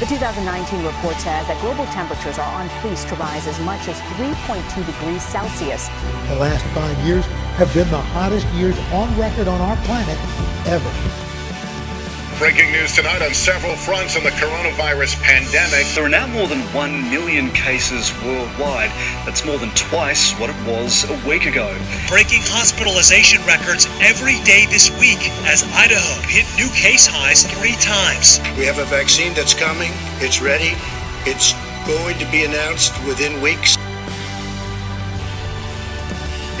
The 2019 report says that global temperatures are on pace to rise as much as 3.2 degrees Celsius. The last 5 years have been the hottest years on record on our planet ever. Breaking news tonight on several fronts on the coronavirus pandemic. There are now more than 1 million cases worldwide. That's more than twice what it was a week ago. Breaking hospitalization records every day this week as Idaho hit new case highs 3 times. We have a vaccine that's coming. It's ready. It's going to be announced within weeks.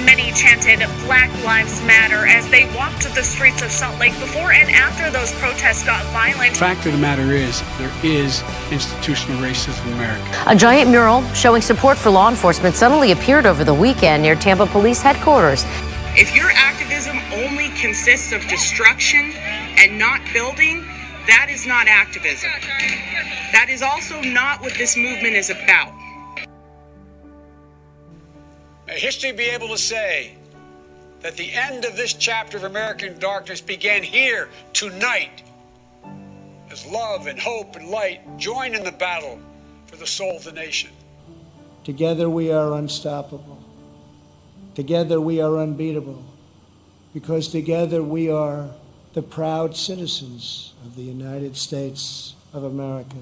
Many chanted Black Lives Matter as they walked the streets of Salt Lake before and after those protests got violent. The fact of the matter is, there is institutional racism in America. A giant mural showing support for law enforcement suddenly appeared over the weekend near Tampa Police headquarters. If your activism only consists of destruction and not building, that is not activism. That is also not what this movement is about. May history be able to say that the end of this chapter of American darkness began here tonight, as love and hope and light join in the battle for the soul of the nation. Together we are unstoppable. Together we are unbeatable. Because together we are the proud citizens of the United States of America.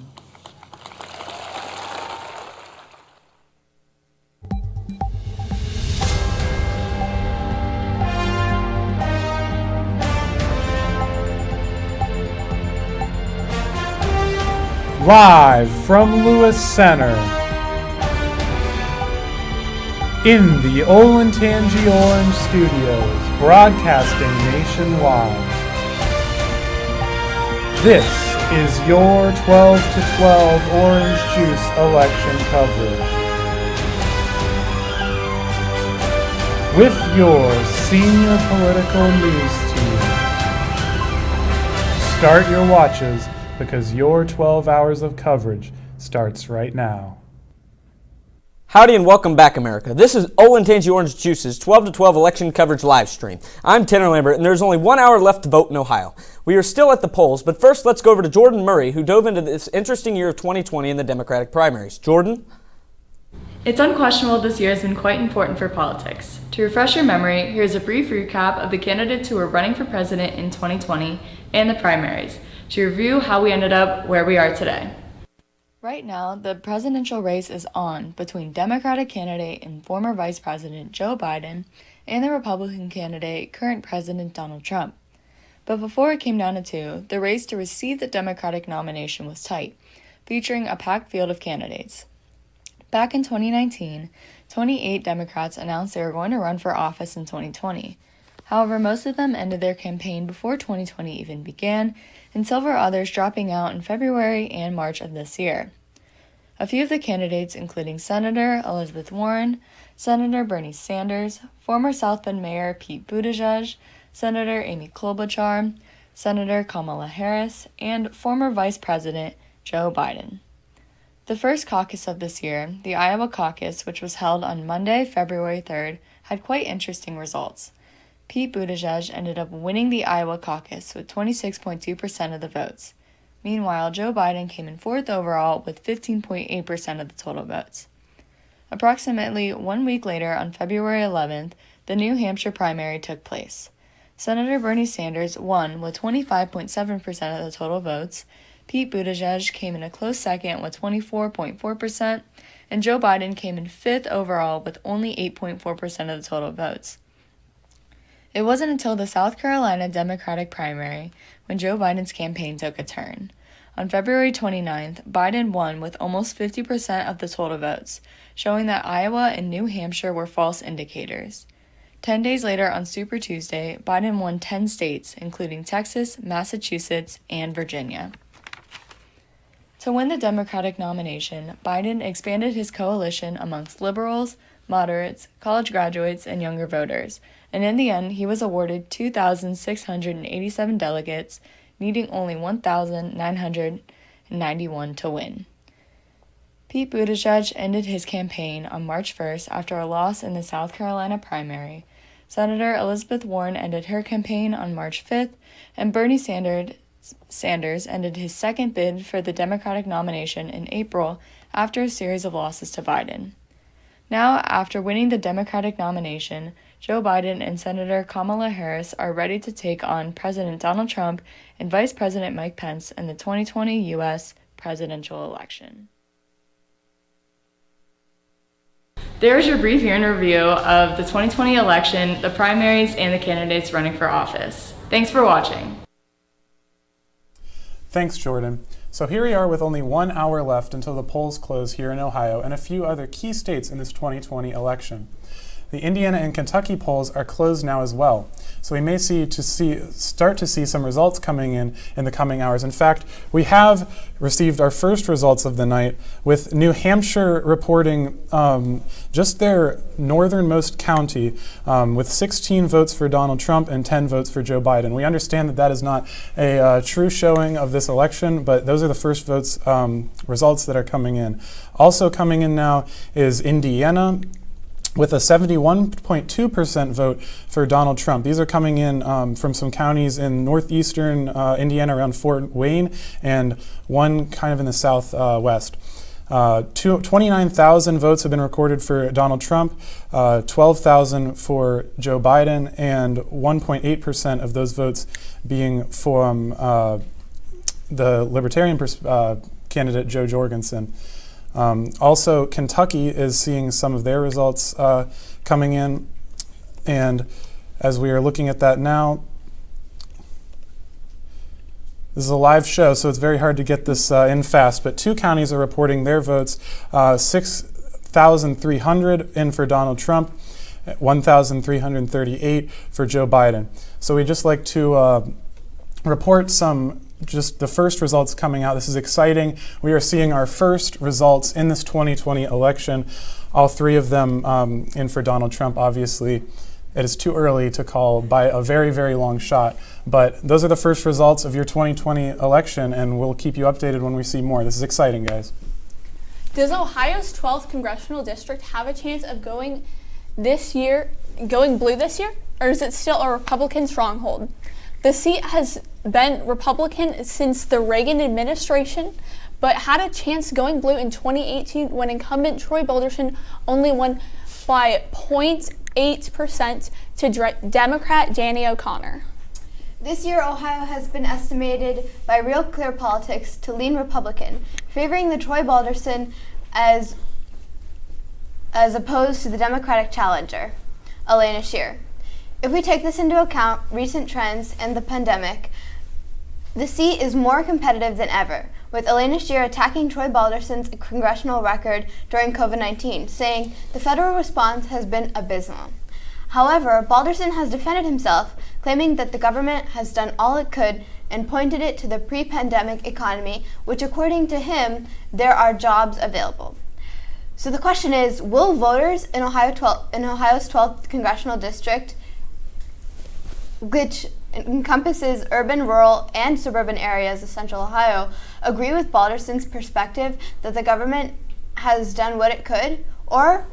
Live from Lewis Center, in the Olentangy Orange Studios, broadcasting nationwide. This is your 12 to 12 Orange Juice election coverage. With your senior political news team. Start your watches, because your 12 hours of coverage starts right now. Howdy and welcome back, America. This is Olentangy Orange Juice's 12 to 12 election coverage live stream. I'm Tanner Lambert, and there's only 1 hour left to vote in Ohio. We are still at the polls, but first let's go over to Jordan Murray, who dove into this interesting year of 2020 in the Democratic primaries. Jordan? It's unquestionable this year has been quite important for politics. To refresh your memory, here's a brief recap of the candidates who were running for president in 2020 and the primaries, to review how we ended up where we are today. Right now, the presidential race is on between Democratic candidate and former Vice President Joe Biden and the Republican candidate, current President Donald Trump. But before it came down to two, the race to receive the Democratic nomination was tight, featuring a packed field of candidates. Back in 2019, 28 Democrats announced they were going to run for office in 2020. However, most of them ended their campaign before 2020 even began, and several others dropping out in February and March of this year. A few of the candidates, including Senator Elizabeth Warren, Senator Bernie Sanders, former South Bend Mayor Pete Buttigieg, Senator Amy Klobuchar, Senator Kamala Harris, and former Vice President Joe Biden. The first caucus of this year, the Iowa caucus, which was held on Monday, February 3rd, had quite interesting results. Pete Buttigieg ended up winning the Iowa caucus with 26.2% of the votes. Meanwhile, Joe Biden came in fourth overall with 15.8% of the total votes. Approximately 1 week later, on February 11th, the New Hampshire primary took place. Senator Bernie Sanders won with 25.7% of the total votes, Pete Buttigieg came in a close second with 24.4%, and Joe Biden came in fifth overall with only 8.4% of the total votes. It wasn't until the South Carolina Democratic primary when Joe Biden's campaign took a turn. On February 29th, Biden won with almost 50% of the total votes, showing that Iowa and New Hampshire were false indicators. 10 days later, on Super Tuesday, Biden won 10 states, including Texas, Massachusetts, and Virginia. To win the Democratic nomination, Biden expanded his coalition amongst liberals, moderates, college graduates, and younger voters. And in the end, he was awarded 2,687 delegates, needing only 1,991 to win. Pete Buttigieg ended his campaign on March 1st after a loss in the South Carolina primary. Senator Elizabeth Warren ended her campaign on March 5th, and Bernie Sanders ended his second bid for the Democratic nomination in April after a series of losses to Biden. Now, after winning the Democratic nomination, Joe Biden and Senator Kamala Harris are ready to take on President Donald Trump and Vice President Mike Pence in the 2020 U.S. presidential election. There's your brief year in review of the 2020 election, the primaries, and the candidates running for office. Thanks for watching. Thanks, Jordan. So here we are with only 1 hour left until the polls close here in Ohio and a few other key states in this 2020 election. The Indiana and Kentucky polls are closed now as well, so we may start to see some results coming in the coming hours. In fact, we have received our first results of the night, with New Hampshire reporting just their northernmost county with 16 votes for Donald Trump and 10 votes for Joe Biden. We understand that is not a true showing of this election, but those are the first results that are coming in. Also coming in now is Indiana, with a 71.2% vote for Donald Trump. These are coming in from some counties in northeastern Indiana around Fort Wayne and one kind of in the southwest. 29,000 votes have been recorded for Donald Trump, 12,000 for Joe Biden, and 1.8% of those votes being from the Libertarian candidate Joe Jorgensen. Also, Kentucky is seeing some of their results coming in, and as we are looking at that now, this is a live show, so it's very hard to get this in fast, but 2 counties are reporting their votes, 6,300 in for Donald Trump, 1,338 for Joe Biden. So we'd just like to report just the first results coming out. This is exciting. We are seeing our first results in this 2020 election, all 3 of them in for Donald Trump. Obviously, it is too early to call by a very, very long shot, but those are the first results of your 2020 election, and we'll keep you updated when we see more. This is exciting, guys. Does Ohio's 12th congressional district have a chance of going blue this year, or is it still a Republican stronghold? The seat has been Republican since the Reagan administration, but had a chance going blue in 2018 when incumbent Troy Balderson only won by 0.8% to Democrat Danny O'Connor. This year, Ohio has been estimated by Real Clear Politics to lean Republican, favoring the Troy Balderson as opposed to the Democratic challenger, Elena Shear. If we take this into account, recent trends and the pandemic, the seat is more competitive than ever, with Elena Shear attacking Troy Balderson's congressional record during COVID-19, saying the federal response has been abysmal. However, Balderson has defended himself, claiming that the government has done all it could and pointed it to the pre-pandemic economy, which according to him, there are jobs available. So the question is, will voters in Ohio's 12th congressional district, which encompasses urban, rural, and suburban areas of central Ohio, agree with Balderson's perspective that the government has done what it could, or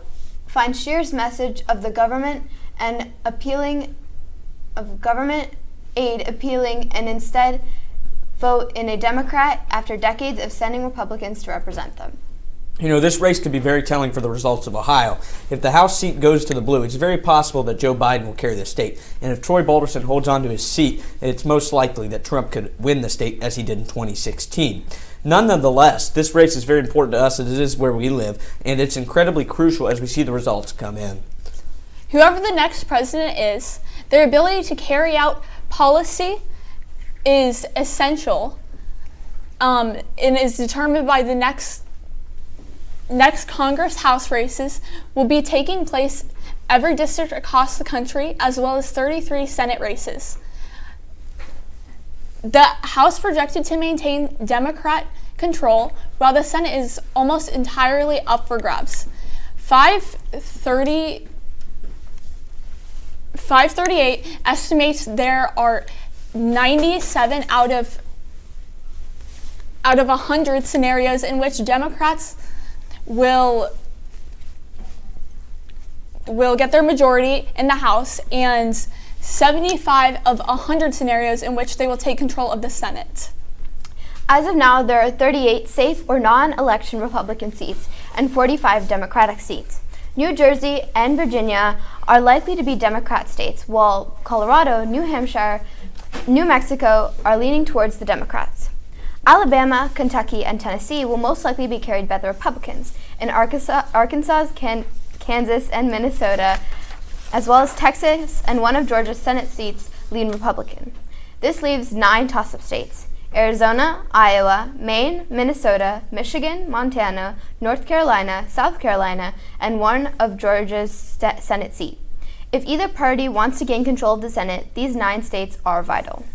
find Shear's message of the government and government aid appealing, and instead vote in a Democrat after decades of sending Republicans to represent them? You know, this race could be very telling for the results of Ohio. If the House seat goes to the blue, it's very possible that Joe Biden will carry the state. And if Troy Balderson holds on to his seat, it's most likely that Trump could win the state as he did in 2016. Nonetheless, this race is very important to us as it is where we live, and it's incredibly crucial as we see the results come in. Whoever the next president is, their ability to carry out policy is essential and is determined by the next Congress House races will be taking place every district across the country, as well as 33 Senate races. The House projected to maintain Democrat control, while the Senate is almost entirely up for grabs. 538 estimates there are 97 out of 100 scenarios in which Democrats will get their majority in the House, and 75 of 100 scenarios in which they will take control of the Senate. As of now, there are 38 safe or non-election Republican seats and 45 Democratic seats. New Jersey and Virginia are likely to be Democrat states, while Colorado, New Hampshire, New Mexico are leaning towards the Democrats. Alabama, Kentucky, and Tennessee will most likely be carried by the Republicans, and Arkansas, Kansas, and Minnesota, as well as Texas and one of Georgia's Senate seats, lean Republican. This leaves 9 toss-up states: Arizona, Iowa, Maine, Minnesota, Michigan, Montana, North Carolina, South Carolina, and one of Georgia's Senate seat. If either party wants to gain control of the Senate, these 9 states are vital.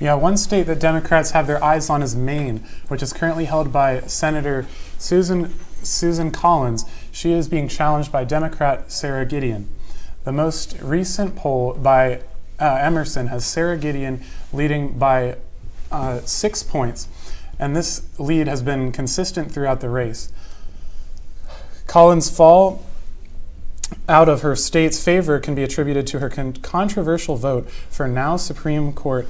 Yeah, one state that Democrats have their eyes on is Maine, which is currently held by Senator Susan Collins. She is being challenged by Democrat Sarah Gideon. The most recent poll by Emerson has Sarah Gideon leading by 6 points, and this lead has been consistent throughout the race. Collins' fall out of her state's favor can be attributed to her controversial vote for now Supreme Court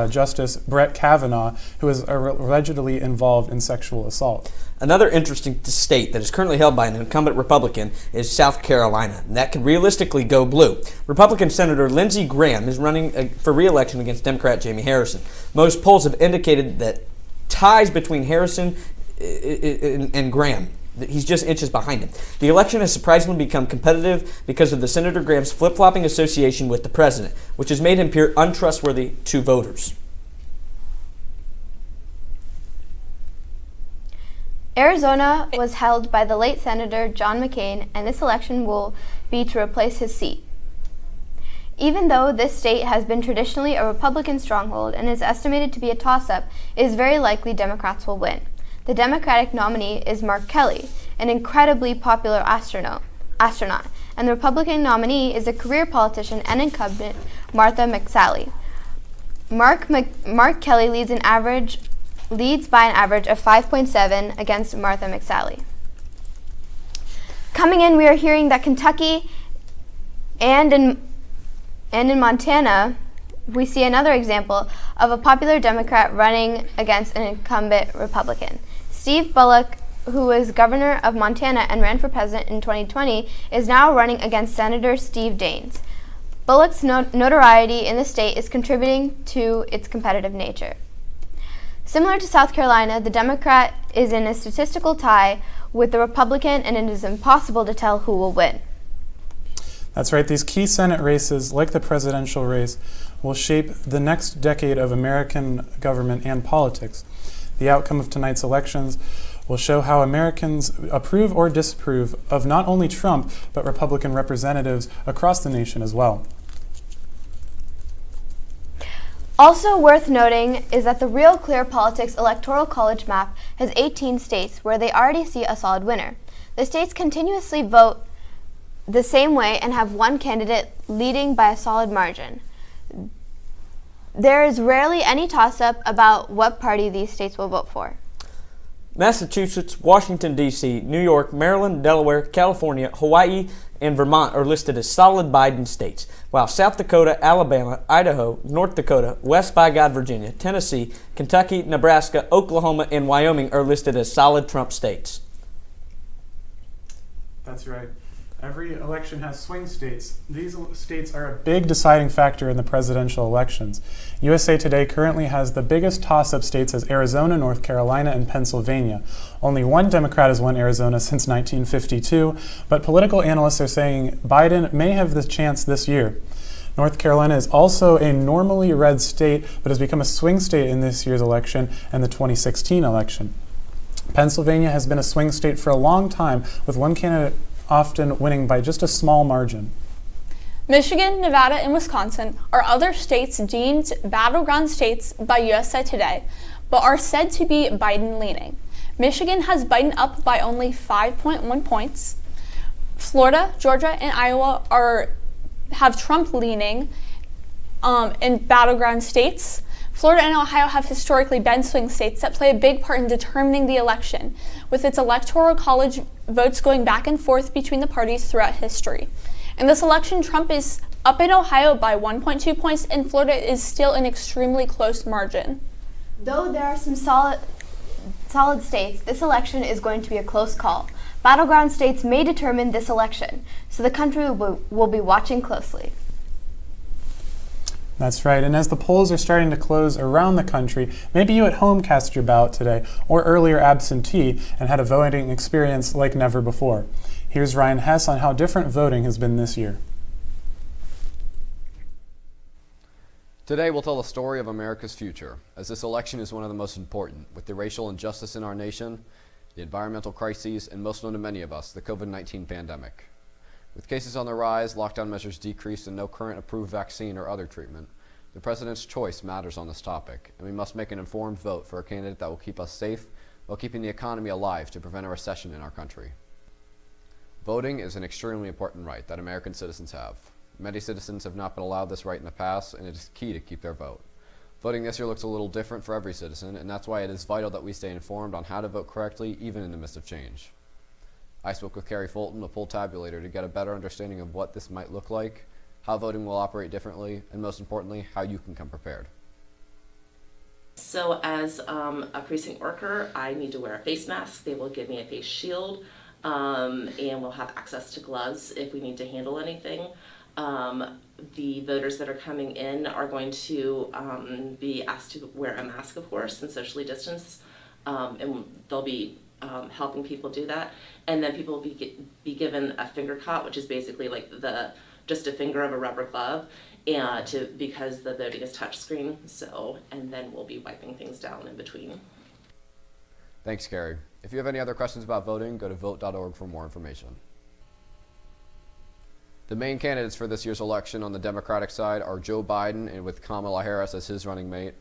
Justice Brett Kavanaugh, who is allegedly involved in sexual assault. Another interesting state that is currently held by an incumbent Republican is South Carolina, and that could realistically go blue. Republican Senator Lindsey Graham is running for re-election against Democrat Jamie Harrison. Most polls have indicated that ties between Harrison and Graham, that he's just inches behind him. The election has surprisingly become competitive because of the Senator Graham's flip-flopping association with the president, which has made him appear untrustworthy to voters. Arizona was held by the late Senator John McCain, and this election will be to replace his seat. Even though this state has been traditionally a Republican stronghold and is estimated to be a toss-up, it is very likely Democrats will win. The Democratic nominee is Mark Kelly, an incredibly popular astronaut, and the Republican nominee is a career politician and incumbent Martha McSally. Mark Kelly leads by an average of 5.7 against Martha McSally. Coming in, we are hearing that Kentucky and in Montana, we see another example of a popular Democrat running against an incumbent Republican. Steve Bullock, who was governor of Montana and ran for president in 2020, is now running against Senator Steve Daines. Bullock's notoriety in the state is contributing to its competitive nature. Similar to South Carolina, the Democrat is in a statistical tie with the Republican, and it is impossible to tell who will win. That's right. These key Senate races, like the presidential race, will shape the next decade of American government and politics. The outcome of tonight's elections will show how Americans approve or disapprove of not only Trump, but Republican representatives across the nation as well. Also worth noting is that the Real Clear Politics Electoral College map has 18 states where they already see a solid winner. The states continuously vote the same way and have one candidate leading by a solid margin. There is rarely any toss-up about what party these states will vote for. Massachusetts, Washington, D.C., New York, Maryland, Delaware, California, Hawaii, and Vermont are listed as solid Biden states, while South Dakota, Alabama, Idaho, North Dakota, West by God, Virginia, Tennessee, Kentucky, Nebraska, Oklahoma, and Wyoming are listed as solid Trump states. That's right. Every election has swing states. These states are a big deciding factor in the presidential elections. USA Today currently has the biggest toss-up states as Arizona, North Carolina, and Pennsylvania. Only one Democrat has won Arizona since 1952, but political analysts are saying Biden may have the chance this year. North Carolina is also a normally red state, but has become a swing state in this year's election and the 2016 election. Pennsylvania has been a swing state for a long time, with one candidate often winning by just a small margin. Michigan, Nevada, and Wisconsin are other states deemed battleground states by USA Today, but are said to be Biden-leaning. Michigan has Biden up by only 5.1 points. Florida, Georgia, and Iowa have Trump leaning in battleground states. Florida and Ohio have historically been swing states that play a big part in determining the election, with its electoral college votes going back and forth between the parties throughout history. In this election, Trump is up in Ohio by 1.2 points, and Florida is still an extremely close margin. Though there are some solid states, this election is going to be a close call. Battleground states may determine this election, so the country will be watching closely. That's right, and as the polls are starting to close around the country, maybe you at home cast your ballot today, or earlier absentee, and had a voting experience like never before. Here's Ryan Hess on how different voting has been this year. Today we'll tell the story of America's future, as this election is one of the most important, with the racial injustice in our nation, the environmental crises, and most known to many of us, the COVID-19 pandemic. With cases on the rise, lockdown measures decreased, and no current approved vaccine or other treatment, the president's choice matters on this topic, and we must make an informed vote for a candidate that will keep us safe while keeping the economy alive to prevent a recession in our country. Voting is an extremely important right that American citizens have. Many citizens have not been allowed this right in the past, and it is key to keep their vote. Voting this year looks a little different for every citizen, and that's why it is vital that we stay informed on how to vote correctly, even in the midst of change. I spoke with Carrie Fulton, a poll tabulator, to get a better understanding of what this might look like, how voting will operate differently, and most importantly, how you can come prepared. So as a precinct worker, I need to wear a face mask. They will give me a face shield, and we'll have access to gloves if we need to handle anything. The voters that are coming in are going to be asked to wear a mask, of course, and socially distance, and they'll be helping people do that. And then people will be given a finger cot, which is basically like just a finger of a rubber glove, because the voting is touchscreen. So, and then we'll be wiping things down in between. Thanks, Carrie. If you have any other questions about voting, go to vote.org for more information. The main candidates for this year's election on the Democratic side are Joe Biden, and with Kamala Harris as his running mate,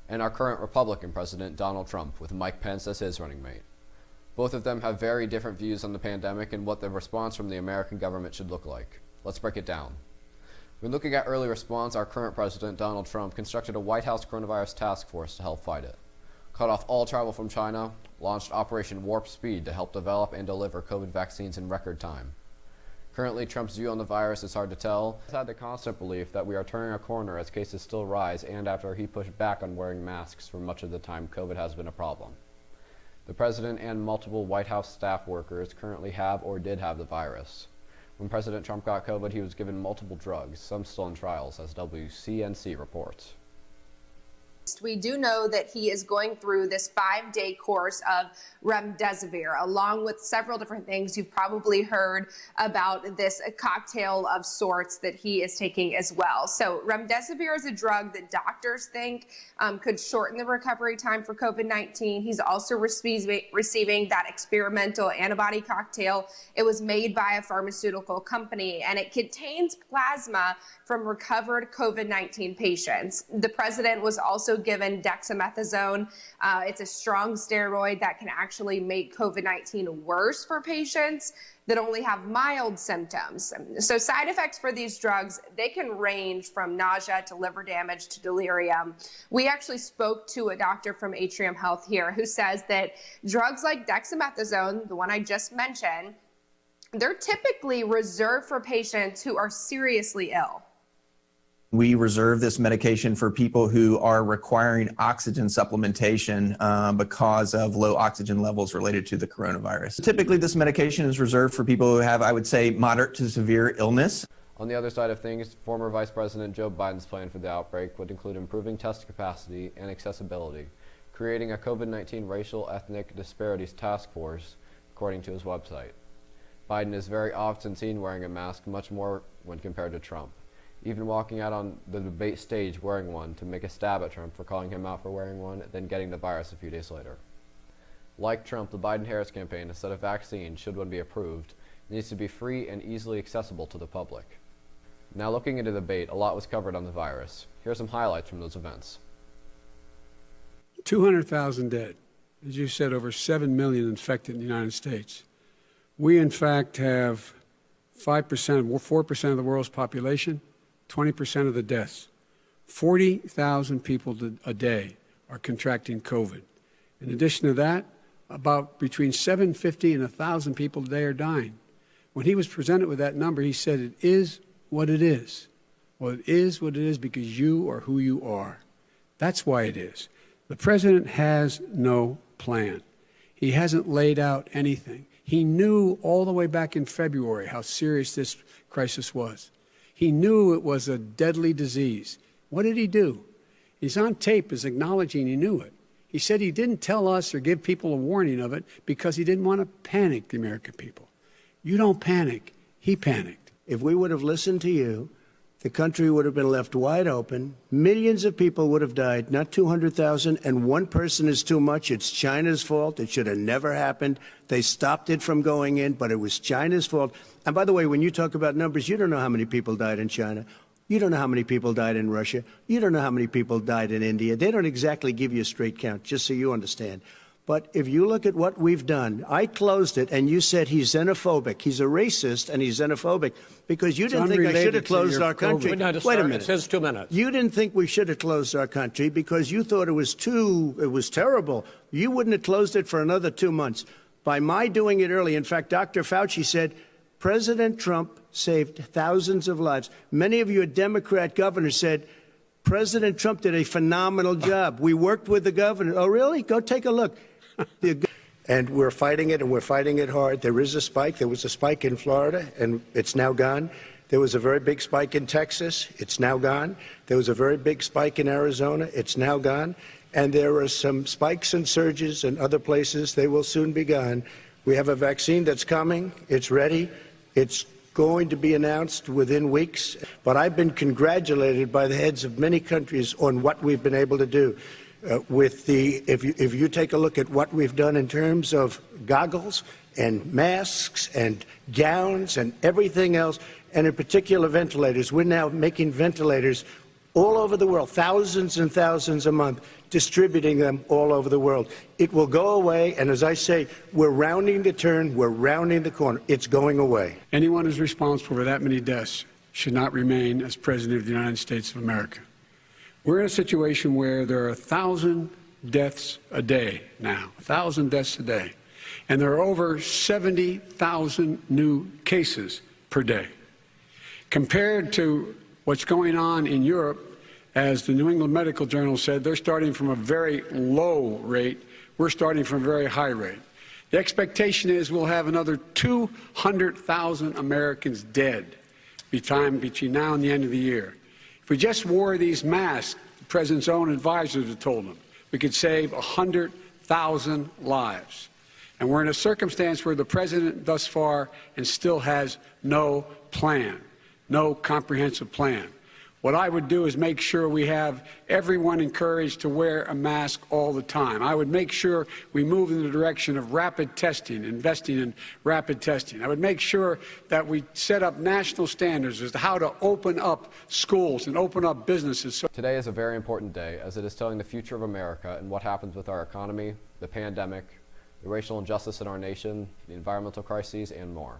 and our current Republican president, Donald Trump, with Mike Pence as his running mate. Both of them have very different views on the pandemic and what the response from the American government should look like. Let's break it down. When looking at early response, our current president, Donald Trump, constructed a White House coronavirus task force to help fight it, cut off all travel from China, launched Operation Warp Speed to help develop and deliver COVID vaccines in record time. Currently, Trump's view on the virus is hard to tell. He's had the constant belief that we are turning a corner as cases still rise, and after he pushed back on wearing masks for much of the time COVID has been a problem. The president and multiple White House staff workers currently have or did have the virus. When President Trump got COVID, he was given multiple drugs, some still in trials, as WCNC reports. We do know that he is going through this 5-day course of remdesivir, along with several different things. You've probably heard about this cocktail of sorts that he is taking as well. So remdesivir is a drug that doctors think could shorten the recovery time for COVID-19. He's also receiving that experimental antibody cocktail. It was made by a pharmaceutical company, and it contains plasma from recovered COVID-19 patients. The president was also given dexamethasone. It's a strong steroid that can actually make COVID-19 worse for patients that only have mild symptoms. So side effects for these drugs, they can range from nausea to liver damage to delirium. We actually spoke to a doctor from Atrium Health here who says that drugs like dexamethasone, the one I just mentioned, they're typically reserved for patients who are seriously ill. We reserve this medication for people who are requiring oxygen supplementation because of low oxygen levels related to the coronavirus. Typically, this medication is reserved for people who have, I would say, moderate to severe illness. On the other side of things, former Vice President Joe Biden's plan for the outbreak would include improving test capacity and accessibility, creating a COVID-19 racial ethnic disparities task force, according to his website. Biden is very often seen wearing a mask, much more when compared to Trump, even walking out on the debate stage wearing one to make a stab at Trump for calling him out for wearing one, then getting the virus a few days later. Like Trump, the Biden-Harris campaign has said a vaccine, should one be approved, needs to be free and easily accessible to the public. Now looking into the debate, a lot was covered on the virus. Here are some highlights from those events. 200,000 dead. as you said, over 7 million infected in the United States. We, in fact, have 4% of the world's population, 20% of the deaths. 40,000 people a day are contracting COVID. In addition to that, about between 750 and 1,000 people a day are dying. When he was presented with that number, he said, it is what it is. Well, it is what it is because you are who you are. That's why it is. The president has no plan. He hasn't laid out anything. He knew all the way back in February how serious this crisis was. He knew it was a deadly disease. What did he do? He's on tape as acknowledging he knew it. He said he didn't tell us or give people a warning of it because he didn't want to panic the American people. You don't panic. He panicked. If we would have listened to you, the country would have been left wide open. Millions of people would have died, not 200,000, and one person is too much. It's China's fault. It should have never happened. They stopped it from going in, but it was China's fault. And by the way, when you talk about numbers, you don't know how many people died in China. You don't know how many people died in Russia. You don't know how many people died in India. They don't exactly give you a straight count, just so you understand. But if you look at what we've done, I closed it, and you said he's xenophobic. He's a racist, and he's xenophobic because you didn't think I should have closed our country. Wait a minute. It says 2 minutes. You didn't think we should have closed our country because you thought it was terrible. You wouldn't have closed it for another 2 months. By my doing it early, in fact, Dr. Fauci said, President Trump saved thousands of lives. Many of your Democrat governors said, President Trump did a phenomenal job. We worked with the governor. Oh, really? Go take a look. And we're fighting it, and we're fighting it hard. There is a spike. There was a spike in Florida, and it's now gone. There was a very big spike in Texas. It's now gone. There was a very big spike in Arizona. It's now gone. And there are some spikes and surges in other places. They will soon be gone. We have a vaccine that's coming. It's ready. It's going to be announced within weeks. But I've been congratulated by the heads of many countries on what we've been able to do. If you take a look at what we've done in terms of goggles and masks and gowns and everything else, and in particular ventilators, we're now making ventilators all over the world, thousands and thousands a month, distributing them all over the world. It will go away, and as I say, we're rounding the turn, we're rounding the corner. It's going away. Anyone who's responsible for that many deaths should not remain as President of the United States of America. We're in a situation where there are 1,000 deaths a day now, 1,000 deaths a day, and there are over 70,000 new cases per day. Compared to what's going on in Europe, as the New England Medical Journal said, they're starting from a very low rate. We're starting from a very high rate. The expectation is we'll have another 200,000 Americans dead between now and the end of the year. If we just wore these masks, the president's own advisors have told him, we could save 100,000 lives. And we're in a circumstance where the president thus far and still has no plan, no comprehensive plan. What I would do is make sure we have everyone encouraged to wear a mask all the time. I would make sure we move in the direction of rapid testing, investing in rapid testing. I would make sure that we set up national standards as to how to open up schools and open up businesses. Today is a very important day as it is telling the future of America and what happens with our economy, the pandemic, the racial injustice in our nation, the environmental crises, and more.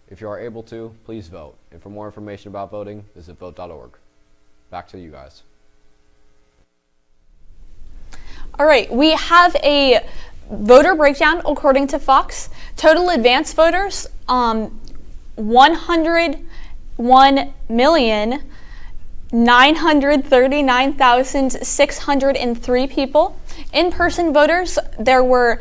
If you are able to, please vote. And for more information about voting, visit vote.org. Back to you guys. All right, we have a voter breakdown according to Fox. Total advance voters, 101,939,603 people. In-person voters, there were,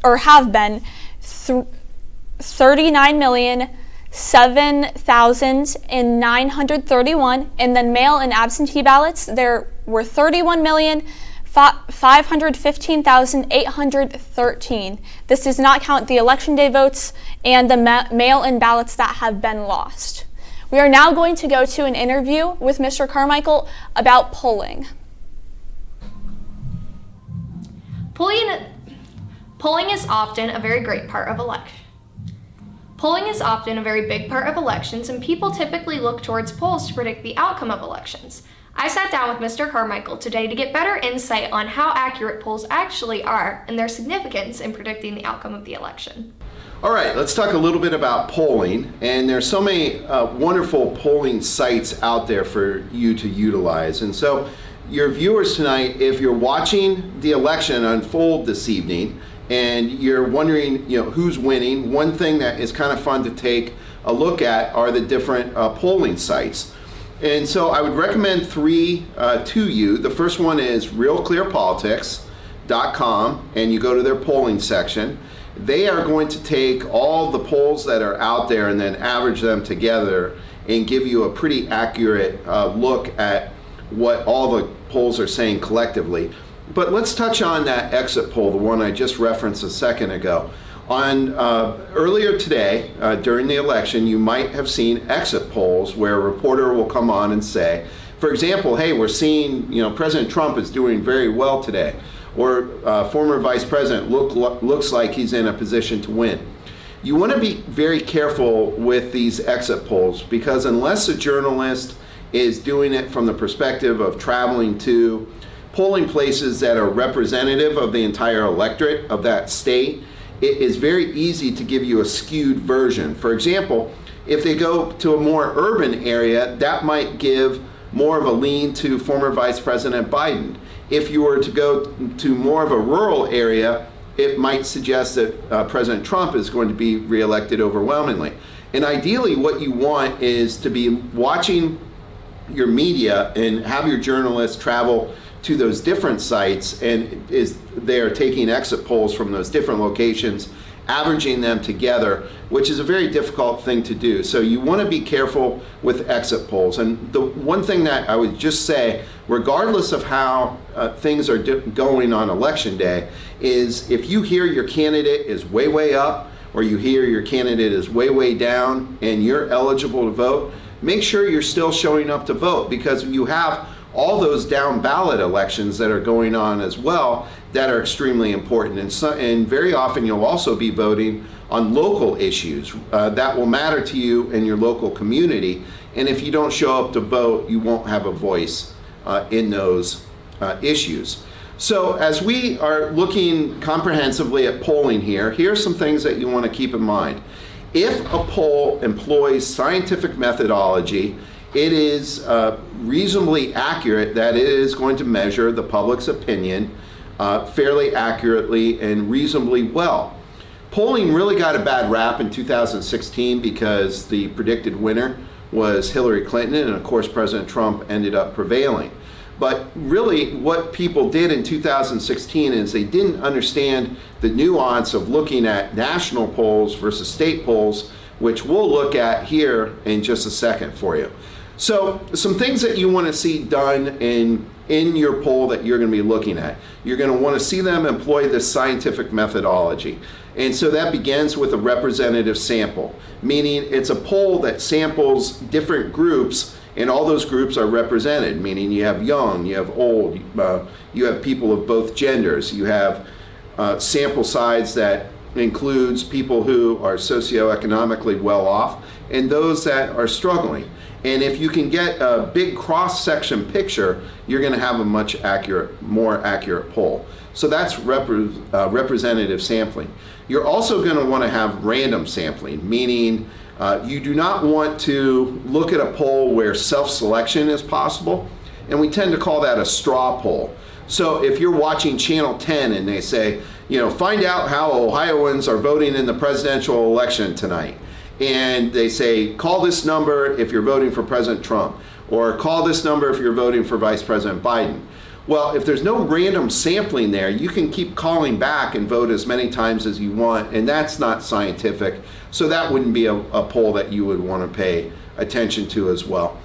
or have been, 39,007,931, and then mail and absentee ballots, there were 31,515,813. This does not count the election day votes and the mail-in ballots that have been lost. We are now going to go to an interview with Mr. Carmichael about polling. Polling is often a very great part of election. Polling is often a very big part of elections, and people typically look towards polls to predict the outcome of elections. I sat down with Mr. Carmichael today to get better insight on how accurate polls actually are and their significance in predicting the outcome of the election. All right, let's talk a little bit about polling. And there's so many wonderful polling sites out there for you to utilize. And so your viewers tonight, if you're watching the election unfold this evening and you're wondering, who's winning, one thing that is kind of fun to take a look at are the different polling sites. And so I would recommend three to you. The first one is realclearpolitics.com, and you go to their polling section. They are going to take all the polls that are out there and then average them together and give you a pretty accurate look at what all the polls are saying collectively. But let's touch on that exit poll, the one I just referenced a second ago. Earlier today, during the election, you might have seen exit polls where a reporter will come on and say, for example, hey, we're seeing, President Trump is doing very well today, or former Vice President looks like he's in a position to win. You want to be very careful with these exit polls, because unless a journalist is doing it from the perspective of traveling to polling places that are representative of the entire electorate of that state, it is very easy to give you a skewed version. For example, if they go to a more urban area, that might give more of a lean to former Vice President Biden. If you were to go to more of a rural area, it might suggest that President Trump is going to be reelected overwhelmingly. And ideally, what you want is to be watching your media and have your journalists travel to those different sites, and they're taking exit polls from those different locations, averaging them together, which is a very difficult thing to do. So you want to be careful with exit polls. And the one thing that I would just say, regardless of how things are going on election day, is if you hear your candidate is way, way up, or you hear your candidate is way, way down, and you're eligible to vote, make sure you're still showing up to vote, because you have all those down ballot elections that are going on as well that are extremely important. And very often you'll also be voting on local issues that will matter to you and your local community. And if you don't show up to vote, you won't have a voice in those issues. So as we are looking comprehensively at polling here, here's some things that you want to keep in mind. If a poll employs scientific methodology, it is reasonably accurate that it is going to measure the public's opinion fairly accurately and reasonably well. Polling really got a bad rap in 2016 because the predicted winner was Hillary Clinton, and of course President Trump ended up prevailing. But really what people did in 2016 is they didn't understand the nuance of looking at national polls versus state polls, which we'll look at here in just a second for you. So some things that you want to see done in your poll that you're going to be looking at. You're going to want to see them employ this scientific methodology. And so that begins with a representative sample, meaning it's a poll that samples different groups, and all those groups are represented, meaning you have young, you have old, you have people of both genders, you have sample size that includes people who are socioeconomically well off and those that are struggling. And if you can get a big cross-section picture, you're going to have a much more accurate poll. So that's representative sampling. You're also going to want to have random sampling, meaning you do not want to look at a poll where self-selection is possible, and we tend to call that a straw poll. So if you're watching Channel 10 and they say, find out how Ohioans are voting in the presidential election tonight, and they say, call this number if you're voting for President Trump, or call this number if you're voting for Vice President Biden. Well, if there's no random sampling there, you can keep calling back and vote as many times as you want, and that's not scientific, so that wouldn't be a poll that you would want to pay attention to as well.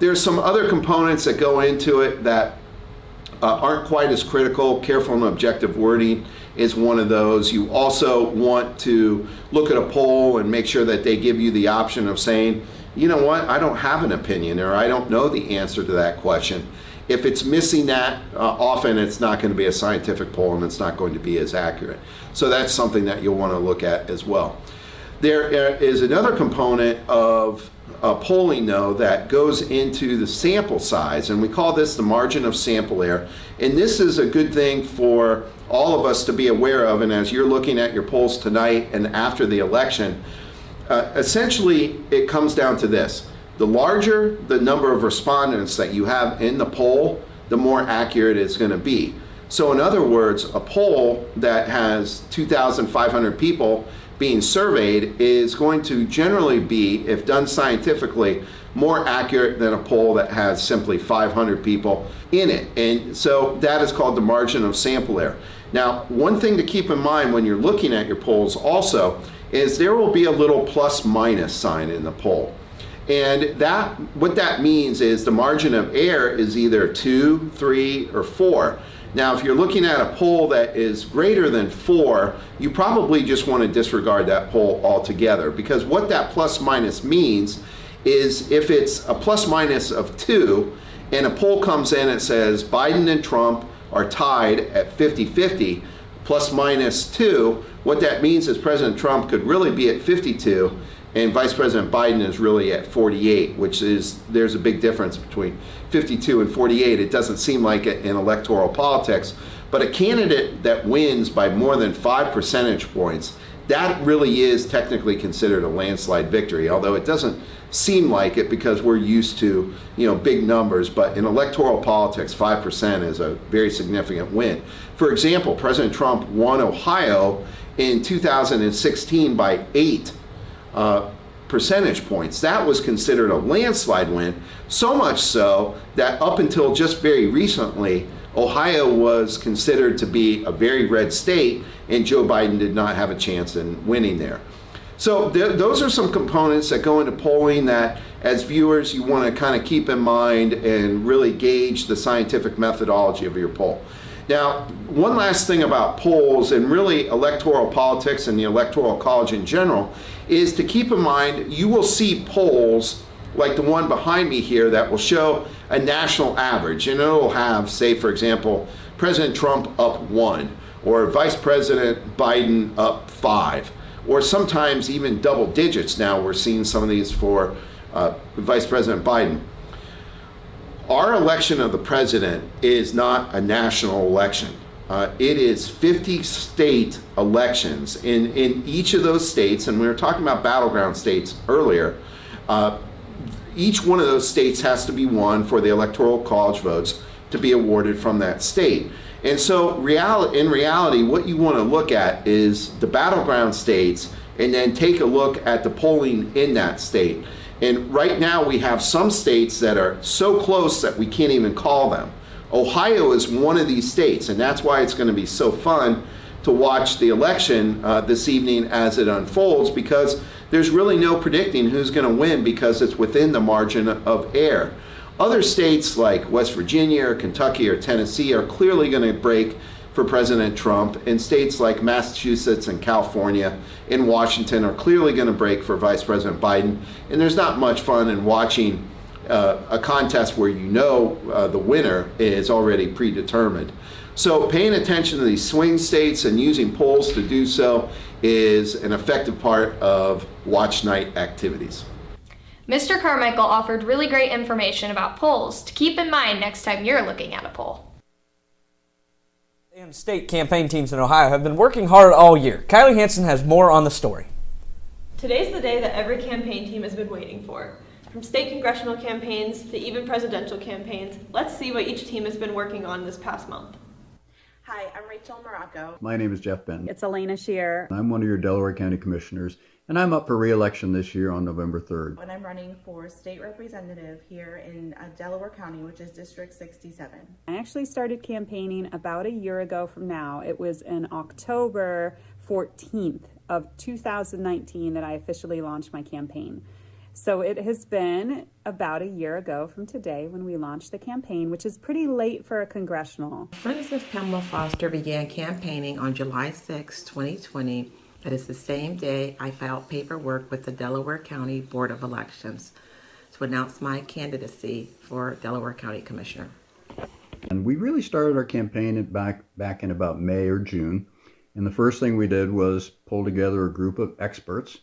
There's some other components that go into it that aren't quite as critical. Careful and objective wording is one of those. You also want to look at a poll and make sure that they give you the option of saying, you know what, I don't have an opinion, or I don't know the answer to that question. If it's missing that, often it's not going to be a scientific poll and it's not going to be as accurate. So that's something that you'll want to look at as well. There is another component of polling, though, that goes into the sample size, and we call this the margin of sample error. And this is a good thing for all of us to be aware of, and as you're looking at your polls tonight and after the election, essentially it comes down to this. The larger the number of respondents that you have in the poll, the more accurate it's going to be. So in other words, a poll that has 2,500 people being surveyed is going to generally be, if done scientifically, more accurate than a poll that has simply 500 people in it. And so that is called the margin of sample error. Now, one thing to keep in mind when you're looking at your polls also is there will be a little plus minus sign in the poll. And that, what that means is the margin of error is either 2, 3, or 4. Now, if you're looking at a poll that is greater than 4, you probably just want to disregard that poll altogether, because what that plus minus means is if it's a plus minus of 2 and a poll comes in and says Biden and Trump are tied at 50-50 plus minus 2, what that means is President Trump could really be at 52 and Vice President Biden is really at 48, which is, there's a big difference between 52 and 48. It doesn't seem like it in electoral politics, but a candidate that wins by more than 5 percentage points, that really is technically considered a landslide victory, although it doesn't seem like it because we're used to, big numbers, but in electoral politics, 5% is a very significant win. For example, President Trump won Ohio in 2016 by 8 percentage points. That was considered a landslide win, so much so that up until just very recently, Ohio was considered to be a very red state, and Joe Biden did not have a chance in winning there. So those are some components that go into polling that, as viewers, you want to kind of keep in mind and really gauge the scientific methodology of your poll. Now, one last thing about polls and really electoral politics and the Electoral College in general is to keep in mind you will see polls like the one behind me here that will show a national average, and it'll have, say, for example, President Trump up 1 or Vice President Biden up 5, or sometimes even double digits. Now we're seeing some of these for Vice President Biden. Our election of the president is not a national election. It is 50 state elections. In each of those states, and we were talking about battleground states earlier, each one of those states has to be won for the Electoral College votes to be awarded from that state. And so in reality, what you want to look at is the battleground states and then take a look at the polling in that state. And right now we have some states that are so close that we can't even call them. Ohio is one of these states, and that's why it's going to be so fun to watch the election this evening as it unfolds, because there's really no predicting who's going to win because it's within the margin of error. Other states like West Virginia or Kentucky or Tennessee are clearly going to break for President Trump, and states like Massachusetts and California and Washington are clearly going to break for Vice President Biden. And there's not much fun in watching a contest where the winner is already predetermined. So paying attention to these swing states and using polls to do so is an effective part of watch night activities. Mr. Carmichael offered really great information about polls to keep in mind next time you're looking at a poll. And state campaign teams in Ohio have been working hard all year. Kylie Hansen has more on the story. Today's the day that every campaign team has been waiting for. From state congressional campaigns to even presidential campaigns, let's see what each team has been working on this past month. Hi, I'm Rachel Morocco. My name is Jeff Benton. It's Elena Shear. I'm one of your Delaware County Commissioners, and I'm up for re-election this year on November 3rd. And I'm running for state representative here in Delaware County, which is District 67. I actually started campaigning about a year ago from now. It was in October 14th of 2019 that I officially launched my campaign. So it has been about a year ago from today when we launched the campaign, which is pretty late for a congressional. Friends of Pamela Foster began campaigning on July 6, 2020. That is the same day I filed paperwork with the Delaware County Board of Elections to announce my candidacy for Delaware County Commissioner. And we really started our campaign back in about May or June. And the first thing we did was pull together a group of experts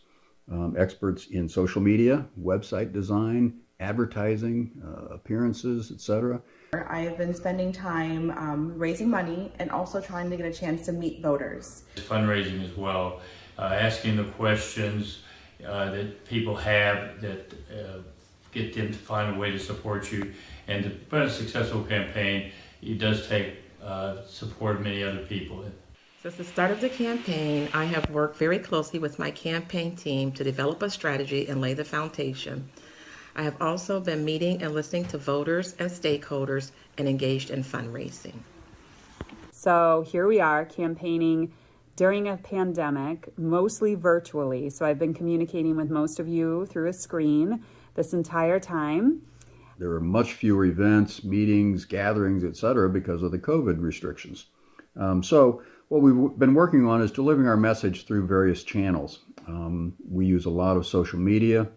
experts in social media, website design, advertising, appearances, etc. I have been spending time raising money and also trying to get a chance to meet voters. Fundraising as well, asking the questions that people have that get them to find a way to support you. And to run a successful campaign, it does take support of many other people. Since the start of the campaign, I have worked very closely with my campaign team to develop a strategy and lay the foundation. I have also been meeting and listening to voters and stakeholders and engaged in fundraising. So here we are campaigning during a pandemic, mostly virtually. So I've been communicating with most of you through a screen this entire time. There are much fewer events, meetings, gatherings, etc. because of the COVID restrictions. So what we've been working on is delivering our message through various channels. We use a lot of social media,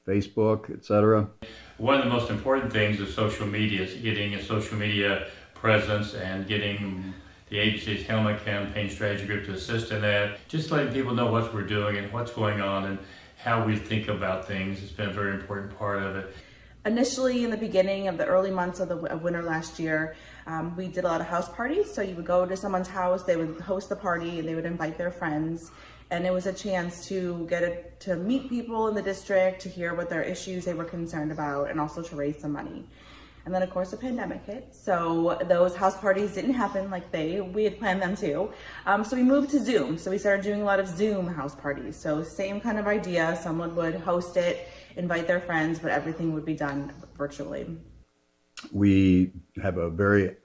Facebook, etc. One of the most important things of social media is getting a social media presence and getting the agency's Helmet Campaign Strategy Group to assist in that. Just letting people know what we're doing and what's going on and how we think about things has been a very important part of it. Initially, in the beginning of the early months of winter last year, we did a lot of house parties. So you would go to someone's house, they would host the party, and they would invite their friends. And it was a chance to to meet people in the district, to hear what their issues they were concerned about, and also to raise some money. And then, of course, the pandemic hit. So those house parties didn't happen like we had planned them to. So we moved to Zoom. So we started doing a lot of Zoom house parties. So same kind of idea. Someone would host it, invite their friends, but everything would be done virtually. We have a very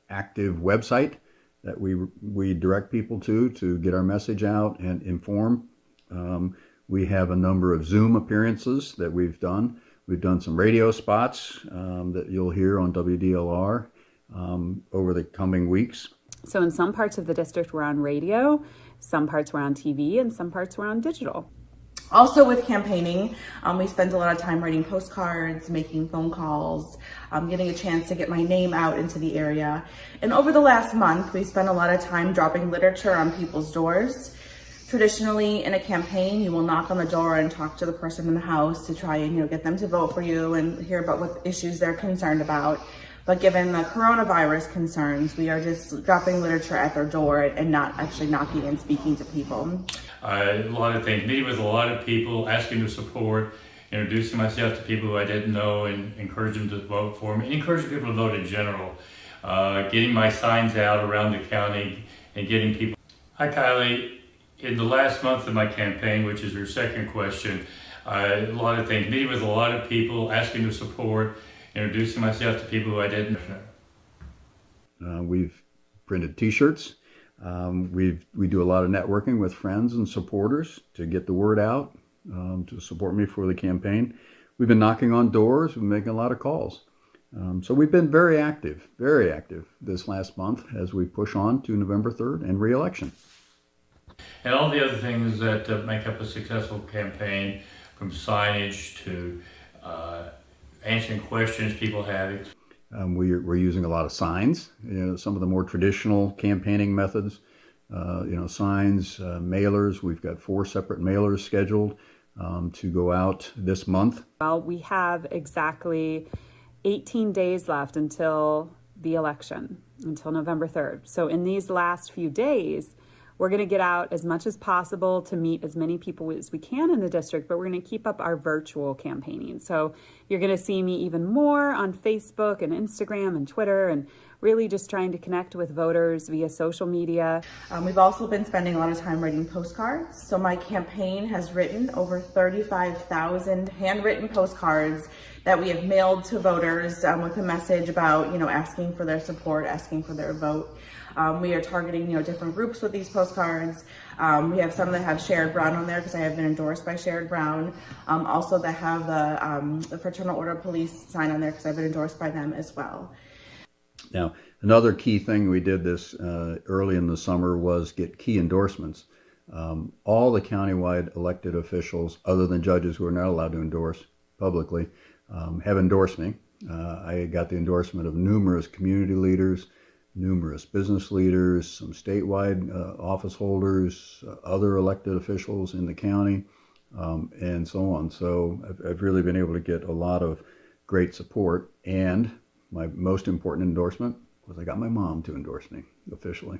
active website that we direct people to get our message out and inform. We have a number of Zoom appearances that we've done. We've done some radio spots that you'll hear on WDLR over the coming weeks. So in some parts of the district we're on radio, some parts we're on TV, and some parts we're on digital. Also with campaigning, we spend a lot of time writing postcards, making phone calls, getting a chance to get my name out into the area. And over the last month, we spent a lot of time dropping literature on people's doors. Traditionally, in a campaign, you will knock on the door and talk to the person in the house to try and get them to vote for you and hear about what issues they're concerned about. But given the coronavirus concerns, we are just dropping literature at their door and not actually knocking and speaking to people. A lot of things, meeting with a lot of people, asking their support, introducing myself to people who I didn't know and encouraging them to vote for me, and encouraging people to vote in general. Getting my signs out around the county and getting people. Hi Kylie, in the last month of my campaign, which is your second question, a lot of things, meeting with a lot of people, asking their support, introducing myself to people who I didn't know. We've printed t-shirts. We do a lot of networking with friends and supporters to get the word out, to support me for the campaign. We've been knocking on doors, we've been making a lot of calls. So we've been very active this last month as we push on to November 3rd and re-election. And all the other things that make up a successful campaign, from signage to answering questions people have. We're using a lot of signs, some of the more traditional campaigning methods, signs, mailers. We've got 4 separate mailers scheduled to go out this month. Well, we have exactly 18 days left until the election, until November 3rd. So in these last few days, we're going to get out as much as possible to meet as many people as we can in the district, but we're going to keep up our virtual campaigning. So you're going to see me even more on Facebook and Instagram and Twitter, and really just trying to connect with voters via social media. We've also been spending a lot of time writing postcards. So my campaign has written over 35,000 handwritten postcards that we have mailed to voters with a message about, asking for their support, asking for their vote. We are targeting, different groups with these postcards. We have some that have Sherrod Brown on there because I have been endorsed by Sherrod Brown. Also that have the Fraternal Order of Police sign on there because I've been endorsed by them as well. Now, another key thing we did this early in the summer was get key endorsements. All the countywide elected officials, other than judges who are not allowed to endorse publicly, have endorsed me. I got the endorsement of numerous community leaders, numerous business leaders, some statewide office holders, other elected officials in the county. and so on. So I've really been able to get a lot of great support. And my most important endorsement was I got my mom to endorse me officially.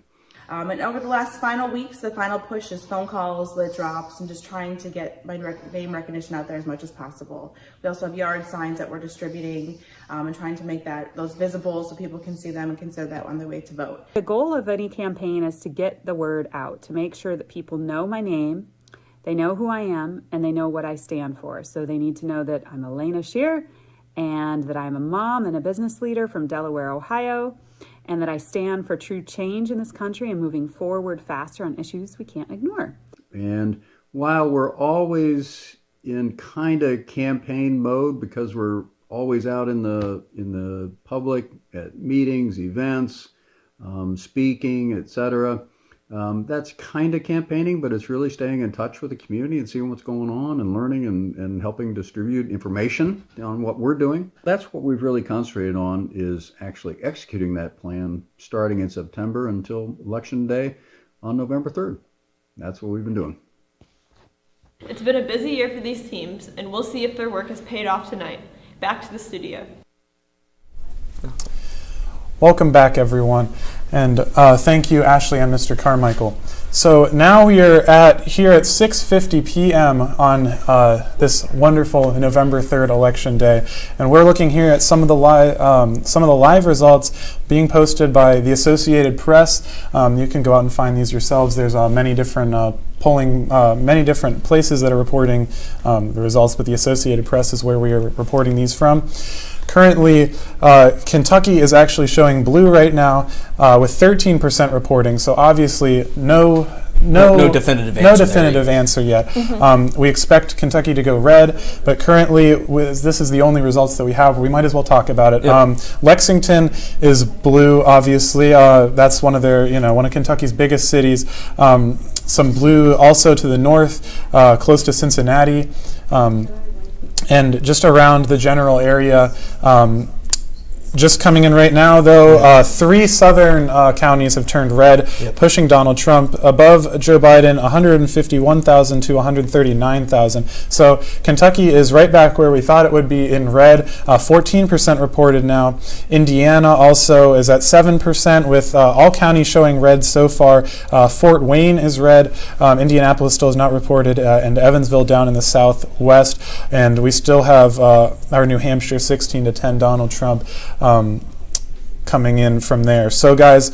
And over the last final weeks, the final push is phone calls, lit drops, and just trying to get my name recognition out there as much as possible. We also have yard signs that we're distributing and trying to make those visible so people can see them and consider that on their way to vote. The goal of any campaign is to get the word out, to make sure that people know my name, they know who I am, and they know what I stand for. So they need to know that I'm Elena Shear and that I'm a mom and a business leader from Delaware, Ohio, and that I stand for true change in this country and moving forward faster on issues we can't ignore. And while we're always in kind of campaign mode because we're always out in the public at meetings, events, speaking, etc., that's kind of campaigning, but it's really staying in touch with the community and seeing what's going on and learning and helping distribute information on what we're doing. That's what we've really concentrated on, is actually executing that plan starting in September until Election Day on November 3rd. That's what we've been doing. It's been a busy year for these teams, and we'll see if their work has paid off tonight. Back to the studio. Welcome back, everyone, and thank you, Ashley and Mr. Carmichael. So now we are here at 6:50 p.m. on this wonderful November 3rd election day, and we're looking here at some of the live results being posted by the Associated Press. You can go out and find these yourselves. There's many different many different places that are reporting the results, but the Associated Press is where we are reporting these from. Currently, Kentucky is actually showing blue right now with 13% reporting, so obviously no definitive answer yet. We expect Kentucky to go red, but currently this is the only results that we have. We might as well talk about it. Yep. Lexington is blue, obviously. That's one of Kentucky's biggest cities. Some blue also to the north, close to Cincinnati. And just around the general area, just coming in right now, though, 3 southern counties have turned red, pushing Donald Trump above Joe Biden, 151,000 to 139,000. So Kentucky is right back where we thought it would be in red, 14% reported now. Indiana also is at 7%, with all counties showing red so far. Fort Wayne is red. Indianapolis still is not reported, and Evansville down in the southwest. And we still have our New Hampshire 16-10 Donald Trump coming in from there. So guys,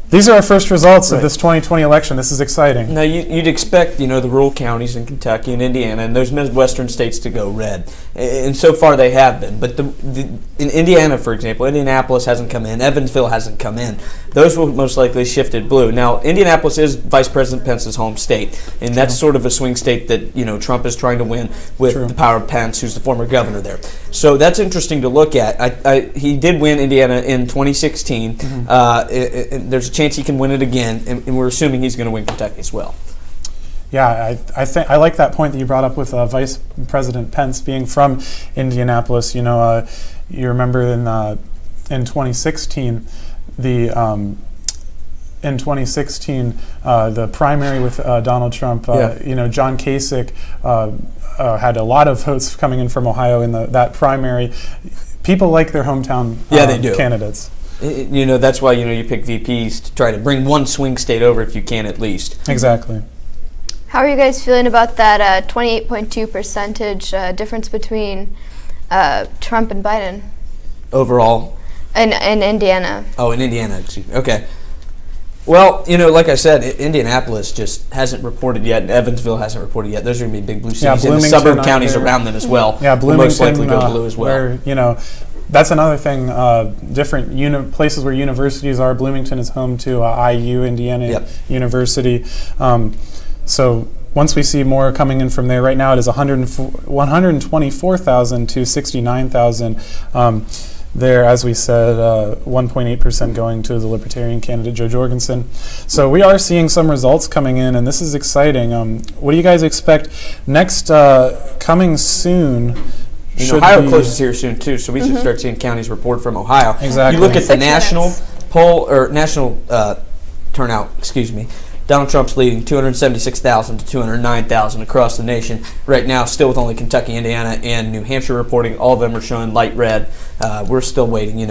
these are our first results of this 2020 election. This is exciting. Now, you'd expect, the rural counties in Kentucky and Indiana and those Midwestern states to go red. And so far they have been. But in Indiana, for example, Indianapolis hasn't come in. Evansville hasn't come in. Those will most likely shifted blue. Now, Indianapolis is Vice President Pence's home state. And that's sort of a swing state that, Trump is trying to win with the power of Pence, who's the former governor there. So that's interesting to look at. He did win Indiana in 2016. There's a chance he can win it again, and we're assuming he's going to win Kentucky as well. Yeah, I like that point that you brought up with Vice President Pence being from Indianapolis. You remember in 2016 the primary with Donald Trump. John Kasich had a lot of votes coming in from Ohio in that primary. People like their hometown they do. Candidates. That's why you pick VPs to try to bring one swing state over if you can, at least. Exactly. How are you guys feeling about that 28.2% difference between Trump and Biden? Overall? In Indiana. Oh, in Indiana, excuse me. Okay. Well, like I said, Indianapolis just hasn't reported yet, and Evansville hasn't reported yet. Those are going to be big blue cities, and the suburb counties around them as well. Yeah, Bloomington, most likely go blue as well. Where, that's another thing, different places where universities are. Bloomington is home to IU, Indiana University. So once we see more coming in from there, right now it is 124,000 to 69,000. There, as we said, 1.8% going to the Libertarian candidate, Jo Jorgensen. So we are seeing some results coming in, and this is exciting. What do you guys expect next coming soon? Ohio closes here soon too, so we should start seeing counties report from Ohio. Exactly. You look at the national poll or national turnout. Excuse me. Donald Trump's leading 276,000 to 209,000 across the nation. Right now, still with only Kentucky, Indiana, and New Hampshire reporting. All of them are showing light red. We're still waiting,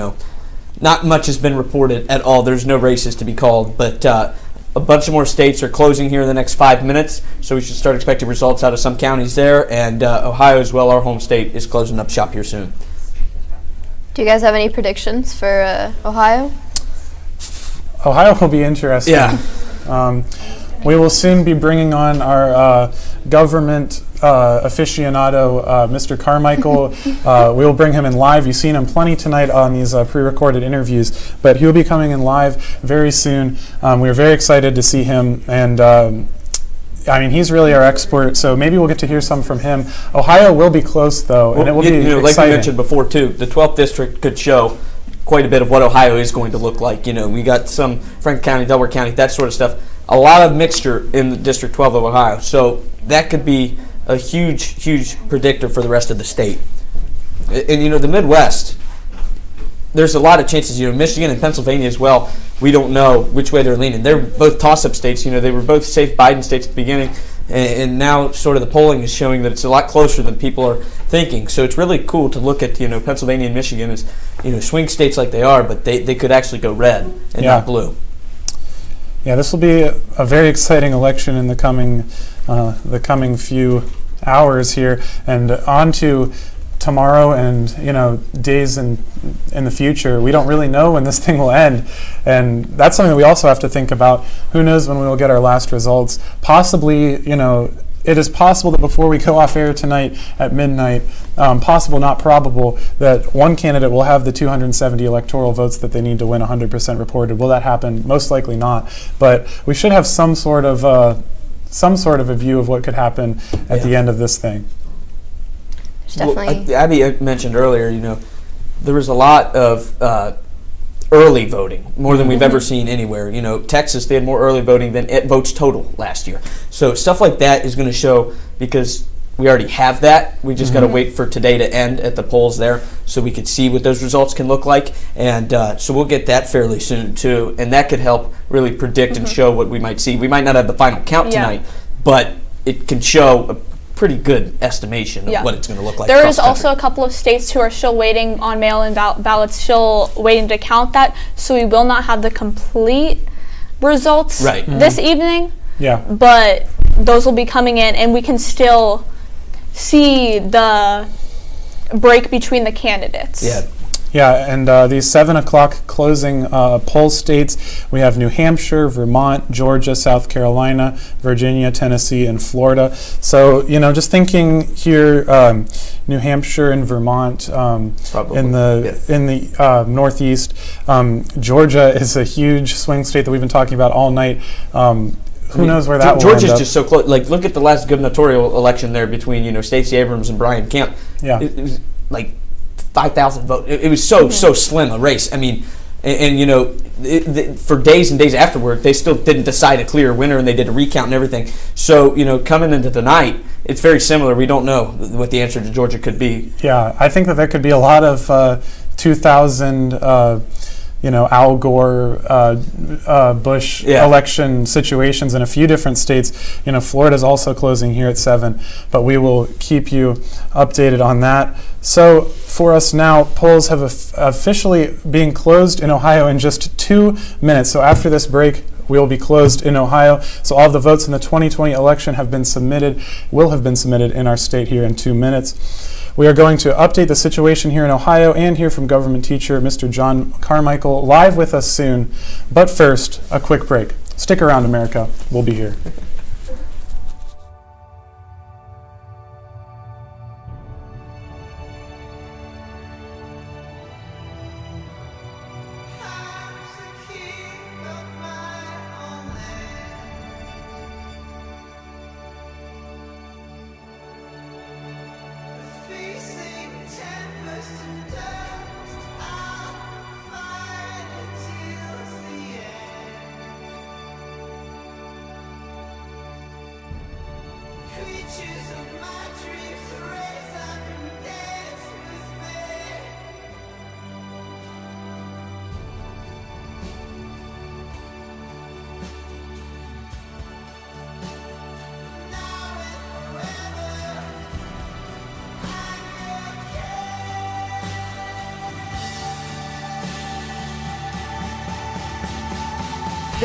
Not much has been reported at all. There's no races to be called, but a bunch of more states are closing here in the next 5 minutes, so we should start expecting results out of some counties there, and Ohio as well, our home state, is closing up shop here soon. Do you guys have any predictions for Ohio? Ohio will be interesting. Yeah. We will soon be bringing on our government aficionado, Mr. Carmichael. We will bring him in live. You've seen him plenty tonight on these pre-recorded interviews, but he will be coming in live very soon. We're very excited to see him, and he's really our expert, so maybe we'll get to hear some from him. Ohio will be close, though, and it will be exciting. Like we mentioned before, too, the 12th district could show quite a bit of what Ohio is going to look like. We got some Franklin County, Delaware County, that sort of stuff. A lot of mixture in the District 12 of Ohio, so that could be a huge, huge predictor for the rest of the state. And the Midwest, there's a lot of chances. Michigan and Pennsylvania as well. We don't know which way they're leaning. They're both toss-up states. They were both safe Biden states at the beginning, and now sort of the polling is showing that it's a lot closer than people are thinking. So it's really cool to look at Pennsylvania and Michigan as swing states like they are, but they could actually go red and not blue. Yeah, this will be a very exciting election in the coming few hours here, and on to tomorrow and days in the future. We don't really know when this thing will end, and that's something that we also have to think about. Who knows when we will get our last results? Possibly, it is possible that before we go off air tonight at midnight, possible, not probable, that one candidate will have the 270 electoral votes that they need to win 100% reported. Will that happen? Most likely not. But we should have some sort of a view of what could happen at the end of this thing. Definitely. Well, Abby mentioned earlier, there was a lot of early voting, more than we've ever seen anywhere. Texas, they had more early voting than votes total last year. So stuff like that is going to show, because we already have that. We just got to wait for today to end at the polls there so we could see what those results can look like. And so we'll get that fairly soon, too. And that could help really predict and show what we might see. We might not have the final count tonight, but it can show a pretty good estimation of what it's going to look like. There is also a couple of states who are still waiting on mail-in ballots, still waiting to count that, so we will not have the complete results this evening. Yeah. But those will be coming in, and we can still see the break between the candidates. Yeah. Yeah, and these 7 o'clock closing poll states, we have New Hampshire, Vermont, Georgia, South Carolina, Virginia, Tennessee, and Florida. So, just thinking here, New Hampshire and Vermont in the Northeast. Georgia is a huge swing state that we've been talking about all night. Who knows where that will end up. Georgia's just so close. Like, look at the last gubernatorial election there between, Stacey Abrams and Brian Kemp. Yeah. It was like 5,000 votes. It was so slim a race. I mean, for days and days afterward, they still didn't decide a clear winner, and they did a recount and everything. So, coming into the night, it's very similar. We don't know what the answer to Georgia could be. Yeah, I think that there could be a lot of 2000, Al Gore, Bush election situations in a few different states. Florida's also closing here at 7, but we will keep you updated on that. So for us now, polls have officially been closed in Ohio in just 2 minutes. So after this break, we will be closed in Ohio. So all of the votes in the 2020 election will have been submitted in our state here in 2 minutes. We are going to update the situation here in Ohio and hear from government teacher Mr. John Carmichael live with us soon. But first, a quick break. Stick around, America. We'll be here.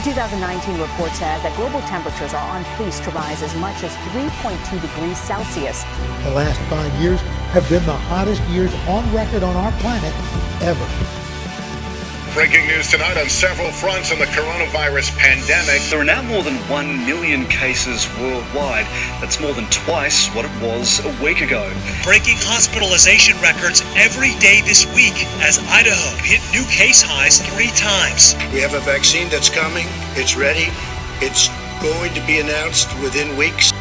2019 report says that global temperatures are on pace to rise as much as 3.2 degrees Celsius. The last 5 years have been the hottest years on record on our planet ever. Breaking news tonight on several fronts on the coronavirus pandemic. There are now more than 1 million cases worldwide. That's more than twice what it was a week ago. Breaking hospitalization records every day this week as Idaho hit new case highs 3 times. We have a vaccine that's coming. It's ready. It's going to be announced within weeks.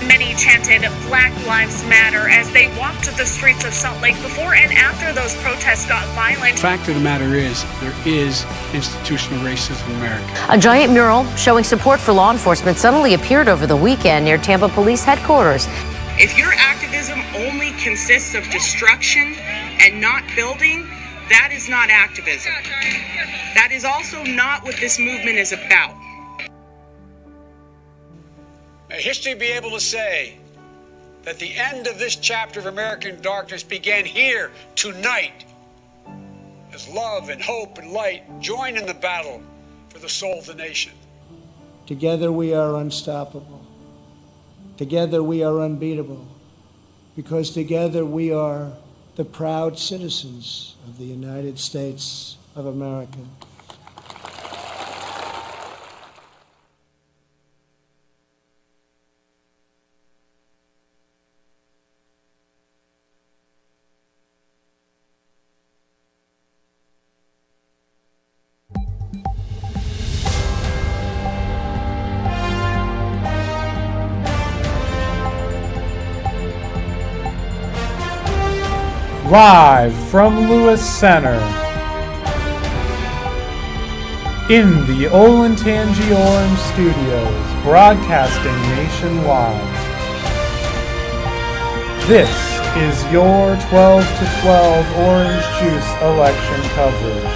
Many chanted Black Lives Matter as they walked the streets of Salt Lake before and after those protests got violent. The fact of the matter is, there is institutional racism in America. A giant mural showing support for law enforcement suddenly appeared over the weekend near Tampa Police headquarters. If your activism only consists of destruction and not building, that is not activism. That is also not what this movement is about. May history be able to say that the end of this chapter of American darkness began here tonight, as love and hope and light join in the battle for the soul of the nation. Together we are unstoppable. Together we are unbeatable. Because together we are the proud citizens of the United States of America. Live from Lewis Center in the Olentangy Orange Studios, broadcasting nationwide. This is your 12 to 12 Orange Juice election coverage.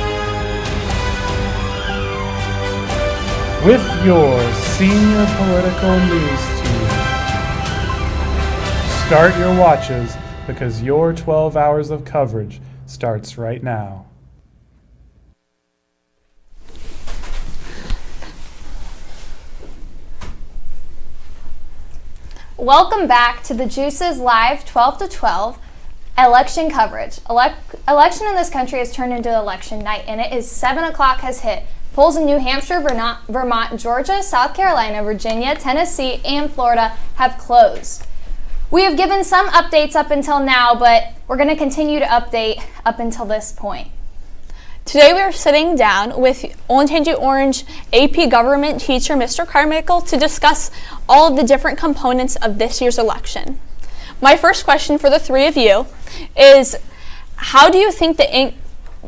With your senior political news team. Start your watches, because your 12 hours of coverage starts right now. Welcome back to the Juices Live 12 to 12 election coverage. Election in this country has turned into election night, and it is 7 o'clock has hit. Polls in New Hampshire, Vermont, Georgia, South Carolina, Virginia, Tennessee, and Florida have closed. We have given some updates up until now, but we're going to continue to update up until this point. Today we are sitting down with Olentangy Orange AP Government teacher Mr. Carmichael to discuss all of the different components of this year's election. My first question for the three of you is, how do you think the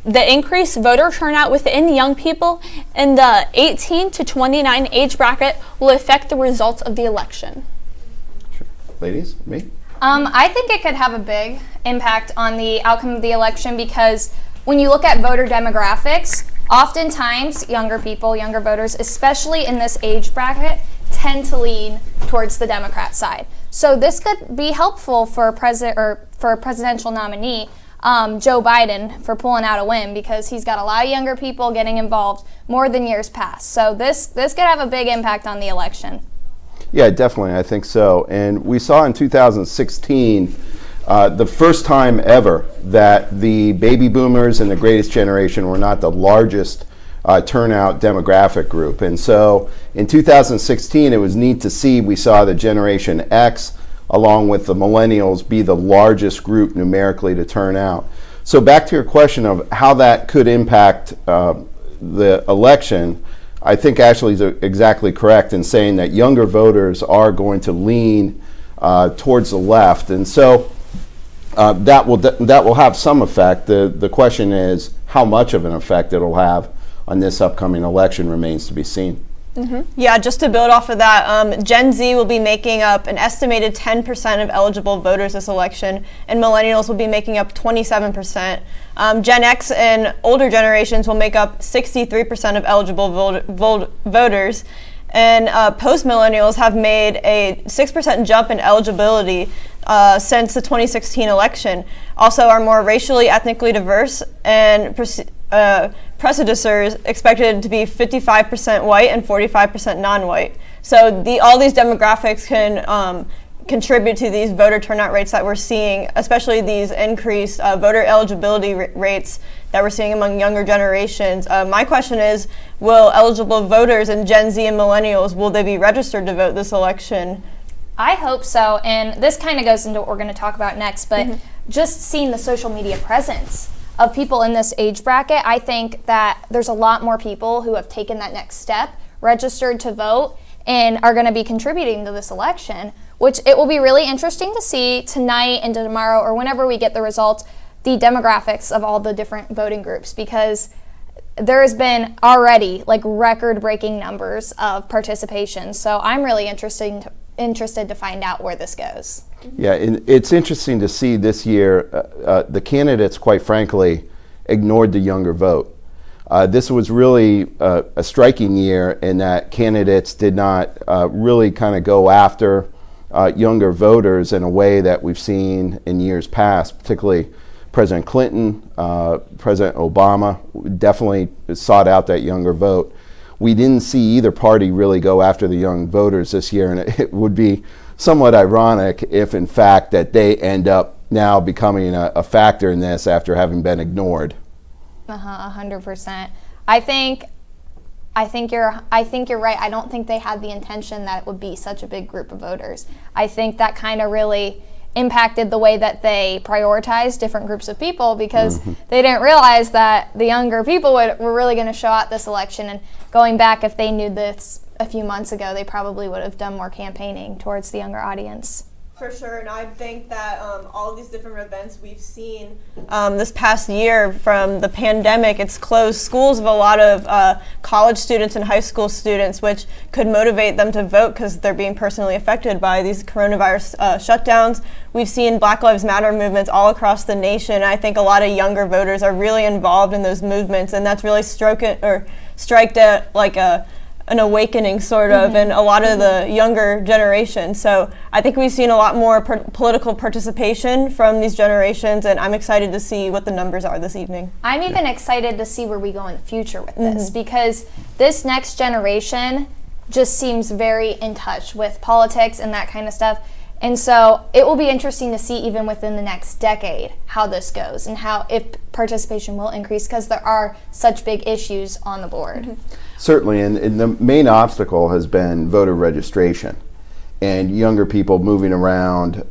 increased voter turnout within young people in the 18 to 29 age bracket will affect the results of the election? Ladies, me? I think it could have a big impact on the outcome of the election, because when you look at voter demographics, oftentimes younger people, younger voters, especially in this age bracket, tend to lean towards the Democrat side. So this could be helpful for a presidential nominee, Joe Biden, for pulling out a win, because he's got a lot of younger people getting involved more than years past. So this could have a big impact on the election. Yeah, definitely. I think so. And we saw in 2016 the first time ever that the baby boomers and the greatest generation were not the largest turnout demographic group. And so in 2016, it was neat to see we saw the Generation X along with the millennials be the largest group numerically to turn out. So back to your question of how that could impact the election, I think Ashley's exactly correct in saying that younger voters are going to lean towards the left, and so that will have some effect. The question is how much of an effect it'll have on this upcoming election remains to be seen. Yeah, just to build off of that, Gen Z will be making up an estimated 10% of eligible voters this election, and millennials will be making up 27%. Gen X and older generations will make up 63% of eligible voters, and post-millennials have made a 6% jump in eligibility since the 2016 election. Also are more racially, ethnically diverse, and predecessors expected to be 55% white and 45% non-white. So all these demographics can contribute to these voter turnout rates that we're seeing, especially these increased voter eligibility rates that we're seeing among younger generations. My question is, will eligible voters and Gen Z and millennials, will they be registered to vote this election? I hope so, and this kind of goes into what we're going to talk about next, but just seeing the social media presence of people in this age bracket, I think that there's a lot more people who have taken that next step, registered to vote, and are going to be contributing to this election, which it will be really interesting to see tonight and tomorrow or whenever we get the results, the demographics of all the different voting groups, because there has been already like record-breaking numbers of participation. So I'm really interested to find out where this goes. Yeah, and it's interesting to see this year, the candidates, quite frankly, ignored the younger vote. This was really a striking year in that candidates did not really kind of go after younger voters in a way that we've seen in years past, particularly President Clinton, President Obama definitely sought out that younger vote. We didn't see either party really go after the young voters this year, and it would be somewhat ironic if in fact that they end up now becoming a factor in this after having been ignored. 100%. I think you're right. I don't think they had the intention that it would be such a big group of voters. I think that kind of really impacted the way that they prioritized different groups of people, because they didn't realize that the younger people were really going to show out this election. And going back, if they knew this a few months ago, they probably would have done more campaigning towards the younger audience. For sure, and I think that all of these different events we've seen this past year from the pandemic, it's closed schools of a lot of college students and high school students, which could motivate them to vote because they're being personally affected by these coronavirus shutdowns. We've seen Black Lives Matter movements all across the nation. I think a lot of younger voters are really involved in those movements, and that's really striked at like an awakening sort of in a lot of the younger generation. So I think we've seen a lot more political participation from these generations, and I'm excited to see what the numbers are this evening. I'm even excited to see where we go in the future with this, because this next generation just seems very in touch with politics and that kind of stuff. And so it will be interesting to see even within the next decade how this goes and how if participation will increase, because there are such big issues on the board. Certainly, and the main obstacle has been voter registration and younger people moving around,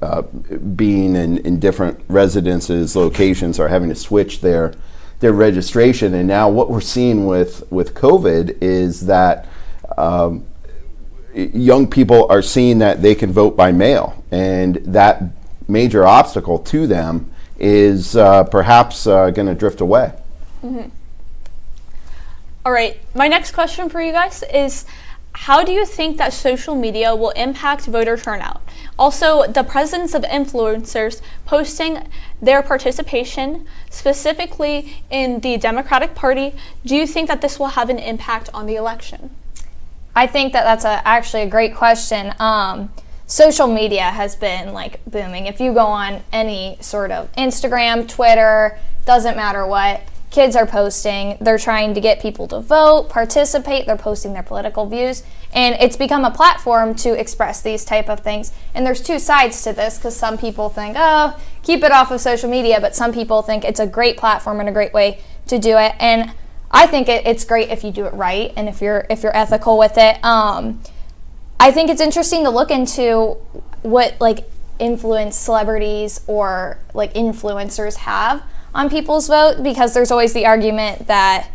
being in different residences, locations, or having to switch their registration. And now what we're seeing with COVID is that young people are seeing that they can vote by mail, and that major obstacle to them is perhaps going to drift away. All right, my next question for you guys is, how do you think that social media will impact voter turnout? Also, the presence of influencers posting their participation, specifically in the Democratic Party, do you think that this will have an impact on the election? I think that that's actually a great question. Social media has been like booming. If you go on any sort of Instagram, Twitter, doesn't matter what, kids are posting. They're trying to get people to vote, participate. They're posting their political views. And it's become a platform to express these type of things. And there's two sides to this, because some people think, oh, keep it off of social media. But some people think it's a great platform and a great way to do it. And I think it's great if you do it right and if you're ethical with it. I think it's interesting to look into what like influence celebrities or like influencers have on people's vote, because there's always the argument that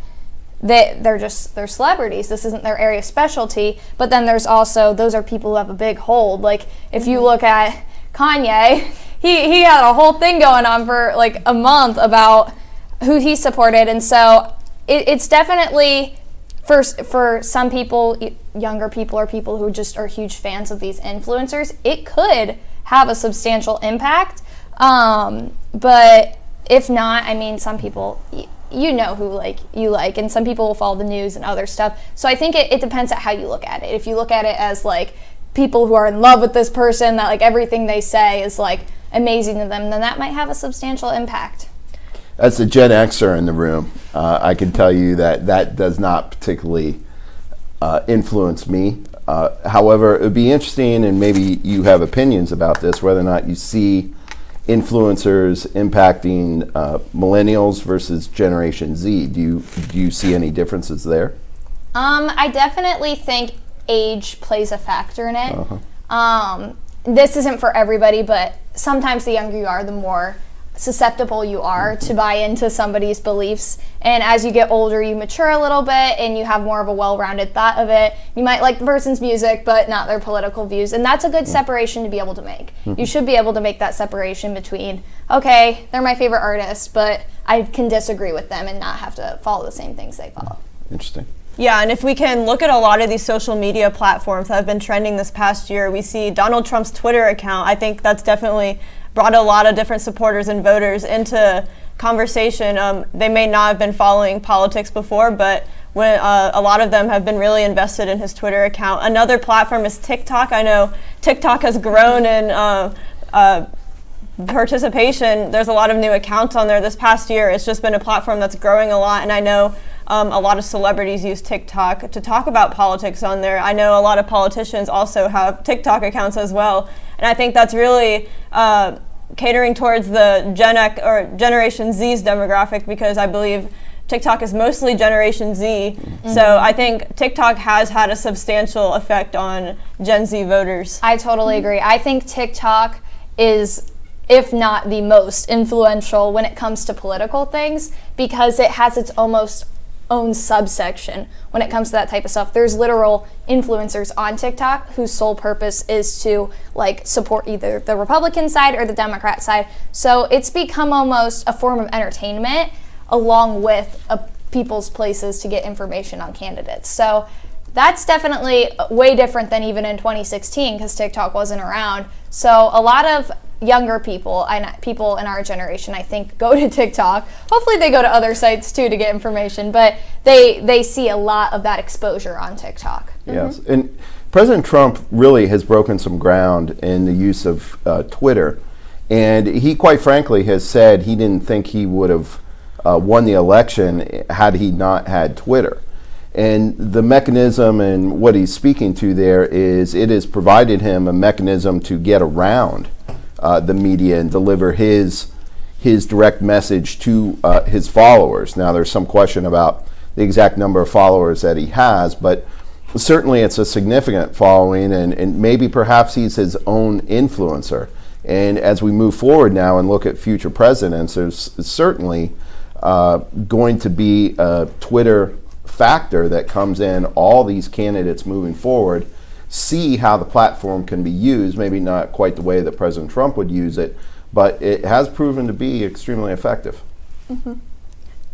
they're celebrities. This isn't their area of specialty. But then there's also, those are people who have a big hold. Like if you look at Kanye, he had a whole thing going on for like a month about who he supported. And so it's definitely, for some people, younger people or people who just are huge fans of these influencers, it could have a substantial impact. But if not, I mean, some people, you know who you like, and some people will follow the news and other stuff. So I think it depends on how you look at it. If you look at it as like people who are in love with this person, that like everything they say is like amazing to them, then that might have a substantial impact. as the Gen Xer in the room, I can tell you that does not particularly influence me. However, it would be interesting, and maybe you have opinions about this, whether or not you see influencers impacting millennials versus Generation Z. Do you see any differences there? I definitely think age plays a factor in it. This isn't for everybody, but sometimes the younger you are, the more susceptible you are to buy into somebody's beliefs. And as you get older, you mature a little bit and you have more of a well-rounded thought of it. You might like the person's music, but not their political views. And that's a good separation to be able to make. You should be able to make that separation between, okay, they're my favorite artist, but I can disagree with them and not have to follow the same things they follow. Interesting. Yeah, and if we can look at a lot of these social media platforms that have been trending this past year, we see Donald Trump's Twitter account. I think that's definitely brought a lot of different supporters and voters into conversation. They may not have been following politics before, but when a lot of them have been really invested in his Twitter account. Another platform is TikTok. I know TikTok has grown in participation. There's a lot of new accounts on there this past year. It's just been a platform that's growing a lot, and I know a lot of celebrities use TikTok to talk about politics on there. I know a lot of politicians also have TikTok accounts as well, and I think that's really catering towards the Gen X or Generation Z's demographic, because I believe TikTok is mostly Generation Z. So I think TikTok has had a substantial effect on Gen Z voters. I totally agree. I think TikTok is, if not the most influential when it comes to political things, because it has its almost own subsection when it comes to that type of stuff. There's literal influencers on TikTok whose sole purpose is to like support either the Republican side or the Democrat side. So it's become almost a form of entertainment along with people's places to get information on candidates. So that's definitely way different than even in 2016, because TikTok wasn't around. So a lot of younger people and people in our generation, I think, go to TikTok. Hopefully they go to other sites too to get information, but they see a lot of that exposure on TikTok. Yes, and President Trump really has broken some ground in the use of Twitter, and he quite frankly has said he didn't think he would have won the election had he not had Twitter. And the mechanism and what he's speaking to there is it has provided him a mechanism to get around the media and deliver his direct message to his followers. Now, there's some question about the exact number of followers that he has, but certainly it's a significant following, and maybe perhaps he's his own influencer. And as we move forward now and look at future presidents, there's certainly going to be a Twitter factor that comes in. All these candidates moving forward see how the platform can be used, maybe not quite the way that President Trump would use it, but it has proven to be extremely effective.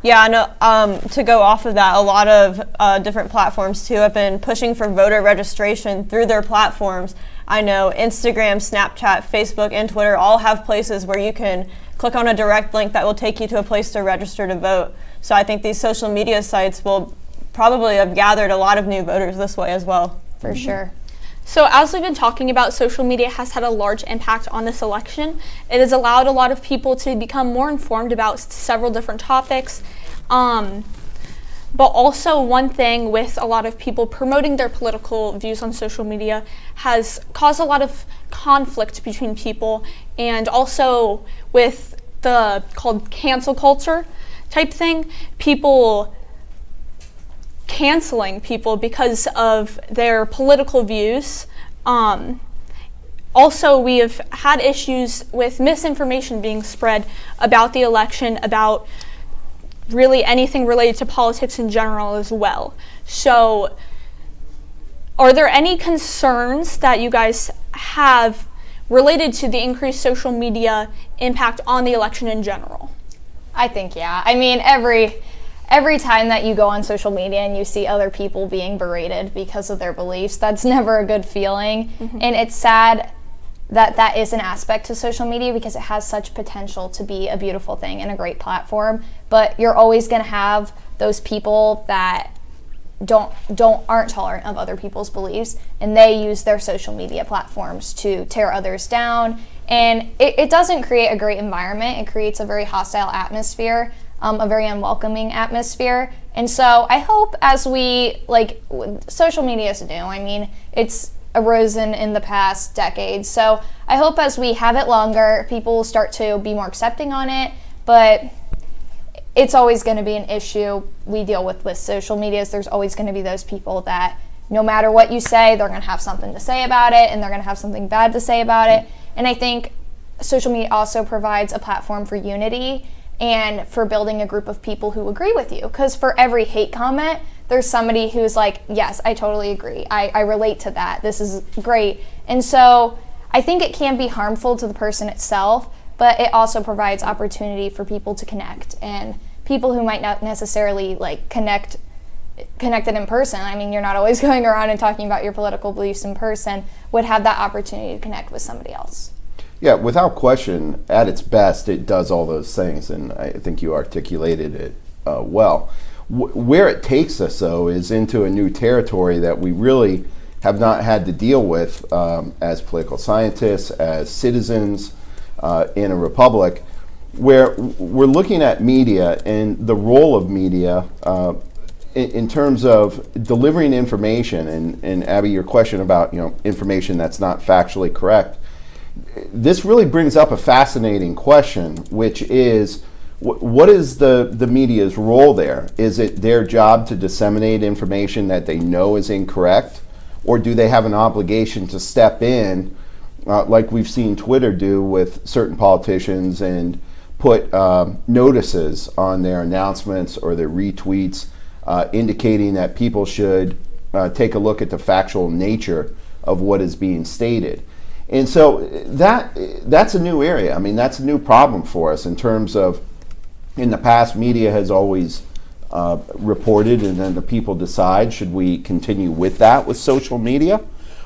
Yeah, and to go off of that, a lot of different platforms too have been pushing for voter registration through their platforms. I know Instagram, Snapchat, Facebook, and Twitter all have places where you can click on a direct link that will take you to a place to register to vote. So I think these social media sites will probably have gathered a lot of new voters this way as well. For sure. So as we've been talking about, social media has had a large impact on this election. It has allowed a lot of people to become more informed about several different topics. But also one thing with a lot of people promoting their political views on social media has caused a lot of conflict between people, and also with the called cancel culture type thing, people canceling people because of their political views. Also, we have had issues with misinformation being spread about the election, about really anything related to politics in general as well. So, are there any concerns that you guys have related to the increased social media impact on the election in general? I think, yeah. I mean, every time that you go on social media and you see other people being berated because of their beliefs, that's never a good feeling. And it's sad that that is an aspect to social media, because it has such potential to be a beautiful thing and a great platform. But you're always going to have those people that aren't tolerant of other people's beliefs, and they use their social media platforms to tear others down. And it doesn't create a great environment. It creates a very hostile atmosphere, a very unwelcoming atmosphere. And so I hope as we, like, social media is new. I mean, it's arisen in the past decades. So I hope as we have it longer, people will start to be more accepting on it. But it's always going to be an issue we deal with social media. There's always going to be those people that no matter what you say, they're going to have something to say about it, and they're going to have something bad to say about it. And I think social media also provides a platform for unity and for building a group of people who agree with you. Because for every hate comment, there's somebody who's like, yes, I totally agree. I relate to that. This is great. And so I think it can be harmful to the person itself, but it also provides opportunity for people to connect, and people who might not necessarily like connected in person. I mean, you're not always going around and talking about your political beliefs in person, would have that opportunity to connect with somebody else. Yeah, without question, at its best, it does all those things, and I think you articulated it well. Where it takes us, though, is into a new territory that we really have not had to deal with as political scientists, as citizens in a republic, where we're looking at media and the role of media in terms of delivering information. And Abby, your question about information that's not factually correct, this really brings up a fascinating question, which is what is the media's role there? Is it their job to disseminate information that they know is incorrect, or do they have an obligation to step in, like we've seen Twitter do with certain politicians, and put notices on their announcements or their retweets indicating that people should take a look at the factual nature of what is being stated? And so that's a new area. I mean, that's a new problem for us in terms of, in the past, media has always reported, and then the people decide, should we continue with that with social media?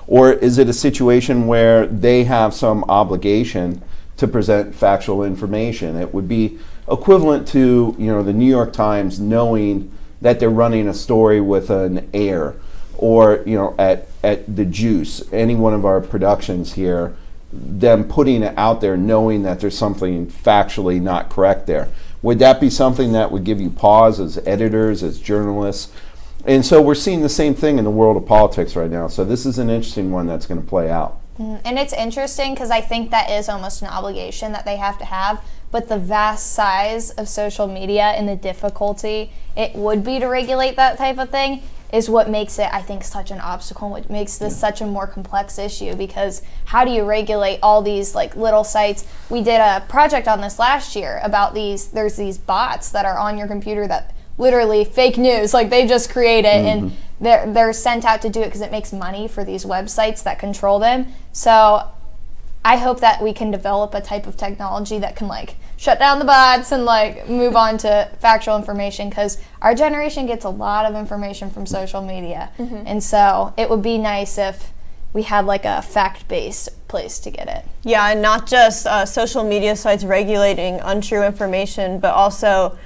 Or is it a situation where they have some obligation to present factual information? It would be equivalent to the New York Times knowing that they're running a story with an Air, or at the Juice, any one of our productions here, them putting it out there knowing that there's something factually not correct there. Would that be something that would give you pause as editors, as journalists? And so we're seeing the same thing in the world of politics right now. So this is an interesting one that's going to play out. And it's interesting because I think that is almost an obligation that they have to have, but the vast size of social media and the difficulty it would be to regulate that type of thing is what makes it, I think, such an obstacle, what makes this such a more complex issue, because how do you regulate all these like little sites? We did a project on this last year about there's these bots that are on your computer that literally fake news, like they just create it and they're sent out to do it because it makes money for these websites that control them. So I hope that we can develop a type of technology that can like shut down the bots and like move on to factual information, because our generation gets a lot of information from social media. And so it would be nice if we had like a fact-based place to get it. Yeah, and not just social media sites regulating untrue information, but also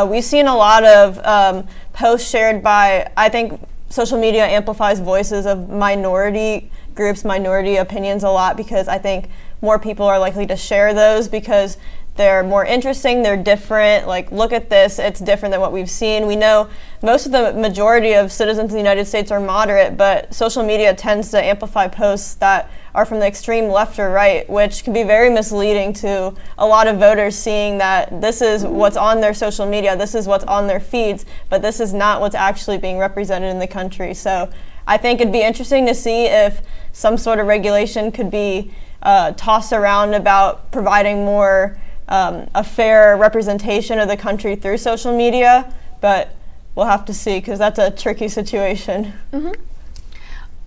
we've seen a lot of posts shared by, I think social media amplifies voices of minority groups, minority opinions a lot, because I think more people are likely to share those because they're more interesting, they're different, like look at this, it's different than what we've seen. We know most of the majority of citizens in the United States are moderate, but social media tends to amplify posts that are from the extreme left or right, which can be very misleading to a lot of voters, seeing that this is what's on their social media, this is what's on their feeds, but this is not what's actually being represented in the country. So I think it'd be interesting to see if some sort of regulation could be tossed around about providing more a fair representation of the country through social media, but we'll have to see, because that's a tricky situation.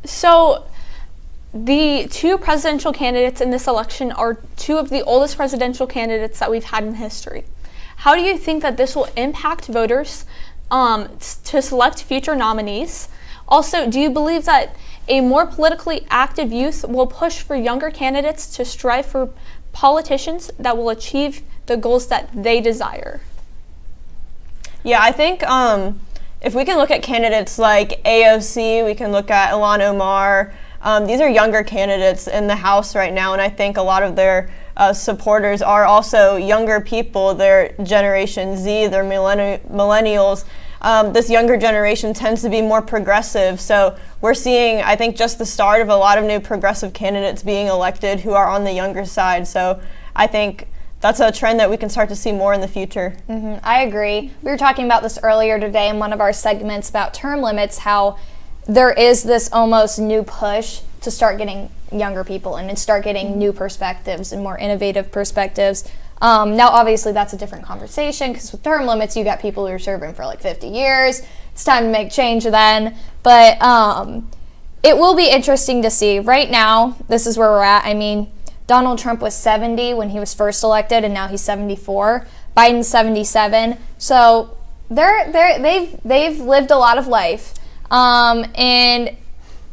So the two presidential candidates in this election are two of the oldest presidential candidates that we've had in history. How do you think that this will impact voters to select future nominees? Also, do you believe that a more politically active youth will push for younger candidates to strive for politicians that will achieve the goals that they desire? Yeah, I think if we can look at candidates like AOC, we can look at Ilhan Omar. These are younger candidates in the House right now, and I think a lot of their supporters are also younger people. They're Generation Z, they're millennials. This younger generation tends to be more progressive, so we're seeing, I think, just the start of a lot of new progressive candidates being elected who are on the younger side. So I think that's a trend that we can start to see more in the future. I agree. We were talking about this earlier today in one of our segments about term limits, how there is this almost new push to start getting younger people in and start getting new perspectives and more innovative perspectives. Now, obviously, that's a different conversation because with term limits, you got people who are serving for like 50 years. It's time to make change then. But it will be interesting to see. Right now, this is where we're at. I mean, Donald Trump was 70 when he was first elected, and now he's 74. Biden's 77. So they've lived a lot of life, and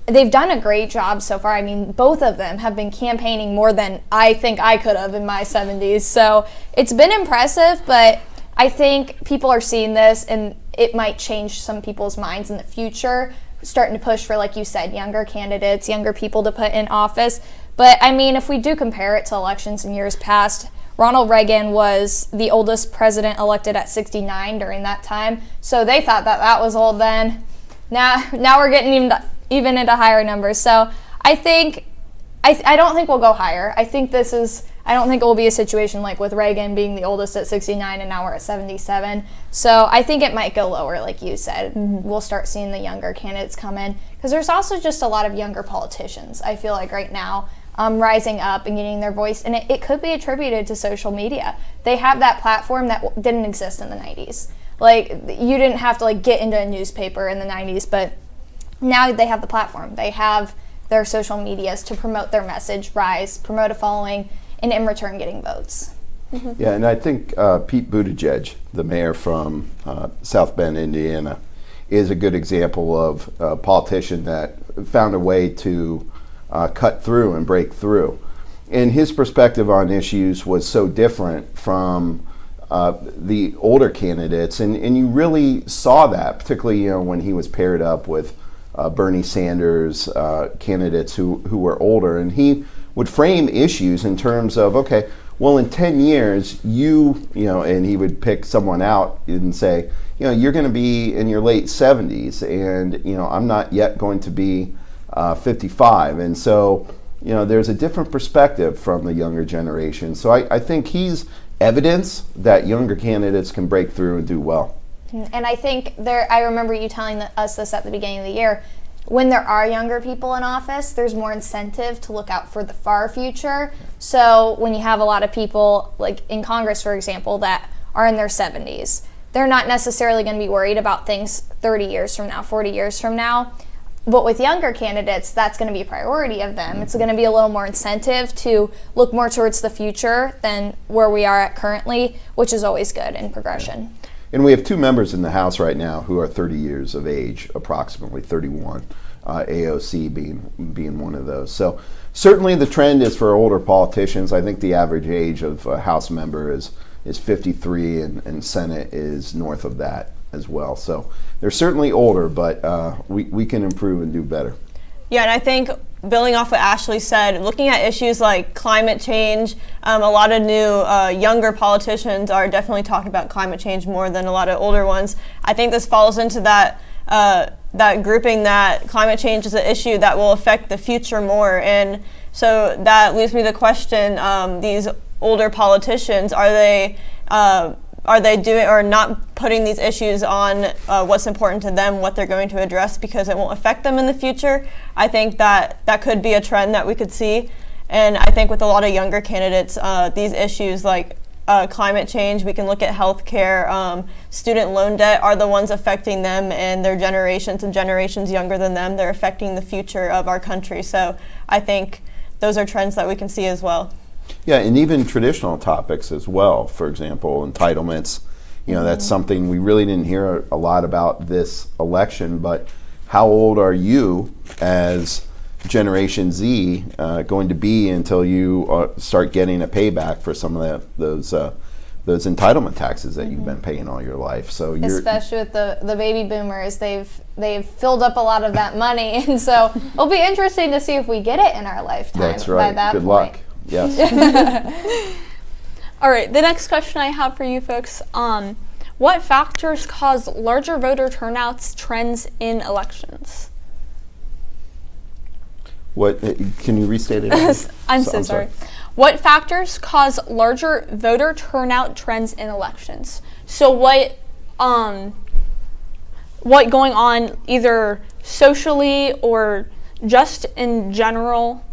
they've done a great job so far. I mean, both of them have been campaigning more than I think I could have in my 70s. So it's been impressive, but I think people are seeing this, and it might change some people's minds in the future, starting to push for, like you said, younger candidates, younger people to put in office. But, I mean, if we do compare it to elections in years past, Ronald Reagan was the oldest president elected at 69 during that time. So they thought that was old then. Now we're getting even into higher numbers. So I think, I don't think we'll go higher. I don't think it will be a situation like with Reagan being the oldest at 69 and now we're at 77. So I think it might go lower, like you said. We'll start seeing the younger candidates come in because there's also just a lot of younger politicians, I feel like, right now. Rising up and getting their voice, and it could be attributed to social media. They have that platform that didn't exist in the 90s. Like, you didn't have to get into a newspaper in the 90s, but now they have the platform. They have their social medias to promote their message, promote a following, and in return getting votes. Yeah, and I think Pete Buttigieg, the mayor from South Bend, Indiana, is a good example of a politician that found a way to cut through and break through. And his perspective on issues was so different from the older candidates, and you really saw that, particularly when he was paired up with Bernie Sanders candidates who were older, and he would frame issues in terms of, okay, well, in 10 years, and he would pick someone out and say, you're going to be in your late 70s, and I'm not yet going to be 55, and so there's a different perspective from the younger generation. So I think he's evidence that younger candidates can break through and do well. And I think I remember you telling us this at the beginning of the year. When there are younger people in office, there's more incentive to look out for the far future. So when you have a lot of people, like in Congress, for example, that are in their 70s, they're not necessarily going to be worried about things 30 years from now, 40 years from now. But with younger candidates, that's going to be a priority of them. It's going to be a little more incentive to look more towards the future than where we are at currently, which is always good in progression. And we have two members in the House right now who are 30 years of age, approximately 31, AOC being one of those. So certainly the trend is for older politicians. I think the average age of a House member is 53, and Senate is north of that as well. So they're certainly older, but we can improve and do better. Yeah, and I think building off what Ashley said, looking at issues like climate change, a lot of new younger politicians are definitely talking about climate change more than a lot of older ones. I think this falls into that grouping that climate change is an issue that will affect the future more. And so that leaves me to question these older politicians, are they doing or not putting these issues on what's important to them, what they're going to address, because it won't affect them in the future? I think that could be a trend that we could see. And I think with a lot of younger candidates, these issues like climate change, we can look at healthcare, student loan debt are the ones affecting them, and their generations and generations younger than them, they're affecting the future of our country. So I think those are trends that we can see as well. Yeah, and even traditional topics as well. For example, entitlements. That's something we really didn't hear a lot about this election, but how old are you as Generation Z going to be until you start getting a payback for some of those those entitlement taxes that you've been paying all your life. So you're Especially with the baby boomers, they've filled up a lot of that money, and so it'll be interesting to see if we get it in our lifetime. That's right. By that Good point. luck. Yes. All right, the next question I have for you folks, what factors cause larger voter turnouts trends in elections? What? Can you restate it? I'm so sorry. What factors cause larger voter turnout trends in elections? So what going on either socially or just in general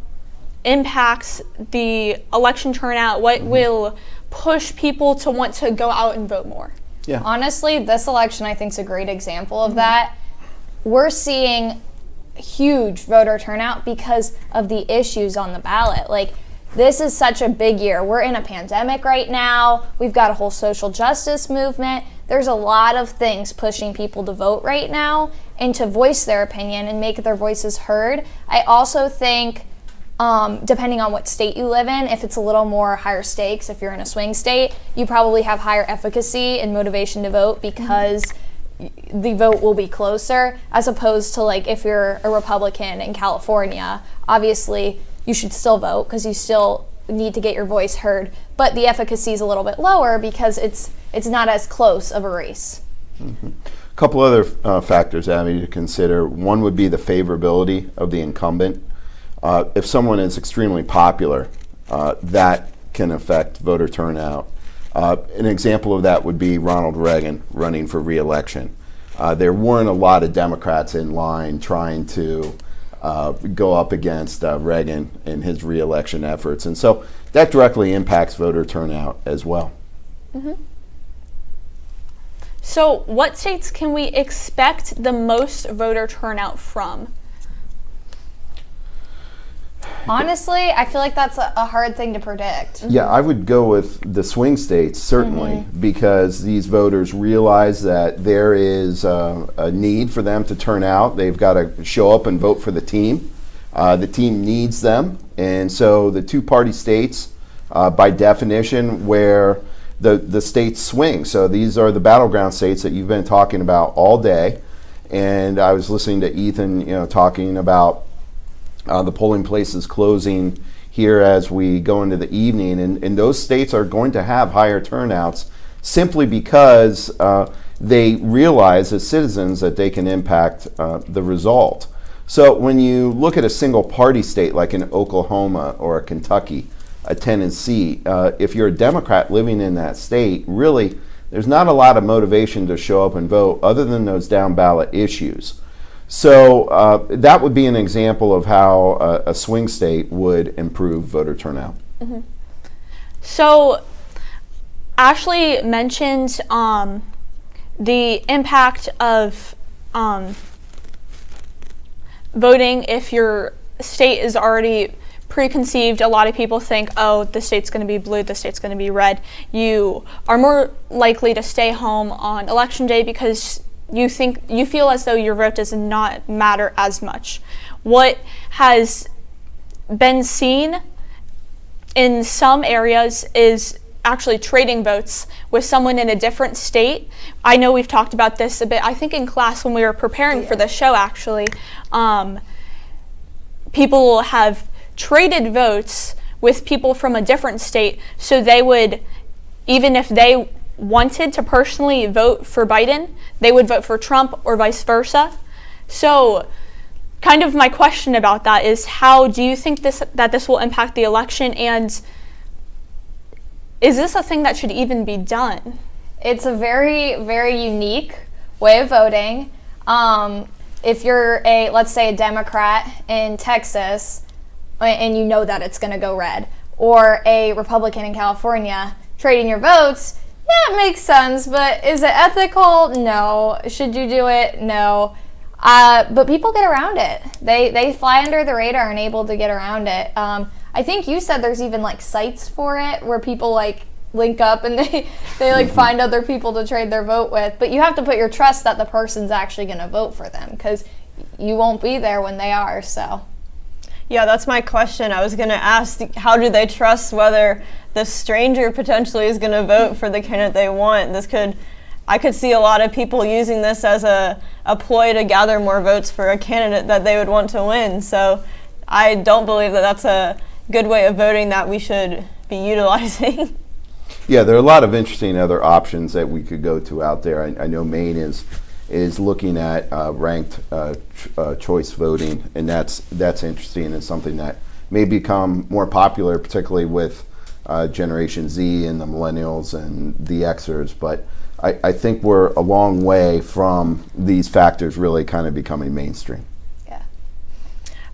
impacts the election turnout? What will push people to want to go out and vote more? Yeah. Honestly, this election I think is a great example of that. We're seeing huge voter turnout because of the issues on the ballot. Like, this is such a big year. We're in a pandemic right now. We've got a whole social justice movement. There's a lot of things pushing people to vote right now and to voice their opinion and make their voices heard. I also think, depending on what state you live in, if it's a little more higher stakes, if you're in a swing state, you probably have higher efficacy and motivation to vote because the vote will be closer, as opposed to like if you're a Republican in California, obviously you should still vote because you still need to get your voice heard, but the efficacy is a little bit lower because it's not as close of a race. A couple other factors, Abby, to consider. One would be the favorability of the incumbent. If someone is extremely popular, that can affect voter turnout. An example of that would be Ronald Reagan running for re-election. There weren't a lot of Democrats in line trying to go up against Reagan in his re-election efforts, and so that directly impacts voter turnout as well. So what states can we expect the most voter turnout from? Honestly, I feel like that's a hard thing to predict. Yeah, I would go with the swing states, certainly, because these voters realize that there is a need for them to turn out. They've got to show up and vote for the team. The team needs them. And so the two-party states, by definition, where the states swing. So these are the battleground states that you've been talking about all day. And I was listening to Ethan, talking about the polling places closing here as we go into the evening, and those states are going to have higher turnouts simply because they realize as citizens that they can impact the result. So when you look at a single party state like in Oklahoma or a Kentucky, a Tennessee, if you're a Democrat living in that state, really there's not a lot of motivation to show up and vote other than those down ballot issues. So that would be an example of how a swing state would improve voter turnout. So Ashley mentioned the impact of voting if your state is already preconceived. A lot of people think, oh, the state's going to be blue, the state's going to be red. You are more likely to stay home on election day because you feel as though your vote does not matter as much. What has been seen in some areas is actually trading votes with someone in a different state. I know we've talked about this a bit, I think in class when we were preparing for the show actually. People have traded votes with people from a different state, so they would, even if they wanted to personally vote for Biden, they would vote for Trump or vice versa. So kind of my question about that is, how do you think that this will impact the election, and is this a thing that should even be done? It's a very, very unique way of voting. If you're let's say a Democrat in Texas and you know that it's going to go red, or a Republican in California, trading your votes, yeah, it makes sense, but is it ethical? No. Should you do it? No. But people get around it. They fly under the radar and able to get around it. I think you said there's even like sites for it where people like link up and they like find other people to trade their vote with. But you have to put your trust that the person's actually going to vote for them because you won't be there when they are. So. Yeah, that's my question. I was going to ask, how do they trust whether the stranger potentially is going to vote for the candidate they want? I could see a lot of people using this as a ploy to gather more votes for a candidate that they would want to win. So I don't believe that that's a good way of voting that we should be utilizing. Yeah, there are a lot of interesting other options that we could go to out there. I know Maine is looking at ranked choice voting, and that's interesting and something that may become more popular, particularly with Generation Z and the millennials and the Xers. But I think we're a long way from these factors really kind of becoming mainstream.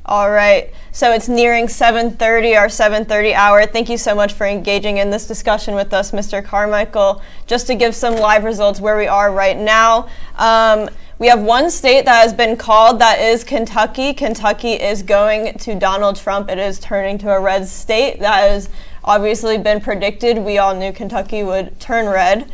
All right, so it's nearing 7:30, our 7:30 hour. Thank you so much for engaging in this discussion with us, Mr. Carmichael. Just to give some live results where we are right now, we have one state that has been called, that is Kentucky. Kentucky is going to Donald Trump. It is turning to a red state. That has obviously been predicted. We all knew Kentucky would turn red.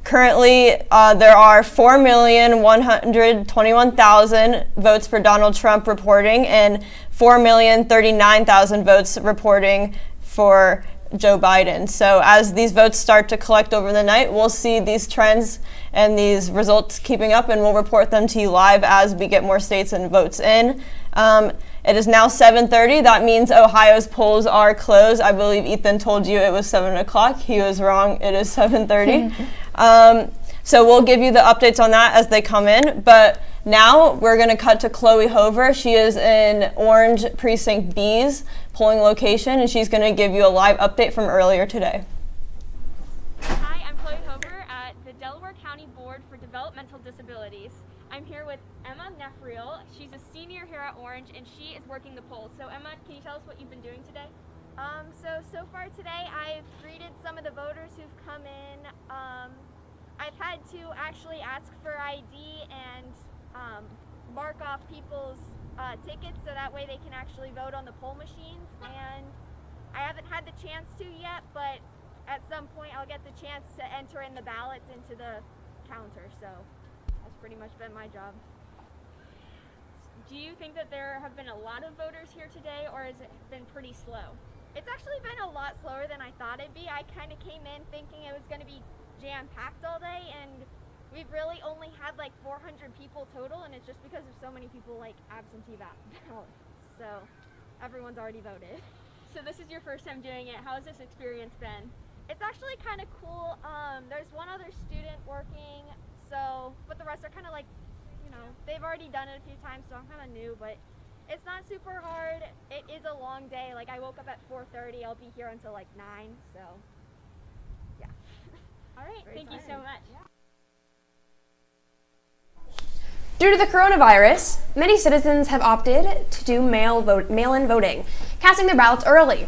Currently, there are 4,121,000 votes for Donald Trump reporting and 4,039,000 votes reporting for Joe Biden. So as these votes start to collect over the night, we'll see these trends and these results keeping up, and we'll report them to you live as we get more states and votes in. It is now 7:30. That means Ohio's polls are closed. I believe Ethan told you it was 7 o'clock. He was wrong. It is 7:30. So we'll give you the updates on that as they come in. But now we're going to cut to Chloe Hover. She is in Orange Precinct B's polling location, and she's going to give you a live update from earlier today. Hi, I'm Chloe Hover at the Delaware County Board for Developmental Disabilities. I'm here with Emma Nefriel. She's a senior here at Orange, and she is working the polls. So Emma, can you tell us what you've been doing today? So far today, I've greeted some of the voters who've come in. I've had to actually ask for ID and mark off people's tickets so that way they can actually vote on the poll machines. And I haven't had the chance to yet, but at some point I'll get the chance to enter in the ballots into the counter. So that's pretty much been my job. Do you think that there have been a lot of voters here today, or has it been pretty slow? It's actually been a lot slower than I thought it'd be. I kind of came in thinking it was going to be jam-packed all day, and we've really only had like 400 people total, and it's just because of so many people like absentee ballots. So everyone's already voted. So this is your first time doing it. How has this experience been? It's actually kind of cool. There's one other student working, so, but the rest are kind of like, you know, they've already done it a few times, so I'm kind of new, but it's not super hard. It is a long day. Like, I woke up at 4:30. I'll be here until like 9, so yeah. All right, thank you so much. Due to the coronavirus, many citizens have opted to do mail-in voting, casting their ballots early.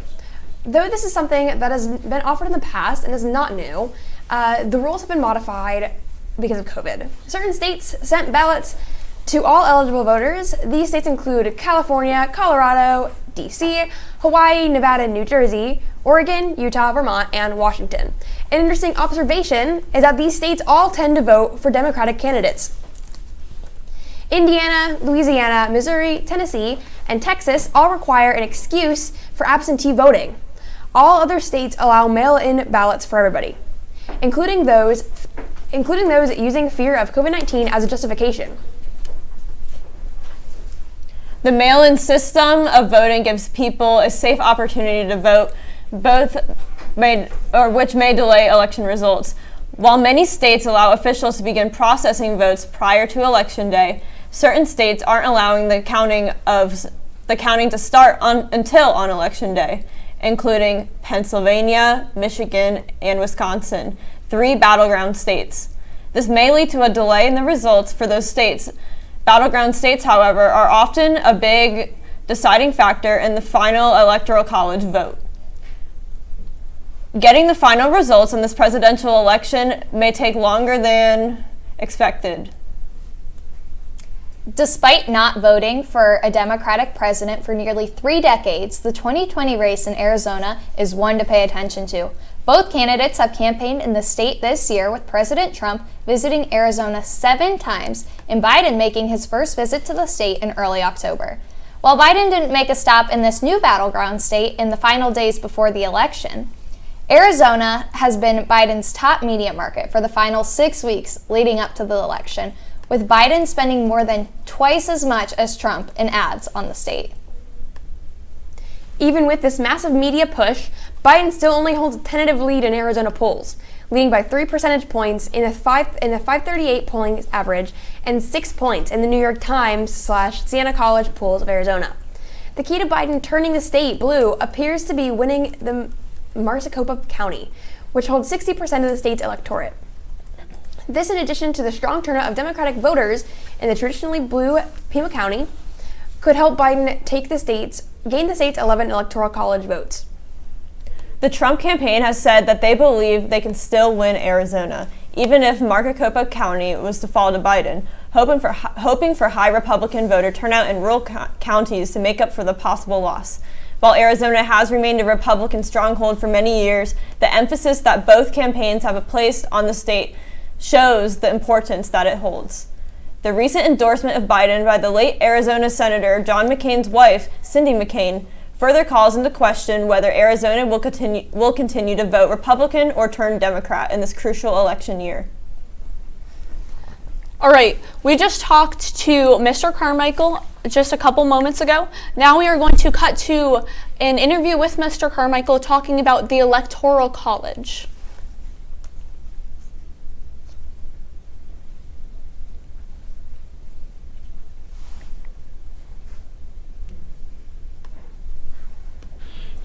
Though this is something that has been offered in the past and is not new, the rules have been modified because of COVID. Certain states sent ballots to all eligible voters. These states include California, Colorado, DC, Hawaii, Nevada, New Jersey, Oregon, Utah, Vermont, and Washington. An interesting observation is that these states all tend to vote for Democratic candidates. Indiana, Louisiana, Missouri, Tennessee, and Texas all require an excuse for absentee voting. All other states allow mail-in ballots for everybody, including those using fear of COVID-19 as a justification. The mail-in system of voting gives people a safe opportunity to vote, which may delay election results. While many states allow officials to begin processing votes prior to Election Day, certain states aren't allowing the counting to start until on Election Day, including Pennsylvania, Michigan, and Wisconsin, 3 battleground states. This may lead to a delay in the results for those states. Battleground states, however, are often a big deciding factor in the final Electoral College vote. Getting the final results in this presidential election may take longer than expected. Despite not voting for a Democratic president for nearly 3 decades, the 2020 race in Arizona is one to pay attention to. Both candidates have campaigned in the state this year, with President Trump visiting Arizona 7 times and Biden making his first visit to the state in early October. While Biden didn't make a stop in this new battleground state in the final days before the election, Arizona has been Biden's top media market for the final 6 weeks leading up to the election, with Biden spending more than twice as much as Trump in ads on the state. Even with this massive media push, Biden still only holds a tentative lead in Arizona polls, leading by 3 percentage points in the 538 polling average and 6 points in the New York Times/Siena College polls of Arizona. The key to Biden turning the state blue appears to be winning the Maricopa County, which holds 60% of the state's electorate. This, in addition to the strong turnout of Democratic voters in the traditionally blue Pima County, could help Biden gain the state's 11 electoral college votes. The Trump campaign has said that they believe they can still win Arizona, even if Maricopa County was to fall to Biden, hoping for high Republican voter turnout in rural counties to make up for the possible loss. While Arizona has remained a Republican stronghold for many years, the emphasis that both campaigns have placed on the state shows the importance that it holds. The recent endorsement of Biden by the late Arizona Senator John McCain's wife, Cindy McCain, further calls into question whether Arizona will continue to vote Republican or turn Democrat in this crucial election year. All right, we just talked to Mr. Carmichael just a couple moments ago. Now we are going to cut to an interview with Mr. Carmichael talking about the Electoral College.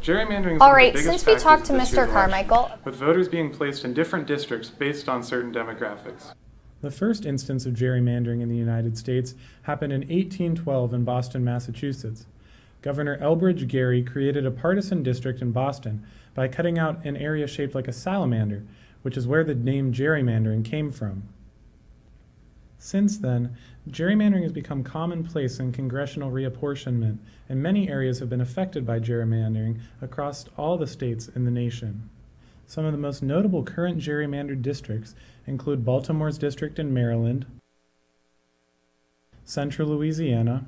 Gerrymandering is All one right, of the biggest since we factors talked to of this year's Mr. Carmichael, election, with voters being placed in different districts based on certain demographics. The first instance of gerrymandering in the United States happened in 1812 in Boston, Massachusetts. Governor Elbridge Gerry created a partisan district in Boston by cutting out an area shaped like a salamander, which is where the name gerrymandering came from. Since then, gerrymandering has become commonplace in congressional reapportionment, and many areas have been affected by gerrymandering across all the states in the nation. Some of the most notable current gerrymandered districts include Baltimore's district in Maryland, Central Louisiana,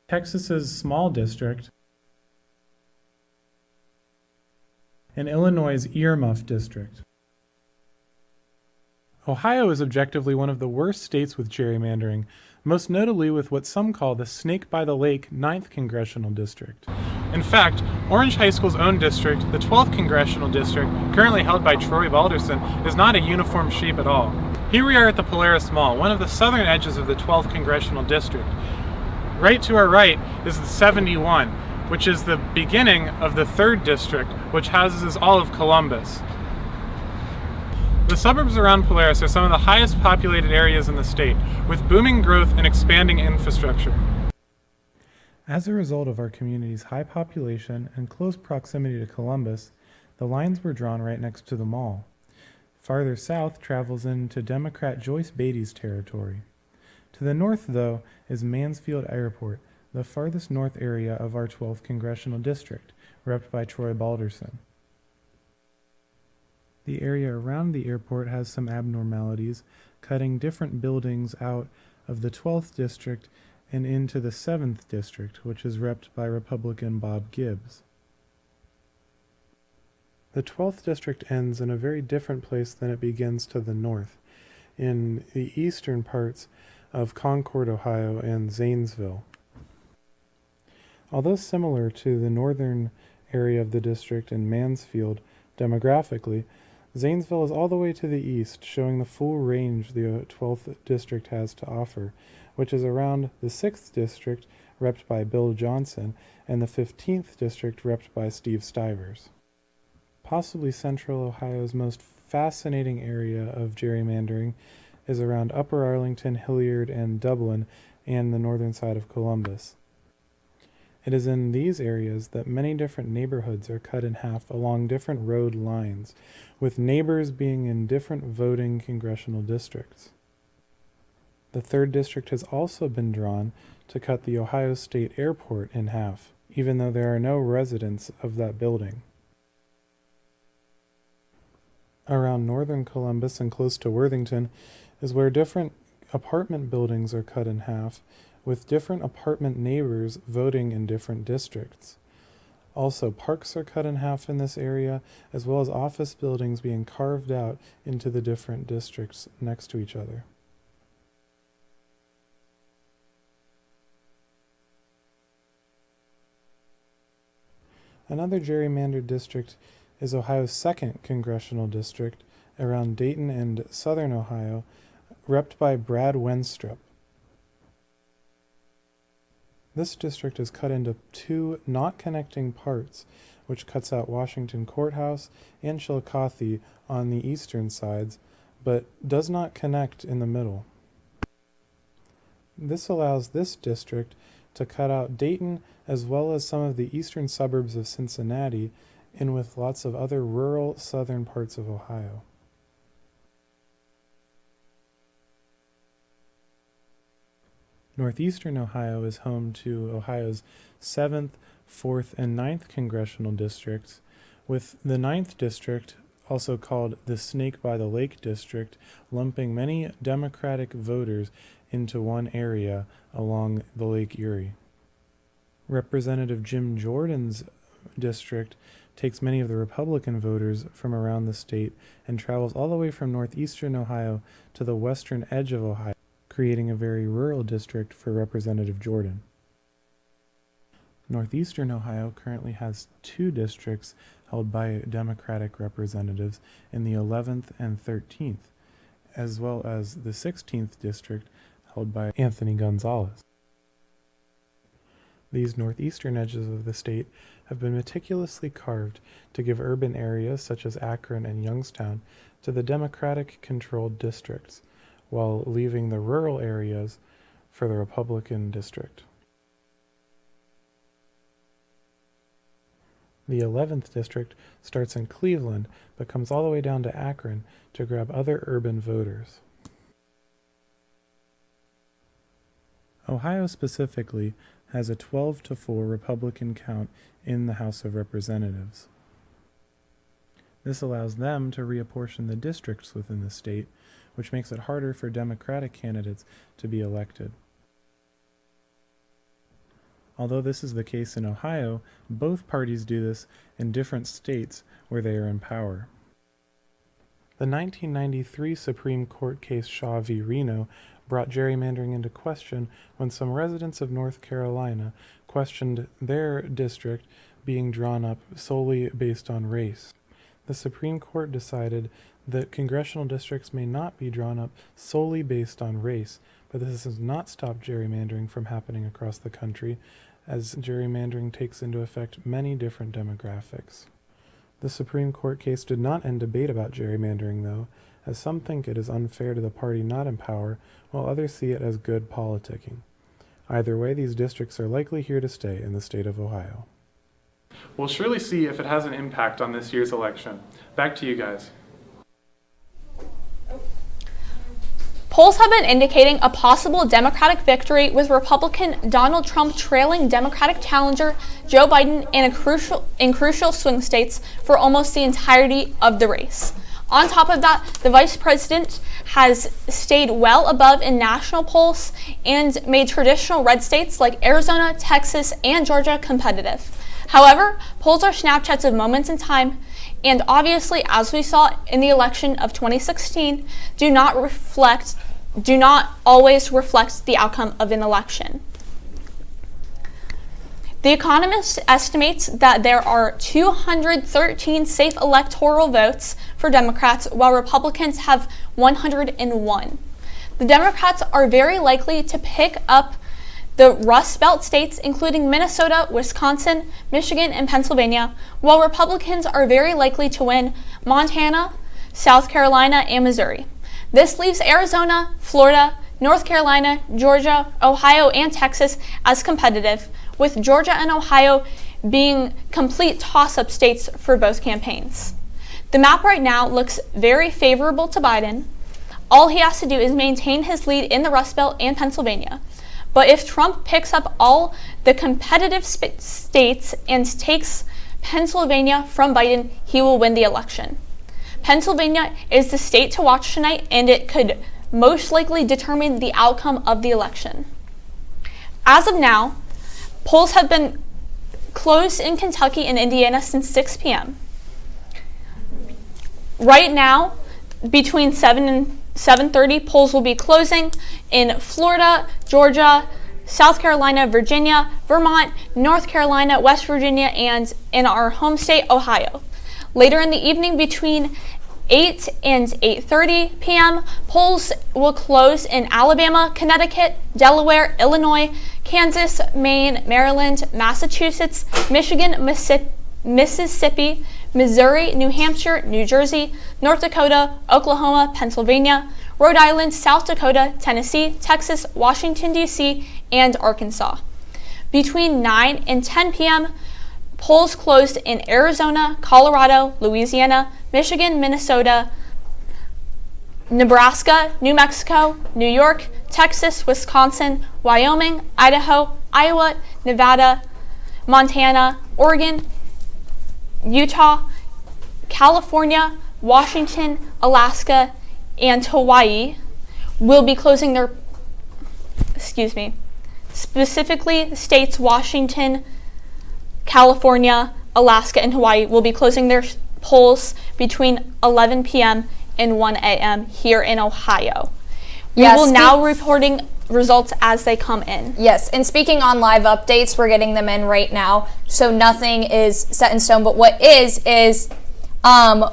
Texas's small district, and Illinois' earmuff district. Ohio is objectively one of the worst states with gerrymandering, most notably with what some call the Snake by the Lake 9th Congressional District. In fact, Orange High School's own district, the 12th Congressional District, currently held by Troy Balderson, is not a uniform shape at all. Here we are at the Polaris Mall, one of the southern edges of the 12th Congressional District. Right to our right is the 71, which is the beginning of the 3rd District, which houses all of Columbus. The suburbs around Polaris are some of the highest populated areas in the state, with booming growth and expanding infrastructure. As a result of our community's high population and close proximity to Columbus, the lines were drawn right next to the mall. Farther south travels into Democrat Joyce Beatty's territory. To the north, though, is Mansfield Airport, the farthest north area of our 12th Congressional District, repped by Troy Balderson. The area around the airport has some abnormalities, cutting different buildings out of the 12th District and into the 7th District, which is repped by Republican Bob Gibbs. The 12th District ends in a very different place than it begins to the north, in the eastern parts of Concord, Ohio, and Zanesville. Although similar to the northern area of the district in Mansfield demographically, Zanesville is all the way to the east, showing the full range the 12th District has to offer, which is around the 6th District, repped by Bill Johnson, and the 15th District, repped by Steve Stivers. Possibly Central Ohio's most fascinating area of gerrymandering is around Upper Arlington, Hilliard, and Dublin, and the northern side of Columbus. It is in these areas that many different neighborhoods are cut in half along different road lines, with neighbors being in different voting congressional districts. The 3rd District has also been drawn to cut the Ohio State Airport in half, even though there are no residents of that building. Around northern Columbus and close to Worthington is where different apartment buildings are cut in half, with different apartment neighbors voting in different districts. Also, parks are cut in half in this area, as well as office buildings being carved out into the different districts next to each other. Another gerrymandered district is Ohio's 2nd congressional district around Dayton and southern Ohio, repped by Brad Wenstrup. This district is cut into 2 not connecting parts, which cuts out Washington Courthouse and Chillicothe on the eastern sides, but does not connect in the middle. This allows this district to cut out Dayton as well as some of the eastern suburbs of Cincinnati, in with lots of other rural southern parts of Ohio. Northeastern Ohio is home to Ohio's 7th, 4th, and 9th congressional districts, with the 9th district, also called the Snake by the Lake district, lumping many Democratic voters into one area along the Lake Erie. Representative Jim Jordan's district takes many of the Republican voters from around the state and travels all the way from northeastern Ohio to the western edge of Ohio, creating a very rural district for Representative Jordan. Northeastern Ohio currently has 2 districts held by Democratic representatives in the 11th and 13th, as well as the 16th district held by Anthony Gonzalez. These northeastern edges of the state have been meticulously carved to give urban areas such as Akron and Youngstown to the Democratic-controlled districts, while leaving the rural areas for the Republican district. The 11th district starts in Cleveland, but comes all the way down to Akron to grab other urban voters. Ohio specifically has a 12-4 Republican count in the House of Representatives. This allows them to reapportion the districts within the state, which makes it harder for Democratic candidates to be elected. Although this is the case in Ohio, both parties do this in different states where they are in power. The 1993 Supreme Court case Shaw v. Reno brought gerrymandering into question when some residents of North Carolina questioned their district being drawn up solely based on race. The Supreme Court decided that congressional districts may not be drawn up solely based on race, but this has not stopped gerrymandering from happening across the country, as gerrymandering takes into effect many different demographics. The Supreme Court case did not end debate about gerrymandering, though, as some think it is unfair to the party not in power, while others see it as good politicking. Either way, these districts are likely here to stay in the state of Ohio. We'll surely see if it has an impact on this year's election. Back to you guys. Polls have been indicating a possible Democratic victory, with Republican Donald Trump trailing Democratic challenger Joe Biden in crucial swing states for almost the entirety of the race. On top of that, the vice president has stayed well above in national polls and made traditional red states like Arizona, Texas, and Georgia competitive. However, polls are snapshots of moments in time, and obviously, as we saw in the election of 2016, do not always reflect the outcome of an election. The Economist estimates that there are 213 safe electoral votes for Democrats, while Republicans have 101. The Democrats are very likely to pick up the Rust Belt states, including Minnesota, Wisconsin, Michigan, and Pennsylvania, while Republicans are very likely to win Montana, South Carolina, and Missouri. This leaves Arizona, Florida, North Carolina, Georgia, Ohio, and Texas as competitive, with Georgia and Ohio being complete toss-up states for both campaigns. The map right now looks very favorable to Biden. All he has to do is maintain his lead in the Rust Belt and Pennsylvania. But if Trump picks up all the competitive states and takes Pennsylvania from Biden, he will win the election. Pennsylvania is the state to watch tonight, and it could most likely determine the outcome of the election. as of now, polls have been closed in Kentucky and Indiana since 6 p.m. Right now, between 7 and 7:30, polls will be closing in Florida, Georgia, South Carolina, Virginia, Vermont, North Carolina, West Virginia, and in our home state, Ohio. Later in the evening, between 8 and 8:30 p.m., polls will close in Alabama, Connecticut, Delaware, Illinois, Kansas, Maine, Maryland, Massachusetts, Michigan, Mississippi, Missouri, New Hampshire, New Jersey, North Dakota, Oklahoma, Pennsylvania, Rhode Island, South Dakota, Tennessee, Texas, Washington, D.C., and Arkansas. Between 9 and 10 p.m., polls closed in Arizona, Colorado, Louisiana, Michigan, Minnesota, Nebraska, New Mexico, New York, Texas, Wisconsin, Wyoming, Idaho, Iowa, Nevada, Montana, Oregon, Utah, California, Washington, Alaska, and Hawaii will be closing their, specifically the states Washington, California, Alaska, and Hawaii will be closing their polls between 11 p.m. and 1 a.m. here in Ohio. We will now reporting results as they come in. Yes, and speaking on live updates, we're getting them in right now, so nothing is set in stone, but what is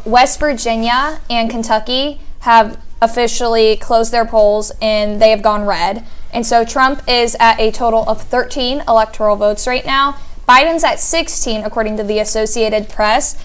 West Virginia and Kentucky have officially closed their polls and they have gone red. And so Trump is at a total of 13 electoral votes right now. Biden's at 16, according to the Associated Press,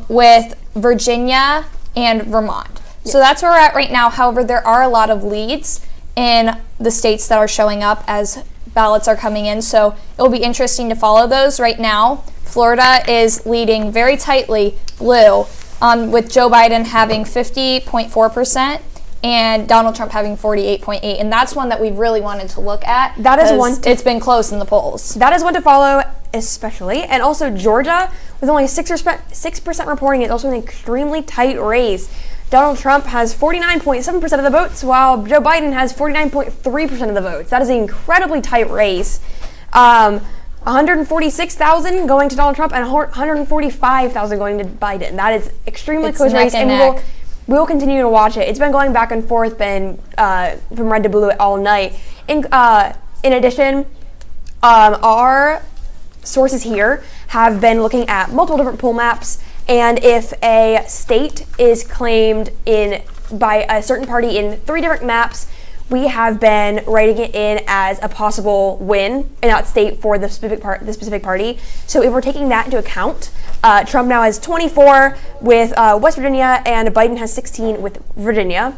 with Virginia and Vermont. So that's where we're at right now. However, there are a lot of leads in the states that are showing up as ballots are coming in. So it will be interesting to follow those. Right now, Florida is leading very tightly blue, with Joe Biden having 50.4% and Donald Trump having 48.8%. And that's one that we really wanted to look at. That is one. It's been close in the polls. That is one to follow, especially. And also Georgia, with only 6% reporting, it's also an extremely tight race. Donald Trump has 49.7% of the votes, while Joe Biden has 49.3% of the votes. That is an incredibly tight race. 146,000 going to Donald Trump and 145,000 going to Biden. That is extremely close race, and we will continue to watch it. It's been going back and forth, been from red to blue all night. In addition, our sources here have been looking at multiple different poll maps, and if a state is claimed by a certain party in 3 different maps, we have been writing it in as a possible win in that state for the specific party. So if we're taking that into account, Trump now has 24 with West Virginia, and Biden has 16 with Virginia.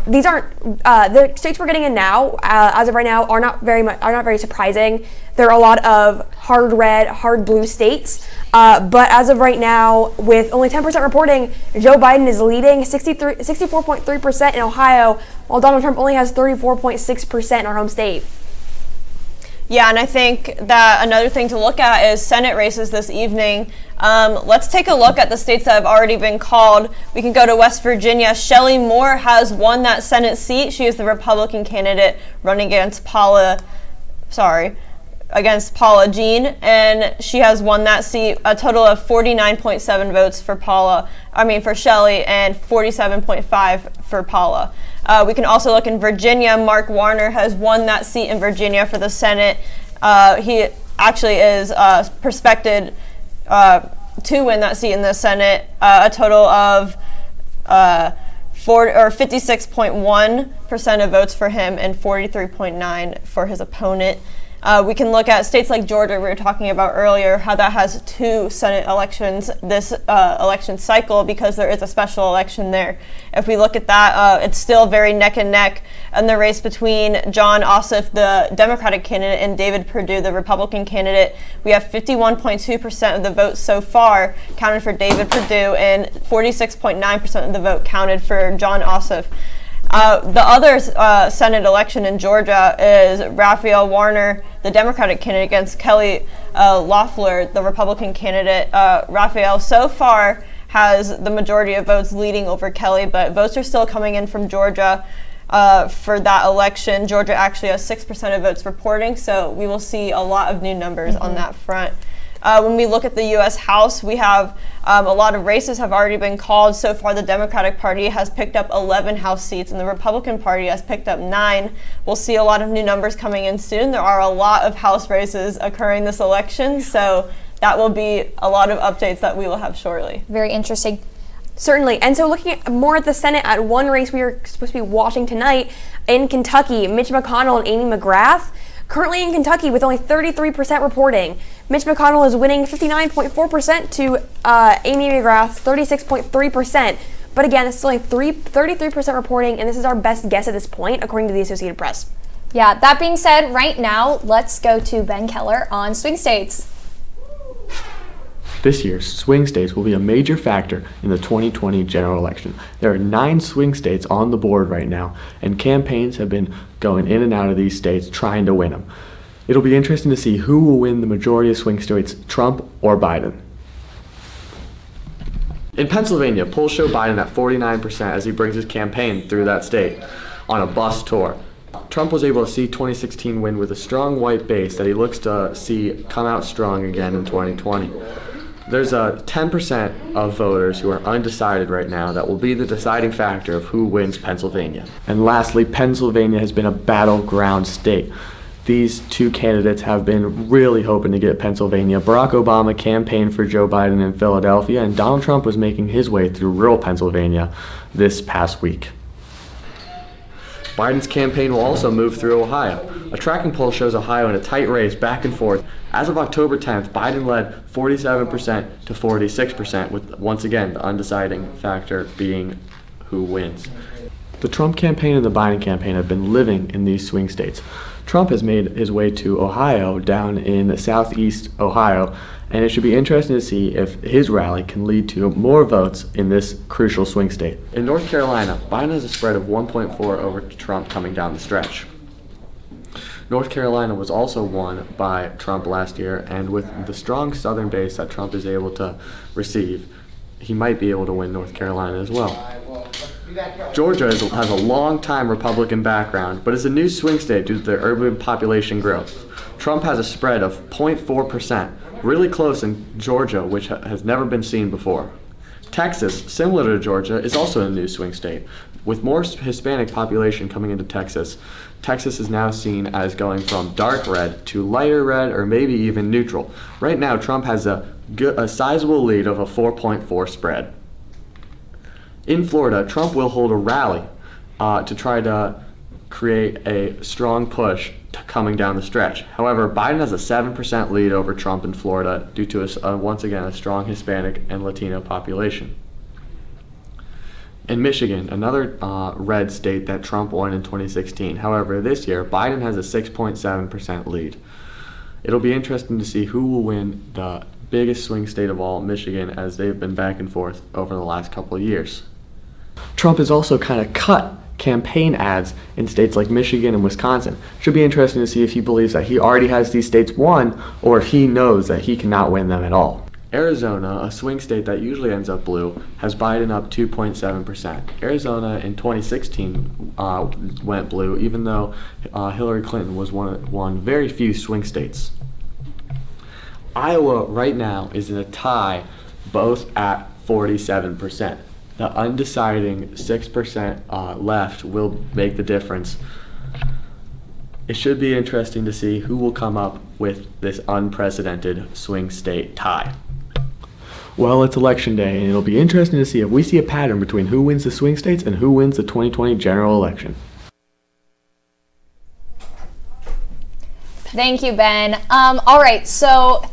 These aren't the states we're getting in now. As of right now, are not very surprising. There are a lot of hard red, hard blue states. But as of right now, with only 10% reporting, Joe Biden is leading 64.3% in Ohio, while Donald Trump only has 34.6% in our home state. Yeah, and I think that another thing to look at is Senate races this evening. Let's take a look at the states that have already been called. We can go to West Virginia. Shelley Moore has won that Senate seat. She is the Republican candidate running against Paula Jean, and she has won that seat. A total of 49.7 votes for Shelley, and 47.5 for Paula. We can also look in Virginia. Mark Warner has won that seat in Virginia for the Senate. He actually is prospected to win that seat in the Senate. A total of 56.1% of votes for him and 43.9% for his opponent. We can look at states like Georgia, we were talking about earlier, how that has 2 Senate elections this election cycle because there is a special election there. If we look at that, it's still very neck and neck in the race between Jon Ossoff, the Democratic candidate, and David Perdue, the Republican candidate. We have 51.2% of the votes so far counted for David Perdue and 46.9% of the vote counted for Jon Ossoff. The other Senate election in Georgia is Raphael Warner, the Democratic candidate, against Kelly Loeffler, the Republican candidate. Raphael so far has the majority of votes leading over Kelly, but votes are still coming in from Georgia. for that election. Georgia actually has 6% of votes reporting, so we will see a lot of new numbers on that front. When we look at the U.S. House, we have a lot of races have already been called. So far, the Democratic Party has picked up 11 House seats, and the Republican Party has picked up 9. We'll see a lot of new numbers coming in soon. There are a lot of House races occurring this election, so that will be a lot of updates that we will have shortly. Very interesting. Certainly. And so looking at more at the Senate, at one race we were supposed to be watching tonight in Kentucky, Mitch McConnell and Amy McGrath. Currently in Kentucky with only 33% reporting. Mitch McConnell is winning 59.4% to Amy McGrath's 36.3%. But again, this is only 33% reporting, and this is our best guess at this point, according to the Associated Press. Yeah, that being said, right now, let's go to Ben Keller on swing states. This year, swing states will be a major factor in the 2020 general election. There are 9 swing states on the board right now, and campaigns have been going in and out of these states trying to win them. It'll be interesting to see who will win the majority of swing states, Trump or Biden. In Pennsylvania, polls show Biden at 49% as he brings his campaign through that state on a bus tour. Trump was able to see 2016 win with a strong white base that he looks to see come out strong again in 2020. There's a 10% of voters who are undecided right now that will be the deciding factor of who wins Pennsylvania. And lastly, Pennsylvania has been a battleground state. These 2 candidates have been really hoping to get Pennsylvania. Barack Obama campaigned for Joe Biden in Philadelphia, and Donald Trump was making his way through rural Pennsylvania this past week. Biden's campaign will also move through Ohio. A tracking poll shows Ohio in a tight race back and forth. As of October 10th, Biden led 47% to 46%, with once again the undeciding factor being who wins. The Trump campaign and the Biden campaign have been living in these swing states. Trump has made his way to Ohio, down in southeast Ohio, and it should be interesting to see if his rally can lead to more votes in this crucial swing state. In North Carolina, Biden has a spread of 1.4 over Trump coming down the stretch. North Carolina was also won by Trump last year, and with the strong southern base that Trump is able to receive, he might be able to win North Carolina as well. Georgia has a long-time Republican background, but is a new swing state due to their urban population growth. Trump has a spread of 0.4%, really close in Georgia, which has never been seen before. Texas, similar to Georgia, is also a new swing state. With more Hispanic population coming into Texas, Texas is now seen as going from dark red to lighter red or maybe even neutral. Right now, Trump has a sizable lead of a 4.4 spread. In Florida, Trump will hold a rally to try to create a strong push coming down the stretch. However, Biden has a 7% lead over Trump in Florida due to, once again, a strong Hispanic and Latino population. In Michigan, another red state that Trump won in 2016. However, this year, Biden has a 6.7% lead. It'll be interesting to see who will win the biggest swing state of all, Michigan, as they've been back and forth over the last couple of years. Trump has also kind of cut campaign ads in states like Michigan and Wisconsin. Should be interesting to see if he believes that he already has these states won or if he knows that he cannot win them at all. Arizona, a swing state that usually ends up blue, has Biden up 2.7%. Arizona in 2016 went blue, even though Hillary Clinton was one very few swing states. Iowa right now is in a tie, both at 47%. The undeciding 6% left will make the difference. It should be interesting to see who will come up with this unprecedented swing state tie. Well, it's election day, and it'll be interesting to see if we see a pattern between who wins the swing states and who wins the 2020 general election. Thank you, Ben. All right, so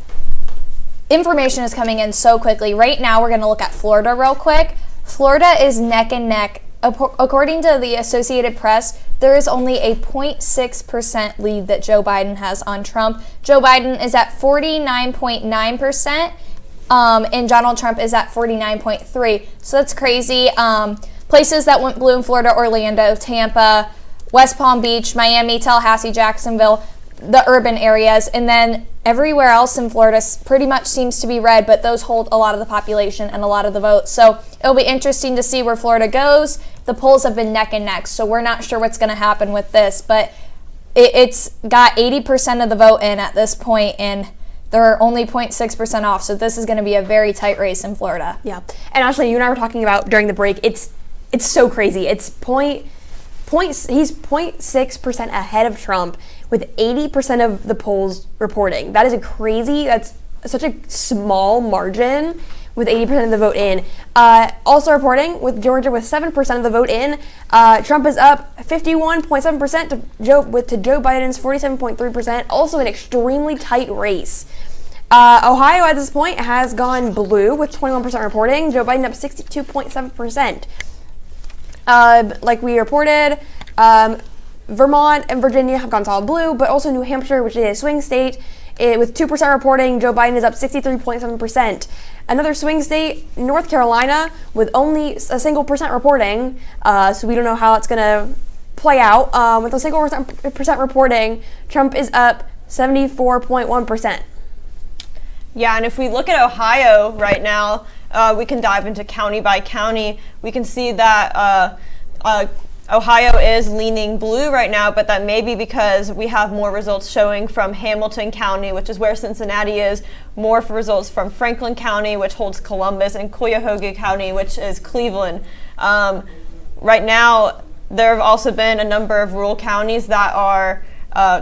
information is coming in so quickly. Right now, we're going to look at Florida real quick. Florida is neck and neck. According to the Associated Press, there is only a 0.6% lead that Joe Biden has on Trump. Joe Biden is at 49.9%, and Donald Trump is at 49.3%. So that's crazy. Places that went blue in Florida: Orlando, Tampa, West Palm Beach, Miami, Tallahassee, Jacksonville, the urban areas, and then everywhere else in Florida pretty much seems to be red, but those hold a lot of the population and a lot of the votes. So it'll be interesting to see where Florida goes. the polls have been neck and neck, so we're not sure what's going to happen with this, but it's got 80% of the vote in at this point, and they're only 0.6% off, so this is going to be a very tight race in Florida. Yeah, and actually, you and I were talking about during the break, it's so crazy. It's he's 0.6% ahead of Trump with 80% of the polls reporting. That is that's such a small margin with 80% of the vote in. Also reporting with Georgia with 7% of the vote in, Trump is up 51.7% to Joe Biden's 47.3%. Also an extremely tight race. Ohio at this point has gone blue with 21% reporting. Joe Biden up 62.7%. Like we reported, Vermont and Virginia have gone solid blue, but also New Hampshire, which is a swing state, with 2% reporting, Joe Biden is up 63.7%. Another swing state, North Carolina, with only a single percent reporting, so we don't know how it's going to play out. With a single percent reporting, Trump is up 74.1%. Yeah, and if we look at Ohio right now, we can dive into county by county. We can see that Ohio is leaning blue right now, but that may be because we have more results showing from Hamilton County, which is where Cincinnati is, more for results from Franklin County, which holds Columbus, and Cuyahoga County, which is Cleveland. Right now, there have also been a number of rural counties that are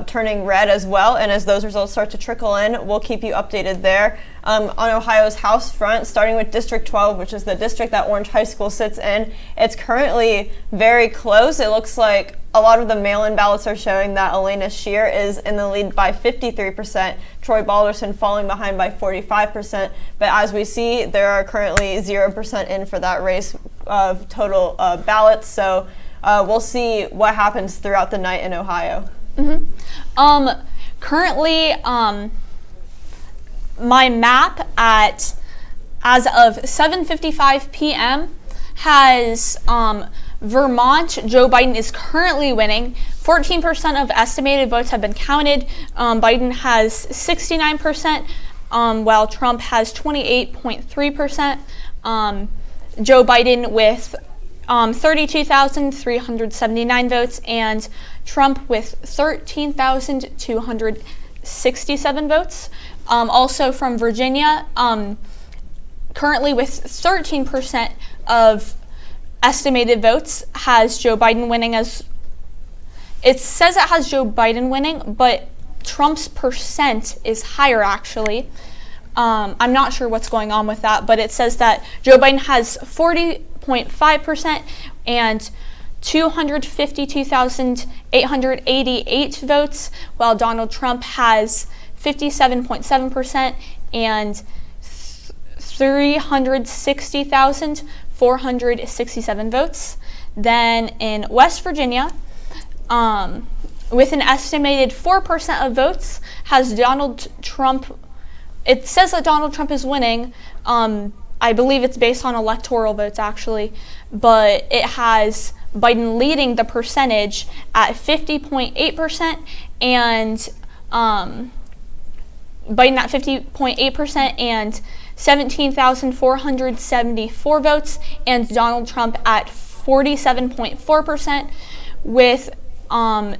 turning red as well, and as those results start to trickle in, we'll keep you updated there. On Ohio's House front, starting with District 12, which is the district that Orange High School sits in, it's currently very close. It looks like a lot of the mail-in ballots are showing that Elena Shear is in the lead by 53%, Troy Balderson falling behind by 45%, but as we see, there are currently 0% in for that race of total ballots, so we'll see what happens throughout the night in Ohio. Currently, my map as of 7:55 p.m. has Vermont. Joe Biden is currently winning. 14% of estimated votes have been counted. Biden has 69%, while Trump has 28.3%. Joe Biden with 32,379 votes, and Trump with 13,267 votes. Also from Virginia, currently with 13% of estimated votes, has Joe Biden winning as. It says it has Joe Biden winning, but Trump's percent is higher actually. I'm not sure what's going on with that, but it says that Joe Biden has 40.5% and 252,888 votes, while Donald Trump has 57.7% and 360,467 votes. Then in West Virginia, with an estimated 4% of votes, has Donald Trump. It says that Donald Trump is winning. I believe it's based on electoral votes actually, but it has Biden leading the percentage at 50.8% and Biden at 50.8% and 17,474 votes, and Donald Trump at 47.4% with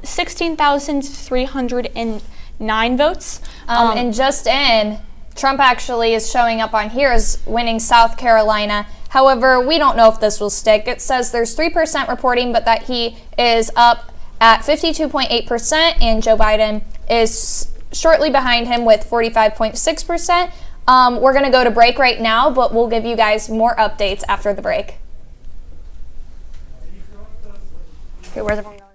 16,309 votes. And just in, Trump actually is showing up on here as winning South Carolina. However, we don't know if this will stick. It says there's 3% reporting, but that he is up at 52.8%, and Joe Biden is shortly behind him with 45.6%. We're going to go to break right now, but we'll give you guys more updates after the break. Okay, where's everyone going?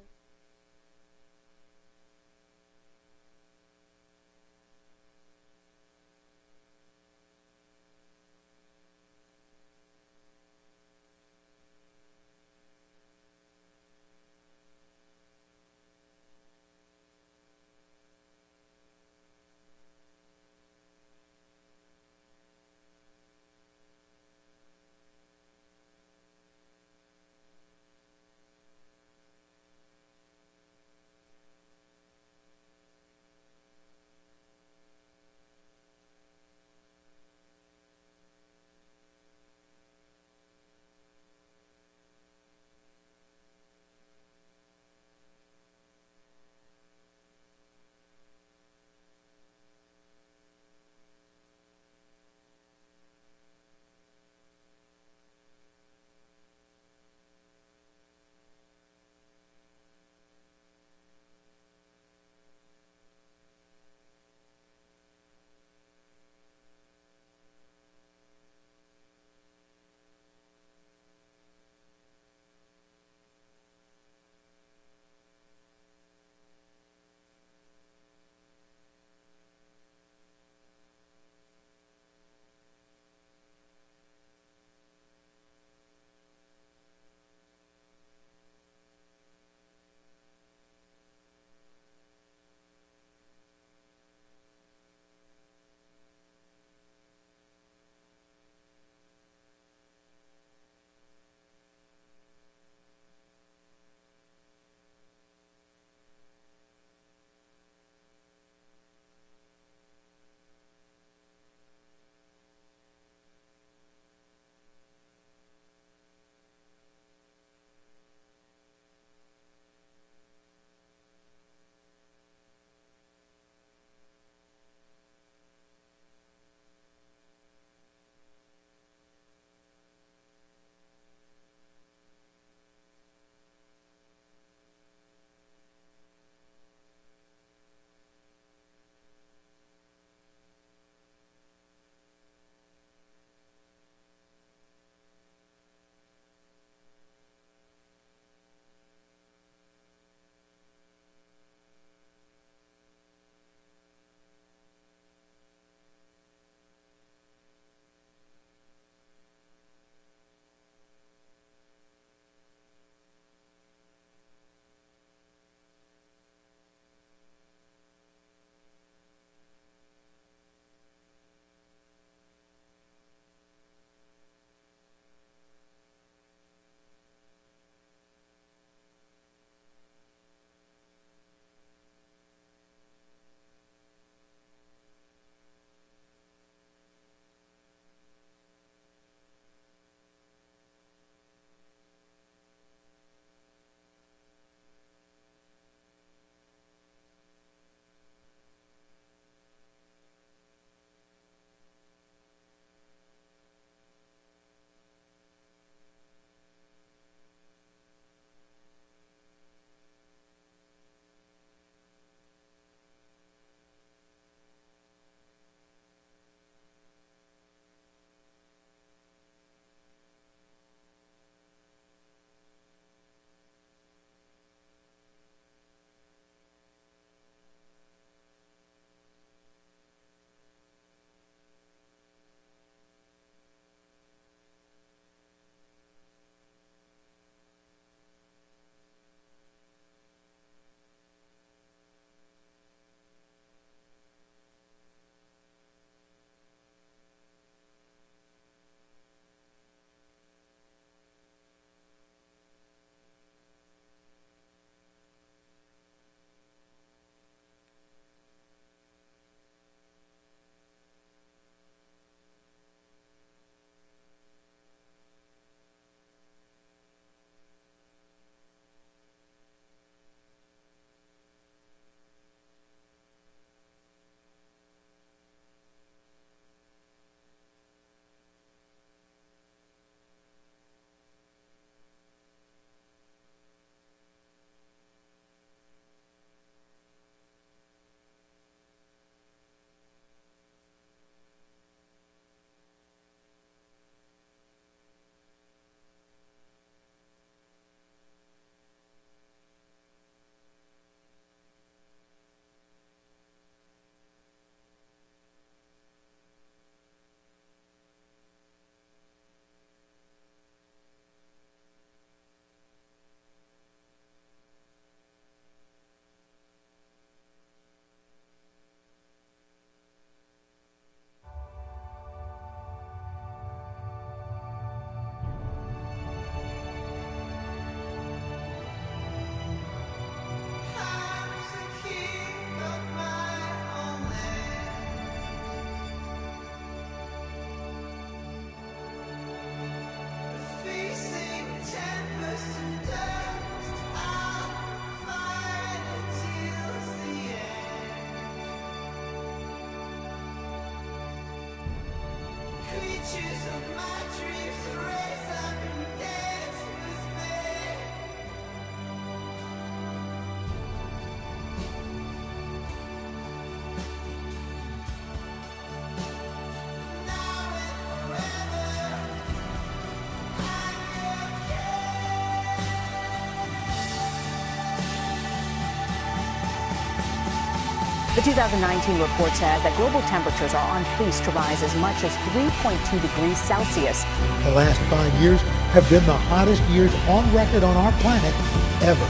The 2019 report says that global temperatures are on pace to rise as much as 3.2 degrees Celsius. The last 5 years have been the hottest years on record on our planet ever.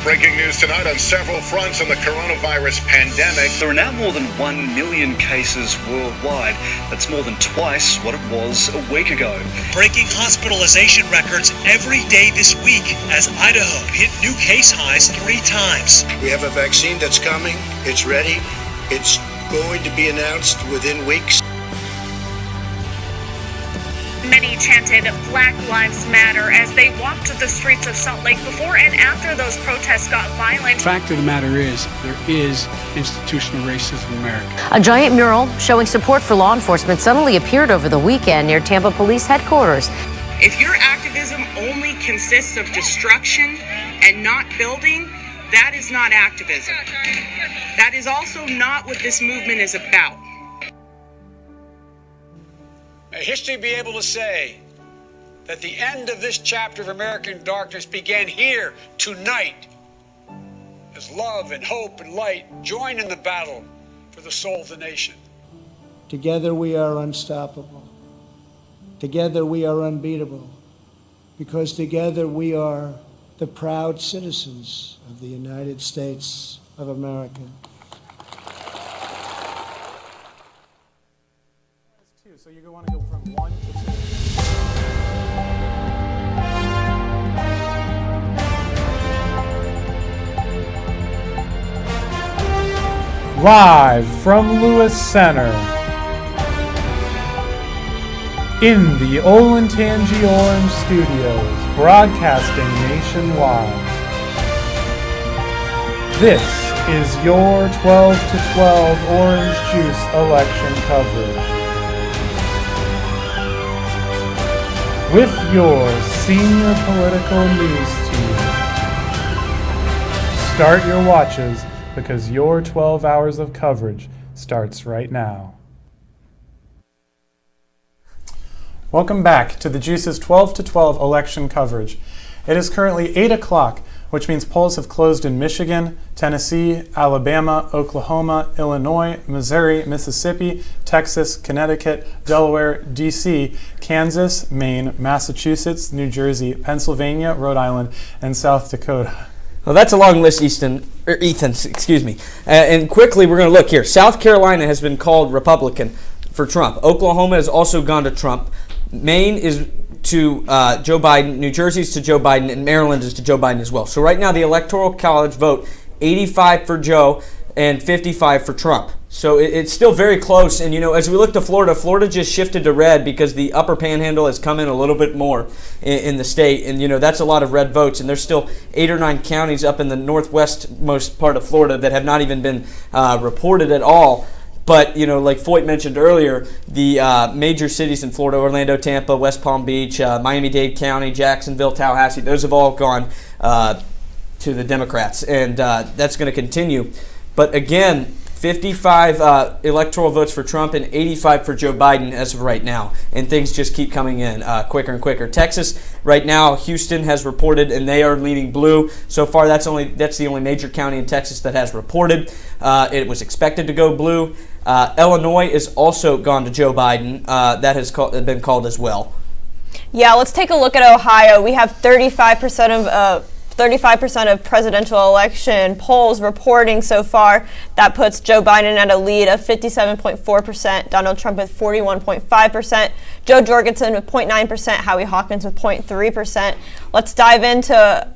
Breaking news tonight on several fronts in the coronavirus pandemic. There are now more than 1 million cases worldwide. That's more than twice what it was a week ago. Breaking hospitalization records every day this week as Idaho hit new case highs 3 times. We have a vaccine that's coming. It's ready. It's going to be announced within weeks. Many chanted Black Lives Matter as they walked the streets of Salt Lake before and after those protests got violent. The fact of the matter is, there is institutional racism in America. A giant mural showing support for law enforcement suddenly appeared over the weekend near Tampa Police Headquarters. If your activism only consists of destruction and not building, that is not activism. That is also not what this movement is about. May history be able to say that the end of this chapter of American darkness began here tonight, as love and hope and light join in the battle for the soul of the nation. Together we are unstoppable. Together we are unbeatable. Because together we are the proud citizens of the United States of America. So you want to go from 1 to 2. Live from Lewis Center in the Olentangy Orange Studios, broadcasting nationwide. This is your 12 to 12 Orange Juice election coverage. With your senior political news team. Start your watches because your 12 hours of coverage starts right now. Welcome back to the Juice's 12 to 12 election coverage. It is currently 8 o'clock, which means polls have closed in Michigan, Tennessee, Alabama, Oklahoma, Illinois, Missouri, Mississippi, Texas, Connecticut, Delaware, D.C., Kansas, Maine, Massachusetts, New Jersey, Pennsylvania, Rhode Island, and South Dakota. Well, that's a long list, Ethan, excuse me. And quickly, we're going to look here. South Carolina has been called Republican for Trump. Oklahoma has also gone to Trump. Maine is to Joe Biden, New Jersey is to Joe Biden, and Maryland is to Joe Biden as well. So right now the Electoral College vote 85 for Joe and 55 for Trump. So it's still very close. And, you know, as we look to Florida, Florida just shifted to red because the upper panhandle has come in a little bit more in the state. And, you know, that's a lot of red votes. And there's still 8 or 9 counties up in the northwestmost part of Florida that have not even been reported at all. But, you know, like Foyt mentioned earlier, the major cities in Florida, Orlando, Tampa, West Palm Beach, Miami-Dade County, Jacksonville, Tallahassee, those have all gone to the Democrats. And that's going to continue. But again, 55 electoral votes for Trump and 85 for Joe Biden as of right now. And things just keep coming in quicker and quicker. Texas, right now, Houston has reported, and they are leading blue. So far, that's the only major county in Texas that has reported. It was expected to go blue. Illinois is also gone to Joe Biden. That has been called as well. Yeah, let's take a look at Ohio. We have 35% of presidential election polls reporting so far. That puts Joe Biden at a lead of 57.4%, Donald Trump with 41.5%, Joe Jorgensen with 0.9%, Howie Hawkins with 0.3%. Let's dive into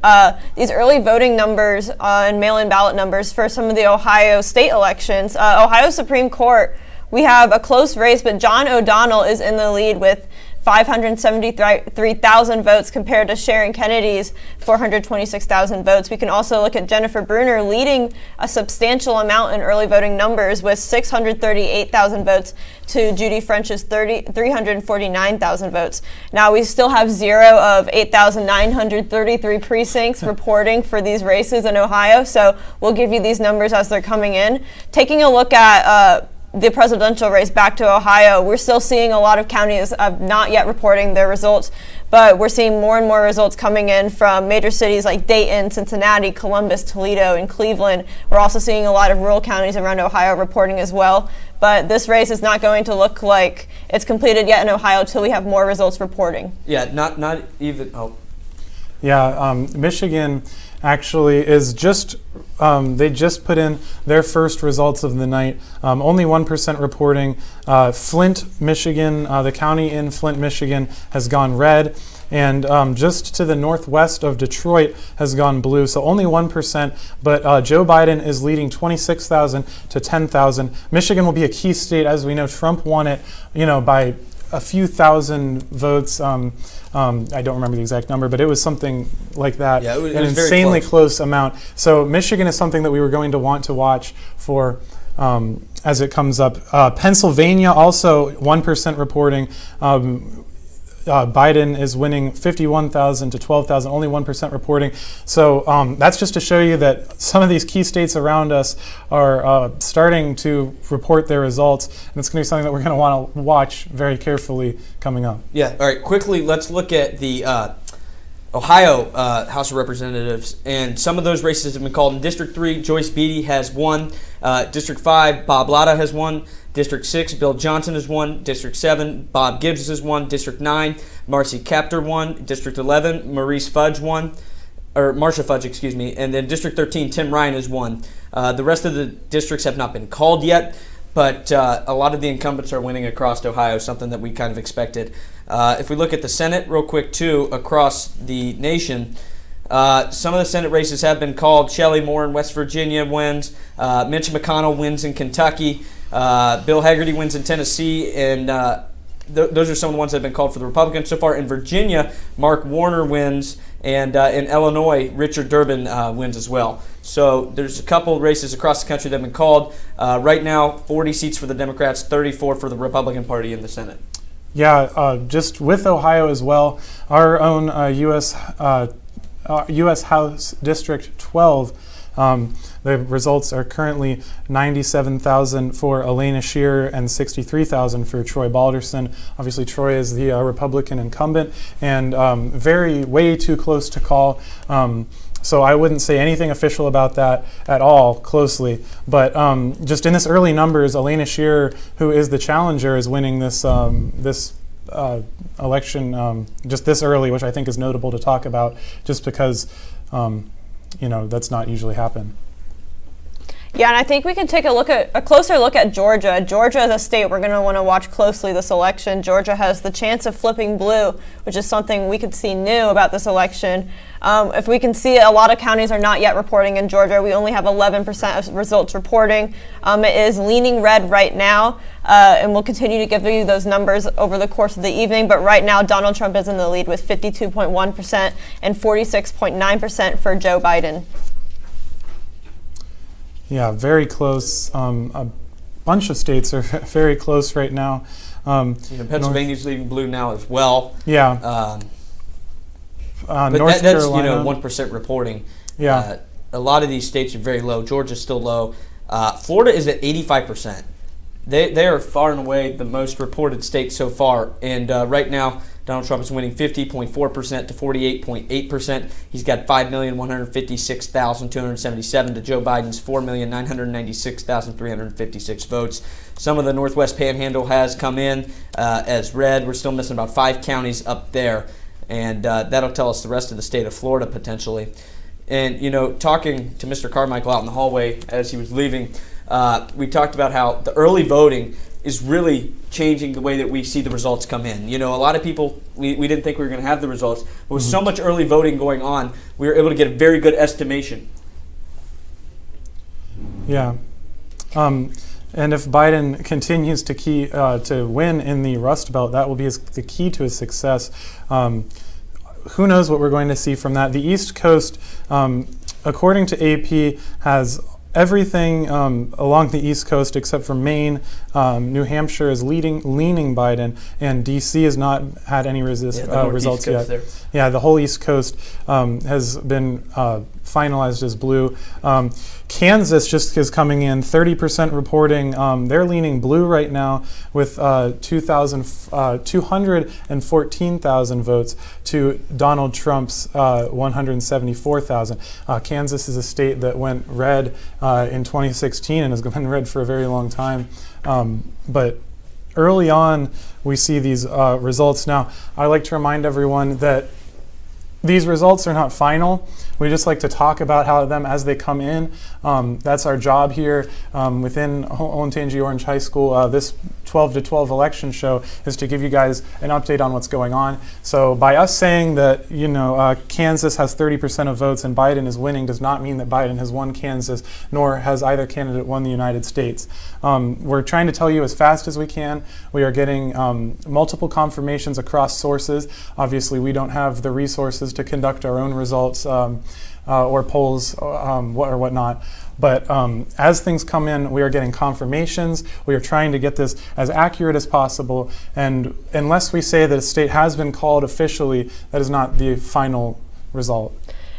these early voting numbers and mail-in ballot numbers for some of the Ohio state elections. Ohio Supreme Court, we have a close race, but John O'Donnell is in the lead with 573,000 votes compared to Sharon Kennedy's 426,000 votes. We can also look at Jennifer Brunner leading a substantial amount in early voting numbers with 638,000 votes to Judy French's 349,000 votes. Now we still have 0 of 8,933 precincts reporting for these races in Ohio, so we'll give you these numbers as they're coming in. Taking a look at the presidential race back to Ohio, we're still seeing a lot of counties not yet reporting their results, but we're seeing more and more results coming in from major cities like Dayton, Cincinnati, Columbus, Toledo, and Cleveland. We're also seeing a lot of rural counties around Ohio reporting as well. But this race is not going to look like it's completed yet in Ohio until we have more results reporting. Yeah, not even. Oh. Yeah, Michigan actually is just, they just put in their first results of the night. Only 1% reporting. Flint, Michigan, the county in Flint, Michigan has gone red. And just to the northwest of Detroit has gone blue, so only 1%. But Joe Biden is leading 26,000 to 10,000. Michigan will be a key state, as we know. Trump won it, by a few thousand votes. I don't remember the exact number, but it was something like that. Yeah, it was an insanely close amount. So Michigan is something that we were going to want to watch for as it comes up. Pennsylvania also 1% reporting. Biden is winning 51,000 to 12,000, only 1% reporting. So that's just to show you that some of these key states around us are starting to report their results, and it's going to be something that we're going to want to watch very carefully coming up. Yeah, all right, quickly, let's look at the Ohio House of Representatives, and some of those races have been called. In District 3, Joyce Beatty has won. District 5, Bob Latta has won. District 6, Bill Johnson has won. District 7, Bob Gibbs has won. District 9, Marcy Kaptur won. District 11, Marisha Fudge, and then District 13, Tim Ryan has won. The rest of the districts have not been called yet, but a lot of the incumbents are winning across Ohio, something that we kind of expected. If we look at the Senate real quick, too, across the nation, some of the Senate races have been called. Shelley Moore in West Virginia wins. Mitch McConnell wins in Kentucky. Bill Hagerty wins in Tennessee, and those are some of the ones that have been called for the Republicans. So far in Virginia, Mark Warner wins, and in Illinois, Richard Durbin wins as well. So there's a couple races across the country that have been called. Right now, 40 seats for the Democrats, 34 for the Republican Party in the Senate. Yeah, just with Ohio as well, our own U.S. House District 12, the results are currently 97,000 for Elena Shearer and 63,000 for Troy Balderson. Obviously, Troy is the Republican incumbent and way too close to call. So I wouldn't say anything official about that at all closely. But just in this early numbers, Elena Shearer, who is the challenger, is winning this election just this early, which I think is notable to talk about, just because that's not usually happen. Yeah, and I think we can take a closer look at Georgia. Georgia is a state we're going to want to watch closely this election. Georgia has the chance of flipping blue, which is something we could see new about this election. If we can see, a lot of counties are not yet reporting in Georgia. We only have 11% of results reporting. It is leaning red right now, and we'll continue to give you those numbers over the course of the evening. But right now, Donald Trump is in the lead with 52.1% and 46.9% for Joe Biden. Yeah, very close. A bunch of states are very close right now. Pennsylvania's leading blue now as well. Yeah. But North that's Carolina. 1% reporting. Yeah. A lot of these states are very low. Georgia's still low. Florida is at 85%. They are far and away the most reported state so far. And right now, Donald Trump is winning 50.4% to 48.8%. He's got 5,156,277 to Joe Biden's 4,996,356 votes. Some of the Northwest Panhandle has come in as red. We're still missing about 5 counties up there. And that'll tell us the rest of the state of Florida potentially. And, talking to Mr. Carmichael out in the hallway as he was leaving, we talked about how the early voting is really changing the way that we see the results come in. A lot of people, we didn't think we were going to have the results. But with so much early voting going on, we were able to get a very good estimation. Yeah. And if Biden continues to win in the Rust Belt, that will be the key to his success. Who knows what we're going to see from that? The East Coast, according to AP, has everything along the East Coast except for Maine. New Hampshire is leaning Biden, and D.C. has not had any results yet. There. Yeah, the whole East Coast has been finalized as blue. Kansas just is coming in 30% reporting. They're leaning blue right now with 214,000 votes to Donald Trump's 174,000. Kansas is a state that went red in 2016 and has been red for a very long time. But early on, we see these results. Now, I like to remind everyone that these results are not final. We just like to talk about them as they come in. That's our job here within Olentangy Orange High School. This 12 to 12 election show is to give you guys an update on what's going on. So by us saying that Kansas has 30% of votes and Biden is winning does not mean that Biden has won Kansas, nor has either candidate won the United States. We're trying to tell you as fast as we can. We are getting multiple confirmations across sources. Obviously, we don't have the resources to conduct our own results or polls or whatnot. But as things come in, we are getting confirmations. We are trying to get this as accurate as possible. And unless we say that a state has been called officially, that is not the final result.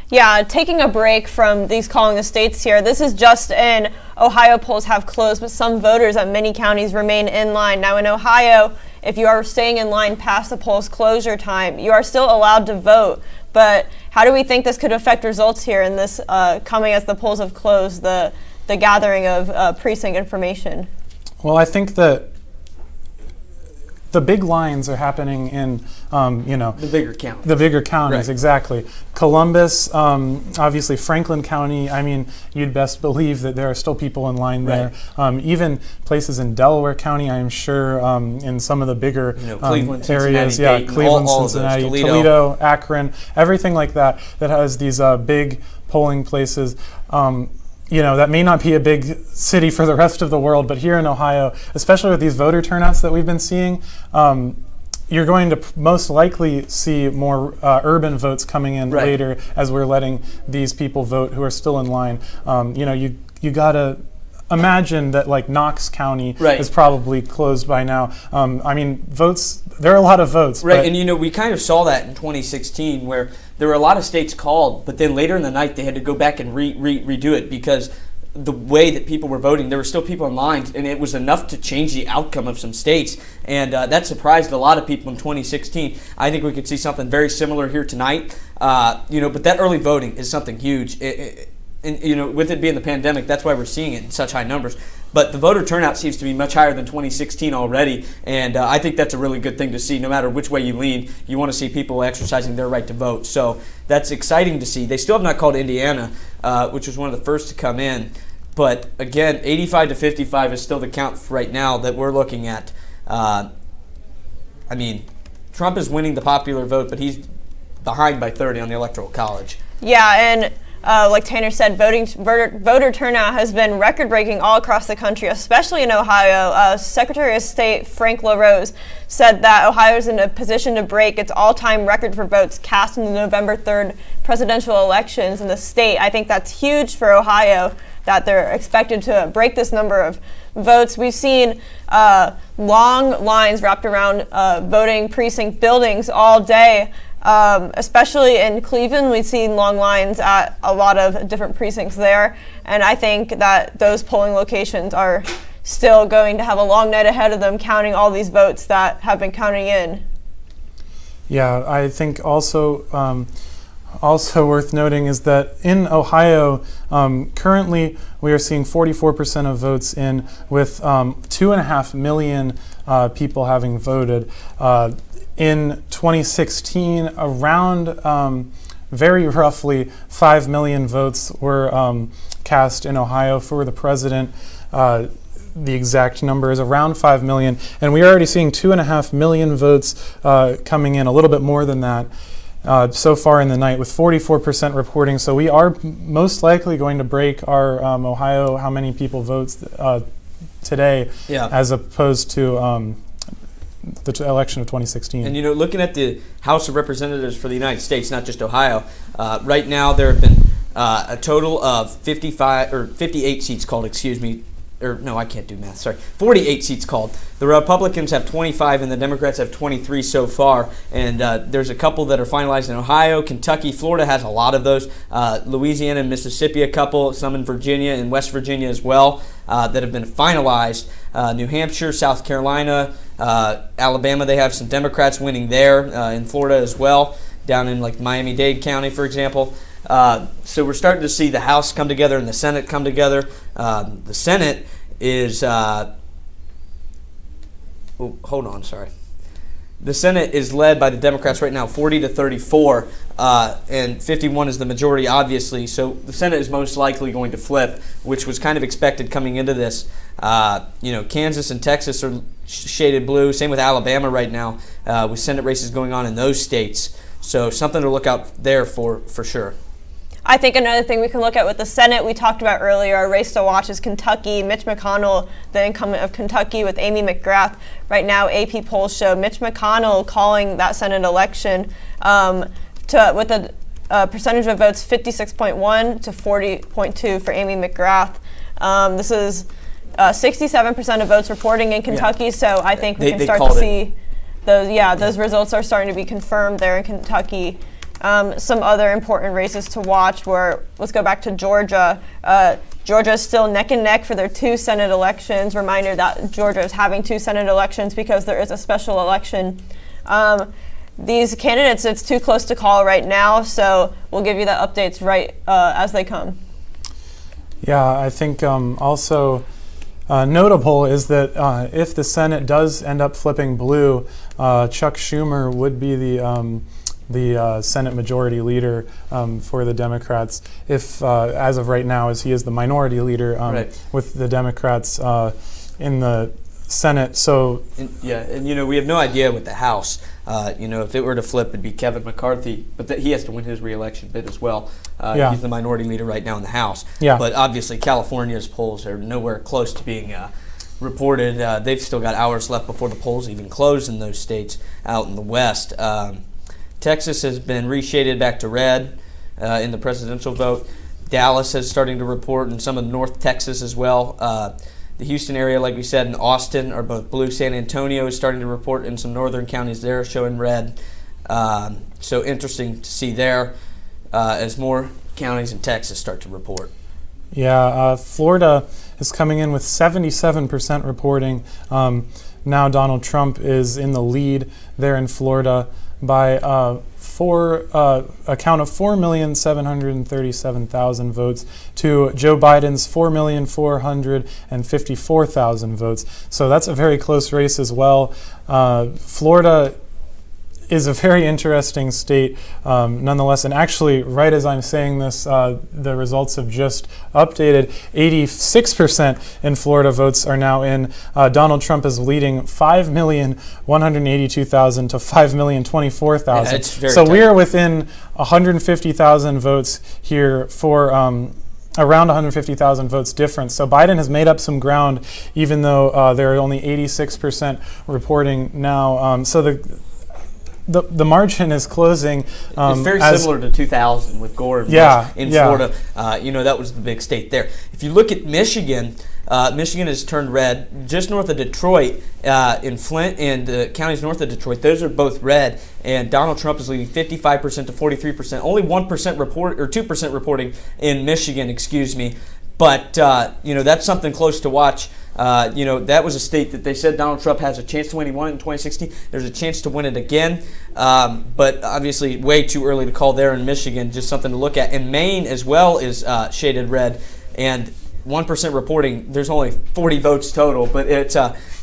Yeah, taking a break from these calling the states here, this is just in Ohio. Polls have closed, but some voters at many counties remain in line. Now in Ohio, if you are staying in line past the polls closure time, you are still allowed to vote. But how do we think this could affect results here in this coming as the polls have closed, the gathering of precinct information? Well, I think that the big lines are happening in, the bigger counties. The bigger counties, right. Exactly. Columbus, obviously Franklin County. I mean, you'd best believe that there are still people in line there. Right. Even places in Delaware County, I'm sure, in some of the bigger Cleveland, areas. Cincinnati, Yeah, Cleveland, all Cincinnati, those, Toledo, Akron, everything like that has these big polling places. That may not be a big city for the rest of the world, but here in Ohio, especially with these voter turnouts that we've been seeing, you're going to most likely see more urban votes coming in later as we're letting these people vote who are still in line. You gotta imagine that like Knox County is probably closed by now. Votes, there are a lot of votes. Right, and we kind of saw that in 2016 where there were a lot of states called, but then later in the night they had to go back and redo it because the way that people were voting, there were still people in line, and it was enough to change the outcome of some states, and that surprised a lot of people in 2016. I think we could see something very similar here tonight, but that early voting is something huge. And with it being the pandemic, that's why we're seeing it in such high numbers. But the voter turnout seems to be much higher than 2016 already, and I think that's a really good thing to see. No matter which way you lean, you want to see people exercising their right to vote. So that's exciting to see. They still have not called Indiana, which was one of the first to come in. But again, 85 to 55 is still the count right now that we're looking at. Trump is winning the popular vote, but he's behind by 30 on the Electoral College. Yeah, and like Tanner said, voter turnout has been record-breaking all across the country, especially in Ohio. Secretary of State Frank LaRose said that Ohio is in a position to break its all-time record for votes cast in the November 3rd presidential elections in the state. I think that's huge for Ohio, that they're expected to break this number of votes. We've seen long lines wrapped around voting precinct buildings all day. Especially in Cleveland, we've seen long lines at a lot of different precincts there, and I think that those polling locations are still going to have a long night ahead of them counting all these votes that have been counting in. Yeah, I think also worth noting is that in Ohio, currently we are seeing 44% of votes in with 2.5 million people having voted. In 2016, around very roughly 5 million votes were cast in Ohio for the president. The exact number is around 5 million, and we are already seeing 2.5 million votes coming in, a little bit more than that. So far in the night, with 44% reporting. So we are most likely going to break our Ohio how many people votes today, Yeah. as opposed to the election of 2016. And looking at the House of Representatives for the United States, not just Ohio, right now there have been a total of 58 seats called. I can't do math. Sorry, 48 seats called. The Republicans have 25, and the Democrats have 23 so far. And there's a couple that are finalized in Ohio, Kentucky, Florida has a lot of those. Louisiana and Mississippi, a couple. Some in Virginia and West Virginia as well that have been finalized. New Hampshire, South Carolina, Alabama. They have some Democrats winning there. In Florida as well, down in like Miami-Dade County, for example. So we're starting to see the House come together and the Senate come together. The Senate is the Senate is led by the Democrats right now, 40-34, and 51 is the majority, obviously. So the Senate is most likely going to flip, which was kind of expected coming into this. Kansas and Texas are shaded blue. Same with Alabama right now, with Senate races going on in those states. So something to look out there for sure. I think another thing we can look at with the Senate, we talked about earlier, a race to watch is Kentucky. Mitch McConnell, the incumbent of Kentucky, with Amy McGrath. Right now, AP polls show Mitch McConnell calling that Senate election with a percentage of votes 56.1 to 40.2 for Amy McGrath. This is 67% of votes reporting in Kentucky, so I think we can start to see those results are starting to be confirmed there in Kentucky. Some other important races to watch let's go back to Georgia. Georgia is still neck and neck for their 2 Senate elections. Reminder that Georgia is having 2 Senate elections because there is a special election. These candidates, it's too close to call right now, so we'll give you the updates right as they come. Yeah, I think also notable is that if the Senate does end up flipping blue, Chuck Schumer would be the Senate Majority Leader for the Democrats, if as of right now, as he is the Minority Leader with the Democrats in the Senate. So we have no idea with the House. If it were to flip, it'd be Kevin McCarthy, but he has to win his re-election bid as well. He's the Minority Leader right now in the House. Yeah. But obviously, California's polls are nowhere close to being reported. They've still got hours left before the polls even close in those states out in the West. Texas has been reshaded back to red in the presidential vote. Dallas is starting to report, and some of North Texas as well. The Houston area, like we said, and Austin are both blue. San Antonio is starting to report, and some northern counties there showing red. So interesting to see there as more counties in Texas start to report. Yeah, Florida is coming in with 77% reporting. Now Donald Trump is in the lead there in Florida by a count of 4,737,000 votes to Joe Biden's 4,454,000 votes. So that's a very close race as well. Florida is a very interesting state nonetheless, and actually right as I'm saying this, the results have just updated. 86% in Florida votes are now in. Donald Trump is leading 5,182,000 to 5,024,000. So we are within 150,000 votes here for around 150,000 votes difference. So Biden has made up some ground, even though there are only 86% reporting now. So the margin is closing. It's very similar to 2000 with Gore and Bush in Florida. That was the big state there. If you look at Michigan, Michigan has turned red. Just north of Detroit, in Flint and counties north of Detroit, those are both red. And Donald Trump is leading 55% to 43%. Only 1% report or 2% reporting in Michigan. But that's something close to watch. That was a state that they said Donald Trump has a chance to win. He won it in 2016. There's a chance to win it again. But obviously way too early to call there in Michigan. Just something to look at. And Maine as well is shaded red. And 1% reporting, there's only 40 votes total. But it's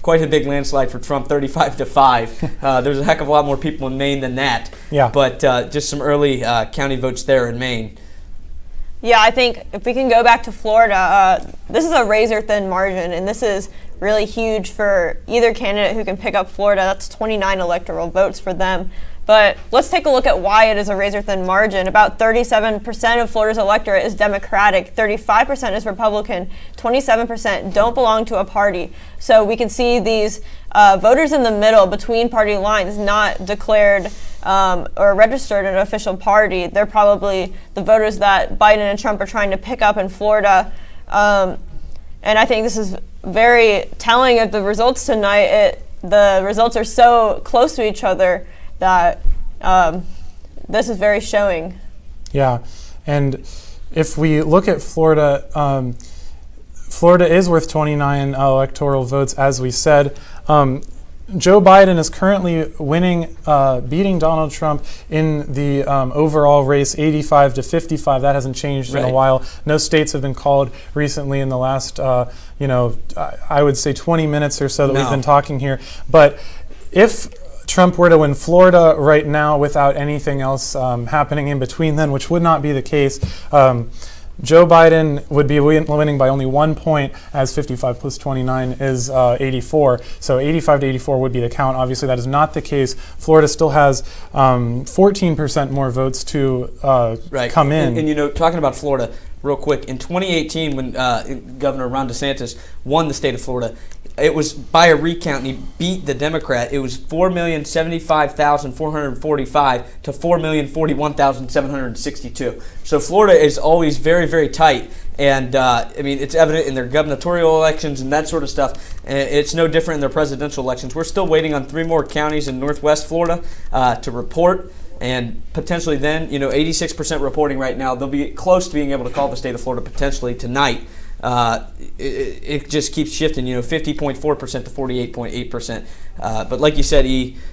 quite a big landslide for Trump, 35-5. There's a heck of a lot more people in Maine than that. Yeah. But just some early county votes there in Maine. Yeah, I think if we can go back to Florida, this is a razor-thin margin, and this is really huge for either candidate who can pick up Florida. That's 29 electoral votes for them. But let's take a look at why it is a razor-thin margin. About 37% of Florida's electorate is Democratic, 35% is Republican, 27% don't belong to a party. So we can see these voters in the middle between party lines not declared or registered an official party. They're probably the voters that Biden and Trump are trying to pick up in Florida. And I think this is very telling of the results tonight. The results are so close to each other that this is very showing. Yeah, and if we look at Florida, Florida is worth 29 electoral votes, as we said. Joe Biden is currently winning, beating Donald Trump in the overall race, 85 to 55. That hasn't changed in a while. No states have been called recently in the last, I would say 20 minutes or so that we've been talking here. But if Trump were to win Florida right now without anything else happening in between then, which would not be the case, Joe Biden would be winning by only 1 point, as 55 plus 29 is 84. So 85 to 84 would be the count. Obviously, that is not the case. Florida still has 14% more votes to come in. And talking about Florida, real quick, in 2018, when Governor Ron DeSantis won the state of Florida, it was by a recount, and he beat the Democrat. It was 4,075,445 to 4,041,762. So Florida is always very, very tight. And, it's evident in their gubernatorial elections and that sort of stuff. It's no different in their presidential elections. We're still waiting on 3 more counties in Northwest Florida to report. And potentially then, 86% reporting right now. They'll be close to being able to call the state of Florida potentially tonight. It just keeps shifting, 50.4% to 48.8%. But like you said,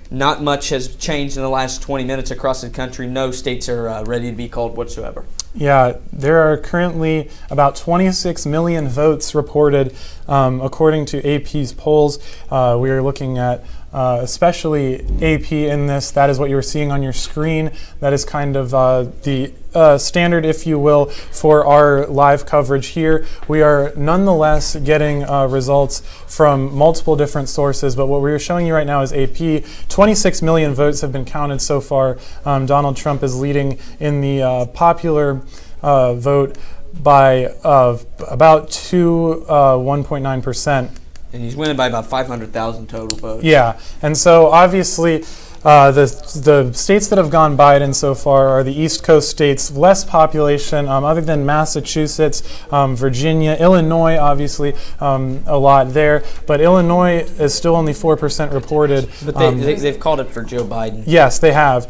not much has changed in the last 20 minutes across the country. No states are ready to be called whatsoever. Yeah, there are currently about 26 million votes reported, according to AP's polls. We are looking at especially AP in this. That is what you're seeing on your screen. That is kind of the standard, if you will, for our live coverage here. We are nonetheless getting results from multiple different sources, but what we're showing you right now is AP. 26 million votes have been counted so far. Donald Trump is leading in the popular vote by about 1.9%. And he's winning by about 500,000 total votes. Yeah, and so obviously the states that have gone Biden so far are the East Coast states, less population, other than Massachusetts, Virginia, Illinois, obviously a lot there, but Illinois is still only 4% reported. But they've called it for Joe Biden. Yes, they have.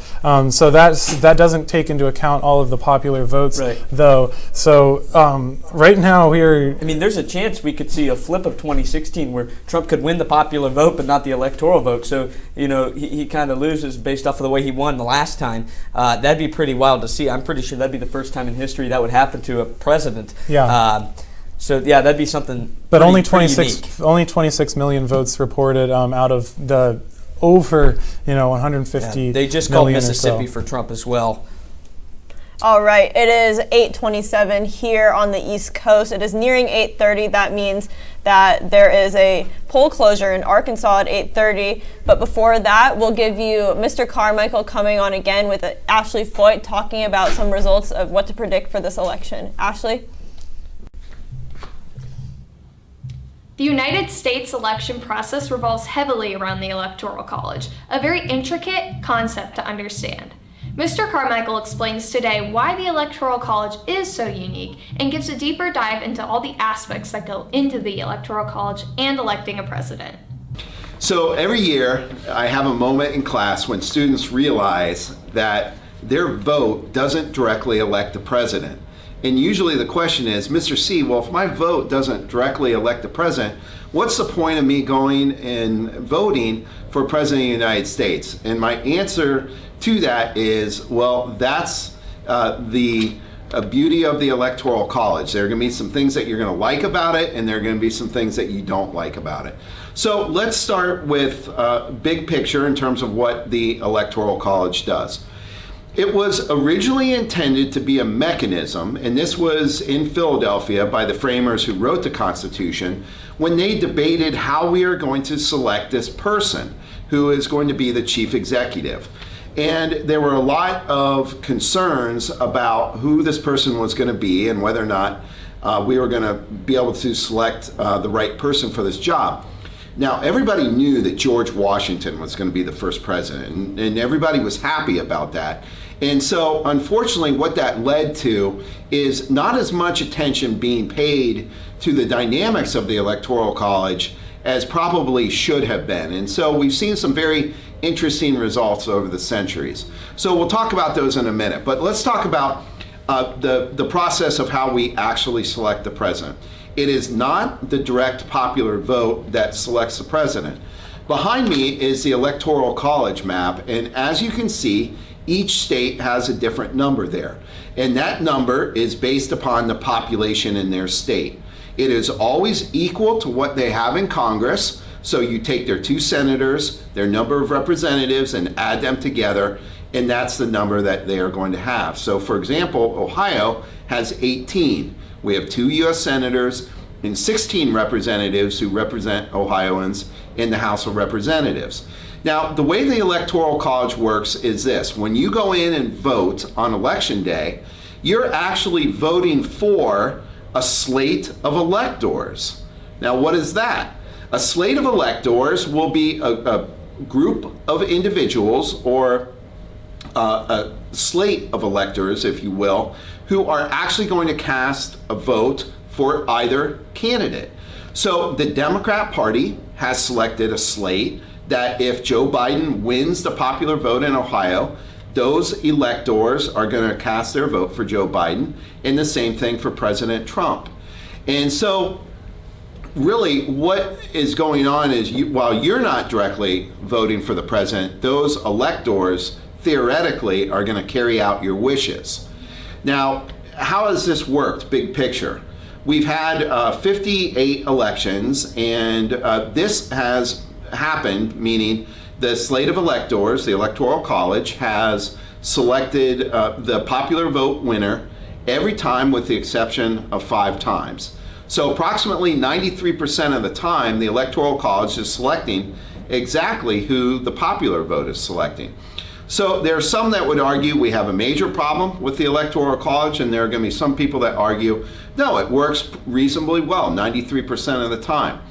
So that doesn't take into account all of the popular votes, though. So right now we're... there's a chance we could see a flip of 2016 where Trump could win the popular vote but not the electoral vote. So, he kind of loses based off of the way he won the last time. That'd be pretty wild to see. I'm pretty sure that'd be the first time in history that would happen to a president. Yeah. That'd be something. But only 26 million votes reported out of the over 150. Yeah. They just called Mississippi for Trump as well. All right, it is 8:27 here on the East Coast. It is nearing 8:30. That means that there is a poll closure in Arkansas at 8:30. But before that, we'll give you Mr. Carmichael coming on again with Ashley Foyt talking about some results of what to predict for this election. Ashley? The United States election process revolves heavily around the Electoral College, a very intricate concept to understand. Mr. Carmichael explains today why the Electoral College is so unique and gives a deeper dive into all the aspects that go into the Electoral College and electing a president. So every year I have a moment in class when students realize that their vote doesn't directly elect the president. And usually the question is, Mr. C, well, if my vote doesn't directly elect the president, what's the point of me going and voting for President of the United States? And my answer to that is, well, that's the beauty of the Electoral College. There are going to be some things that you're going to like about it, and there are going to be some things that you don't like about it. So let's start with big picture in terms of what the Electoral College does. It was originally intended to be a mechanism, and this was in Philadelphia by the framers who wrote the Constitution, when they debated how we are going to select this person who is going to be the chief executive. And there were a lot of concerns about who this person was going to be and whether or not we were going to be able to select the right person for this job. Now, everybody knew that George Washington was going to be the first president, and everybody was happy about that. And so, unfortunately, what that led to is not as much attention being paid to the dynamics of the Electoral College as probably should have been. And so we've seen some very interesting results over the centuries. So we'll talk about those in a minute, but let's talk about the process of how we actually select the president. It is not the direct popular vote that selects the president. Behind me is the Electoral College map, and as you can see, each state has a different number there. And that number is based upon the population in their state. It is always equal to what they have in Congress. So you take their 2 senators, their number of representatives, and add them together, and that's the number that they are going to have. So for example, Ohio has 18. We have 2 US senators and 16 representatives who represent Ohioans in the House of Representatives. Now, the way the Electoral College works is this. When you go in and vote on Election Day, you're actually voting for a slate of electors. Now, what is that? A slate of electors will be a group of individuals, or a slate of electors, if you will, who are actually going to cast a vote for either candidate. So the Democrat Party has selected a slate that if Joe Biden wins the popular vote in Ohio, those electors are going to cast their vote for Joe Biden, and the same thing for President Trump. And so really what is going on is while you're not directly voting for the president, those electors theoretically are going to carry out your wishes. Now, how has this worked, big picture? We've had 58 elections, and this has happened, meaning the slate of electors, the Electoral College, has selected the popular vote winner every time with the exception of 5 times. So approximately 93% of the time, the Electoral College is selecting exactly who the popular vote is selecting. So there are some that would argue we have a major problem with the Electoral College, and there are going to be some people that argue, no, it works reasonably well, 93% of the time.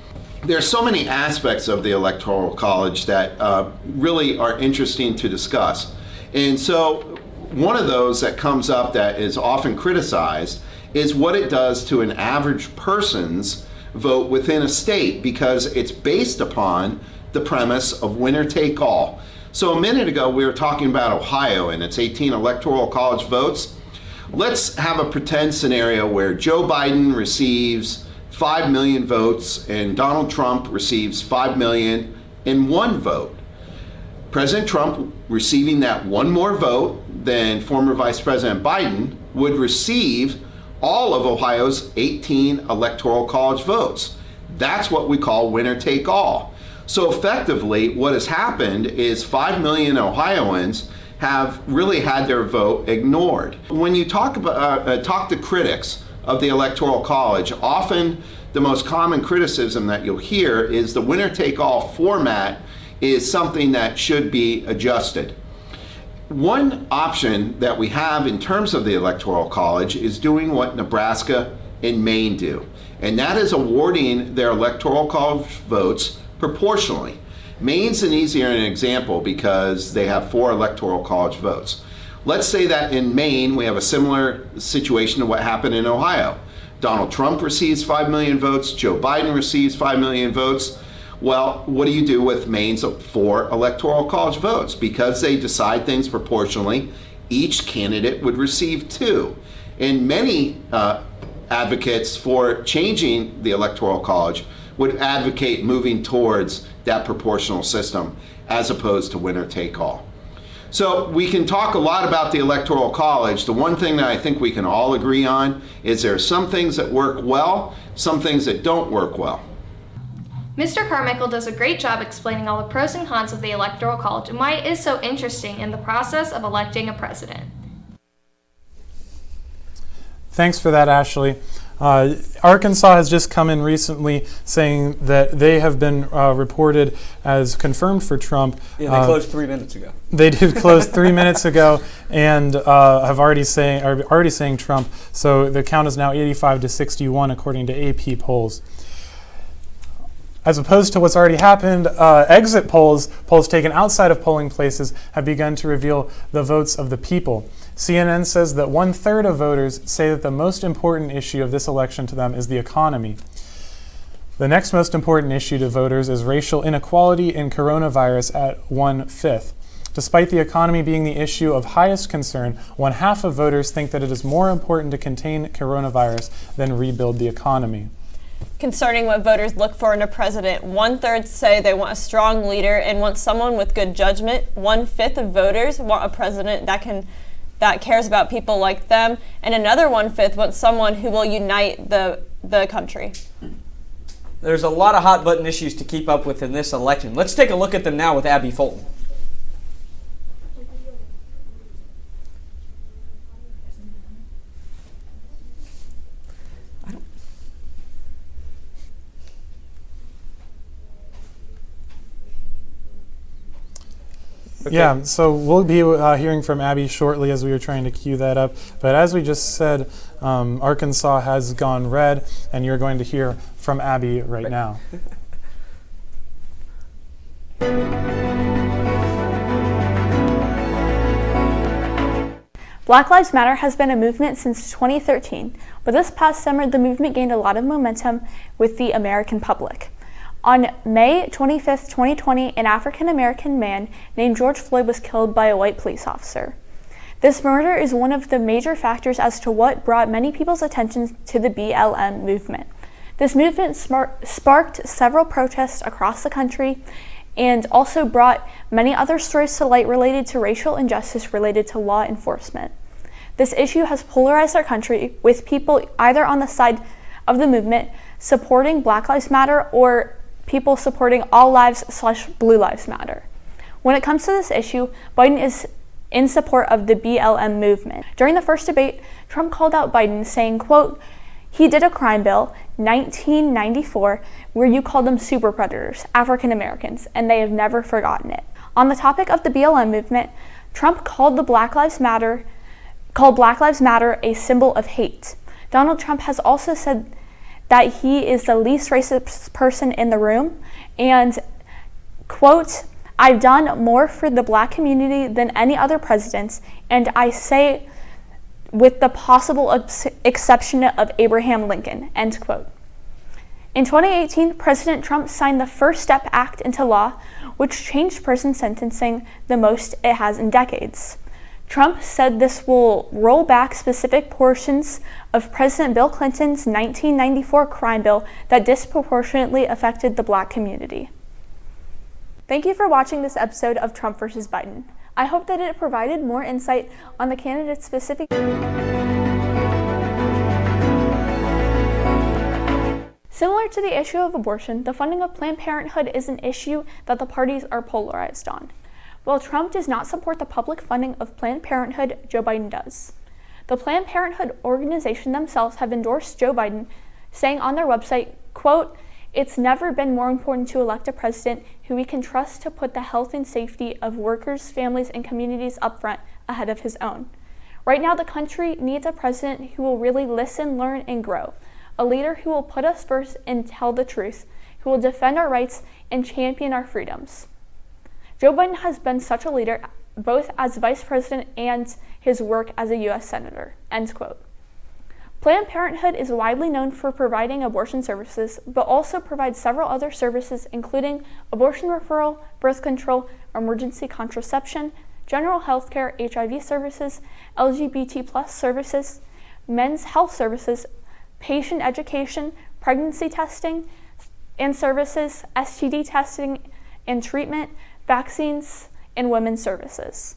There are so many aspects of the Electoral College that really are interesting to discuss. And so one of those that comes up that is often criticized is what it does to an average person's vote within a state, because it's based upon the premise of winner take all. So a minute ago we were talking about Ohio and its 18 Electoral College votes. Let's have a pretend scenario where Joe Biden receives 5 million votes and Donald Trump receives 5 million and 1 vote. President Trump receiving that 1 more vote than former Vice President Biden would receive all of Ohio's 18 Electoral College votes. That's what we call winner take all. So effectively, what has happened is 5 million Ohioans have really had their vote ignored. When you talk to critics of the Electoral College, often the most common criticism that you'll hear is the winner take all format is something that should be adjusted. One option that we have in terms of the Electoral College is doing what Nebraska and Maine do, and that is awarding their Electoral College votes proportionally. Maine's an easier example because they have 4 Electoral College votes. Let's say that in Maine we have a similar situation to what happened in Ohio. Donald Trump receives 5 million votes, Joe Biden receives 5 million votes. Well, what do you do with Maine's 4 Electoral College votes? Because they decide things proportionally, each candidate would receive 2. And many advocates for changing the Electoral College would advocate moving towards that proportional system as opposed to winner take all. So we can talk a lot about the Electoral College. The one thing that I think we can all agree on is there are some things that work well, some things that don't work well. Mr. Carmichael does a great job explaining all the pros and cons of the Electoral College and why it is so interesting in the process of electing a president. Thanks for that, Ashley. Arkansas has just come in recently saying that they have been reported as confirmed for Trump. Yeah, they closed 3 minutes ago. They did close 3 minutes ago, and are already saying Trump. So the count is now 85 to 61 according to AP polls. As opposed to what's already happened, exit polls taken outside of polling places, have begun to reveal the votes of the people. CNN says that 1/3 of voters say that the most important issue of this election to them is the economy. The next most important issue to voters is racial inequality and coronavirus at 1/5. Despite the economy being the issue of highest concern, 1/2 of voters think that it is more important to contain coronavirus than rebuild the economy. Concerning what voters look for in a president, 1/3 say they want a strong leader and want someone with good judgment. 1/5 of voters want a president that cares about people like them, and another 1/5 wants someone who will unite the country. There's a lot of hot button issues to keep up with in this election. Let's take a look at them now with Abby Fulton. Okay. Yeah, so we'll be hearing from Abby shortly as we were trying to cue that up. But as we just said, Arkansas has gone red, and you're going to hear from Abby right now. Black Lives Matter has been a movement since 2013, but this past summer the movement gained a lot of momentum with the American public. On May 25, 2020, an African-American man named George Floyd was killed by a white police officer. This murder is one of the major factors as to what brought many people's attention to the BLM movement. This movement sparked several protests across the country and also brought many other stories to light related to racial injustice related to law enforcement. This issue has polarized our country, with people either on the side of the movement supporting Black Lives Matter or people supporting All Lives/Blue Lives Matter. When it comes to this issue, Biden is in support of the BLM movement. During the first debate, Trump called out Biden saying, quote, "He did a crime bill, 1994, where you called them super predators, African Americans, and they have never forgotten it." On the topic of the BLM movement, Trump called Black Lives Matter a symbol of hate. Donald Trump has also said that he is the least racist person in the room, and, quote, "I've done more for the black community than any other president, and I say with the possible exception of Abraham Lincoln," end quote. In 2018, President Trump signed the First Step Act into law, which changed prison sentencing the most it has in decades. Trump said this will roll back specific portions of President Bill Clinton's 1994 crime bill that disproportionately affected the black community. Thank you for watching this episode of Trump vs. Biden. I hope that it provided more insight on the candidate's specific. Similar to the issue of abortion, the funding of Planned Parenthood is an issue that the parties are polarized on. While Trump does not support the public funding of Planned Parenthood, Joe Biden does. The Planned Parenthood organization themselves have endorsed Joe Biden, saying on their website, quote, "It's never been more important to elect a president who we can trust to put the health and safety of workers, families, and communities up front ahead of his own. Right now, the country needs a president who will really listen, learn, and grow. A leader who will put us first and tell the truth, who will defend our rights and champion our freedoms." Joe Biden has been such a leader, both as vice president and his work as a U.S. Senator, end quote. Planned Parenthood is widely known for providing abortion services, but also provides several other services, including abortion referral, birth control, emergency contraception, general health care, HIV services, LGBT+ services, men's health services, patient education, pregnancy testing and services, STD testing and treatment, vaccines, and women's services.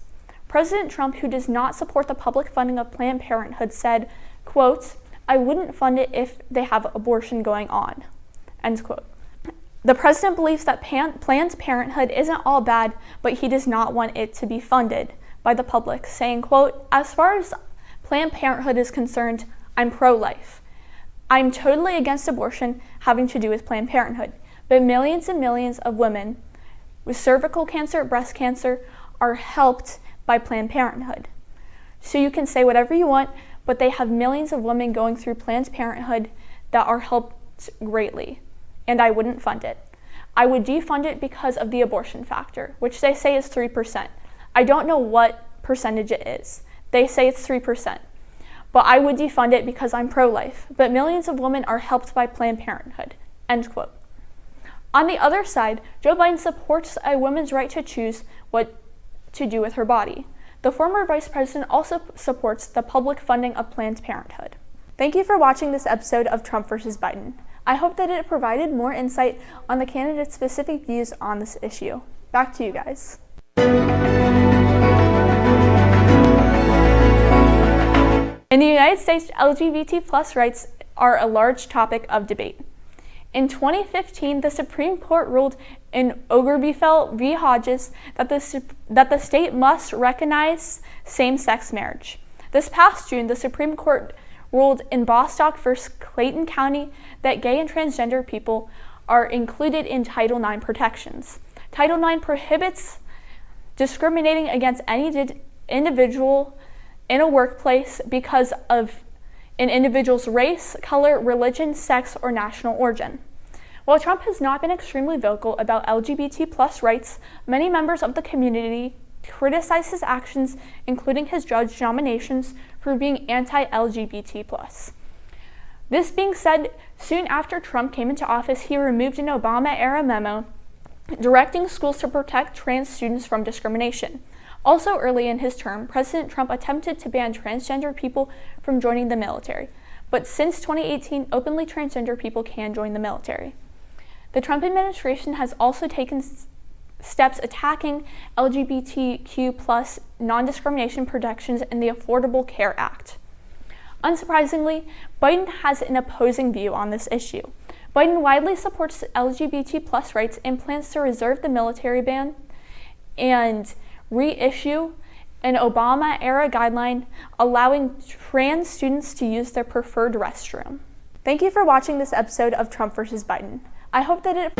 President Trump, who does not support the public funding of Planned Parenthood, said, quote, "I wouldn't fund it if they have abortion going on," end quote. The president believes that Planned Parenthood isn't all bad, but he does not want it to be funded by the public, saying, quote, "As far as Planned Parenthood is concerned, I'm pro-life. I'm totally against abortion having to do with Planned Parenthood, but millions and millions of women with cervical cancer, breast cancer are helped by Planned Parenthood. So you can say whatever you want, but they have millions of women going through Planned Parenthood that are helped greatly, and I wouldn't fund it. I would defund it because of the abortion factor, which they say is 3%. I don't know what percentage it is. They say it's 3%. But I would defund it because I'm pro-life. But millions of women are helped by Planned Parenthood. End quote. On the other side, Joe Biden supports a woman's right to choose what to do with her body. The former vice president also supports the public funding of Planned Parenthood. Thank you for watching this episode of Trump vs. Biden. I hope that it provided more insight on the candidates' specific views on this issue. Back to you guys. In the United States, LGBT+ rights are a large topic of debate. In 2015, the Supreme Court ruled in Obergefell v. Hodges that the state must recognize same-sex marriage. This past June, the Supreme Court ruled in Bostock v. Clayton County that gay and transgender people are included in Title IX protections. Title IX prohibits discriminating against any individual in a workplace because of an individual's race, color, religion, sex, or national origin. While Trump has not been extremely vocal about LGBT+ rights, many members of the community criticize his actions, including his judge nominations, for being anti-LGBT+. This being said, soon after Trump came into office, he removed an Obama-era memo directing schools to protect trans students from discrimination. Also early in his term, President Trump attempted to ban transgender people from joining the military. But since 2018, openly transgender people can join the military. The Trump administration has also taken steps attacking LGBTQ+ non-discrimination protections in the Affordable Care Act. Unsurprisingly, Biden has an opposing view on this issue. Biden widely supports LGBT+ rights and plans to reserve the military ban and reissue an Obama-era guideline allowing trans students to use their preferred restroom. Thank you for watching this episode of Trump vs. Biden. I hope that it...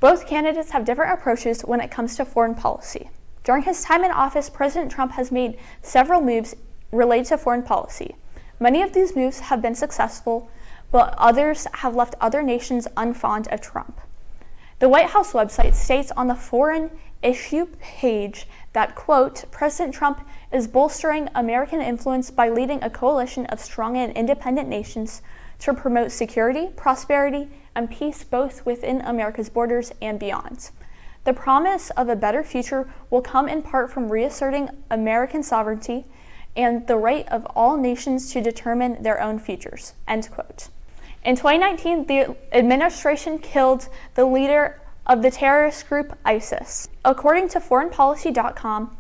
Both candidates have different approaches when it comes to foreign policy. During his time in office, President Trump has made several moves related to foreign policy. Many of these moves have been successful, but others have left other nations unfond of Trump. The White House website states on the foreign issue page that, quote, President Trump is bolstering American influence by leading a coalition of strong and independent nations to promote security, prosperity, and peace both within America's borders and beyond. The promise of a better future will come in part from reasserting American sovereignty and the right of all nations to determine their own futures, end quote. In 2019, the administration killed the leader of the terrorist group ISIS. According to foreignpolicy.com,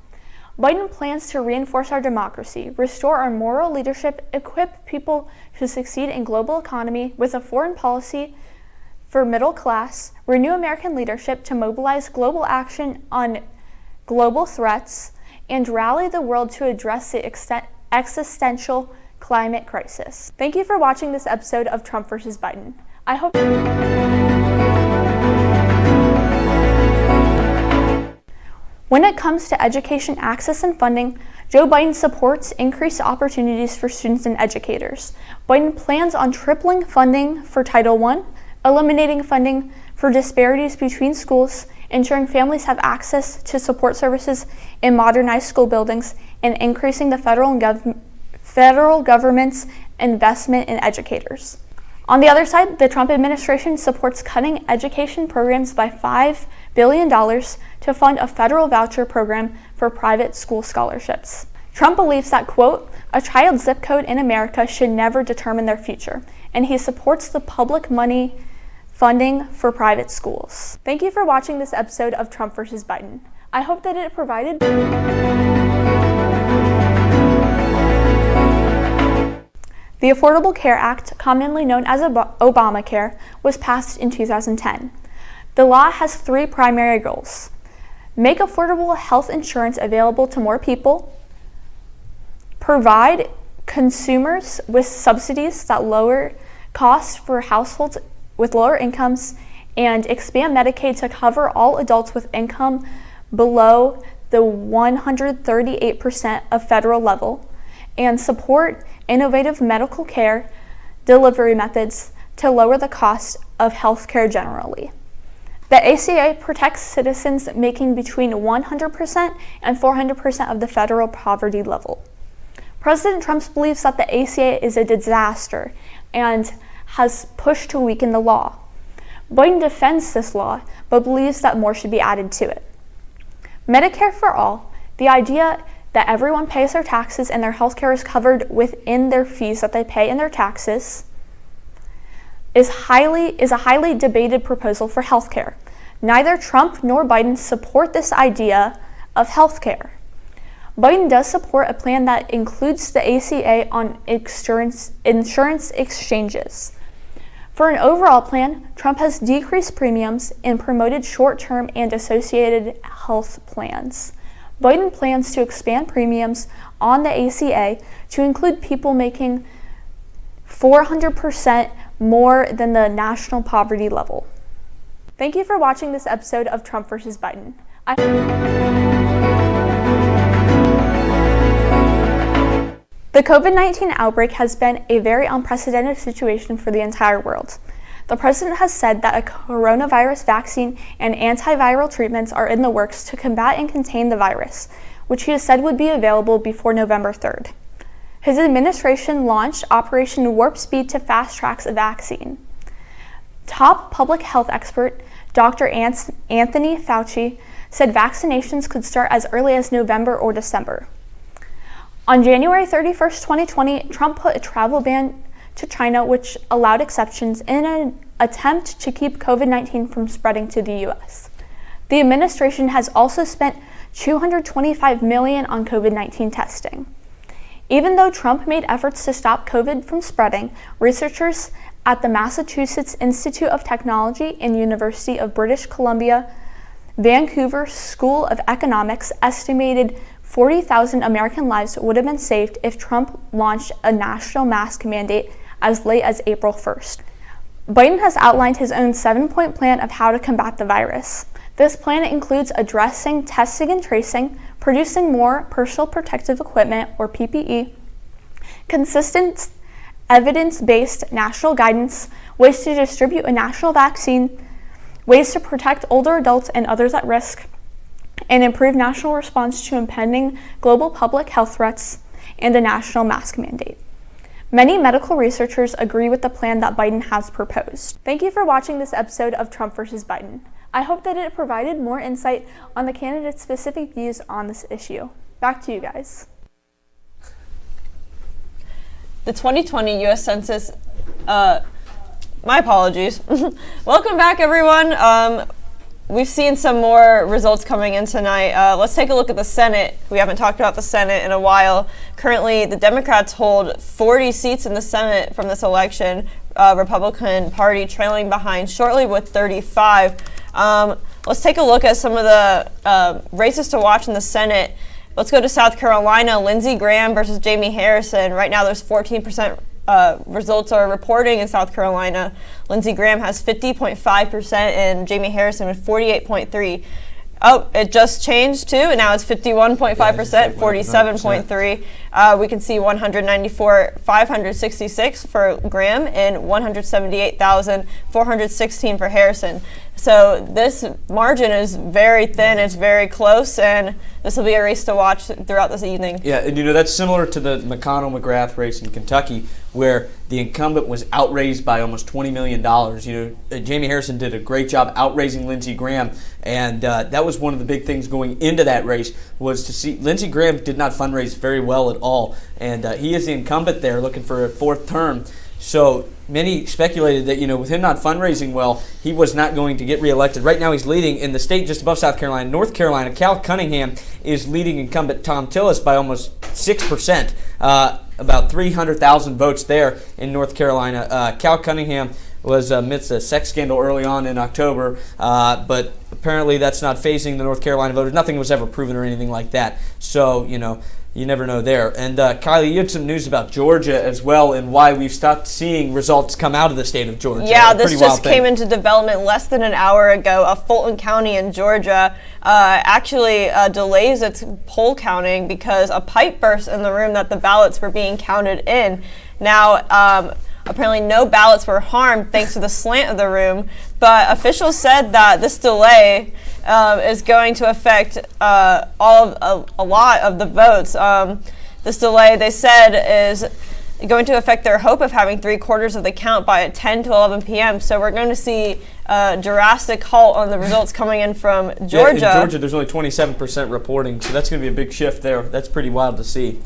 Biden plans to reinforce our democracy, restore our moral leadership, equip people to succeed in global economy with a foreign policy for middle class, renew American leadership to mobilize global action on global threats, and rally the world to address the existential climate crisis. Thank you for watching this episode of Trump vs. Biden. I hope... When it comes to education access and funding, Joe Biden supports increased opportunities for students and educators. Biden plans on tripling funding for Title I, eliminating funding for disparities between schools, ensuring families have access to support services in modernized school buildings, and increasing the federal government's investment in educators. On the other side, the Trump administration supports cutting education programs by $5 billion to fund a federal voucher program for private school scholarships. Trump believes that, quote, a child's zip code in America should never determine their future, and he supports the public money funding for private schools. Thank you for watching this episode of Trump vs. Biden. I hope that it provided... The Affordable Care Act, commonly known as Obamacare, was passed in 2010. The law has three primary goals: make affordable health insurance available to more people, provide consumers with subsidies that lower costs for households with lower incomes, and expand Medicaid to cover all adults with income below the 138% of federal level, and support innovative medical care delivery methods to lower the cost of healthcare generally. The ACA protects citizens making between 100% and 400% of the federal poverty level. President Trump believes that the ACA is a disaster and has pushed to weaken the law. Biden defends this law, but believes that more should be added to it. Medicare for all, the idea that everyone pays their taxes and their health care is covered within their fees that they pay in their taxes, is a highly debated proposal for health care. Neither Trump nor Biden support this idea of health care. Biden does support a plan that includes the ACA on insurance exchanges. For an overall plan, Trump has decreased premiums and promoted short-term and associated health plans. Biden plans to expand premiums on the ACA to include people making 400% more than the national poverty level. Thank you for watching this episode of Trump vs. Biden. The COVID-19 outbreak has been a very unprecedented situation for the entire world. The president has said that a coronavirus vaccine and antiviral treatments are in the works to combat and contain the virus, which he has said would be available before November 3rd. His administration launched Operation Warp Speed to fast-track a vaccine. Top public health expert Dr. Anthony Fauci said vaccinations could start as early as November or December. On January 31st, 2020, Trump put a travel ban to China, which allowed exceptions in an attempt to keep COVID-19 from spreading to the U.S. The administration has also spent $225 million on COVID-19 testing. Even though Trump made efforts to stop COVID from spreading, researchers at the Massachusetts Institute of Technology and University of British Columbia, Vancouver School of Economics estimated 40,000 American lives would have been saved if Trump launched a national mask mandate as late as April 1st. Biden has outlined his own 7-point plan of how to combat the virus. This plan includes addressing testing and tracing, producing more personal protective equipment, or PPE, consistent evidence-based national guidance, ways to distribute a national vaccine, ways to protect older adults and others at risk, and improve national response to impending global public health threats, and a national mask mandate. Many medical researchers agree with the plan that Biden has proposed. Thank you for watching this episode of Trump vs. Biden. I hope that it provided more insight on the candidates' specific views on this issue. Back to you guys. The 2020 U.S. Census, my apologies. Welcome back, everyone. We've seen some more results coming in tonight. Let's take a look at the Senate. We haven't talked about the Senate in a while. Currently, the Democrats hold 40 seats in the Senate from this election, Republican Party trailing behind shortly with 35. Let's take a look at some of the races to watch in the Senate. Let's go to South Carolina. Lindsey Graham versus Jamie Harrison. Right now, there's 14% results are reporting in South Carolina. Lindsey Graham has 50.5% and Jamie Harrison with 48.3%. Oh, it just changed too, and now it's 51.5%, 47.3%. We can see 194,566 for Graham and 178,416 for Harrison. So this margin is very thin, it's very close, and this will be a race to watch throughout this evening. Yeah, and that's similar to the McConnell-McGrath race in Kentucky, where the incumbent was outraised by almost $20 million. Jamie Harrison did a great job outraising Lindsey Graham, and that was one of the big things going into that race, was to see Lindsey Graham did not fundraise very well at all, and he is the incumbent there looking for a fourth term. So many speculated that, with him not fundraising well, he was not going to get reelected. Right now he's leading in the state just above South Carolina. North Carolina, Cal Cunningham is leading incumbent Tom Tillis by almost 6%, about 300,000 votes there in North Carolina. Cal Cunningham was amidst a sex scandal early on in October, but apparently that's not phasing the North Carolina voters. Nothing was ever proven or anything like that. So, you never know there. And Kylie, you had some news about Georgia as well and why we've stopped seeing results come out of the state of Georgia. Yeah, this just came into development less than an hour ago. Fulton County in Georgia actually delays its poll counting because a pipe burst in the room that the ballots were being counted in. Now, apparently no ballots were harmed thanks to the slant of the room, but officials said that this delay is going to affect a lot of the votes. This delay, they said, is going to affect their hope of having 3/4 of the count by 10 to 11 p.m. So we're going to see a drastic halt on the results coming in from Georgia. Yeah, in Georgia, there's only 27% reporting, so that's going to be a big shift there. That's pretty wild to see.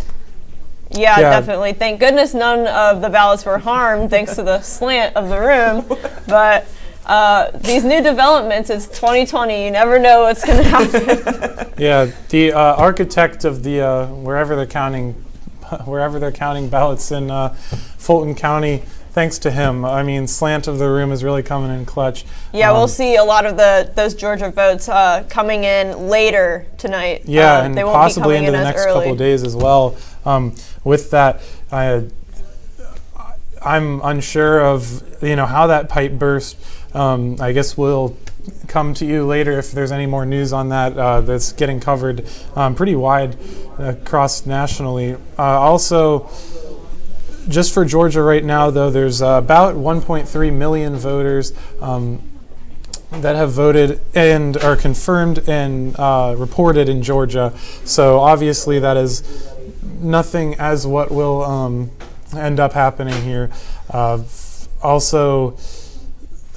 Yeah, definitely. Thank goodness none of the ballots were harmed thanks to the slant of the room. But these new developments, it's 2020. You never know what's going to happen. Yeah, the architect of the wherever they're counting ballots in Fulton County, thanks to him, I mean, slant of the room is really coming in clutch. Yeah, we'll see a lot of those Georgia votes coming in later tonight. Yeah, and they won't possibly be into the next couple of days as well. With that, I'm unsure of how that pipe burst. I guess we'll come to you later if there's any more news on that. That's getting covered pretty wide across nationally. Also, just for Georgia right now, though, there's about 1.3 million voters that have voted and are confirmed and reported in Georgia. So obviously that is nothing as what will end up happening here. Also,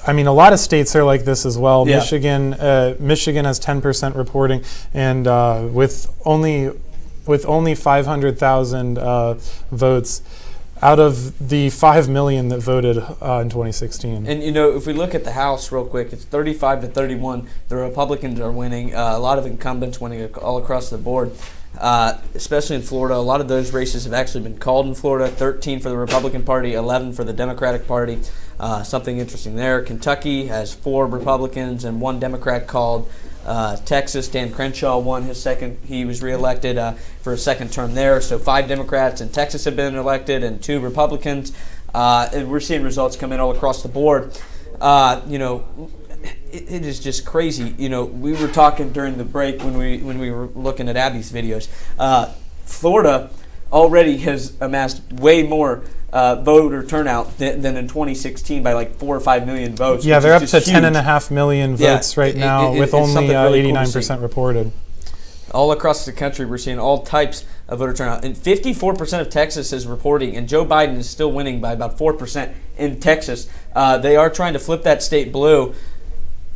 I mean, a lot of states are like this as well. Yeah. Michigan has 10% reporting, and with only 500,000 votes out of the 5 million that voted in 2016. And if we look at the House real quick, it's 35-31. The Republicans are winning. A lot of incumbents winning all across the board. Especially in Florida. A lot of those races have actually been called in Florida. 13 for the Republican Party, 11 for the Democratic Party. Something interesting there. Kentucky has 4 Republicans and 1 Democrat called. Texas, Dan Crenshaw won his second. He was reelected for a second term there. So 5 Democrats in Texas have been elected and 2 Republicans. And we're seeing results come in all across the board. It is just crazy. We were talking during the break when we were looking at Abby's videos. Florida already has amassed way more voter turnout than in 2016 by like 4 or 5 million votes. Yeah, they're up to 10.5 million votes right now with only really 89% reported. All across the country, we're seeing all types of voter turnout. And 54% of Texas is reporting, and Joe Biden is still winning by about 4% in Texas. They are trying to flip that state blue.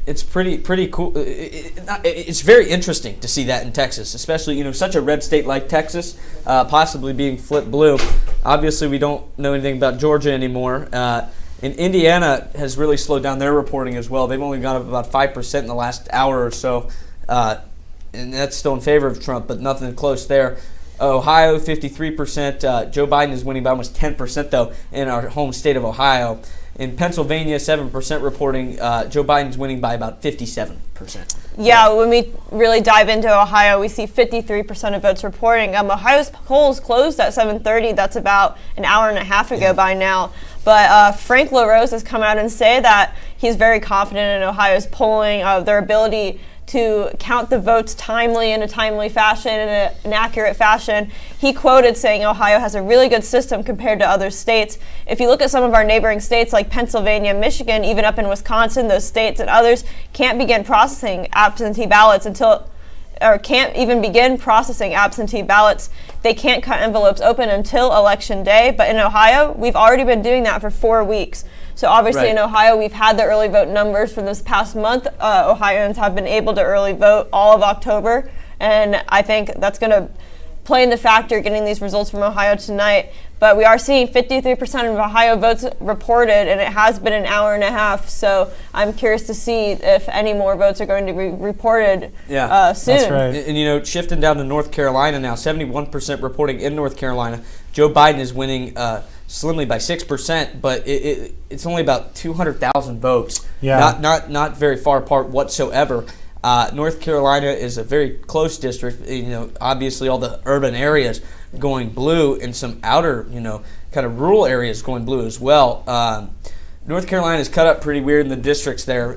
It's pretty cool. It's very interesting to see that in Texas, especially such a red state like Texas, possibly being flipped blue. Obviously, we don't know anything about Georgia anymore. And Indiana has really slowed down their reporting as well. They've only gone up about 5% in the last hour or so, and that's still in favor of Trump, but nothing close there. Ohio, 53%. Joe Biden is winning by almost 10%, though, in our home state of Ohio. In Pennsylvania, 7% reporting. Joe Biden's winning by about 57%. Yeah, when we really dive into Ohio, we see 53% of votes reporting. Ohio's polls closed at 7:30. That's about an hour and a half ago by now. But Frank LaRose has come out and say that he's very confident in Ohio's polling, their ability to count the votes in a timely fashion, in an accurate fashion. He quoted saying Ohio has a really good system compared to other states. If you look at some of our neighboring states like Pennsylvania, Michigan, even up in Wisconsin, those states and others can't begin processing absentee ballots can't even begin processing absentee ballots. They can't cut envelopes open until Election Day. But in Ohio, we've already been doing that for 4 weeks. So obviously in Ohio, we've had the early vote numbers from this past month. Ohioans have been able to early vote all of October. And I think that's going to play into factor getting these results from Ohio tonight. But we are seeing 53% of Ohio votes reported, and it has been an hour and a half. So I'm curious to see if any more votes are going to be reported soon. That's right. And shifting down to North Carolina now, 71% reporting in North Carolina. Joe Biden is winning slimly by 6%, but it's only about 200,000 votes. Yeah. Not very far apart whatsoever. North Carolina is a very close district. Obviously all the urban areas going blue and some outer, kind of rural areas going blue as well. North Carolina is cut up pretty weird in the districts there,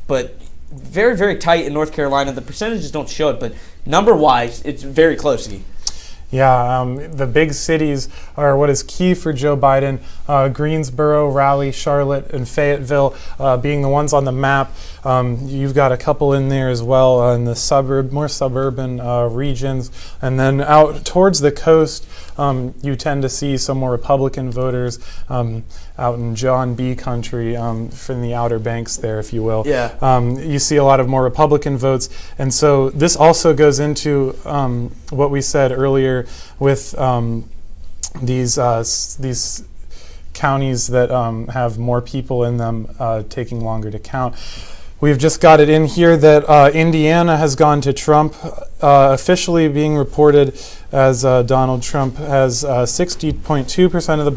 but very, very tight in North Carolina. The percentages don't show it, but number-wise, it's very close. Yeah, the big cities are what is key for Joe Biden. Greensboro, Raleigh, Charlotte, and Fayetteville being the ones on the map. You've got a couple in there as well in the more suburban regions. And then out towards the coast, you tend to see some more Republican voters out in John B. country, from the Outer Banks there, if you will. Yeah. You see a lot of more Republican votes. And so this also goes into what we said earlier with these counties that have more people in them taking longer to count. We've just got it in here that Indiana has gone to Trump, officially being reported as Donald Trump has 60.2% of the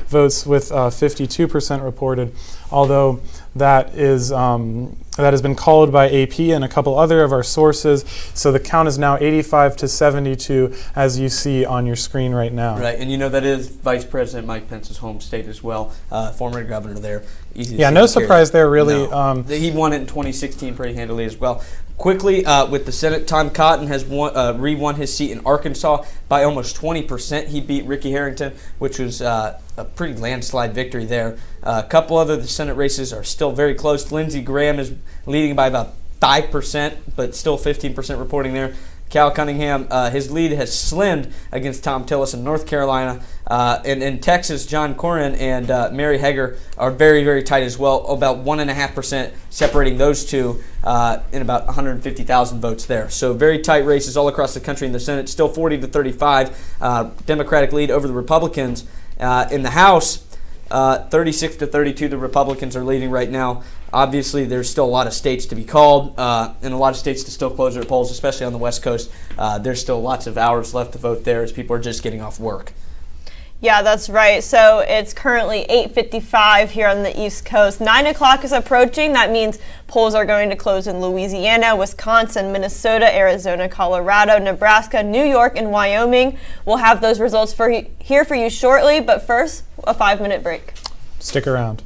votes with 52% reported, although that has been called by AP and a couple other of our sources. So the count is now 85 to 72, as you see on your screen right now. Right, and that is Vice President Mike Pence's home state as well, former governor there. Yeah, no surprise there, really. No. He won it in 2016 pretty handily as well. Quickly, with the Senate, Tom Cotton has re-won his seat in Arkansas by almost 20%. He beat Ricky Harrington, which was a pretty landslide victory there. A couple other the Senate races are still very close. Lindsey Graham is leading by about 5%, but still 15% reporting there. Cal Cunningham, his lead has slimmed against Tom Tillis in North Carolina. And in Texas, John Cornyn and Mary Hager are very, very tight as well, about 1.5% separating those two in about 150,000 votes there. So very tight races all across the country in the Senate, still 40 to 35. Democratic lead over the Republicans. In the House, 36 to 32, the Republicans are leading right now. Obviously, there's still a lot of states to be called and a lot of states to still close their polls, especially on the West Coast. There's still lots of hours left to vote there as people are just getting off work. Yeah, that's right. So it's currently 8:55 here on the East Coast. 9 o'clock is approaching. That means polls are going to close in Louisiana, Wisconsin, Minnesota, Arizona, Colorado, Nebraska, New York, and Wyoming. We'll have those results here for you shortly, but first, a 5-minute break. Stick around.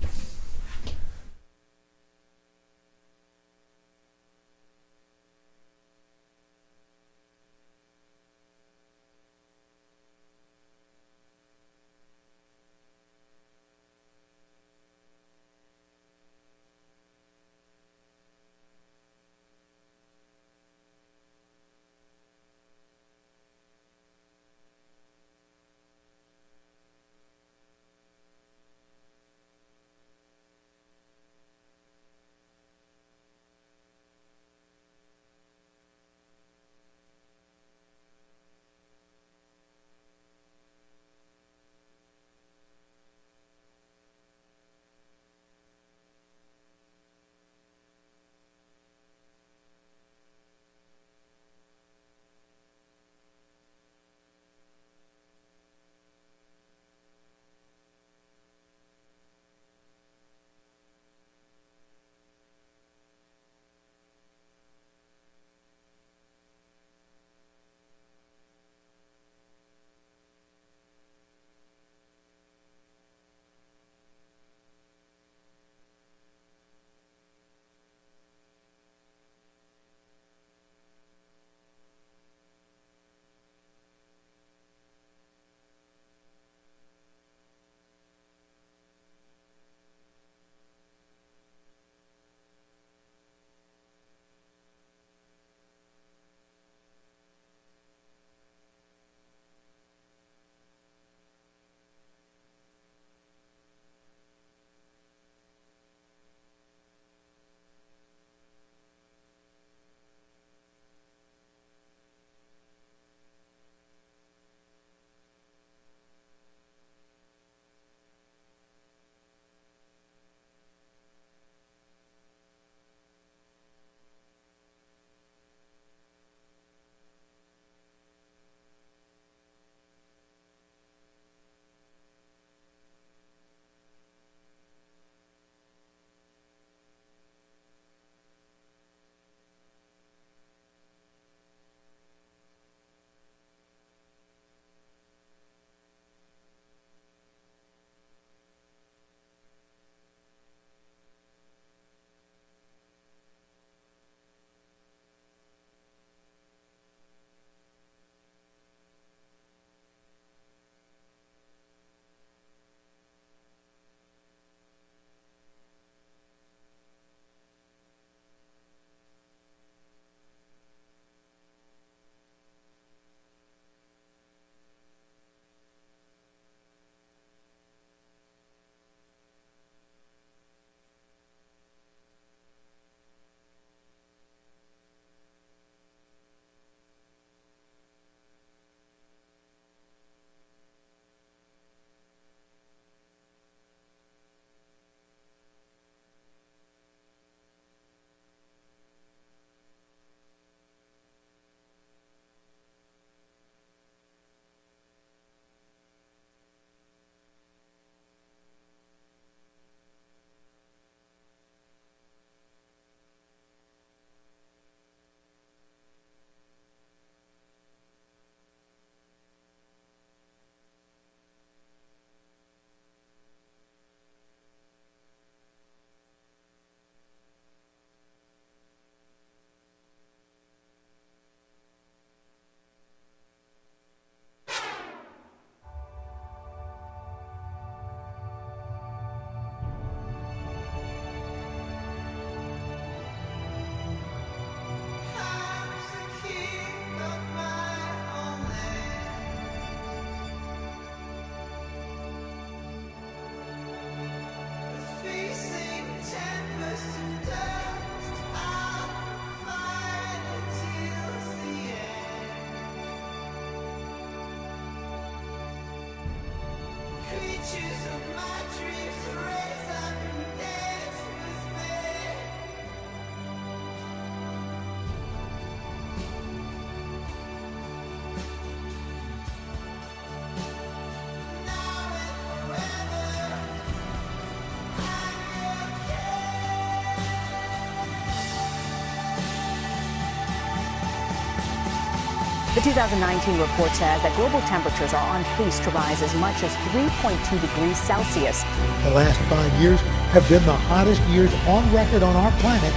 The 2019 report says that global temperatures are on pace to rise as much as 3.2 degrees Celsius. The last 5 years have been the hottest years on record on our planet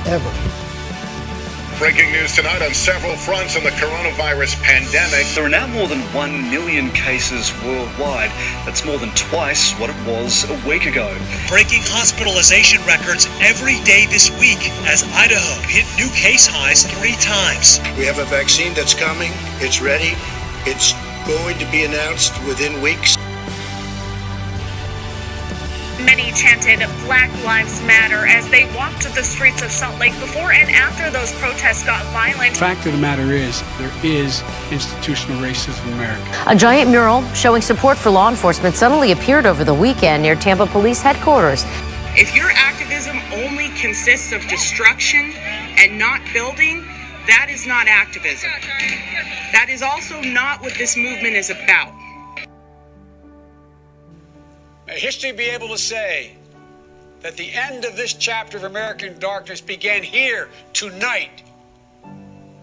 ever. Breaking news tonight on several fronts in the coronavirus pandemic. There are now more than 1 million cases worldwide. That's more than twice what it was a week ago. Breaking hospitalization records every day this week as Idaho hit new case highs 3 times. We have a vaccine that's coming. It's ready. It's going to be announced within weeks. Many chanted Black Lives Matter as they walked the streets of Salt Lake before and after those protests got violent. The fact of the matter is, there is institutional racism in America. A giant mural showing support for law enforcement suddenly appeared over the weekend near Tampa Police headquarters. If your activism only consists of destruction and not building, that is not activism. That is also not what this movement is about. May history be able to say that the end of this chapter of American darkness began here tonight,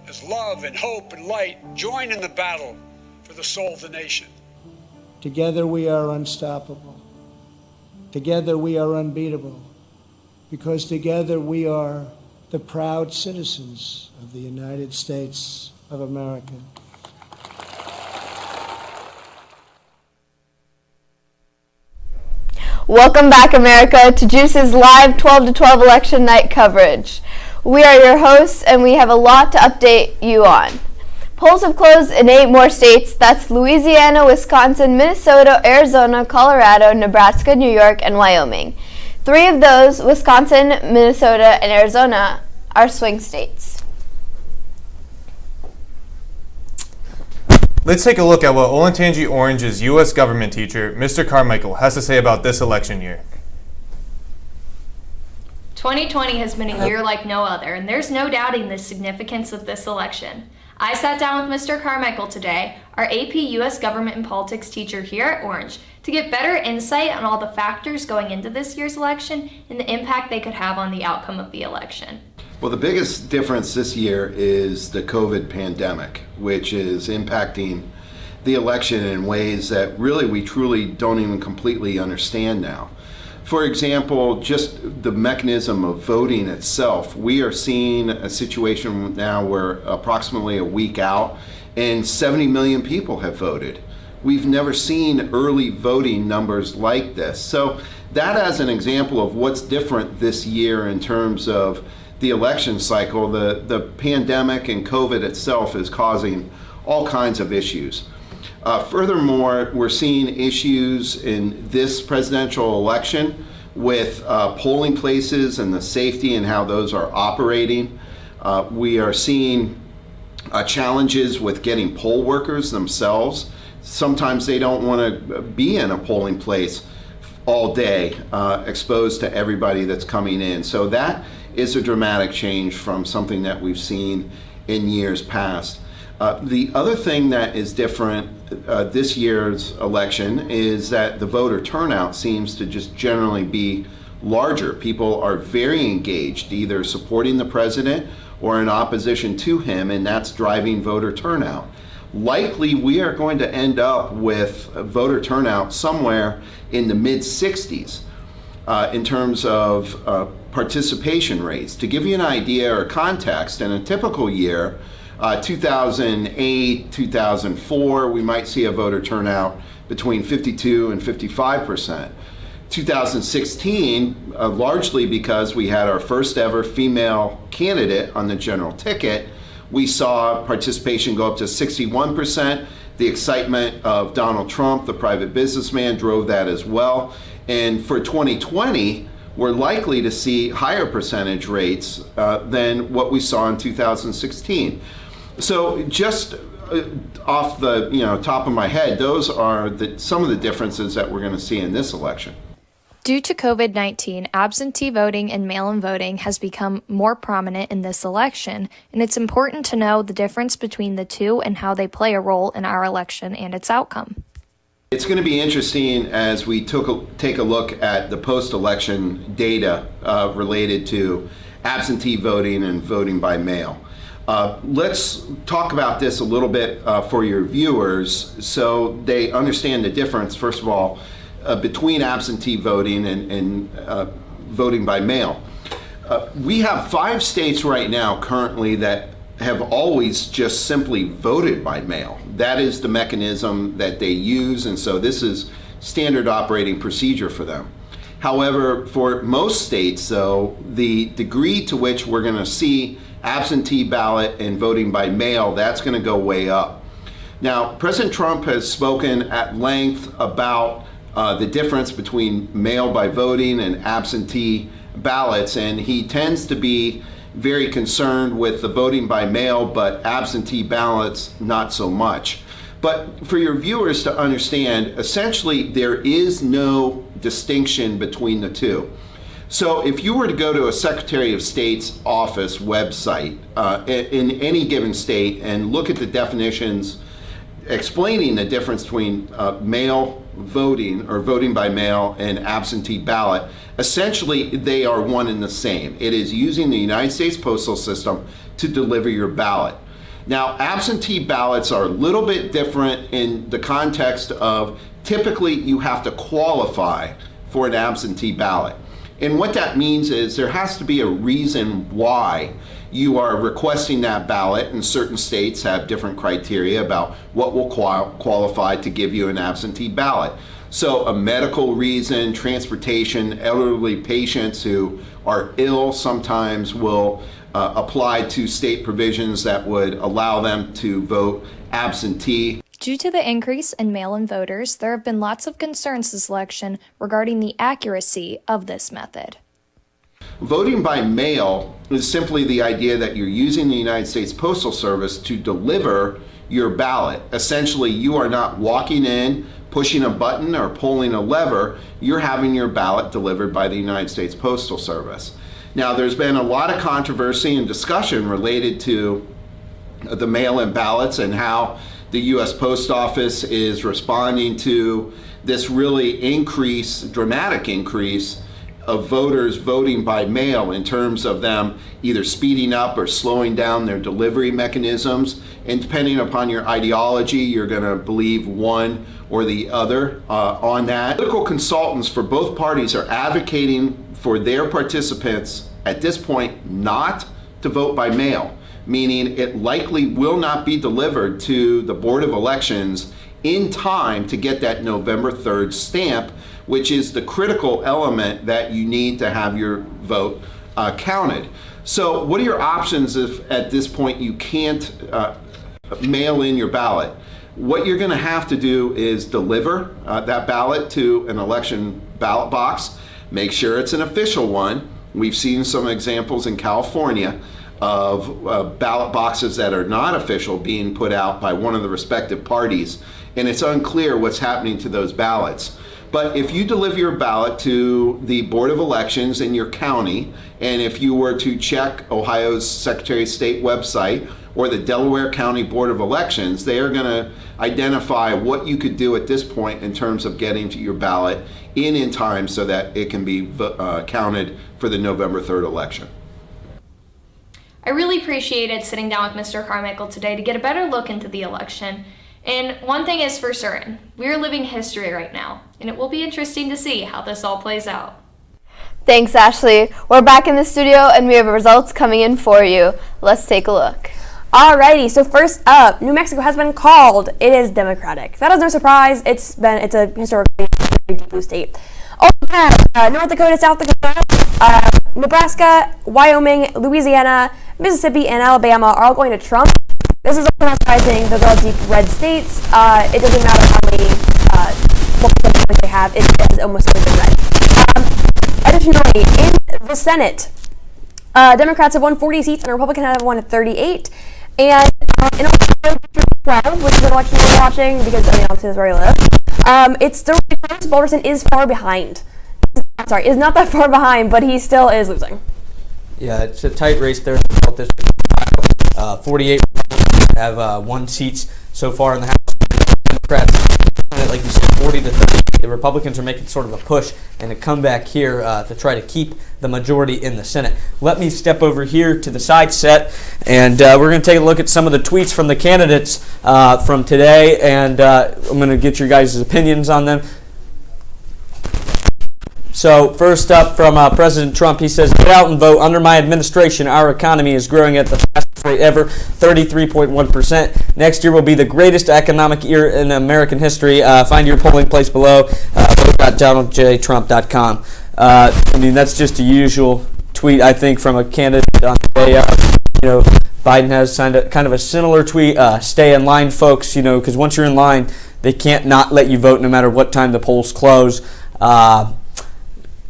as love and hope and light join in the battle for the soul of the nation. Together we are unstoppable. Together we are unbeatable. Because together we are the proud citizens of the United States of America. Welcome back, America, to Juice's live 12 to 12 election night coverage. We are your hosts, and we have a lot to update you on. Polls have closed in 8 more states. That's Louisiana, Wisconsin, Minnesota, Arizona, Colorado, Nebraska, New York, and Wyoming. 3 of those, Wisconsin, Minnesota, and Arizona, are swing states. Let's take a look at what Olentangy Orange's U.S. government teacher, Mr. Carmichael, has to say about this election year. 2020 has been a year like no other, and there's no doubting the significance of this election. I sat down with Mr. Carmichael today, our AP U.S. Government and Politics teacher here at Orange, to get better insight on all the factors going into this year's election and the impact they could have on the outcome of the election. Well, the biggest difference this year is the COVID pandemic, which is impacting the election in ways that really we truly don't even completely understand now. For example, just the mechanism of voting itself. We are seeing a situation now where approximately a week out and 70 million people have voted. We've never seen early voting numbers like this. So that as an example of what's different this year in terms of the election cycle, the pandemic and COVID itself is causing all kinds of issues. Furthermore, we're seeing issues in this presidential election with polling places and the safety and how those are operating. We are seeing challenges with getting poll workers themselves. Sometimes they don't want to be in a polling place all day, exposed to everybody that's coming in. So that is a dramatic change from something that we've seen in years past. The other thing that is different this year's election is that the voter turnout seems to just generally be larger. People are very engaged, either supporting the president or in opposition to him, and that's driving voter turnout. Likely we are going to end up with voter turnout somewhere in the mid-60s in terms of participation rates. To give you an idea or context, in a typical year, 2008, 2004, we might see a voter turnout between 52 and 55%. 2016, largely because we had our first ever female candidate on the general ticket, we saw participation go up to 61%. The excitement of Donald Trump, the private businessman, drove that as well. And for 2020, we're likely to see higher percentage rates than what we saw in 2016. So just off the top of my head, those are some of the differences that we're going to see in this election. Due to COVID-19, absentee voting and mail-in voting has become more prominent in this election, and it's important to know the difference between the two and how they play a role in our election and its outcome. It's going to be interesting as we take a look at the post-election data related to absentee voting and voting by mail. Let's talk about this a little bit for your viewers so they understand the difference, first of all, between absentee voting and voting by mail. We have 5 states right now currently that have always just simply voted by mail. That is the mechanism that they use, and so this is standard operating procedure for them. However, for most states, though, the degree to which we're going to see absentee ballot and voting by mail, that's going to go way up. Now, President Trump has spoken at length about the difference between mail by voting and absentee ballots, and he tends to be very concerned with the voting by mail, but absentee ballots not so much. But for your viewers to understand, essentially there is no distinction between the two. So if you were to go to a Secretary of State's office website in any given state and look at the definitions explaining the difference between mail voting or voting by mail and absentee ballot, essentially they are one and the same. It is using the United States postal system to deliver your ballot. Now, absentee ballots are a little bit different in the context of typically you have to qualify for an absentee ballot. And what that means is there has to be a reason why you are requesting that ballot, and certain states have different criteria about what will qualify to give you an absentee ballot. So a medical reason, transportation, elderly patients who are ill sometimes will apply to state provisions that would allow them to vote absentee. Due to the increase in mail-in voters, there have been lots of concerns this election regarding the accuracy of this method. Voting by mail is simply the idea that you're using the United States Postal Service to deliver your ballot. Essentially, you are not walking in, pushing a button, or pulling a lever. You're having your ballot delivered by the United States Postal Service. Now, there's been a lot of controversy and discussion related to the mail-in ballots and how the U.S. Post Office is responding to this really dramatic increase of voters voting by mail in terms of them either speeding up or slowing down their delivery mechanisms. And depending upon your ideology, you're going to believe one or the other on that. Political consultants for both parties are advocating for their participants at this point not to vote by mail, meaning it likely will not be delivered to the Board of Elections in time to get that November 3rd stamp, which is the critical element that you need to have your vote counted. So what are your options if at this point you can't mail in your ballot? What you're going to have to do is deliver that ballot to an election ballot box. Make sure it's an official one. We've seen some examples in California of ballot boxes that are not official being put out by one of the respective parties, and it's unclear what's happening to those ballots. But if you deliver your ballot to the Board of Elections in your county, and if you were to check Ohio's Secretary of State website or the Delaware County Board of Elections, they are going to identify what you could do at this point in terms of getting to your ballot in time so that it can be counted for the November 3rd election. I really appreciated sitting down with Mr. Carmichael today to get a better look into the election. And one thing is for certain, we're living history right now, and it will be interesting to see how this all plays out. Thanks, Ashley. We're back in the studio, and we have results coming in for you. Let's take a look. Alrighty, so first up, New Mexico has been called. It is Democratic. That is no surprise. It's a historically very deep blue state. Also, North Dakota, South Dakota, Nebraska, Wyoming, Louisiana, Mississippi, and Alabama are all going to Trump. This is also not surprising. Those are all deep red states. It doesn't matter how many what percentage they have. It is almost always been red. Additionally, in the Senate, Democrats have won 40 seats and Republicans have won 38. And in Ohio, District 12, which is an election we're watching because, obviously that's where I live, it's still really close. Balderson is far behind. Sorry, is not that far behind, but he still is losing. Yeah, it's a tight race there. 48 have won seats so far in the House. Democrats, like you said, 40 to 30. The Republicans are making sort of a push and a comeback here to try to keep the majority in the Senate. Let me step over here to the side set, and we're going to take a look at some of the tweets from the candidates from today, and I'm going to get your guys' opinions on them. So first up from President Trump, he says, "Get out and vote. Under my administration, our economy is growing at the fastest rate ever, 33.1%. Next year will be the greatest economic year in American history. Find your polling place below, vote.donaldjtrump.com." I mean, that's just a usual tweet, I think, from a candidate on the day of. Biden has signed kind of a similar tweet, "Stay in line, folks," because once you're in line, they can't not let you vote no matter what time the polls close.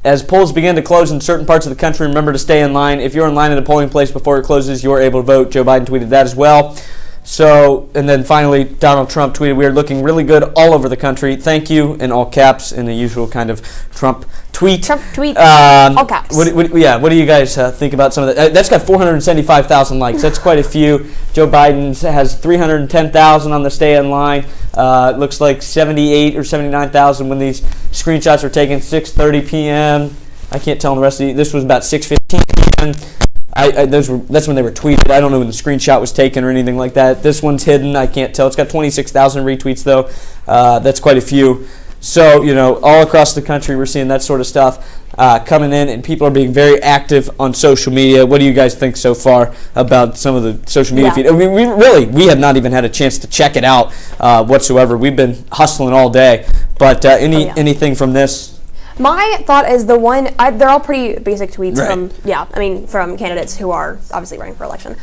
As polls begin to close in certain parts of the country, remember to stay in line. If you're in line at a polling place before it closes, you're able to vote. Joe Biden tweeted that as well. So, and then finally, Donald Trump tweeted, "We are looking really good all over the country. Thank you," in all caps, in the usual kind of Trump tweet. Trump tweet, all caps. What do you guys think about some of that? That's got 475,000 likes. That's quite a few. Joe Biden has 310,000 on the stay in line. It looks like 78 or 79,000 when these screenshots were taken, 6:30 p.m. I can't tell the rest of this was about 6:15 p.m. That's when they were tweeted. I don't know when the screenshot was taken or anything like that. This one's hidden. I can't tell. It's got 26,000 retweets though. That's quite a few. So, all across the country we're seeing that sort of stuff coming in, and people are being very active on social media. What do you guys think so far about some of the social media feed? I mean, we have not even had a chance to check it out whatsoever. We've been hustling all day. But anything from this? My thought is they're all pretty basic tweets from candidates who are obviously running for election.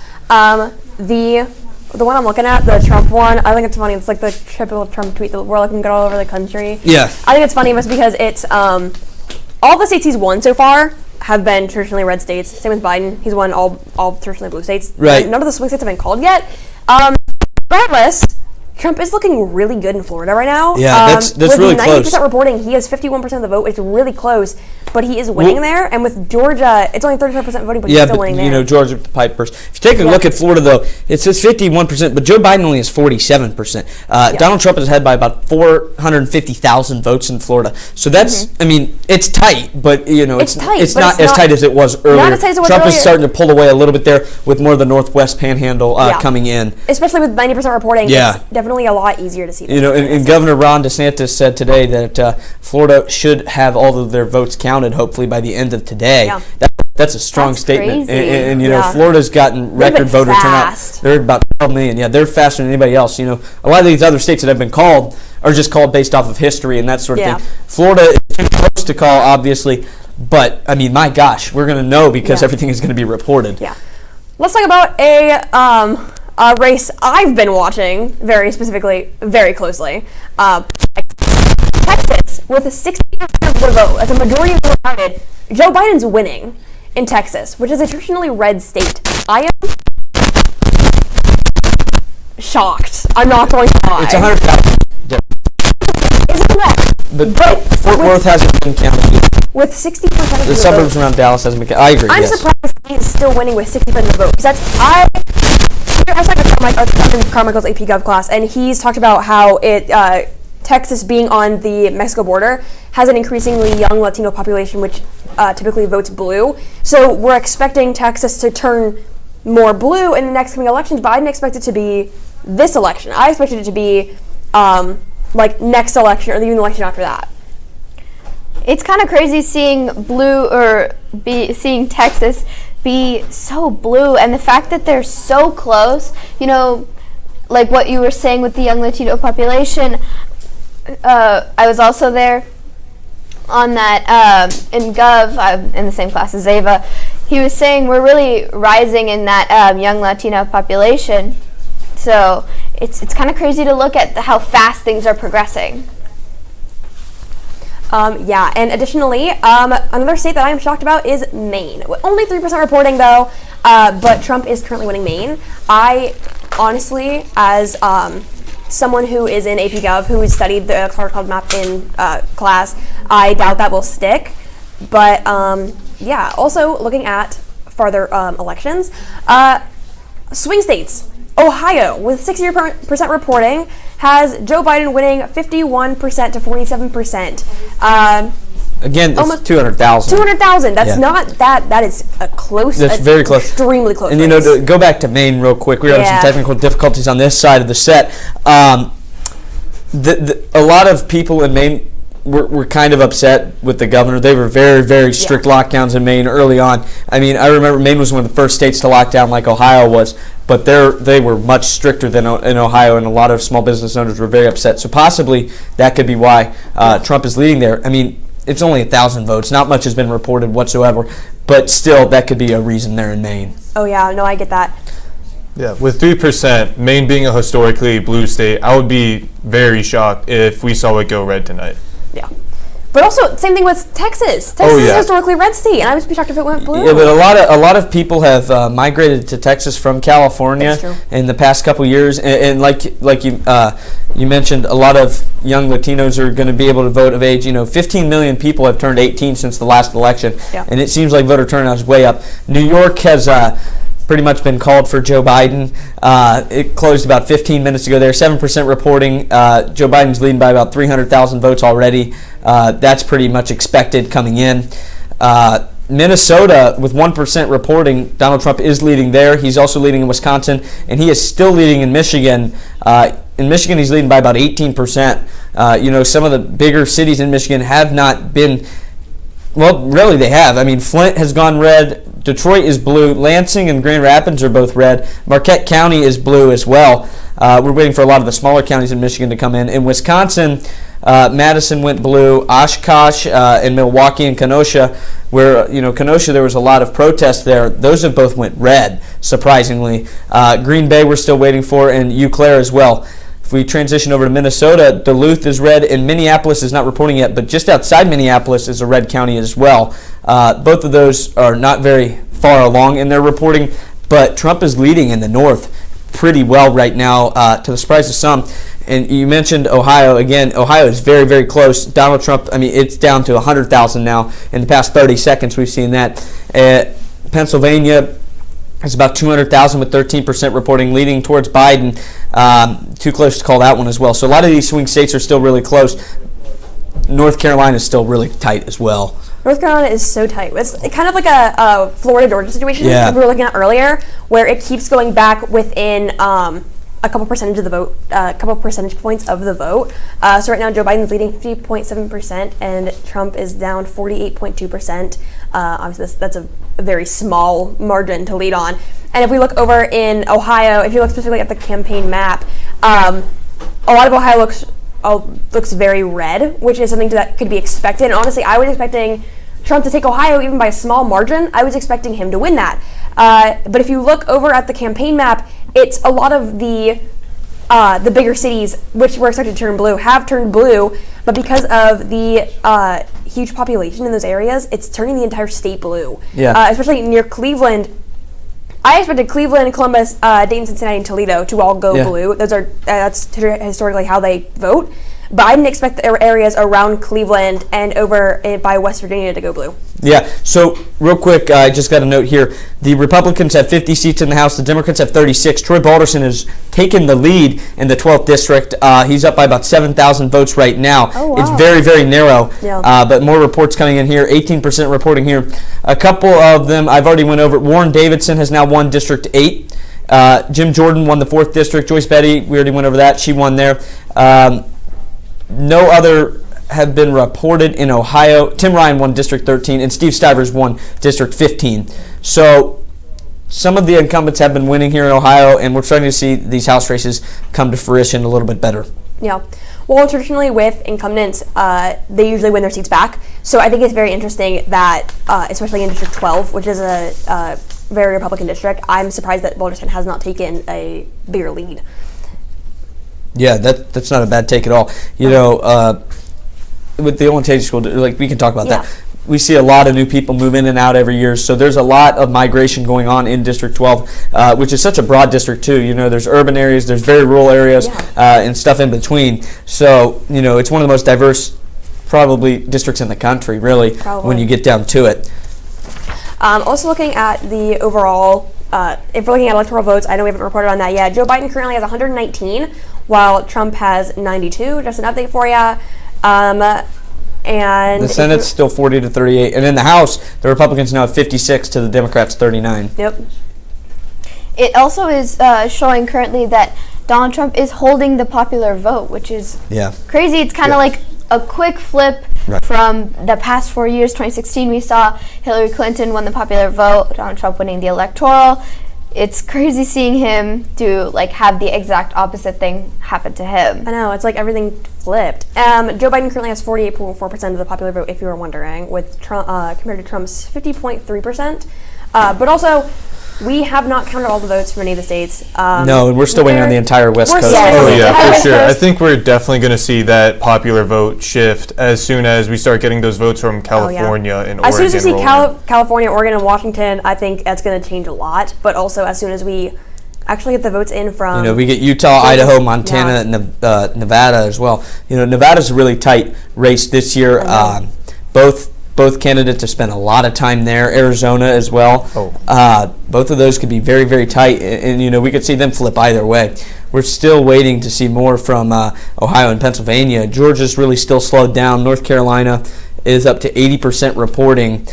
The one I'm looking at, the Trump one, I think it's funny. It's like the typical Trump tweet that we're looking good all over the country. Yeah. I think it's funny just because it's all the states he's won so far have been traditionally red states. Same with Biden. He's won all traditionally blue states. Right. None of the swing states have been called yet. Regardless, Trump is looking really good in Florida right now. Yeah, that's really close. With 90% reporting, he has 51% of the vote. It's really close, but he is winning there. And with Georgia, it's only 35% voting, but he's still winning there. Georgia the pipe burst. If you take a look at Florida, though, it says 51%, but Joe Biden only has 47%. Donald Trump is ahead by about 450,000 votes in Florida. So that's, I mean, it's tight, but it's not as tight as it was earlier. Not as tight as it was Trump earlier. is starting to pull away a little bit there with more of the Northwest Panhandle coming in. Especially with 90% reporting, it's definitely a lot easier to see. And Governor Ron DeSantis said today that Florida should have all of their votes counted, hopefully by the end of today. Yeah. That's a strong statement. And Florida's gotten record voter turnout. They're about 12 million. Yeah, they're faster than anybody else. A lot of these other states that have been called are just called based off of history and that sort of thing. Florida is too close to call, obviously, but I mean, my gosh, we're going to know because everything is going to be reported. Yeah. Let's talk about a race I've been watching very specifically, very closely. Texas, with a 60% of the vote, as a majority of the vote counted, Joe Biden's winning in Texas, which is a traditionally red state. I am shocked. I'm not going to lie. It's 100,000. Is it correct? But Fort Worth hasn't been counted yet. With 60% of the suburbs vote, around Dallas hasn't been counted. I agree. I'm surprised he's still winning with 60% of the vote. Because I was talking to Carmichael's AP Gov class, and he's talked about how Texas being on the Mexico border has an increasingly young Latino population, which typically votes blue. So we're expecting Texas to turn more blue in the next coming elections, but I didn't expect it to be this election. I expected it to be next election or even the election after that. It's kind of crazy seeing seeing Texas be so blue, and the fact that they're so close, like what you were saying with the young Latino population. I was also there on that in Gov. I'm in the same class as Ava. He was saying we're really rising in that young Latino population. So it's kind of crazy to look at how fast things are progressing. And additionally, another state that I'm shocked about is Maine. Only 3% reporting though, but Trump is currently winning Maine. I honestly, as someone who is in AP Gov, who studied the electoral college map in class, I doubt that will stick. But also looking at farther elections, swing states. Ohio, with 60% reporting, has Joe Biden winning 51% to 47%. Again, it's almost 200,000. 200,000. That's Yeah. not that. That is a close. That's very close. Extremely close. And race. to go back to Maine real quick, we were having some technical difficulties on this side of the set. A lot of people in Maine were kind of upset with the governor. They were very, very strict lockdowns in Maine early on. I mean, I remember Maine was one of the first states to lock down like Ohio was, but they were much stricter than in Ohio, and a lot of small business owners were very upset. So possibly that could be why Trump is leading there. I mean, it's only 1,000 votes. Not much has been reported whatsoever, but still, that could be a reason they're in Maine. Oh yeah, no, I get that. Yeah, with 3%, Maine being a historically blue state, I would be very shocked if we saw it go red tonight. Yeah. But also, same thing with Texas. Texas is a historically red state, and I would be shocked if it went blue. Yeah, but a lot of people have migrated to Texas from California in the past couple years, and like you mentioned, a lot of young Latinos are going to be able to vote of age. 15 million people have turned 18 since the last election, and it seems like voter turnout is way up. New York has pretty much been called for Joe Biden. It closed about 15 minutes ago there. 7% reporting. Joe Biden's leading by about 300,000 votes already. That's pretty much expected coming in. Minnesota, with 1% reporting, Donald Trump is leading there. He's also leading in Wisconsin, and he is still leading in Michigan. In Michigan, he's leading by about 18%. Some of the bigger cities in Michigan have not been. Well, really, they have. I mean, Flint has gone red. Detroit is blue. Lansing and Grand Rapids are both red. Marquette County is blue as well. We're waiting for a lot of the smaller counties in Michigan to come in. In Wisconsin, Madison went blue. Oshkosh and Milwaukee and Kenosha, where Kenosha there was a lot of protest there. Those have both went red, surprisingly. Green Bay we're still waiting for, and Eau Claire as well. If we transition over to Minnesota, Duluth is red, and Minneapolis is not reporting yet, but just outside Minneapolis is a red county as well. Both of those are not very far along in their reporting, but Trump is leading in the north pretty well right now, to the surprise of some. And you mentioned Ohio. Again, Ohio is very, very close. Donald Trump, it's down to 100,000 now. In the past 30 seconds, we've seen that. Pennsylvania is about 200,000 with 13% reporting, leading towards Biden. Too close to call that one as well. So a lot of these swing states are still really close. North Carolina is still really tight as well. North Carolina is so tight. It's kind of like a Florida-Georgia situation that we were looking at earlier, where it keeps going back within a couple percentage of the vote, a couple percentage points of the vote. So right now, Joe Biden's leading 50.7%, and Trump is down 48.2%. Obviously, that's a very small margin to lead on. And if we look over in Ohio, if you look specifically at the campaign map, a lot of Ohio looks very red, which is something that could be expected. And honestly, I was expecting Trump to take Ohio even by a small margin. I was expecting him to win that. But if you look over at the campaign map, it's a lot of the bigger cities, which were expected to turn blue, have turned blue. But because of the huge population in those areas, it's turning the entire state blue. Yeah. Especially near Cleveland. I expected Cleveland, Columbus, Dayton, Cincinnati, and Toledo to all go blue. That's historically how they vote. But I didn't expect the areas around Cleveland and over by West Virginia to go blue. Yeah, so real quick, I just got a note here. The Republicans have 50 seats in the House. The Democrats have 36. Troy Balderson has taken the lead in the 12th district. He's up by about 7,000 votes right now. Oh, wow. It's very, very narrow, Yeah. But more reports coming in here. 18% reporting here. A couple of them I've already went over. Warren Davidson has now won District 8. Jim Jordan won the 4th district. Joyce Betty, we already went over that. She won there. No other have been reported in Ohio. Tim Ryan won District 13, and Steve Stivers won District 15. So some of the incumbents have been winning here in Ohio, and we're starting to see these House races come to fruition a little bit better. Yeah. Well, traditionally with incumbents, they usually win their seats back. So I think it's very interesting that, especially in District 12, which is a very Republican district, I'm surprised that Balderson has not taken a bigger lead. Yeah, that's not a bad take at all. With the Olentangy School, we can talk about that. We see a lot of new people move in and out every year, so there's a lot of migration going on in District 12, which is such a broad district too. There's urban areas, there's very rural areas, and stuff in between. So, it's one of the most diverse, probably, districts in the country, really, when you get down to it. Also looking at the overall if we're looking at electoral votes, I know we haven't reported on that yet. Joe Biden currently has 119, while Trump has 92. Just an update for you. And the Senate's still 40 to 38, and in the House, the Republicans now have 56 to the Democrats 39. Yep. It also is showing currently that Donald Trump is holding the popular vote, which is crazy. It's kind of like a quick flip from the past 4 years. 2016, we saw Hillary Clinton won the popular vote, Donald Trump winning the electoral. It's crazy seeing him have the exact opposite thing happen to him. I know, it's like everything flipped. Joe Biden currently has 48.4% of the popular vote, if you were wondering, with Trump, compared to Trump's 50.3%. But also, we have not counted all the votes from any of the states. No, and we're still waiting on the entire West Coast. Oh yeah, for sure. I think we're definitely going to see that popular vote shift as soon as we start getting those votes from California and Oregon. As soon as we see California, Oregon, and Washington, I think that's going to change a lot. But also, as soon as we actually get the votes in from... we get Utah, Idaho, Montana, Nevada as well. Nevada's a really tight race this year. Both candidates have spent a lot of time there. Arizona as well. Both of those could be very, very tight, and we could see them flip either way. We're still waiting to see more from Ohio and Pennsylvania. Georgia's really still slowed down. North Carolina is up to 80% reporting.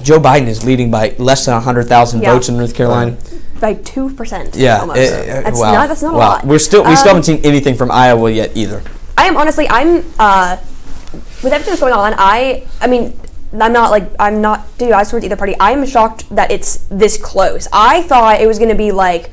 Joe Biden is leading by less than 100,000 votes in North Carolina. By 2%. Yeah, almost. That's not a lot. We still haven't seen anything from Iowa yet either. I'm with everything that's going on, I'm not biased towards either party. I'm shocked that it's this close. I thought it was going to be I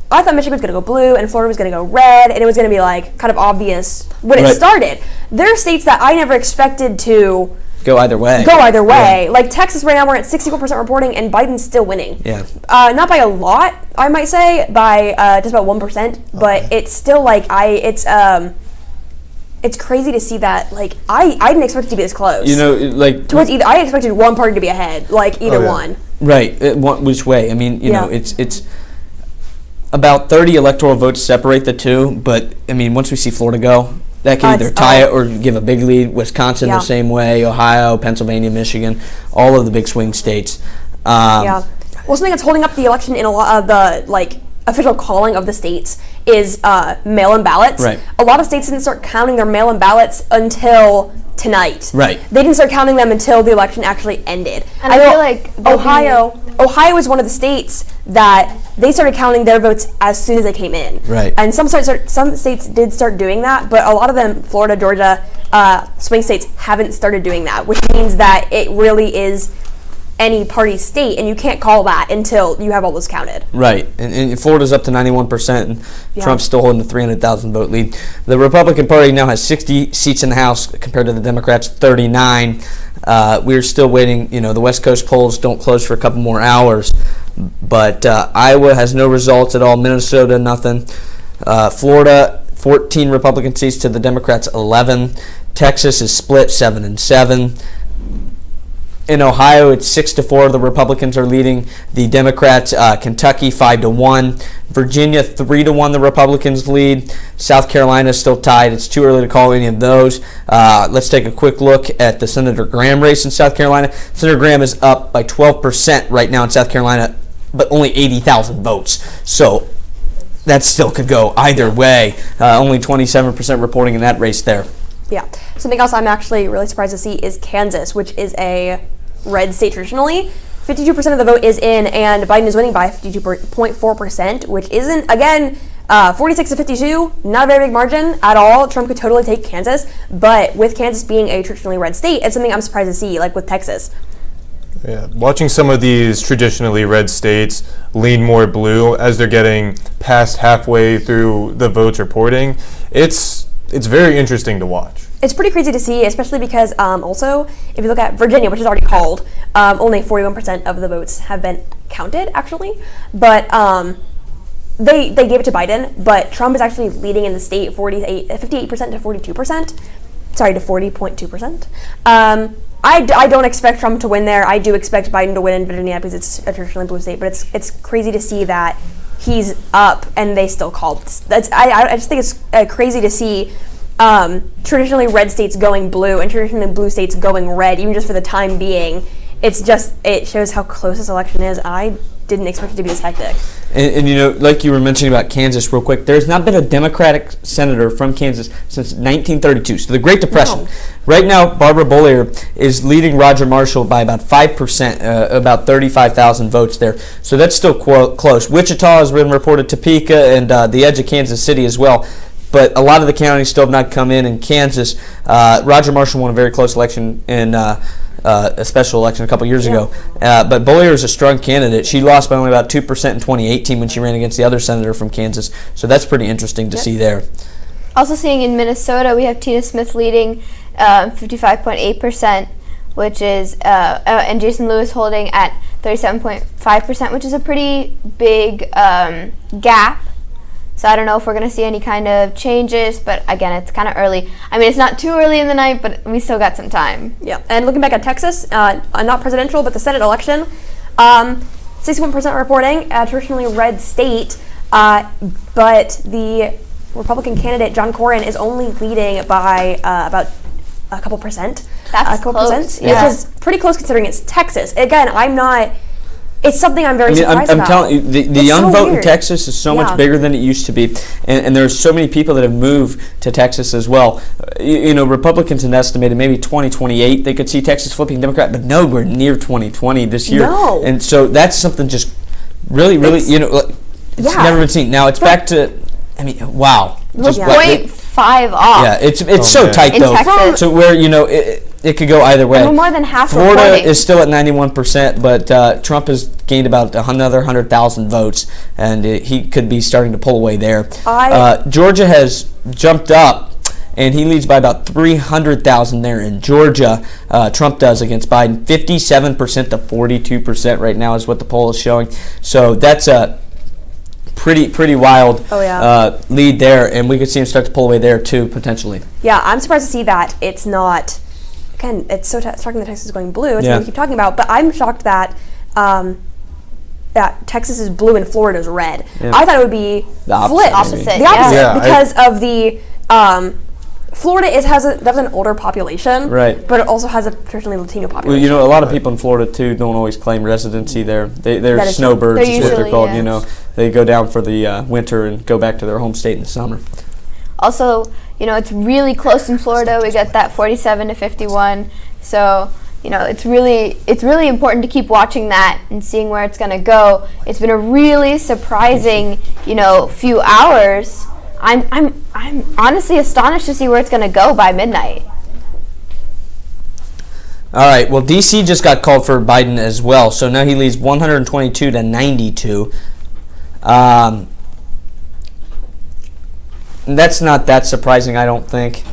thought Michigan was going to go blue and Florida was going to go red, and it was going to be kind of obvious when it started. There are states that I never expected to go either way. Yeah. Like Texas right now, we're at 64% reporting, and Biden's still winning. Yeah. Not by a lot, I might say, by just about 1%, but it's still it's crazy to see that. I didn't expect it to be this close. Towards either, I expected one party to be ahead. Either one. Right. Which way? It's about 30 electoral votes separate the two. But once we see Florida go, that can either tie it or give a big lead. Wisconsin the same way. Ohio, Pennsylvania, Michigan, all of the big swing states. Well, something that's holding up the election in a lot of the official calling of the states is mail-in ballots. Right. A lot of states didn't start counting their mail-in ballots until tonight. Right. They didn't start counting them until the election actually ended. And I feel like Ohio is one of the states that they started counting their votes as soon as they came in. Right. And some states did start doing that, but a lot of them, Florida, Georgia, swing states, haven't started doing that, which means that it really is any party state, and you can't call that until you have all those counted. Right, and Florida's up to 91%, and Trump's still holding the 300,000 vote lead. The Republican Party now has 60 seats in the House compared to the Democrats' 39. We're still waiting. The West Coast polls don't close for a couple more hours, but Iowa has no results at all. Minnesota, nothing. Florida, 14 Republican seats to the Democrats' 11. Texas is split 7-7. In Ohio, it's 6-4. The Republicans are leading the Democrats. Kentucky 5-1. Virginia 3-1. The Republicans lead. South Carolina is still tied. It's too early to call any of those. Let's take a quick look at the Senator Graham race in South Carolina. Senator Graham is up by 12% right now in South Carolina, but only 80,000 votes. So that still could go either way. Only 27% reporting in that race there. Yeah. Something else I'm actually really surprised to see is Kansas, which is a red state traditionally. 52% of the vote is in, and Biden is winning by 52.4%, which isn't, again, 46 to 52, not a very big margin at all. Trump could totally take Kansas, but with Kansas being a traditionally red state, it's something I'm surprised to see, like with Texas. Yeah, watching some of these traditionally red states lean more blue as they're getting past halfway through the votes reporting, it's very interesting to watch. It's pretty crazy to see, especially because also, if you look at Virginia, which is already called, only 41% of the votes have been counted, actually. But they gave it to Biden, but Trump is actually leading in the state 58% to 42%. Sorry, to 40.2%. I don't expect Trump to win there. I do expect Biden to win in Virginia because it's a traditionally blue state, but it's crazy to see that he's up and they still called. I just think it's crazy to see traditionally red states going blue and traditionally blue states going red, even just for the time being, it shows how close this election is. I didn't expect it to be this hectic. And you know, like you were mentioning about Kansas real quick, there's not been a Democratic senator from Kansas since 1932, so the Great Depression. No. Right now, Barbara Bollier is leading Roger Marshall by about 5%, about 35,000 votes there. So that's still close. Wichita has been reported, Topeka, and the edge of Kansas City as well. But a lot of the counties still have not come in Kansas, Roger Marshall won a very close election in a special election a couple years ago. But Bollier is a strong candidate. She lost by only about 2% in 2018 when she ran against the other senator from Kansas. So that's pretty interesting to see there. Also seeing in Minnesota, we have Tina Smith leading 55.8%, which is, and Jason Lewis holding at 37.5%, which is a pretty big gap. So I don't know if we're going to see any kind of changes, but again, it's kind of early. I mean, it's not too early in the night, but we still got some time. Yeah, and looking back at Texas, not presidential, but the Senate election, 61% reporting, a traditionally red state, but the Republican candidate, John Cornyn, is only leading by about a couple percent. That's close, yeah. Which is pretty close considering it's Texas. Again, it's something I'm very surprised I'm about. telling you, the young vote weird. in Texas is so much bigger than it used to be, and there's so many people that have moved to Texas as well. You know, Republicans have estimated maybe 2028 they could see Texas flipping Democrat, but nowhere near 2020 this year. No. And so that's something just really, it's never been seen. Now it's back to, I mean, wow. Just 0.5 off. Yeah, it's so tight though. Texas. So where it could go either way. And we're more than half Florida reporting. is still at 91%, but Trump has gained about another 100,000 votes, and he could be starting to pull away there. Georgia has jumped up, and he leads by about 300,000 there in Georgia. Trump does against Biden. 57% to 42% right now is what the poll is showing. So that's a pretty wild lead there, and we could see him start to pull away there too, potentially. Yeah, I'm surprised to see that it's not. Again, it's so shocking that Texas is going blue. It's what we keep talking about, but I'm shocked that that Texas is blue and Florida is red. Yeah. I thought it would be the opposite. The opposite, because of the Florida has an older population, right? But it also has a traditionally Latino population. Well, you know, a lot of people in Florida too don't always claim residency there. They're snowbirds, is what they're called. You know, they go down for the winter and go back to their home state in the summer. Also, you know, it's really close in Florida. We got that 47 to 51. So, you know, it's really important to keep watching that and seeing where it's going to go. It's been a really surprising, few hours. I'm honestly astonished to see where it's going to go by midnight. All right. Well, D.C. just got called for Biden as well, so now he leads 122 to 92. That's not that surprising, I don't think.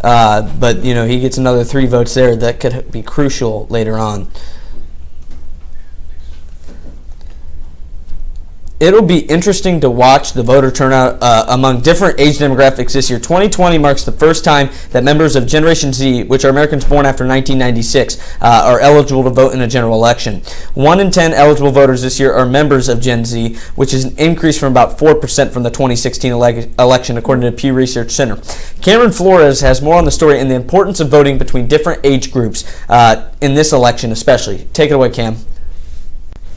But, he gets another 3 votes there that could be crucial later on. It'll be interesting to watch the voter turnout among different age demographics this year. 2020 marks the first time that members of Generation Z, which are Americans born after 1996, are eligible to vote in a general election. 1 in 10 eligible voters this year are members of Gen Z, which is an increase from about 4% from the 2016 election, according to the Pew Research Center. Cameron Flores has more on the story and the importance of voting between different age groups in this election especially. Take it away, Cam.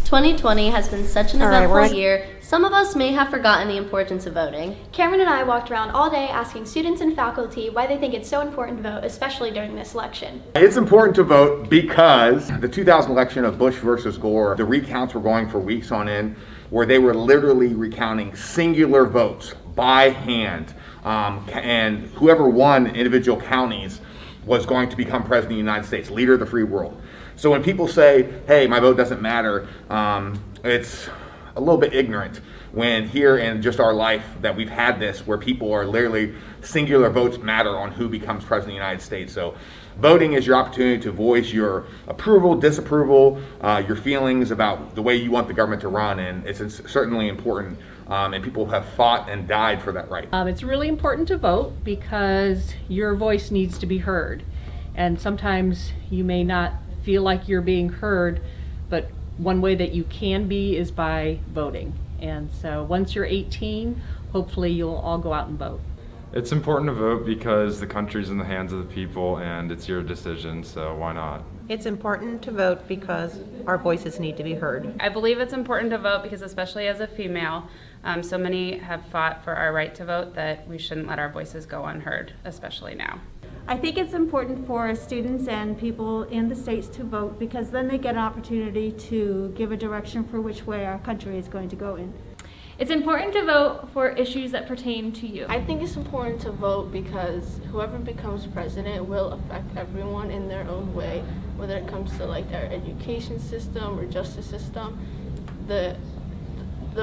2020 has been such an eventful year, some of us may have forgotten the importance of voting. Cameron and I walked around all day asking students and faculty why they think it's so important to vote, especially during this election. It's important to vote because the 2000 election of Bush versus Gore, the recounts were going for weeks on end, where they were literally recounting singular votes by hand, and whoever won individual counties was going to become president of the United States, leader of the free world. So when people say, hey, my vote doesn't matter, it's a little bit ignorant when here in just our life that we've had this where people are literally singular votes matter on who becomes president of the United States. So voting is your opportunity to voice your approval, disapproval, your feelings about the way you want the government to run, and it's certainly important, and people have fought and died for that right. It's really important to vote because your voice needs to be heard, and sometimes you may not feel like you're being heard, but one way that you can be is by voting. And so once you're 18, hopefully you'll all go out and vote. It's important to vote because the country's in the hands of the people and it's your decision, so why not? It's important to vote because our voices need to be heard. I believe it's important to vote because, especially as a female, so many have fought for our right to vote that we shouldn't let our voices go unheard, especially now. I think it's important for students and people in the states to vote because then they get an opportunity to give a direction for which way our country is going to go in. It's important to vote for issues that pertain to you. I think it's important to vote because whoever becomes president will affect everyone in their own way, whether it comes to like their education system or justice system. The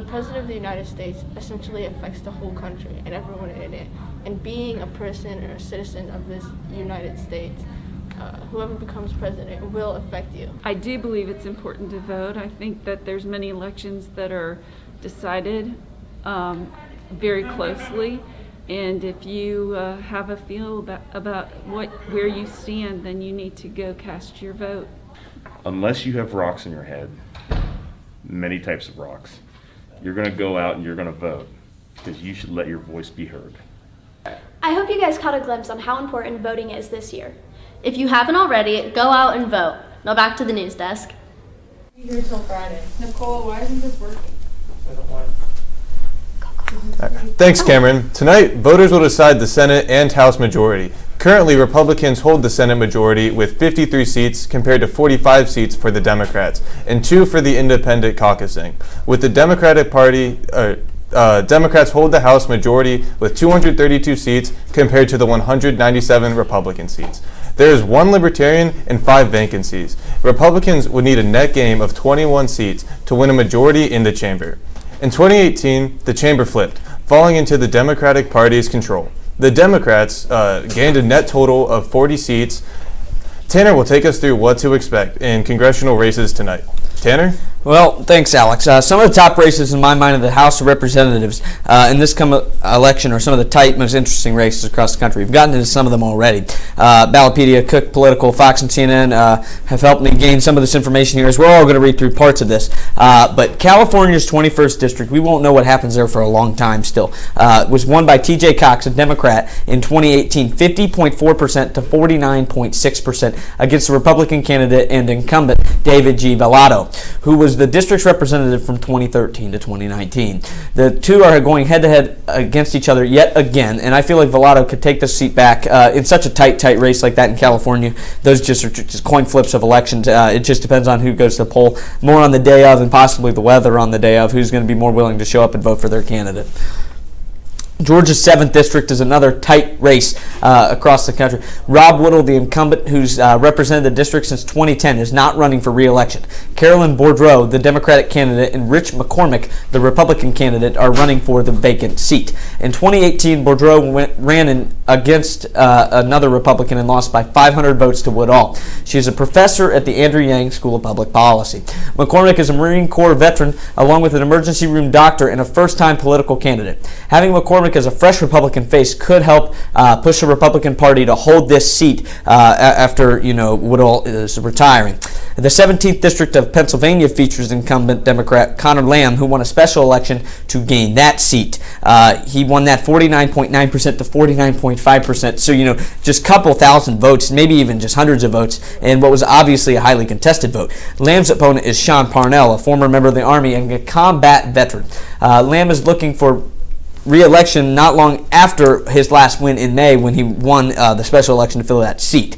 president of the United States essentially affects the whole country and everyone in it. And being a person or a citizen of this United States, whoever becomes president will affect you. I do believe it's important to vote. I think that there's many elections that are decided very closely, and if you have a feel about where you stand, then you need to go cast your vote. Unless you have rocks in your head, many types of rocks, you're going to go out and you're going to vote because you should let your voice be heard. I hope you guys caught a glimpse on how important voting is this year. If you haven't already, go out and vote. Now back to the news desk. Here till Friday. Nicole, why isn't this working? Thanks, Cameron. Tonight, voters will decide the Senate and House majority. Currently, Republicans hold the Senate majority with 53 seats compared to 45 seats for the Democrats and 2 for the independent caucusing. With the Democratic Party, Democrats hold the House majority with 232 seats compared to the 197 Republican seats. There is 1 Libertarian and 5 vacancies. Republicans would need a net gain of 21 seats to win a majority in the chamber. In 2018, the chamber flipped, falling into the Democratic Party's control. The Democrats gained a net total of 40 seats. Tanner will take us through what to expect in congressional races tonight. Tanner? Well, thanks, Alex. Some of the top races in my mind of the House of Representatives in this election are some of the tight, most interesting races across the country. We've gotten into some of them already. Ballotpedia, Cook Political, Fox, and CNN have helped me gain some of this information here as we're all going to read through parts of this. But California's 21st District, we won't know what happens there for a long time still, was won by T.J. Cox, a Democrat, in 2018, 50.4% to 49.6% against the Republican candidate and incumbent David G. Vallado, who was the district's representative from 2013 to 2019. The two are going head-to-head against each other yet again, and I feel like Vallado could take this seat back in such a tight race like that in California. Those just are just coin flips of elections. It just depends on who goes to the poll more on the day of and possibly the weather on the day of, who's going to be more willing to show up and vote for their candidate. Georgia's 7th District is another tight race across the country. Rob Whittle, the incumbent who's represented the district since 2010, is not running for re-election. Carolyn Boudreaux, the Democratic candidate, and Rich McCormick, the Republican candidate, are running for the vacant seat. In 2018, Boudreaux ran against another Republican and lost by 500 votes to Woodall. She is a professor at the Andrew Yang School of Public Policy. McCormick is a Marine Corps veteran, along with an emergency room doctor and a first-time political candidate. Having McCormick as a fresh Republican face could help push the Republican Party to hold this seat after Woodall is retiring. The 17th District of Pennsylvania features incumbent Democrat Connor Lamb, who won a special election to gain that seat. He won that 49.9% to 49.5%. So just a couple thousand votes, maybe even just hundreds of votes, and what was obviously a highly contested vote. Lamb's opponent is Sean Parnell, a former member of the Army and a combat veteran. Lamb is looking for re-election not long after his last win in May when he won the special election to fill that seat.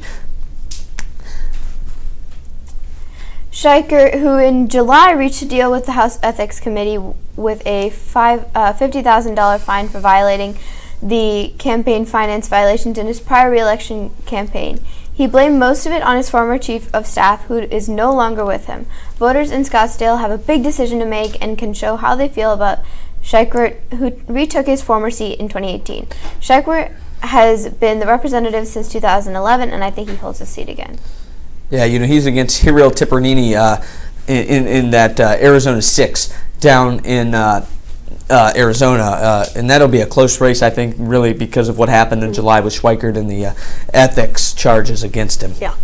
Schleicher, who in July reached a deal with the House Ethics Committee with a $50,000 fine for violating the campaign finance violations in his prior re-election campaign. He blamed most of it on his former chief of staff, who is no longer with him. Voters in Scottsdale have a big decision to make and can show how they feel about Schleicher, who retook his former seat in 2018. Schleicher has been the representative since 2011, and I think he holds the seat again. Yeah, he's against Hiriel Tipernini in that Arizona 6 down in Arizona, and that'll be a close race, I think, really because of what happened in July with Schweikert and the ethics charges against him. Yeah.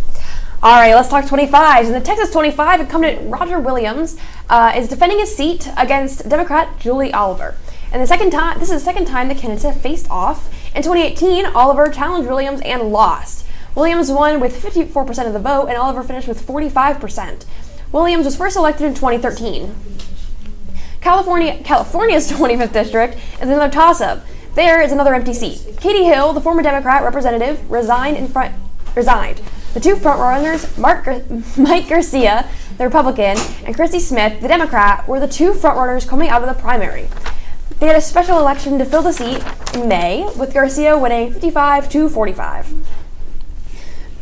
All right, let's talk 25s. In the Texas 25, incumbent Roger Williams is defending his seat against Democrat Julie Oliver. And this is the second time the candidates have faced off. In 2018, Oliver challenged Williams and lost. Williams won with 54% of the vote, and Oliver finished with 45%. Williams was first elected in 2013. California's 25th district is another toss-up. There is another empty seat. Katie Hill, the former Democrat representative, resigned. The two frontrunners, Mike Garcia, the Republican, and Christy Smith, the Democrat, were the two frontrunners coming out of the primary. They had a special election to fill the seat in May, with Garcia winning 55 to 45.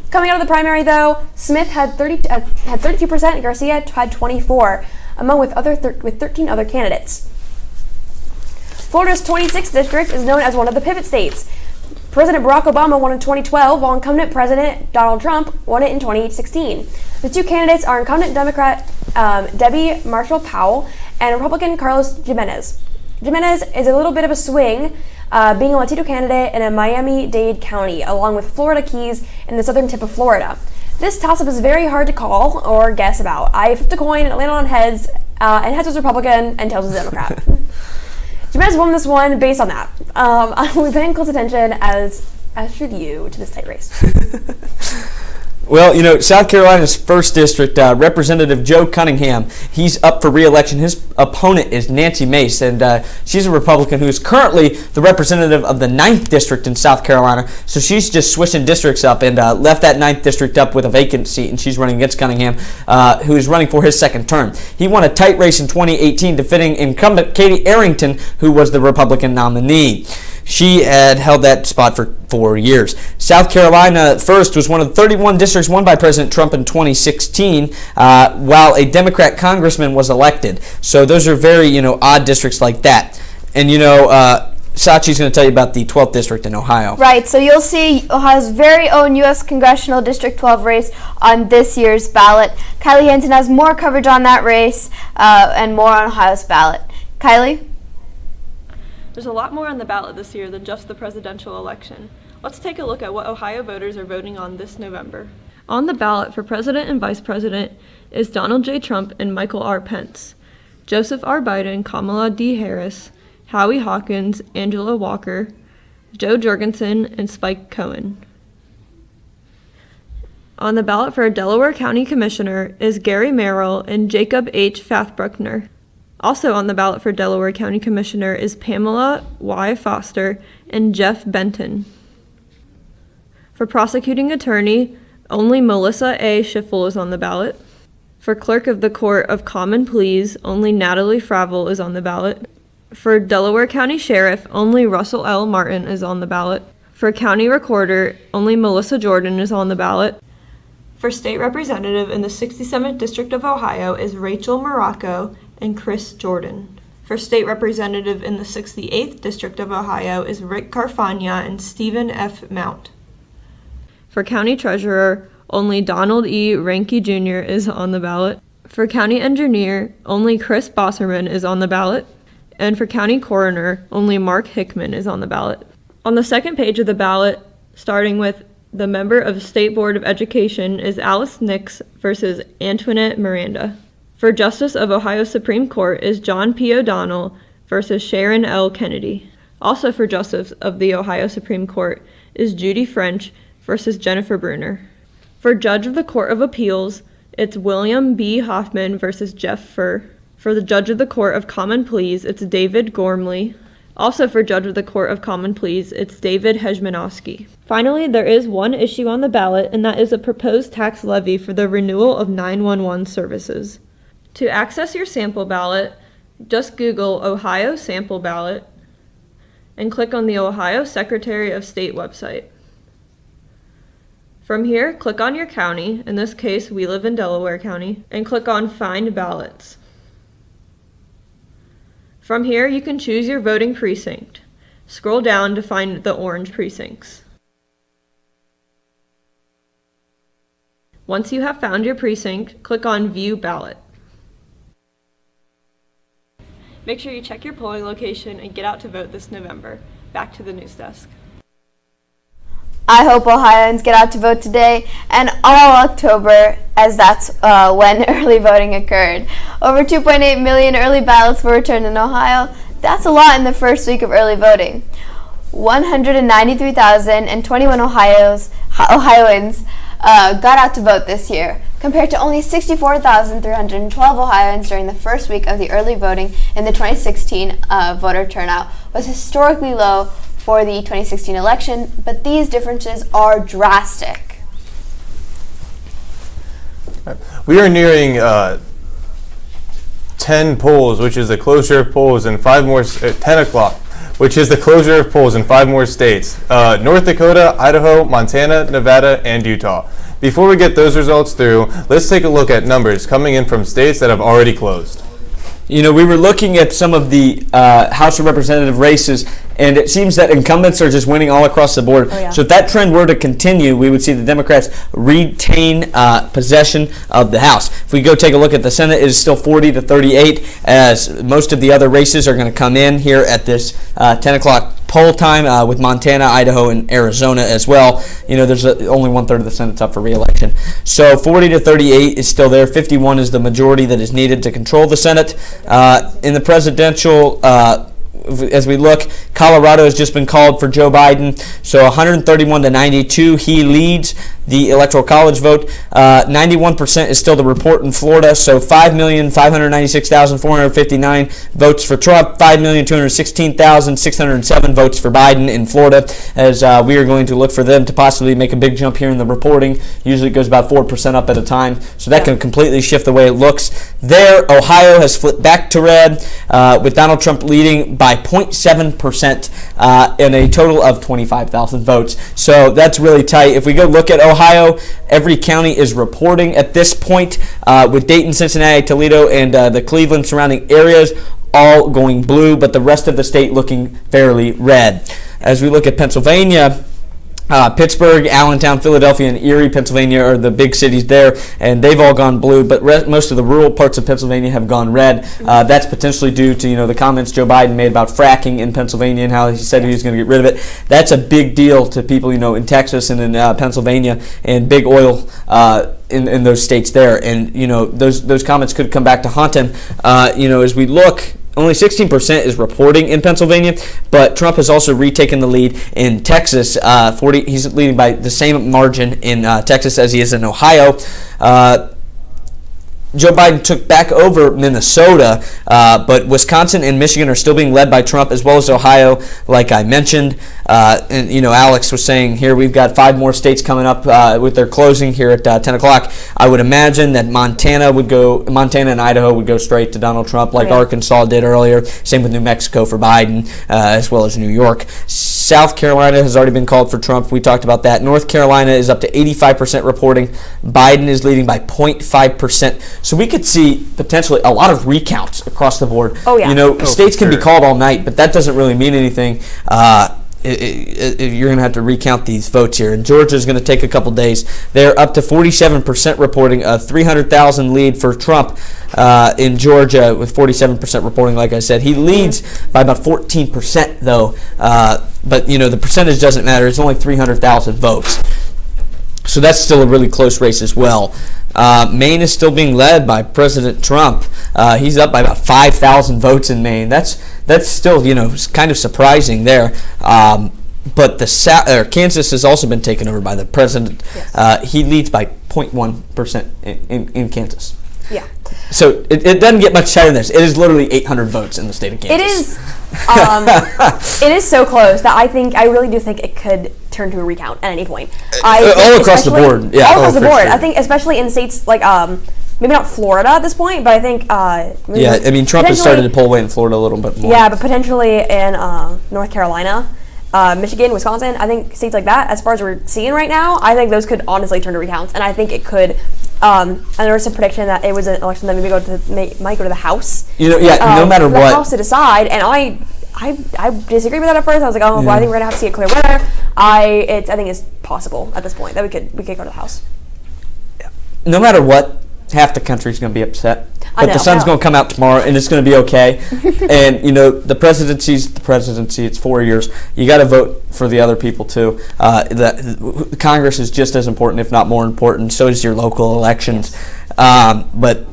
Coming out of the primary, though, Smith had 32% and Garcia had 24%, among with 13 other candidates. Florida's 26th district is known as one of the pivot states. President Barack Obama won in 2012, while incumbent President Donald Trump won it in 2016. The two candidates are incumbent Democrat Debbie Marshall Powell and Republican Carlos Jimenez. Jimenez is a little bit of a swing, being a Latino candidate in a Miami-Dade county, along with Florida Keys in the southern tip of Florida. This toss-up is very hard to call or guess about. I flipped a coin and it landed on heads, and heads was Republican and tails was Democrat. Jimenez won this one based on that. We're paying close attention, as should you, to this tight race. Well, you know, South Carolina's 1st District, Representative Joe Cunningham, he's up for re-election. His opponent is Nancy Mace, and she's a Republican who is currently the representative of the 9th District in South Carolina. So she's just switching districts up and left that 9th District up with a vacant seat, and she's running against Cunningham, who is running for his 2nd term. He won a tight race in 2018, defeating incumbent Katie Arrington, who was the Republican nominee. She had held that spot for 4 years. South Carolina 1st was one of the 31 districts won by President Trump in 2016, while a Democrat congressman was elected. So those are very, odd districts like that. And, Sachi's going to tell you about the 12th district in Ohio. Right, so you'll see Ohio's very own U.S. Congressional District 12 race on this year's ballot. Kylie Hansen has more coverage on that race and more on Ohio's ballot. Kylie? There's a lot more on the ballot this year than just the presidential election. Let's take a look at what Ohio voters are voting on this November. On the ballot for president and vice president is Donald J. Trump and Michael R. Pence, Joseph R. Biden, Kamala D. Harris, Howie Hawkins, Angela Walker, Joe Jorgensen, and Spike Cohen. On the ballot for a Delaware County Commissioner is Gary Merrill and Jacob H. Fathbruckner. Also on the ballot for Delaware County Commissioner is Pamela Y. Foster and Jeff Benton. For prosecuting attorney, only Melissa A. Schiffel is on the ballot. For clerk of the Court of Common Pleas, only Natalie Fravel is on the ballot. For Delaware County Sheriff, only Russell L. Martin is on the ballot. For county recorder, only Melissa Jordan is on the ballot. For state representative in the 67th District of Ohio is Rachel Morocco and Chris Jordan. For state representative in the 68th District of Ohio is Rick Carfagna and Stephen F. Mount. For county treasurer, only Donald E. Ranke Jr. is on the ballot. For county engineer, only Chris Bosserman is on the ballot. And for county coroner, only Mark Hickman is on the ballot. On the second page of the ballot, starting with the member of State Board of Education, is Alice Nix versus Antoinette Miranda. For Justice of Ohio Supreme Court is John P. O'Donnell versus Sharon L. Kennedy. Also for Justice of the Ohio Supreme Court is Judy French versus Jennifer Bruner. For Judge of the Court of Appeals, it's William B. Hoffman versus Jeff Furr. For the Judge of the Court of Common Pleas, it's David Gormley. Also for Judge of the Court of Common Pleas, it's David Hejmanowski. Finally, there is one issue on the ballot, and that is a proposed tax levy for the renewal of 911 services. To access your sample ballot, just Google Ohio sample ballot and click on the Ohio Secretary of State website. From here, click on your county, in this case we live in Delaware County, and click on Find Ballots. From here, you can choose your voting precinct. Scroll down to find the orange precincts. Once you have found your precinct, click on View Ballot. Make sure you check your polling location and get out to vote this November. Back to the news desk. I hope Ohioans get out to vote today and all October, as that's when early voting occurred. Over 2.8 million early ballots were returned in Ohio. That's a lot in the first week of early voting. 193,021 Ohioans got out to vote this year, compared to only 64,312 Ohioans during the first week of the early voting in the 2016 voter turnout was historically low for the 2016 election, but these differences are drastic. We are nearing 10 polls, which is the closure of polls in 5 more, 10 o'clock, which is the closure of polls in 5 more states, North Dakota, Idaho, Montana, Nevada, and Utah. Before we get those results through, let's take a look at numbers coming in from states that have already closed. You know, we were looking at some of the House of Representative races, and it seems that incumbents are just winning all across the board. Oh, yeah. So if that trend were to continue, we would see the Democrats retain possession of the House. If we go take a look at the Senate, it is still 40-38, as most of the other races are going to come in here at this 10 o'clock poll time, with Montana, Idaho, and Arizona as well. You know, there's only 1/3 of the Senate's up for re-election. So 40-38 is still there. 51 is the majority that is needed to control the Senate. In the presidential, as we look, Colorado has just been called for Joe Biden. So 131-92, he leads the Electoral College vote. 91% is still the report in Florida. So 5,596,459 votes for Trump, 5,216,607 votes for Biden in Florida, as we are going to look for them to possibly make a big jump here in the reporting. Usually it goes about 4% up at a time. So that can completely shift the way it looks. There, Ohio has flipped back to red, with Donald Trump leading by 0.7% in a total of 25,000 votes. So that's really tight. If we go look at Ohio, every county is reporting at this point, with Dayton, Cincinnati, Toledo, and the Cleveland surrounding areas all going blue, but the rest of the state looking fairly red. As we look at Pennsylvania, Pittsburgh, Allentown, Philadelphia, and Erie, Pennsylvania are the big cities there, and they've all gone blue, but most of the rural parts of Pennsylvania have gone red. That's potentially due to, the comments Joe Biden made about fracking in Pennsylvania and how he said he was going to get rid of it. That's a big deal to people, in Texas and in Pennsylvania, and big oil in those states there. And, those comments could come back to haunt him. As we look, only 16% is reporting in Pennsylvania, but Trump has also retaken the lead in Texas. He's leading by the same margin in Texas as he is in Ohio. Joe Biden took back over Minnesota, but Wisconsin and Michigan are still being led by Trump, as well as Ohio, like I mentioned. And Alex was saying here we've got 5 more states coming up with their closing here at 10 o'clock. I would imagine that Montana and Idaho would go straight to Donald Trump, like Arkansas did earlier. Same with New Mexico for Biden, as well as New York. South Carolina has already been called for Trump. We talked about that. North Carolina is up to 85% reporting. Biden is leading by 0.5%. So we could see potentially a lot of recounts across the board. Oh, yeah. States can be called all night, but that doesn't really mean anything. You're going to have to recount these votes here. And Georgia is going to take a couple days. They're up to 47% reporting, a 300,000 lead for Trump in Georgia with 47% reporting, like I said. He leads by about 14%, though. But, the percentage doesn't matter. It's only 300,000 votes. So that's still a really close race as well. Maine is still being led by President Trump. He's up by about 5,000 votes in Maine. That's still, kind of surprising there. But Kansas has also been taken over by the president. Yes. He leads by 0.1% in Kansas. Yeah. So it doesn't get much tighter than this. It is literally 800 votes in the state of Kansas. It is. It is so close that I really do think it could turn to a recount at any point. All across the board. Yeah. All across the board. Sure. I think especially in states like maybe not Florida at this point, but I think Trump has started to pull away in Florida a little bit more. Yeah, but potentially in North Carolina, Michigan, Wisconsin, I think states like that, as far as we're seeing right now, I think those could honestly turn to recounts, and I think it could. And there was some prediction that it was an election that might go to the House. No matter what. The House to decide, and I disagree with that at first. I was like, well, I think we're gonna have to see a clear winner. I think it's possible at this point that we could go to the House. No matter what, half the country's going to be upset. But the sun's going to come out tomorrow, and it's going to be okay. And, the presidency's the presidency. It's 4 years. You got to vote for the other people, too. The Congress is just as important, if not more important. So is your local elections. But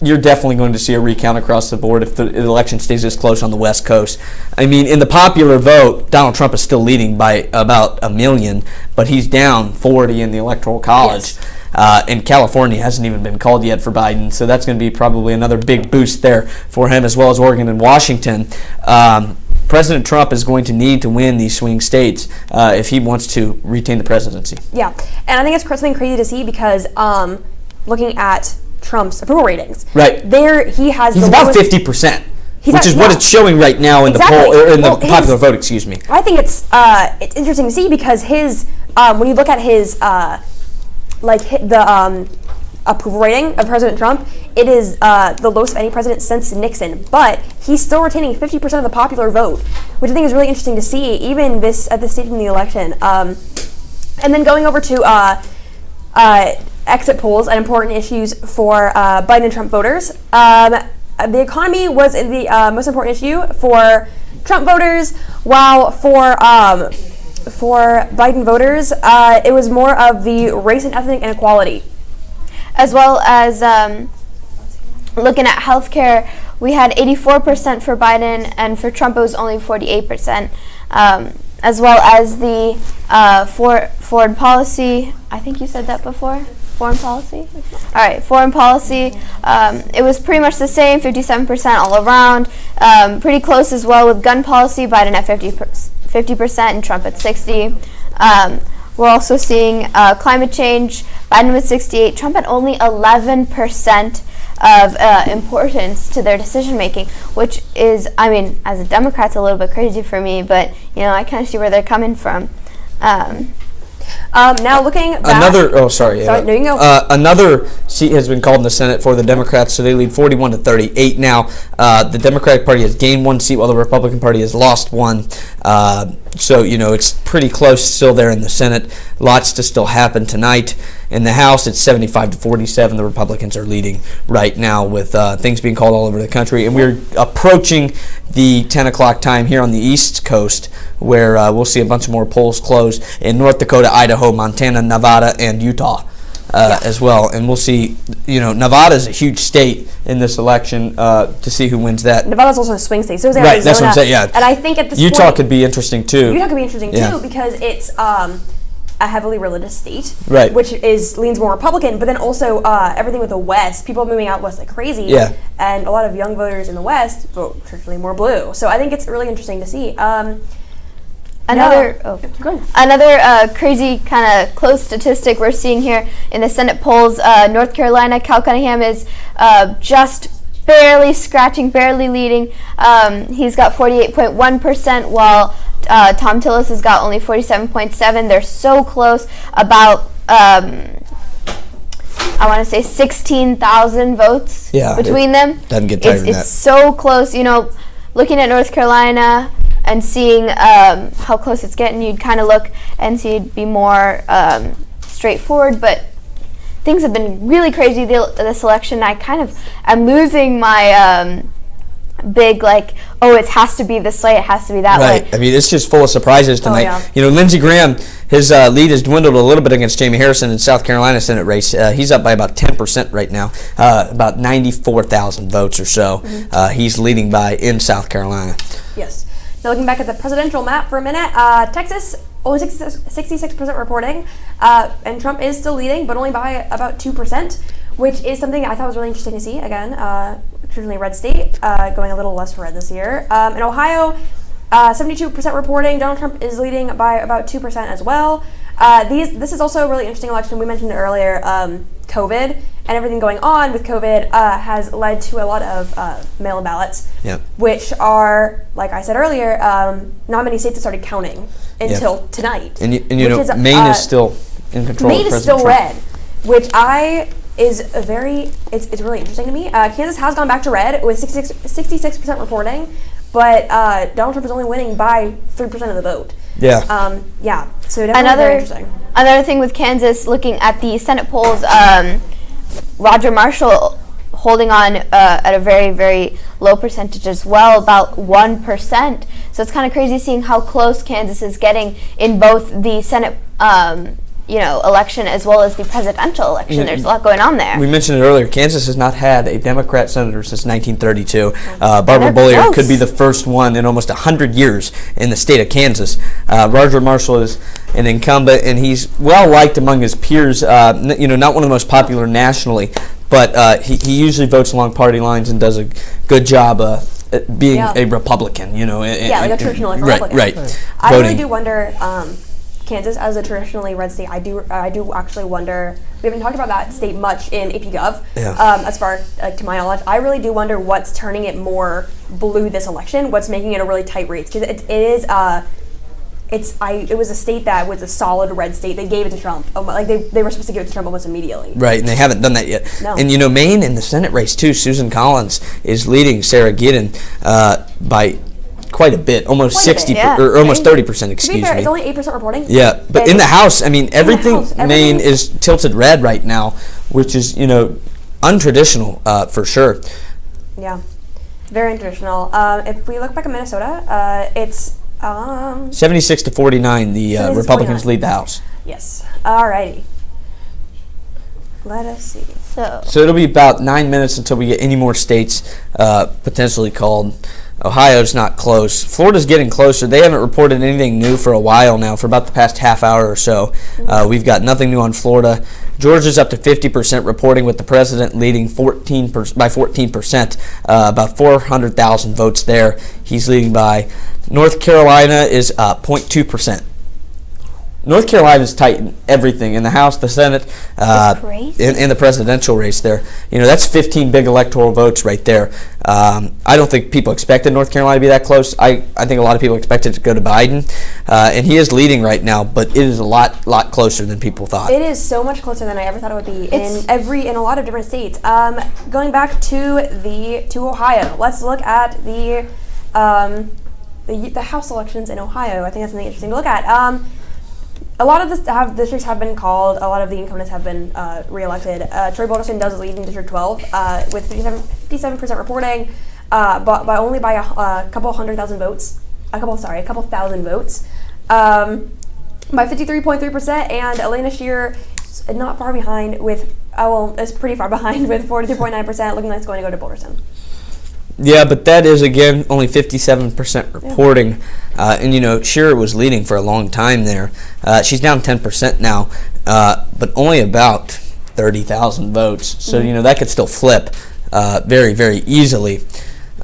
you're definitely going to see a recount across the board if the election stays this close on the West Coast. I mean, in the popular vote, Donald Trump is still leading by about 1 million, but he's down 40 in the Electoral College. Yes. And California hasn't even been called yet for Biden, so that's going to be probably another big boost there for him, as well as Oregon and Washington. President Trump is going to need to win these swing states if he wants to retain the presidency. Yeah, and I think it's something crazy to see because looking at Trump's approval ratings, right there he has he's the about lowest, 50%, he's which at, is what it's showing right now in exactly. the poll or in Well, the popular vote. Excuse me. I think it's interesting to see because his when you look at his approval rating of President Trump, it is the lowest of any president since Nixon, but he's still retaining 50% of the popular vote, which I think is really interesting to see, even at this stage in the election. And then going over to exit polls and important issues for Biden and Trump voters. The economy was the most important issue for Trump voters, while for Biden voters, it was more of the race and ethnic inequality. As well as looking at healthcare, we had 84% for Biden, and for Trump it was only 48%. As well as the foreign policy, I think you said that before. Foreign policy? All right, foreign policy. It was pretty much the same, 57% all around. Pretty close as well with gun policy, Biden at 50% and Trump at 60%. We're also seeing climate change, Biden with 68%, Trump at only 11% of importance to their decision making, which is, I mean, as a Democrat, it's a little bit crazy for me, but I kind of see where they're coming from. Now looking back, another no, you go. Another seat has been called in the Senate for the Democrats, so they lead 41 to 38 now. The Democratic Party has gained one seat while the Republican Party has lost one. So it's pretty close still there in the Senate. Lots to still happen tonight. In the House, it's 75 to 47. The Republicans are leading right now with things being called all over the country. And we're approaching the 10 o'clock time here on the East Coast, where we'll see a bunch more polls close in North Dakota, Idaho, Montana, Nevada, and Utah as well. And we'll see, Nevada is a huge state in this election to see who wins that. Nevada's also a swing state, so is Right, Arizona. that's what I'm saying, yeah. And I think at this Utah point, could be interesting too. Utah could be interesting Yeah. too because it's a heavily religious state, Right. which leans more Republican, but then also everything with the West, people moving out west like crazy, Yeah. and a lot of young voters in the West vote traditionally more blue. So I think it's really interesting to see. Another crazy kind of close statistic we're seeing here in the Senate polls, North Carolina, Cal Cunningham is just barely leading. He's got 48.1%, while Tom Tillis has got only 47.7%. They're so close, about I want to say 16,000 votes between them. Doesn't get tighter than that. It's so close. Looking at North Carolina and seeing how close it's getting, you'd kind of look and see it'd be more straightforward, but things have been really crazy this election. I kind of am losing my big, it has to be this way, it has to be that way. Right. I mean, it's just full of surprises tonight. yeah. Lindsey Graham, his lead has dwindled a little bit against Jamie Harrison in South Carolina Senate race. He's up by about 10% right now, about 94,000 votes or so. He's leading by in South Carolina. Yes. Now looking back at the presidential map for a minute, Texas only 66% reporting, and Trump is still leading, but only by about 2%, which is something I thought was really interesting to see. Again, traditionally red state, going a little less red this year. In Ohio, 72% reporting. Donald Trump is leading by about 2% as well. This is also a really interesting election. We mentioned it earlier. COVID and everything going on with COVID has led to a lot of mail-in ballots, which are, like I said earlier, not many states have started counting until tonight. And Maine is still in control. Maine of is still President red, which it's really interesting to me. Kansas has gone back to red with 66% reporting, but Donald Trump is only winning by 3% of the vote. Yeah. So definitely very interesting. Another thing with Kansas, looking at the Senate polls, Roger Marshall holding on at a very, very low percentage as well, about 1%. So it's kind of crazy seeing how close Kansas is getting in both the Senate election as well as the presidential election. There's a lot going on there. We mentioned it earlier. Kansas has not had a Democrat senator since 1932. Barbara Bollier could be the first one in almost 100 years in the state of Kansas. Roger Marshall is an incumbent, and he's well liked among his peers. Not one of the most popular nationally, but he usually votes along party lines and does a good job being a Republican. Like a traditional Republican. Right. I really do wonder. Kansas, as a traditionally red state, I do actually wonder. We haven't talked about that state much in AP Gov. As far to my knowledge, I really do wonder what's turning it more blue this election. What's making it a really tight race? Because it was a state that was a solid red state. They gave it to Trump. They were supposed to give it to Trump almost immediately. Right, and they haven't done that yet. No. And Maine in the Senate race too. Susan Collins is leading Sarah Gideon by quite a bit, almost 60 or almost 30%. Excuse me. It's only 8% reporting. Yeah, but in the House, everything Maine is tilted red right now, which is untraditional for sure. Yeah, very untraditional. If we look back at Minnesota, it's 76 to 49. The Republicans lead the House. Yes. Alrighty. Let us see. So it'll be about 9 minutes until we get any more states potentially called. Ohio's not close. Florida's getting closer. They haven't reported anything new for a while now, for about the past half hour or so. We've got nothing new on Florida. Georgia's up to 50% reporting, with the president leading by 14%, about 400,000 votes there. He's leading by. North Carolina is 0.2%. North Carolina's tight in everything, in the House, the Senate, and the presidential race there. That's 15 big electoral votes right there. I don't think people expected North Carolina to be that close. I think a lot of people expected it to go to Biden, and he is leading right now, but it is a lot closer than people thought. It is so much closer than I ever thought it would be in a lot of different states. Going back to Ohio, let's look at the House elections in Ohio. I think that's something interesting to look at. A lot of the districts have been called. A lot of the incumbents have been reelected. Troy Balderson does lead in District 12 with 57% reporting, but only by a couple thousand votes. By 53.3%, and Elena Shear is not far behind is pretty far behind with 43.9%, looking like it's going to go to Balderson. Yeah, but that is, again, only 57% reporting. And, Shearer was leading for a long time there. She's down 10% now, but only about 30,000 votes. So, that could still flip very, very easily.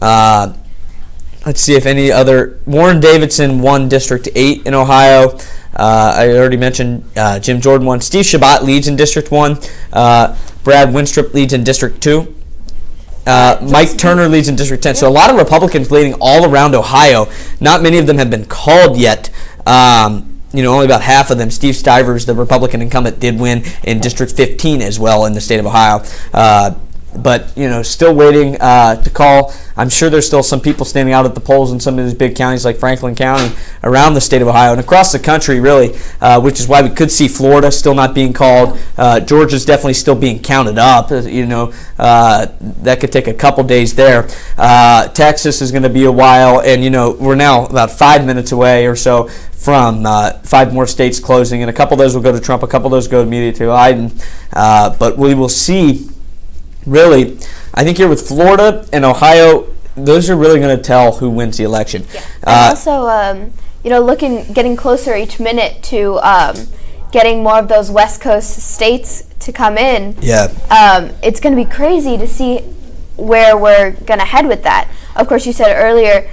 Let's see if any other. Warren Davidson won District 8 in Ohio. I already mentioned Jim Jordan won. Steve Chabot leads in District 1. Brad Winstrup leads in District 2. Mike Turner leads in District 10. So a lot of Republicans leading all around Ohio. Not many of them have been called yet. Only about half of them. Steve Stivers, the Republican incumbent, did win in District 15 as well in the state of Ohio. But, still waiting to call. I'm sure there's still some people standing out at the polls in some of these big counties like Franklin County around the state of Ohio and across the country, really, which is why we could see Florida still not being called. Georgia's definitely still being counted up. That could take a couple days there. Texas is going to be a while, and, we're now about 5 minutes away or so from 5 more states closing, and a couple of those will go to Trump, a couple of those go immediately to Biden. But we will see. Really, I think here with Florida and Ohio, those are really going to tell who wins the election. And also, getting closer each minute to getting more of those West Coast states to come in. Yeah. It's going to be crazy to see where we're going to head with that. Of course, you said earlier,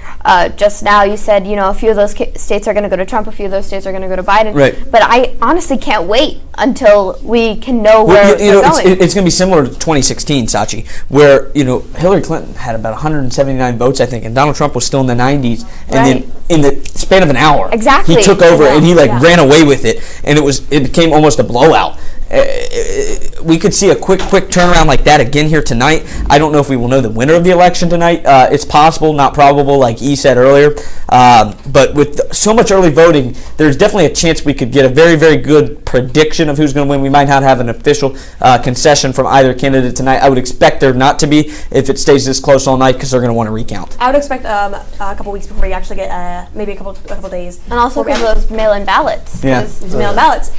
just now, you said, a few of those states are going to go to Trump, a few of those states are going to go to Biden. Right. But I honestly can't wait until we can know where we're going. It's going to be similar to 2016, Sachi, where, Hillary Clinton had about 179 votes, I think, and Donald Trump was still in the 90s. And then in the span of an hour, exactly, he took over and he ran away with it, and it became almost a blowout. we could see a quick turnaround like that again here tonight. I don't know if we will know the winner of the election tonight. It's possible, not probable, like E said earlier. But with so much early voting, there's definitely a chance we could get a very, very good prediction of who's going to win. We might not have an official concession from either candidate tonight. I would expect there not to be if it stays this close all night because they're going to want to recount. I would expect a couple weeks before we actually get maybe a couple days. And also because of those mail-in ballots. Yeah. Mail-in ballots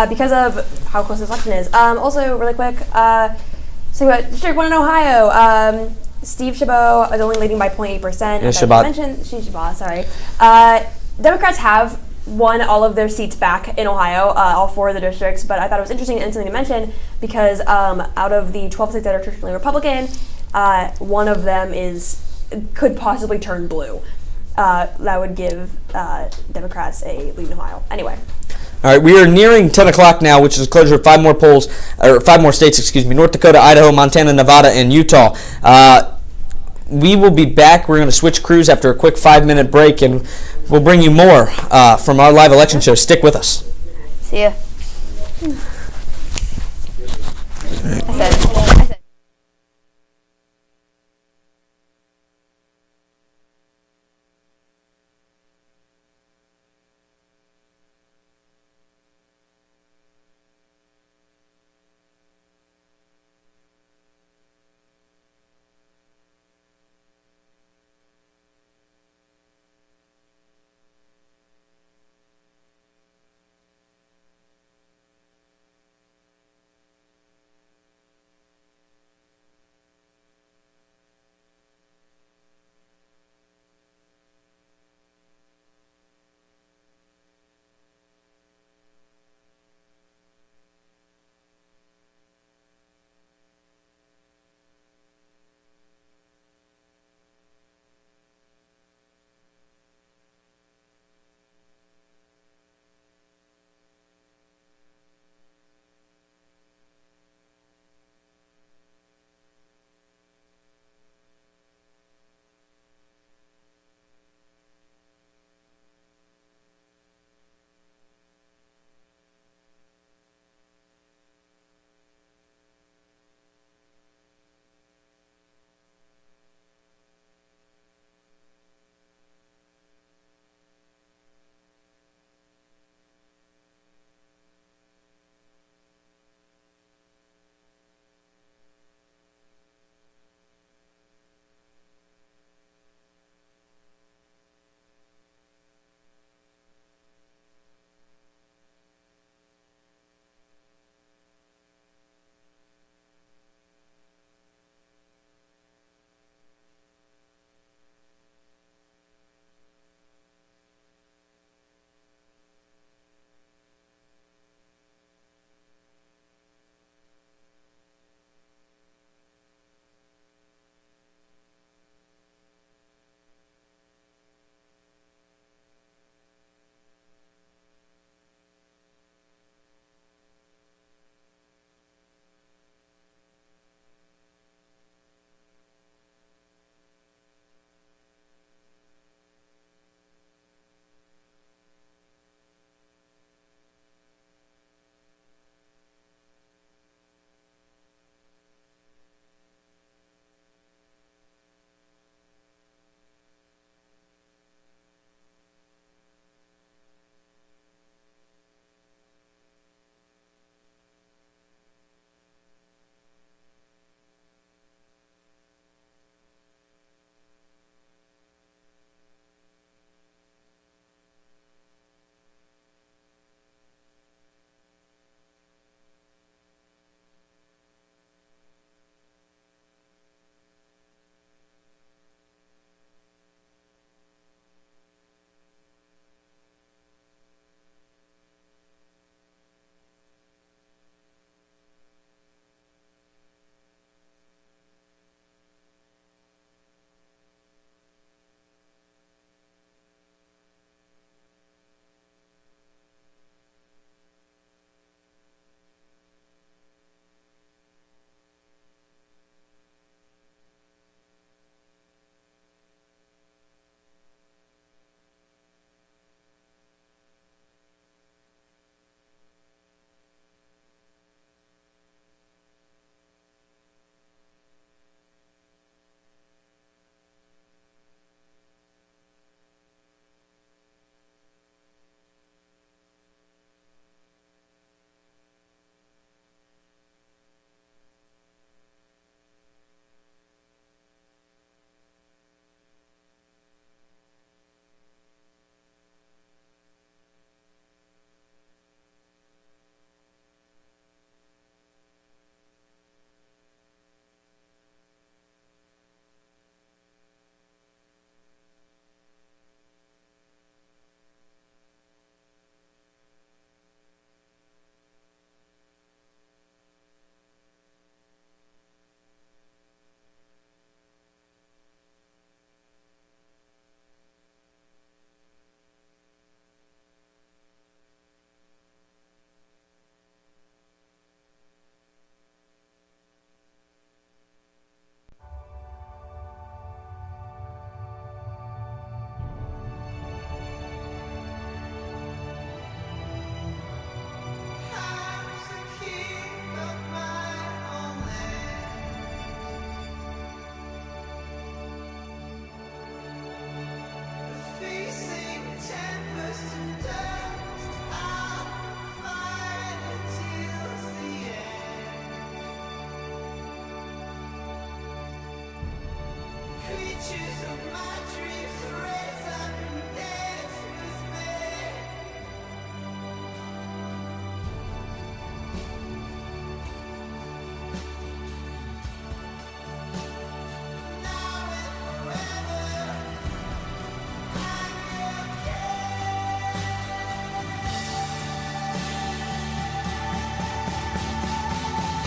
because of how close this election is. Also, really quick, so about District 1 in Ohio, Steve Chabot is only leading by 0.8%. Yeah, Chabot. Chabot, sorry. Democrats have won all of their seats back in Ohio, all 4 of the districts, but I thought it was interesting and something to mention because out of the 12 states that are traditionally Republican, one of them could possibly turn blue. That would give Democrats a lead in Ohio. Anyway. All right, we are nearing 10 o'clock now, which is the closure of 5 more states, North Dakota, Idaho, Montana, Nevada, and Utah. We will be back. We're going to switch crews after a quick 5-minute break, and we'll bring you more from our live election show. Stick with us. See ya.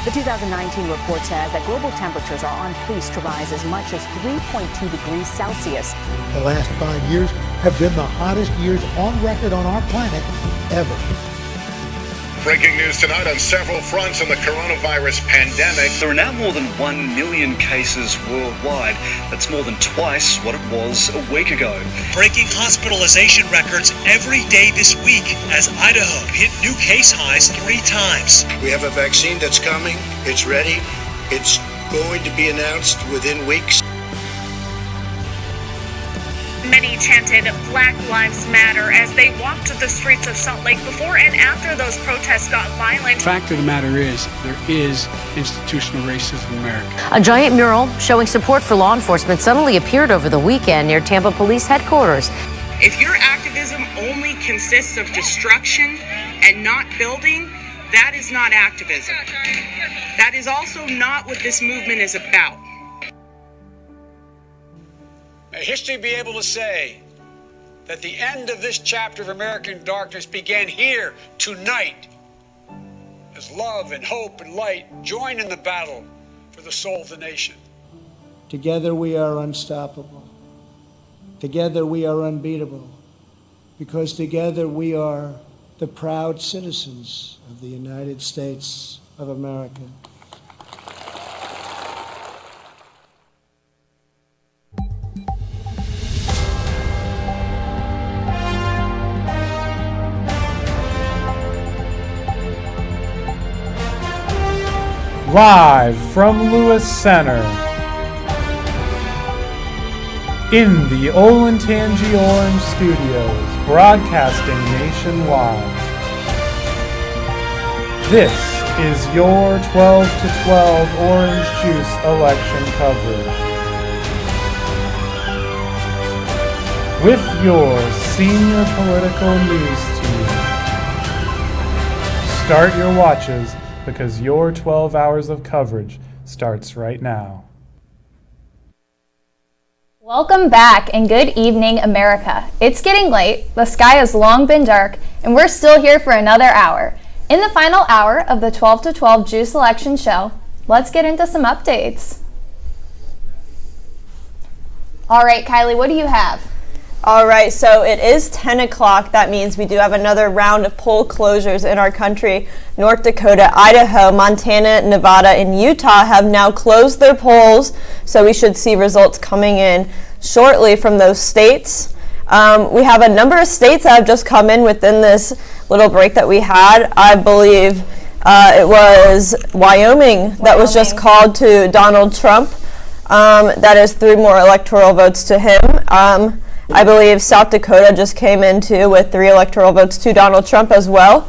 The 2019 report says that global temperatures are on pace to rise as much as 3.2 degrees Celsius. The last 5 years have been the hottest years on record on our planet ever. Breaking news tonight on several fronts on the coronavirus pandemic. There are now more than 1 million cases worldwide. That's more than twice what it was a week ago. Breaking hospitalization records every day this week as Idaho hit new case highs 3 times. We have a vaccine that's coming. It's ready. It's going to be announced within weeks. Many chanted Black Lives Matter as they walked the streets of Salt Lake before and after those protests got violent. The fact of the matter is, there is institutional racism in America. A giant mural showing support for law enforcement suddenly appeared over the weekend near Tampa Police headquarters. If your activism only consists of destruction and not building, that is not activism. That is also not what this movement is about. May history be able to say that the end of this chapter of American darkness began here tonight as love and hope and light join in the battle for the soul of the nation. Together we are unstoppable. Together we are unbeatable. Because together we are the proud citizens of the United States of America. Live from Lewis Center, in the Olentangy Orange Studios, broadcasting nationwide. This is your 12 to 12 Orange Juice election coverage. With your senior political news team. Start your watches, because your 12 hours of coverage starts right now. Welcome back and good evening, America. It's getting late, the sky has long been dark, and we're still here for another hour. In the final hour of the 12 to 12 Juice Election Show, let's get into some updates. All right, Kylie, what do you have? All right, so it is 10 o'clock. That means we do have another round of poll closures in our country. North Dakota, Idaho, Montana, Nevada, and Utah have now closed their polls, so we should see results coming in shortly from those states. We have a number of states that have just come in within this little break that we had. I believe it was Wyoming that was just called to Donald Trump. That is 3 more electoral votes to him. I believe South Dakota just came in too with 3 electoral votes to Donald Trump as well.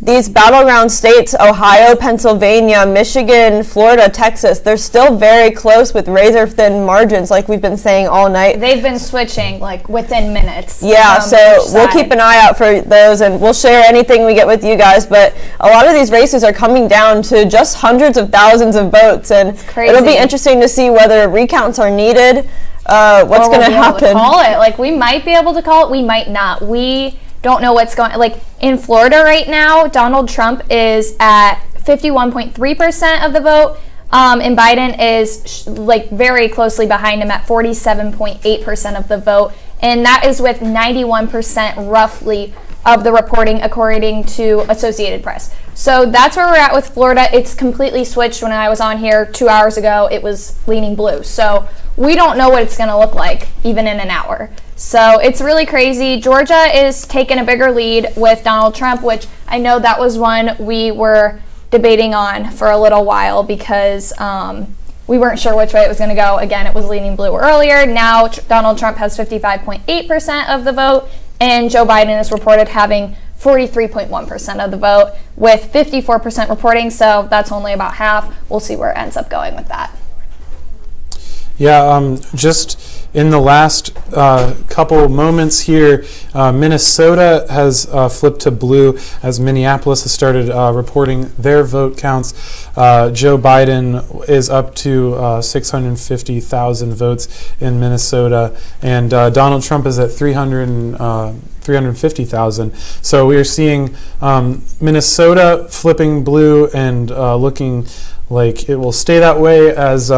These battleground states, Ohio, Pennsylvania, Michigan, Florida, Texas, they're still very close with razor-thin margins like we've been saying all night. They've been switching like within minutes. Yeah, so we'll keep an eye out for those and we'll share anything we get with you guys, but a lot of these races are coming down to just hundreds of thousands of votes, and it'll be interesting to see whether recounts are needed, what's going to happen. Call it. Like, we might be able to call it, we might not. We don't know what's going, like in Florida right now, Donald Trump is at 51.3% of the vote, and Biden is like very closely behind him at 47.8% of the vote, and that is with 91% roughly of the reporting according to Associated Press. So that's where we're at with Florida. It's completely switched. When I was on here 2 hours ago, it was leaning blue. So we don't know what it's going to look like even in an hour. So it's really crazy. Georgia is taking a bigger lead with Donald Trump, which I know that was one we were debating on for a little while because we weren't sure which way it was going to go. Again, it was leaning blue earlier. Now Donald Trump has 55.8% of the vote, and Joe Biden is reported having 43.1% of the vote with 54% reporting, so that's only about half. We'll see where it ends up going with that. Yeah, just In the last couple moments here, Minnesota has flipped to blue as Minneapolis has started reporting their vote counts. Joe Biden is up to 650,000 votes in Minnesota, and Donald Trump is at 350,000. So we are seeing Minnesota flipping blue and looking like it will stay that way as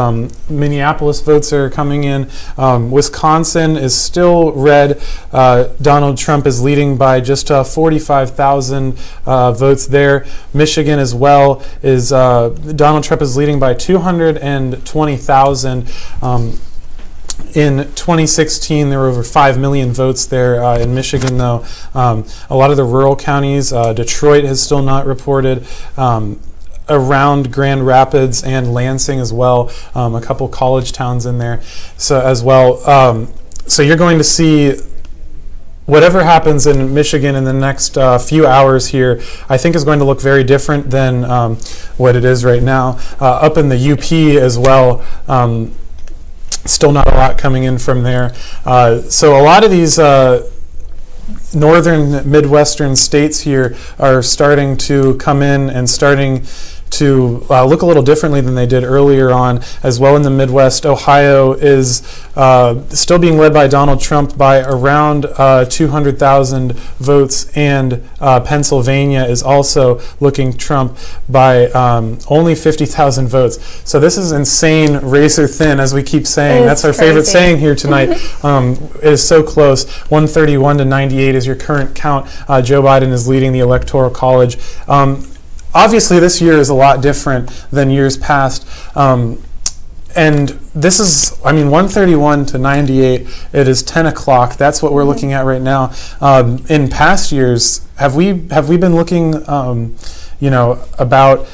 Minneapolis votes are coming in. Wisconsin is still red. Donald Trump is leading by just 45,000 votes there. Michigan as well is Donald Trump is leading by 220,000. In 2016, there were over 5 million votes there in Michigan, though. A lot of the rural counties, Detroit has still not reported. Around Grand Rapids and Lansing as well, a couple college towns in there, so as well. So you're going to see whatever happens in Michigan in the next few hours here, I think is going to look very different than what it is right now. Up in the UP as well, still not a lot coming in from there. So a lot of these northern Midwestern states here are starting to come in and starting to look a little differently than they did earlier on. As well in the Midwest, Ohio is still being led by Donald Trump by around 200,000 votes, and Pennsylvania is also looking Trump by only 50,000 votes. So this is insane, razor thin, as we keep saying. That's our favorite saying here tonight. It is so close. 131 to 98 is your current count. Joe Biden is leading the Electoral College. Obviously, this year is a lot different than years past. And this is, 131 to 98, it is 10 o'clock. That's what we're looking at right now. In past years, have we been looking, about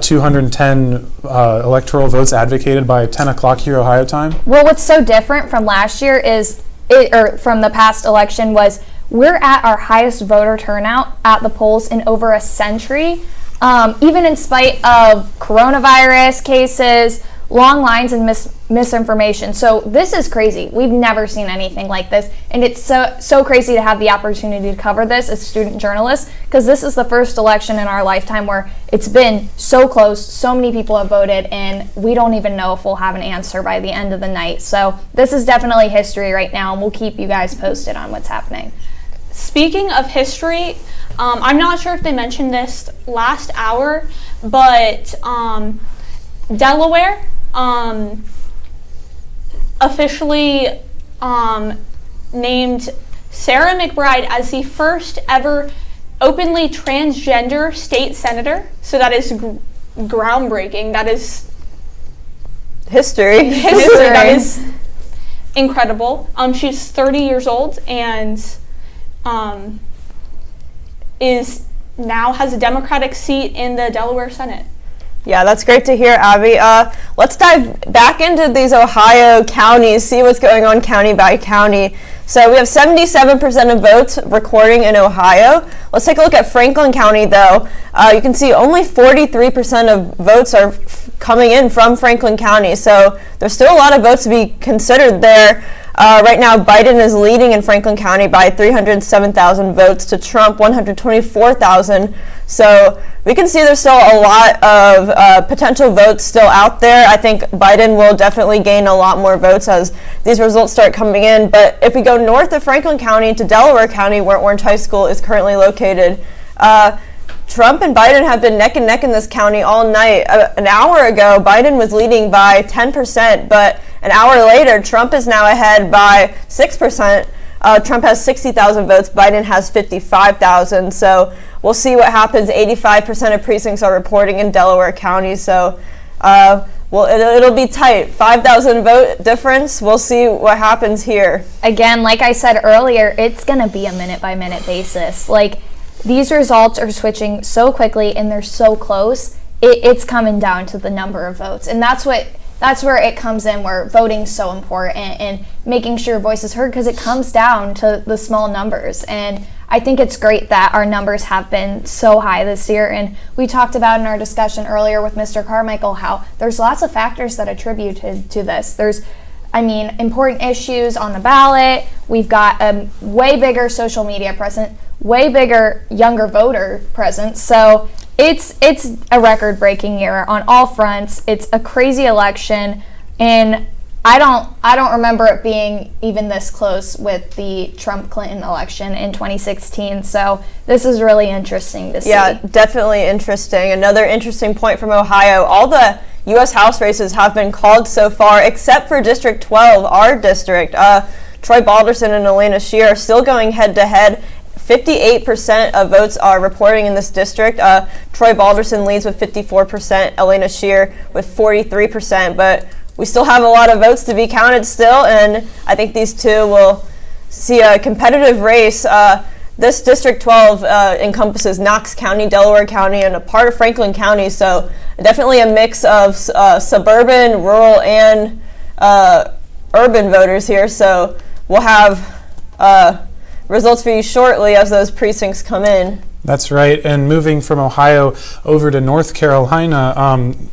210 electoral votes advocated by 10 o'clock here Ohio time? Well, what's so different from last year from the past election was we're at our highest voter turnout at the polls in over a century. Even in spite of coronavirus cases, long lines, and misinformation. So this is crazy. We've never seen anything like this. And it's so crazy to have the opportunity to cover this as student journalists, because this is the first election in our lifetime where it's been so close, so many people have voted, and we don't even know if we'll have an answer by the end of the night. So this is definitely history right now, and we'll keep you guys posted on what's happening. Speaking of history, I'm not sure if they mentioned this last hour, but Delaware officially named Sarah McBride as the first ever openly transgender state senator. So that is groundbreaking. That is history. That is incredible. She's 30 years old and has a Democratic seat in the Delaware Senate. Yeah, that's great to hear, Abby. Let's dive back into these Ohio counties, see what's going on county by county. So we have 77% of votes recording in Ohio. Let's take a look at Franklin County, though. You can see only 43% of votes are coming in from Franklin County. So there's still a lot of votes to be considered there. Right now, Biden is leading in Franklin County by 307,000 votes to Trump 124,000. So we can see there's still a lot of potential votes still out there. I think Biden will definitely gain a lot more votes as these results start coming in. But if we go north of Franklin County to Delaware County, where Orange High School is currently located, Trump and Biden have been neck and neck in this county all night. An hour ago, Biden was leading by 10%, but an hour later, Trump is now ahead by 6%. Trump has 60,000 votes, Biden has 55,000. So we'll see what happens. 85% of precincts are reporting in Delaware County. So it'll be tight. 5,000 vote difference. We'll see what happens here. Again, like I said earlier, it's going to be a minute-by-minute basis. These results are switching so quickly and they're so close. It's coming down to the number of votes, and that's where it comes in, where voting's so important and making sure your voice is heard, because it comes down to the small numbers. And I think it's great that our numbers have been so high this year. And we talked about in our discussion earlier with Mr. Carmichael how there's lots of factors that attributed to this. There's important issues on the ballot. We've got a way bigger social media presence, way bigger younger voter presence. So it's a record-breaking year on all fronts. It's a crazy election, and I don't remember it being even this close with the Trump-Clinton election in 2016. So this is really interesting to see. Yeah, definitely interesting. Another interesting point from Ohio, all the U.S. House races have been called so far, except for District 12, our district. Troy Balderson and Elena Shear are still going head-to-head. 58% of votes are reporting in this district. Troy Balderson leads with 54%, Elena Shear with 43%, but we still have a lot of votes to be counted still, and I think these two will see a competitive race. This District 12 encompasses Knox County, Delaware County, and a part of Franklin County, so definitely a mix of suburban, rural, and urban voters here. So we'll have results for you shortly as those precincts come in. That's right. And moving from Ohio over to North Carolina,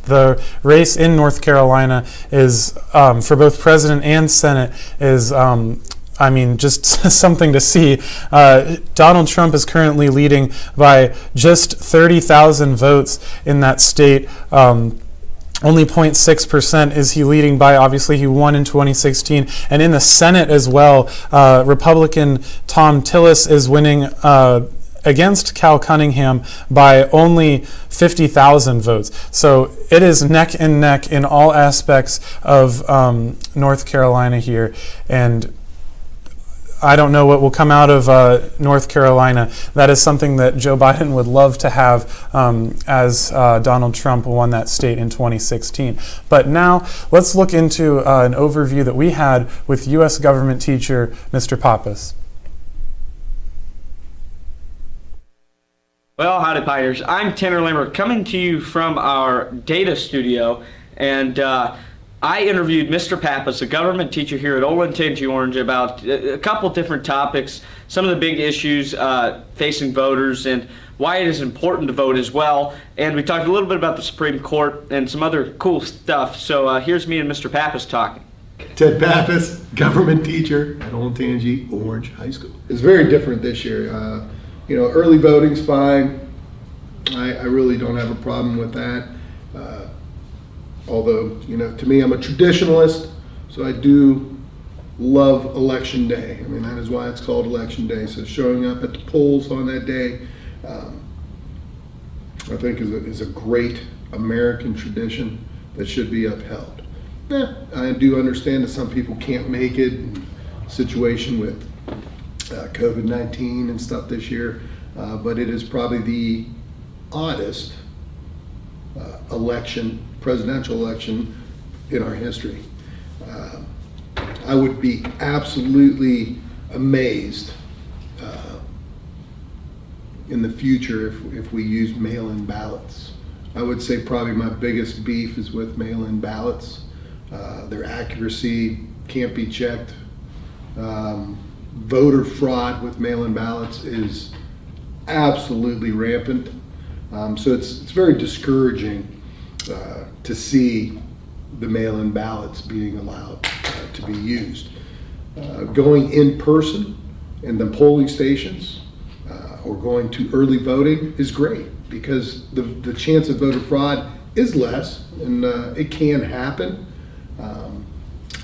the race in North Carolina is, for both president and Senate, is just something to see. Donald Trump is currently leading by just 30,000 votes in that state. Only 0.6% is he leading by. Obviously, he won in 2016. And in the Senate as well, Republican Thom Tillis is winning against Cal Cunningham by only 50,000 votes. So it is neck and neck in all aspects of North Carolina here. And I don't know what will come out of North Carolina. That is something that Joe Biden would love to have as Donald Trump won that state in 2016. But now let's look into an overview that we had with U.S. government teacher Mr. Pappas. Well, howdy, Pioneers. I'm Tanner Lambert coming to you from our data studio, and I interviewed Mr. Pappas, a government teacher here at Olentangy Orange, about a couple different topics, some of the big issues facing voters and why it is important to vote as well. And we talked a little bit about the Supreme Court and some other cool stuff. So here's me and Mr. Pappas talking. Ted Pappas, government teacher at Olentangy Orange High School. It's very different this year. Early voting's fine. I really don't have a problem with that. Although, to me, I'm a traditionalist, so I do love Election Day. That is why it's called Election Day. So showing up at the polls on that day, I think is a great American tradition that should be upheld. I do understand that some people can't make it, situation with COVID-19 and stuff this year, but it is probably the oddest presidential election in our history. I would be absolutely amazed in the future if we use mail-in ballots. I would say probably my biggest beef is with mail-in ballots. Their accuracy can't be checked. Voter fraud with mail-in ballots is absolutely rampant. So it's very discouraging to see the mail-in ballots being allowed to be used. Going in person in the polling stations or going to early voting is great because the chance of voter fraud is less, and it can happen.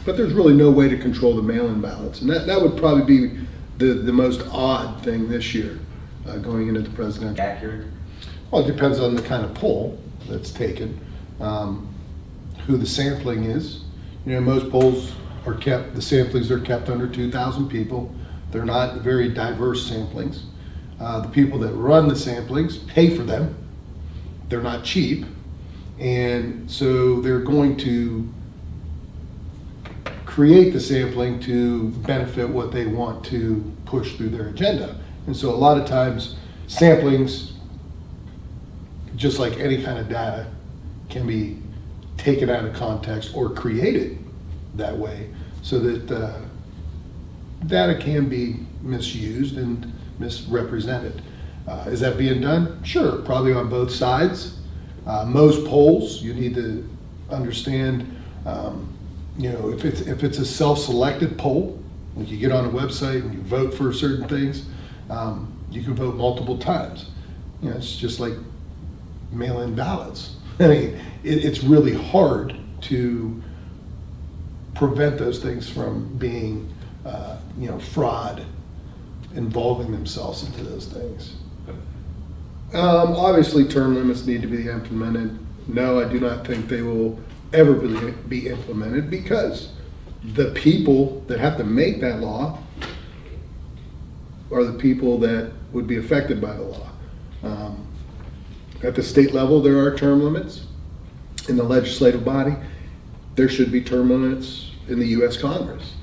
But there's really no way to control the mail-in ballots, and that would probably be the most odd thing this year going into the presidential. Accurate? Well, it depends on the kind of poll that's taken, who the sampling is. Most polls are kept, the samplings are kept under 2,000 people. They're not very diverse samplings. The people that run the samplings pay for them. They're not cheap, and so they're going to create the sampling to benefit what they want to push through their agenda. And so a lot of times samplings, just like any kind of data, can be taken out of context or created that way so that data can be misused and misrepresented. Is that being done? Sure, probably on both sides. Most polls, you need to understand, if it's a self-selected poll, like you get on a website and you vote for certain things, you can vote multiple times. It's just like mail-in ballots. I mean, it's really hard to prevent those things from being, fraud, involving themselves into those things. Obviously, term limits need to be implemented. No, I do not think they will ever be implemented, because the people that have to make that law are the people that would be affected by the law. At the state level, there are term limits. In the legislative body, there should be term limits in the U.S. Congress.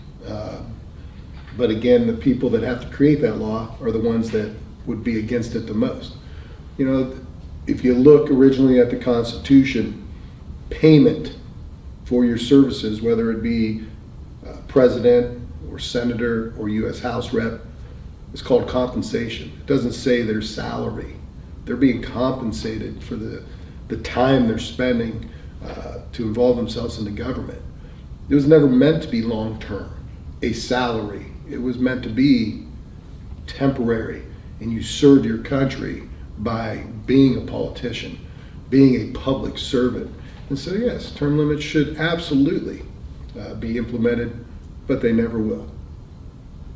But again, the people that have to create that law are the ones that would be against it the most. If you look originally at the Constitution, payment for your services, whether it be president or senator or U.S. House rep, is called compensation. It doesn't say their salary. They're being compensated for the time they're spending to involve themselves in the government. It was never meant to be long-term, a salary. It was meant to be temporary, and you serve your country by being a politician, being a public servant. And so yes, term limits should absolutely be implemented, but they never will.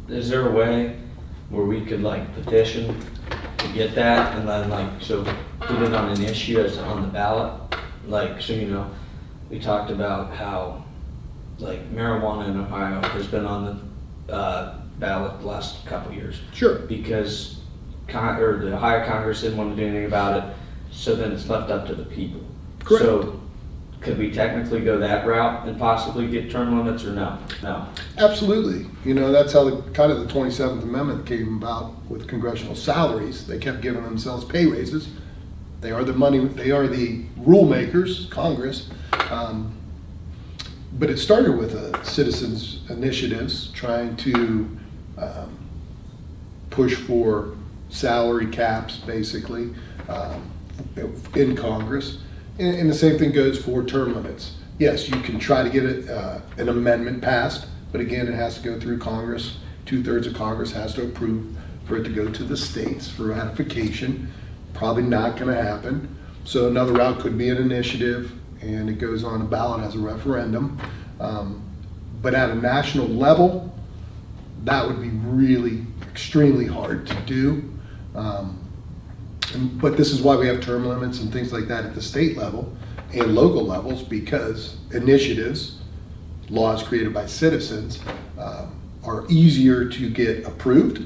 Is there a way where we could petition to get that, and then so put it on an issue as on the ballot? We talked about how marijuana in Ohio has been on the ballot the last couple of years. Sure. Because the Ohio Congress didn't want to do anything about it, so then it's left up to the people. Correct. So could we technically go that route and possibly get term limits, or no? No. Absolutely. That's how the 27th Amendment came about with congressional salaries. They kept giving themselves pay raises. They are the rule makers, Congress. But it started with citizens' initiatives trying to push for salary caps, basically, in Congress. And the same thing goes for term limits. Yes, you can try to get an amendment passed, but again, it has to go through Congress. 2/3 of Congress has to approve for it to go to the states for ratification. Probably not going to happen. So another route could be an initiative, and it goes on a ballot as a referendum. But at a national level, that would be really extremely hard to do. But this is why we have term limits and things like that at the state level and local levels, because initiatives, laws created by citizens, are easier to get approved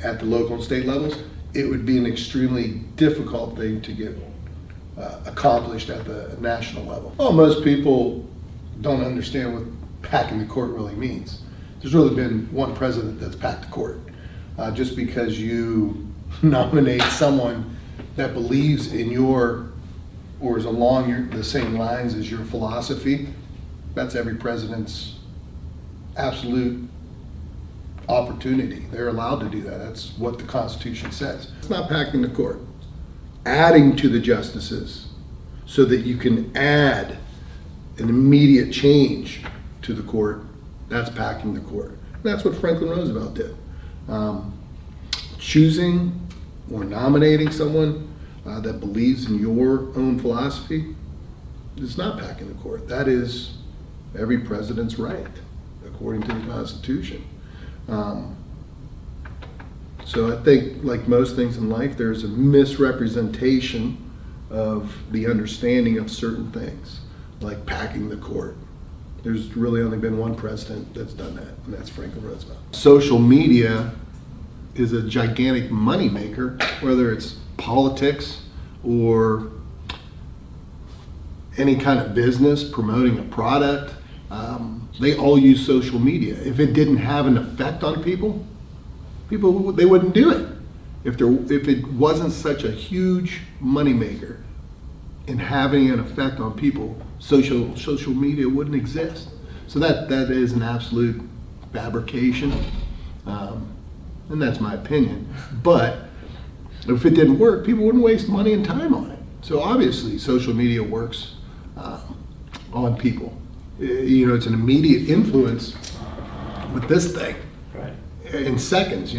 at the local and state levels. It would be an extremely difficult thing to get accomplished at the national level. Well, most people don't understand what packing the court really means. There's really been one president that's packed the court. Just because you nominate someone that believes in or is along the same lines as your philosophy, that's every president's absolute opportunity. They're allowed to do that. That's what the Constitution says. It's not packing the court. Adding to the justices so that you can add an immediate change to the court, that's packing the court. That's what Franklin Roosevelt did. Choosing or nominating someone that believes in your own philosophy is not packing the court. That is every president's right, according to the Constitution. So I think, like most things in life, there's a misrepresentation of the understanding of certain things, like packing the court. There's really only been one president that's done that, and that's Franklin Roosevelt. Social media is a gigantic moneymaker, whether it's politics or any kind of business promoting a product. They all use social media. If it didn't have an effect on people, they wouldn't do it. If it wasn't such a huge moneymaker in having an effect on people, social media wouldn't exist. So that is an absolute fabrication, and that's my opinion. But if it didn't work, people wouldn't waste money and time on it. So obviously, social media works on people. it's an immediate influence with this thing. Right. In seconds,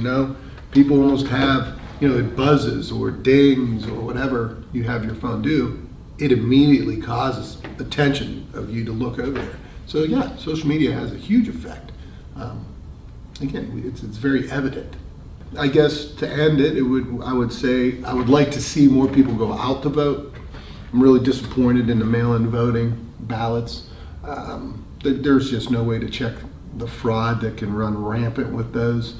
people almost have, it buzzes or dings or whatever you have your phone do. It immediately causes attention of you to look over there. So yeah, social media has a huge effect. Again, it's very evident. I guess to end it, I would say I would like to see more people go out to vote. I'm really disappointed in the mail-in voting ballots. There's just no way to check the fraud that can run rampant with those.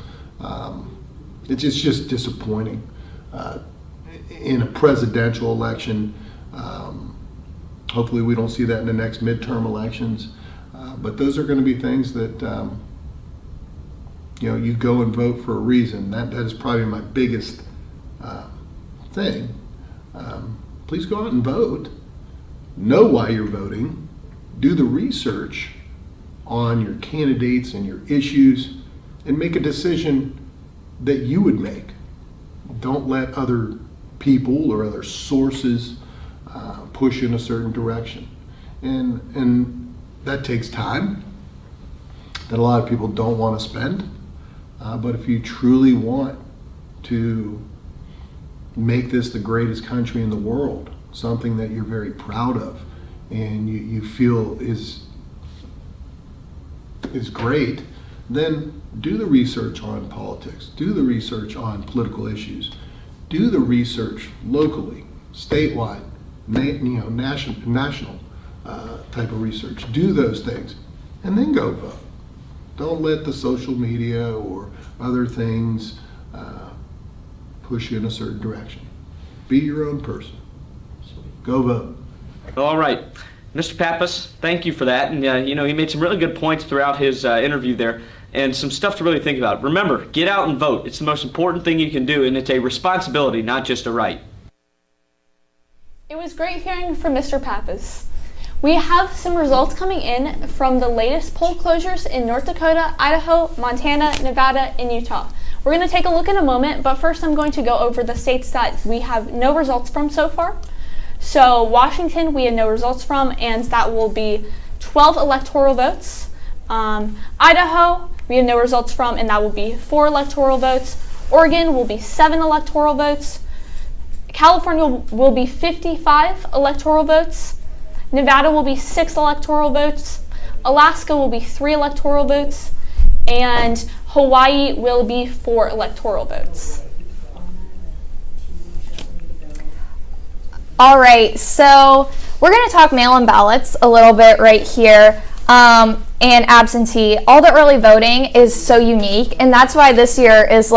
It's just disappointing. In a presidential election, hopefully we don't see that in the next midterm elections, but those are going to be things that you go and vote for a reason. That is probably my biggest thing. Please go out and vote. Know why you're voting. Do the research on your candidates and your issues, and make a decision that you would make. Don't let other people or other sources push in a certain direction. And that takes time that a lot of people don't want to spend. But if you truly want to make this the greatest country in the world, something that you're very proud of and you feel is great, then do the research on politics, do the research on political issues, do the research locally, statewide, national type of research. Do those things and then go vote. Don't let the social media or other things push you in a certain direction. Be your own person. Go vote. All right. Mr. Pappas, thank you for that. And, he made some really good points throughout his interview there and some stuff to really think about. Remember, get out and vote. It's the most important thing you can do, and it's a responsibility, not just a right. It was great hearing from Mr. Pappas. We have some results coming in from the latest poll closures in North Dakota, Idaho, Montana, Nevada, and Utah. We're going to take a look in a moment, but first I'm going to go over the states that we have no results from so far. So Washington we have no results from, and that will be 12 electoral votes. Idaho we have no results from, and that will be 4 electoral votes. Oregon will be 7 electoral votes. California will be 55 electoral votes. Nevada will be 6 electoral votes. Alaska will be 3 electoral votes. And Hawaii will be 4 electoral votes. All right, so we're going to talk mail-in ballots a little bit right here, and absentee. All the early voting is so unique, and that's why this year is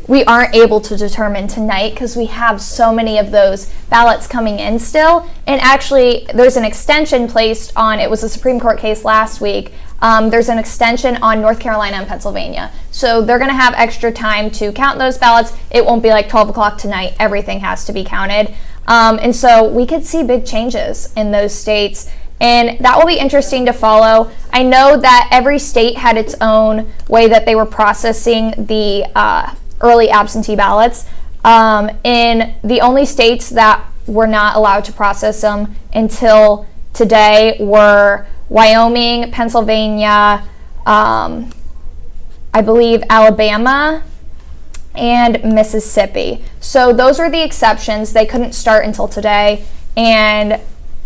we aren't able to determine tonight because we have so many of those ballots coming in still. And actually, there's an extension placed on, it was a Supreme Court case last week, there's an extension on North Carolina and Pennsylvania. So they're going to have extra time to count those ballots. It won't be like 12 o'clock tonight. Everything has to be counted. And so we could see big changes in those states. And that will be interesting to follow. I know that every state had its own way that they were processing the early absentee ballots. In the only states that were not allowed to process them until today were Wyoming, Pennsylvania, I believe Alabama, and Mississippi. So those were the exceptions. They couldn't start until today. And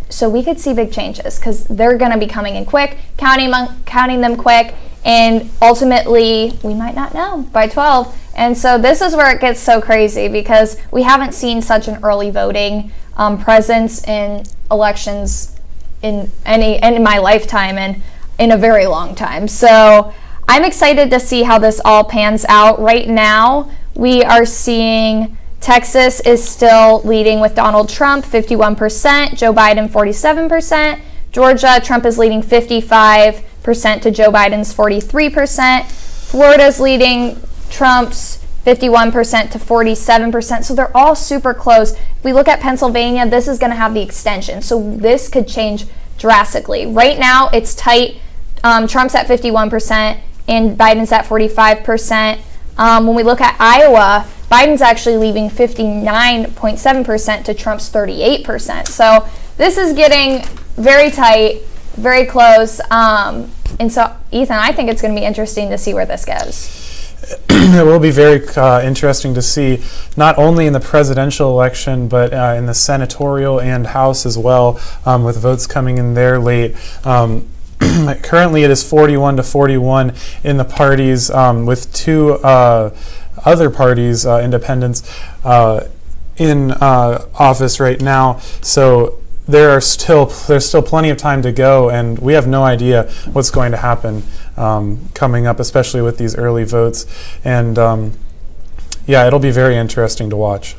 so we could see big changes because they're going to be coming in quick, counting them quick, and ultimately we might not know by 12. And so this is where it gets so crazy because we haven't seen such an early voting presence in elections in my lifetime and in a very long time. So I'm excited to see how this all pans out. Right now, we are seeing Texas is still leading with Donald Trump, 51%, Joe Biden, 47%. Georgia, Trump is leading 55% to Joe Biden's 43%. Florida's leading Trump's 51% to 47%. So they're all super close. If we look at Pennsylvania, this is going to have the extension. So this could change drastically. Right now, it's tight. Trump's at 51% and Biden's at 45%. When we look at Iowa, Biden's actually leaving 59.7% to Trump's 38%. So this is getting very tight. very close. And so, Ethan, I think it's going to be interesting to see where this goes. It will be very interesting to see, not only in the presidential election, but in the senatorial and House as well, with votes coming in there late. Currently, it is 41-41 in the parties, with two other parties, independents, in office right now. So there's still plenty of time to go, and we have no idea what's going to happen coming up, especially with these early votes. And yeah, it'll be very interesting to watch.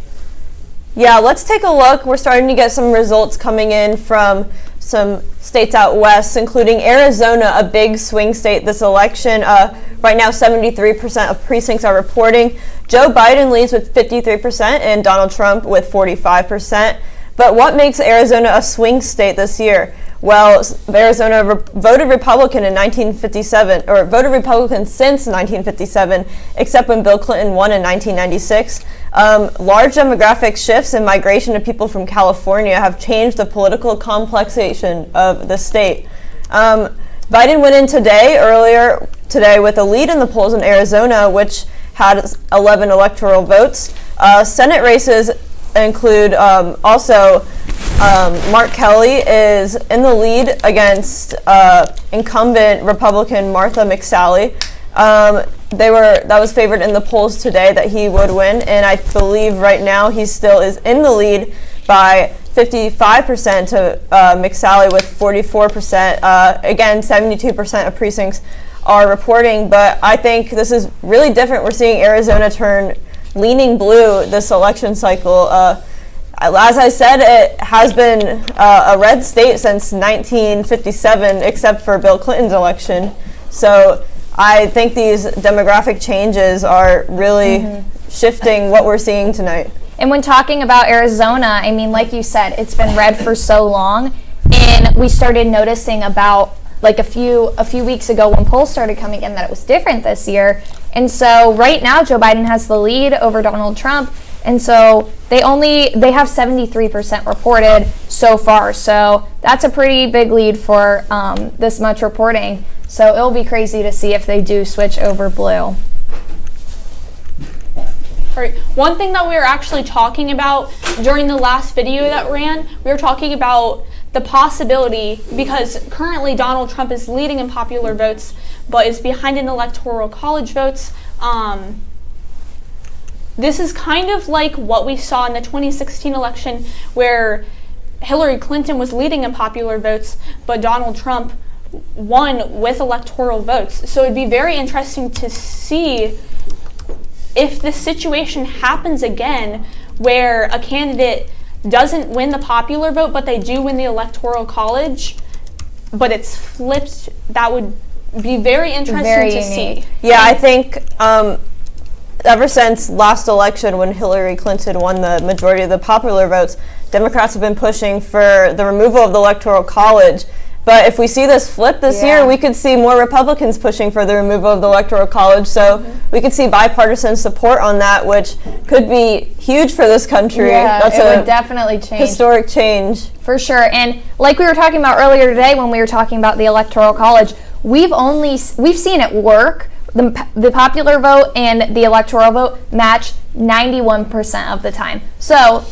Yeah, let's take a look. We're starting to get some results coming in from some states out west, including Arizona, a big swing state this election. Right now, 73% of precincts are reporting. Joe Biden leads with 53% and Donald Trump with 45%. But what makes Arizona a swing state this year? Well, Arizona voted Republican in 1957, or voted Republican since 1957, except when Bill Clinton won in 1996. Large demographic shifts and migration of people from California have changed the political complexation of the state. Biden went in earlier today with a lead in the polls in Arizona, which had 11 electoral votes. Senate races include also Mark Kelly is in the lead against incumbent Republican Martha McSally. That was favored in the polls today that he would win, and I believe right now he still is in the lead by 55% to McSally with 44%. Again, 72% of precincts are reporting, but I think this is really different. We're seeing Arizona turn leaning blue this election cycle. As I said, it has been a red state since 1957, except for Bill Clinton's election. So I think these demographic changes are really shifting what we're seeing tonight. And when talking about Arizona, I mean, like you said, it's been red for so long, and we started noticing about like a few weeks ago when polls started coming in that it was different this year. And so right now Joe Biden has the lead over Donald Trump, and so they have 73% reported so far. So that's a pretty big lead for this much reporting. So it'll be crazy to see if they do switch over blue. All right. One thing that we were actually talking about during the last video that ran, we were talking about the possibility, because currently Donald Trump is leading in popular votes, but is behind in electoral college votes. This is kind of like what we saw in the 2016 election, where Hillary Clinton was leading in popular votes, but Donald Trump won with electoral votes. So it'd be very interesting to see if this situation happens again, where a candidate doesn't win the popular vote, but they do win the electoral college, but it's flipped. That would be very interesting to see. Yeah, I think ever since last election, when Hillary Clinton won the majority of the popular votes, Democrats have been pushing for the removal of the electoral college. But if we see this flip this year, we could see more Republicans pushing for the removal of the Electoral College. So we could see bipartisan support on that, which could be huge for this country. Yeah, that's it would definitely change. Historic change. For sure. And like we were talking about earlier today when we were talking about the Electoral College, we've seen it work. The popular vote and the electoral vote match 91% of the time. So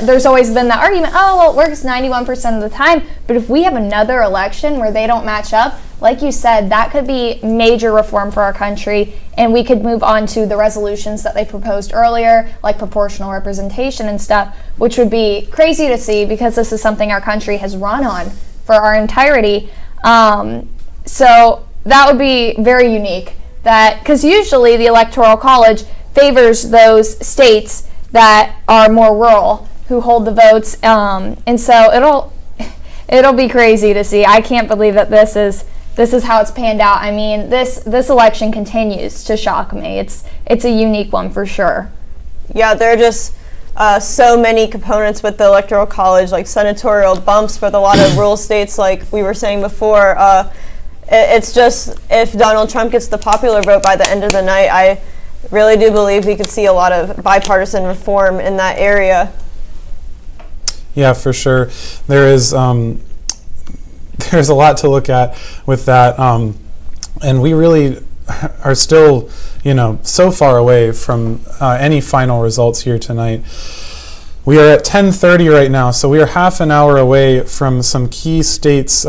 there's always been that argument, oh, well, it works 91% of the time. But if we have another election where they don't match up, like you said, that could be major reform for our country, and we could move on to the resolutions that they proposed earlier, like proportional representation and stuff, which would be crazy to see, because this is something our country has run on for our entirety. So that would be very unique. Because usually the Electoral College favors those states that are more rural who hold the votes, and so it'll be crazy to see. I can't believe that this is how it's panned out. I mean, this election continues to shock me. It's a unique one for sure. Yeah, there are just so many components with the Electoral College, like senatorial bumps for a lot of rural states, like we were saying before. It's just, if Donald Trump gets the popular vote by the end of the night, I really do believe we could see a lot of bipartisan reform in that area. Yeah, for sure. There there's a lot to look at with that, and we really are still, so far away from any final results here tonight. We are at 10:30 right now, so we are half an hour away from some key states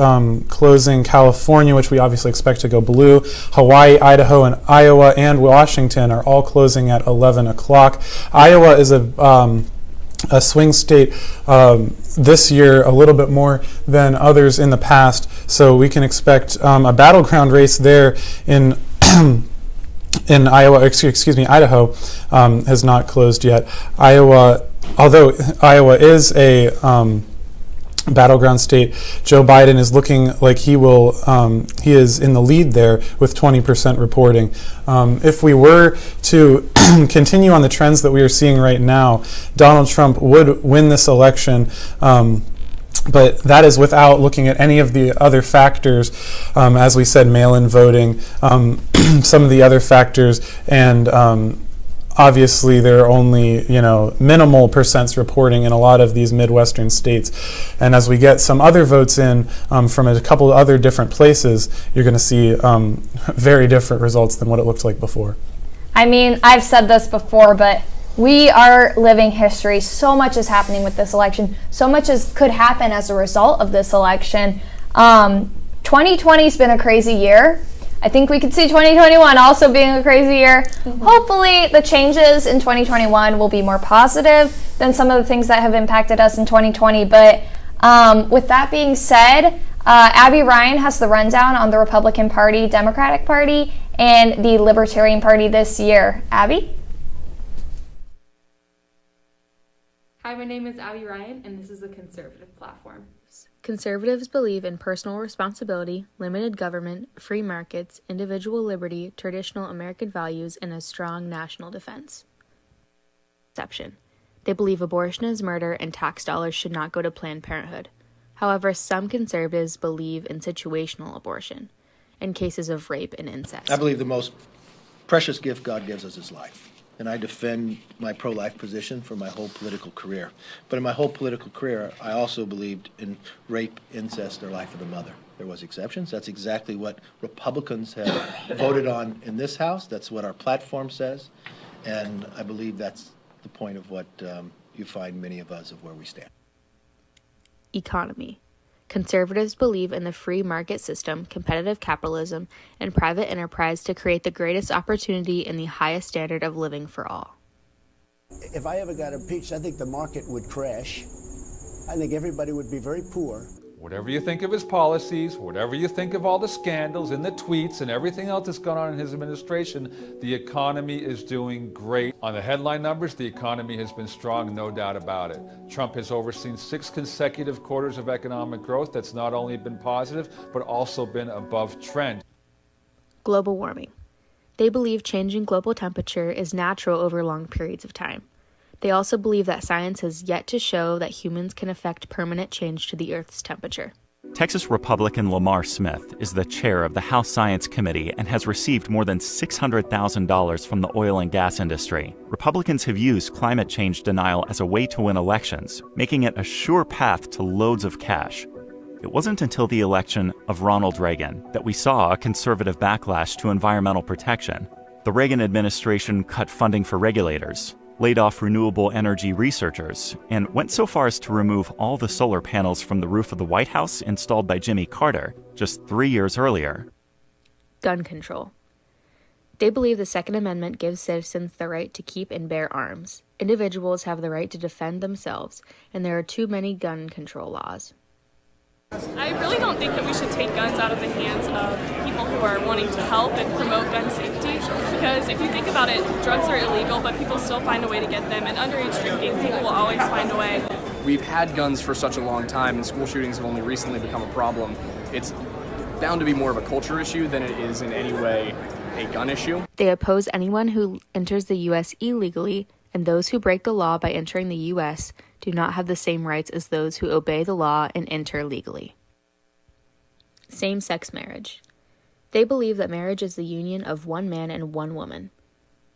closing. California, which we obviously expect to go blue, Hawaii, Idaho, and Iowa, and Washington are all closing at 11 o'clock. Iowa is a swing state this year, a little bit more than others in the past, so we can expect a battleground race there in Iowa. Idaho has not closed yet. Although Iowa is a battleground state, Joe Biden is looking like he is in the lead there with 20% reporting. If we were to continue on the trends that we are seeing right now, Donald Trump would win this election. But that is without looking at any of the other factors, as we said, mail-in voting, some of the other factors, and obviously there are only minimal percents reporting in a lot of these Midwestern states. And as we get some other votes in from a couple of other different places, you're going to see very different results than what it looked like before. I mean, I've said this before, but we are living history. So much is happening with this election. So much could happen as a result of this election. 2020 has been a crazy year. I think we could see 2021 also being a crazy year. Mm-hmm. Hopefully the changes in 2021 will be more positive than some of the things that have impacted us in 2020. But with that being said, Abby Ryan has the rundown on the Republican Party, Democratic Party, and the Libertarian Party this year. Abby? Hi, my name is Abby Ryan, and this is the Conservative Platform. Conservatives believe in personal responsibility, limited government, free markets, individual liberty, traditional American values, and a strong national defense. Exception. They believe abortion is murder and tax dollars should not go to Planned Parenthood. However, some conservatives believe in situational abortion, in cases of rape and incest. I believe the most precious gift God gives us is life. And I defend my pro-life position for my whole political career. But in my whole political career, I also believed in rape, incest, or life of the mother. There was exceptions. That's exactly what Republicans have voted on in this House. That's what our platform says. And I believe that's the point of what you find many of us of where we stand. Economy. Conservatives believe in the free market system, competitive capitalism, and private enterprise to create the greatest opportunity and the highest standard of living for all. If I ever got impeached, I think the market would crash. I think everybody would be very poor. Whatever you think of his policies, whatever you think of all the scandals and the tweets and everything else that's gone on in his administration, the economy is doing great. On the headline numbers, the economy has been strong, no doubt about it. Trump has overseen 6 consecutive quarters of economic growth that's not only been positive, but also been above trend. Global warming. They believe changing global temperature is natural over long periods of time. They also believe that science has yet to show that humans can affect permanent change to the Earth's temperature. Texas Republican Lamar Smith is the chair of the House Science Committee and has received more than $600,000 from the oil and gas industry. Republicans have used climate change denial as a way to win elections, making it a sure path to loads of cash. It wasn't until the election of Ronald Reagan that we saw a conservative backlash to environmental protection. The Reagan administration cut funding for regulators, laid off renewable energy researchers, and went so far as to remove all the solar panels from the roof of the White House installed by Jimmy Carter just 3 years earlier. Gun control. They believe the Second Amendment gives citizens the right to keep and bear arms. Individuals have the right to defend themselves, and there are too many gun control laws. I really don't think that we should take guns out of the hands of people who are wanting to help and promote gun safety, because if you think about it, drugs are illegal, but people still find a way to get them, and underage drinking, people will always find a way. We've had guns for such a long time, and school shootings have only recently become a problem. It's bound to be more of a culture issue than it is in any way a gun issue. They oppose anyone who enters the U.S. illegally, and those who break the law by entering the U.S. do not have the same rights as those who obey the law and enter legally. Same-sex marriage. They believe that marriage is the union of one man and one woman.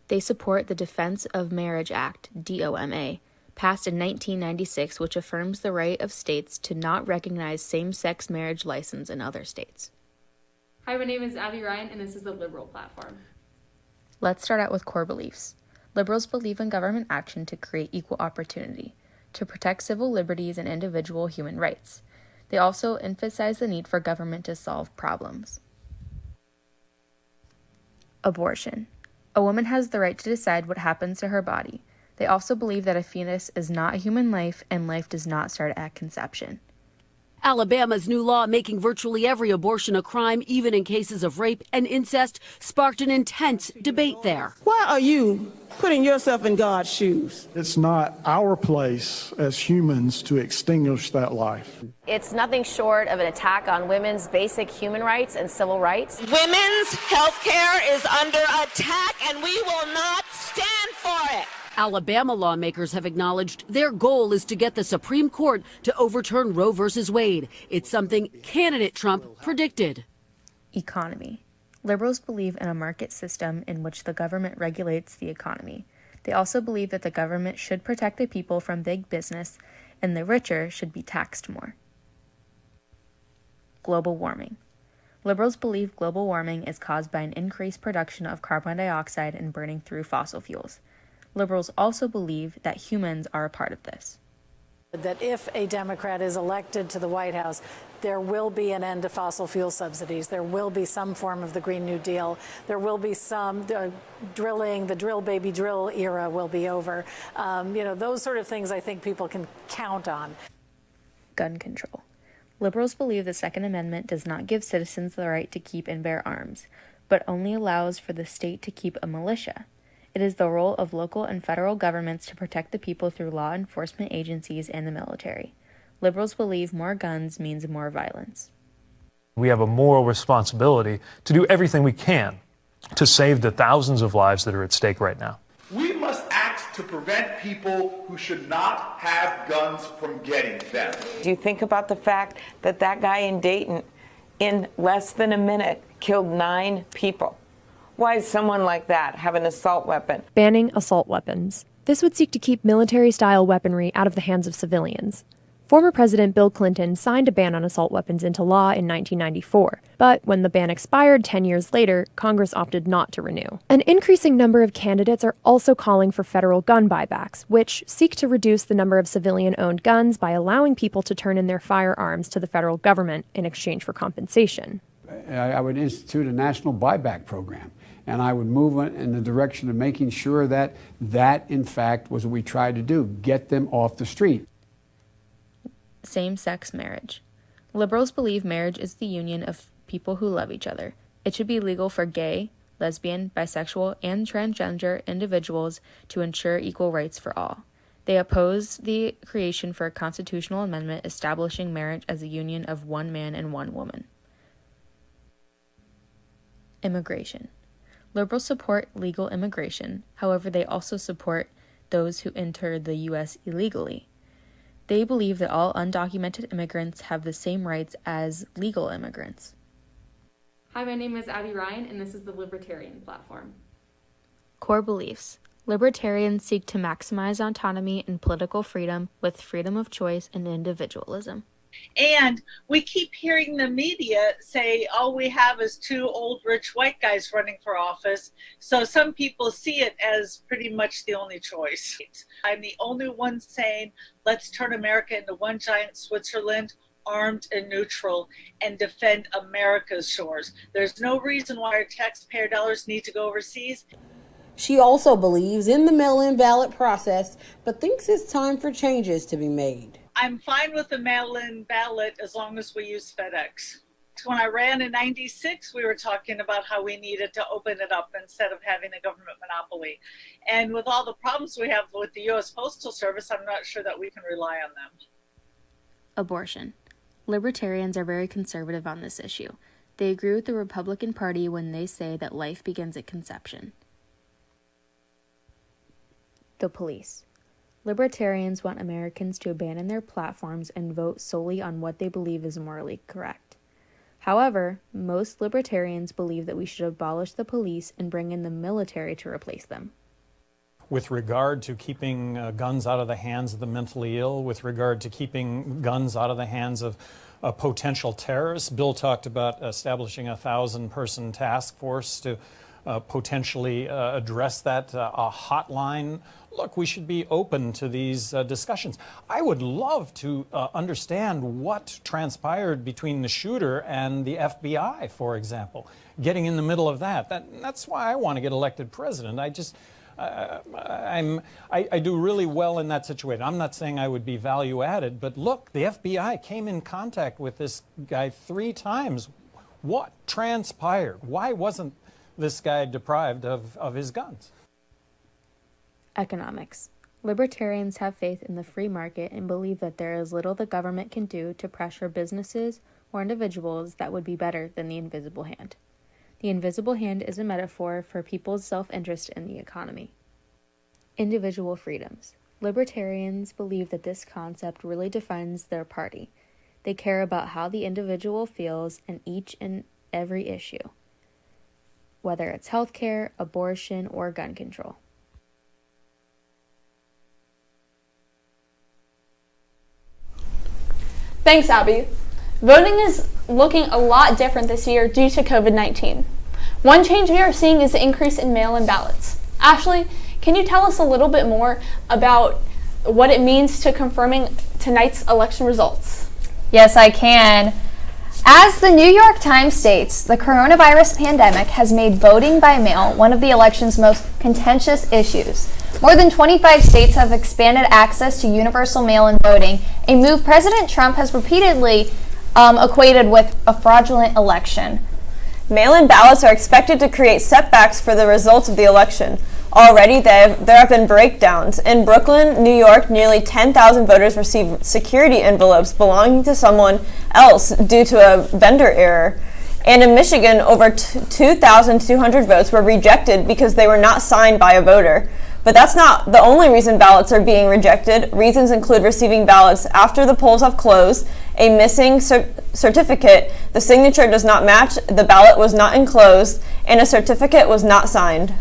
They support the Defense of Marriage Act, DOMA, passed in 1996, which affirms the right of states to not recognize same-sex marriage license in other states. Hi, my name is Abby Ryan, and this is the Liberal Platform. Let's start out with core beliefs. Liberals believe in government action to create equal opportunity, to protect civil liberties and individual human rights. They also emphasize the need for government to solve problems. Abortion. A woman has the right to decide what happens to her body. They also believe that a fetus is not a human life and life does not start at conception. Alabama's new law making virtually every abortion a crime, even in cases of rape and incest, sparked an intense debate there. Why are you putting yourself in God's shoes? It's not our place as humans to extinguish that life. It's nothing short of an attack on women's basic human rights and civil rights. Women's health care is under attack, and we will not stand for it. Alabama lawmakers have acknowledged their goal is to get the Supreme Court to overturn Roe v. Wade. It's something candidate Trump predicted. Economy. Liberals believe in a market system in which the government regulates the economy. They also believe that the government should protect the people from big business and the richer should be taxed more. Global warming. Liberals believe global warming is caused by an increased production of carbon dioxide and burning through fossil fuels. Liberals also believe that humans are a part of this. That if a Democrat is elected to the White House, there will be an end to fossil fuel subsidies. There will be some form of the Green New Deal. There will be some drilling. The drill, baby, drill era will be over. Those sort of things I think people can count on. Gun control. Liberals believe the Second Amendment does not give citizens the right to keep and bear arms, but only allows for the state to keep a militia. It is the role of local and federal governments to protect the people through law enforcement agencies and the military. Liberals believe more guns means more violence. We have a moral responsibility to do everything we can to save the thousands of lives that are at stake right now. We must act to prevent people who should not have guns from getting them. Do you think about the fact that that guy in Dayton, in less than a minute, killed 9 people? Why does someone like that have an assault weapon? Banning assault weapons. This would seek to keep military-style weaponry out of the hands of civilians. Former President Bill Clinton signed a ban on assault weapons into law in 1994, but when the ban expired 10 years later, Congress opted not to renew. An increasing number of candidates are also calling for federal gun buybacks, which seek to reduce the number of civilian-owned guns by allowing people to turn in their firearms to the federal government in exchange for compensation. I would institute a national buyback program. And I would move in the direction of making sure that in fact, was what we tried to do, get them off the street. Same-sex marriage. Liberals believe marriage is the union of people who love each other. It should be legal for gay, lesbian, bisexual, and transgender individuals to ensure equal rights for all. They oppose the creation for a constitutional amendment establishing marriage as a union of one man and one woman. Immigration. Liberals support legal immigration. However, they also support those who enter the U.S. illegally. They believe that all undocumented immigrants have the same rights as legal immigrants. Hi, my name is Abby Ryan, and this is the Libertarian Platform. Core beliefs. Libertarians seek to maximize autonomy and political freedom with freedom of choice and individualism. And we keep hearing the media say, all we have is 2 old rich white guys running for office. So some people see it as pretty much the only choice. I'm the only one saying, let's turn America into one giant Switzerland, armed and neutral, and defend America's shores. There's no reason why our taxpayer dollars need to go overseas. She also believes in the mail-in ballot process, but thinks it's time for changes to be made. I'm fine with the mail-in ballot as long as we use FedEx. When I ran in '96, we were talking about how we needed to open it up instead of having a government monopoly. And with all the problems we have with the U.S. Postal Service, I'm not sure that we can rely on them. Abortion. Libertarians are very conservative on this issue. They agree with the Republican Party when they say that life begins at conception. The police. Libertarians want Americans to abandon their platforms and vote solely on what they believe is morally correct. However, most libertarians believe that we should abolish the police and bring in the military to replace them. with regard to keeping guns out of the hands of the mentally ill, with regard to keeping guns out of the hands of potential terrorists. Bill talked about establishing a 1,000-person task force to potentially address that, a hotline. Look, we should be open to these discussions. I would love to understand what transpired between the shooter and the FBI, for example, getting in the middle of that. That's why I want to get elected president. I do really well in that situation. I'm not saying I would be value added, but look, the FBI came in contact with this guy 3 times. What transpired? Why wasn't this guy deprived of his guns? Economics. Libertarians have faith in the free market and believe that there is little the government can do to pressure businesses or individuals that would be better than the invisible hand. The invisible hand is a metaphor for people's self-interest in the economy. Individual freedoms. Libertarians believe that this concept really defines their party. They care about how the individual feels in each and every issue, whether it's healthcare, abortion, or gun control. Thanks, Abby. Voting is looking a lot different this year due to COVID-19. One change we are seeing is the increase in mail-in ballots. Ashley, can you tell us a little bit more about what it means to confirming tonight's election results? Yes, I can. As the New York Times states, the coronavirus pandemic has made voting by mail one of the election's most contentious issues. More than 25 states have expanded access to universal mail-in voting, a move President Trump has repeatedly equated with a fraudulent election. Mail-in ballots are expected to create setbacks for the results of the election. Already, there have been breakdowns. In Brooklyn, New York, nearly 10,000 voters received security envelopes belonging to someone else due to a vendor error. And in Michigan, over 2,200 votes were rejected because they were not signed by a voter. But that's not the only reason ballots are being rejected. Reasons include receiving ballots after the polls have closed, a missing certificate, the signature does not match, the ballot was not enclosed, and a certificate was not signed.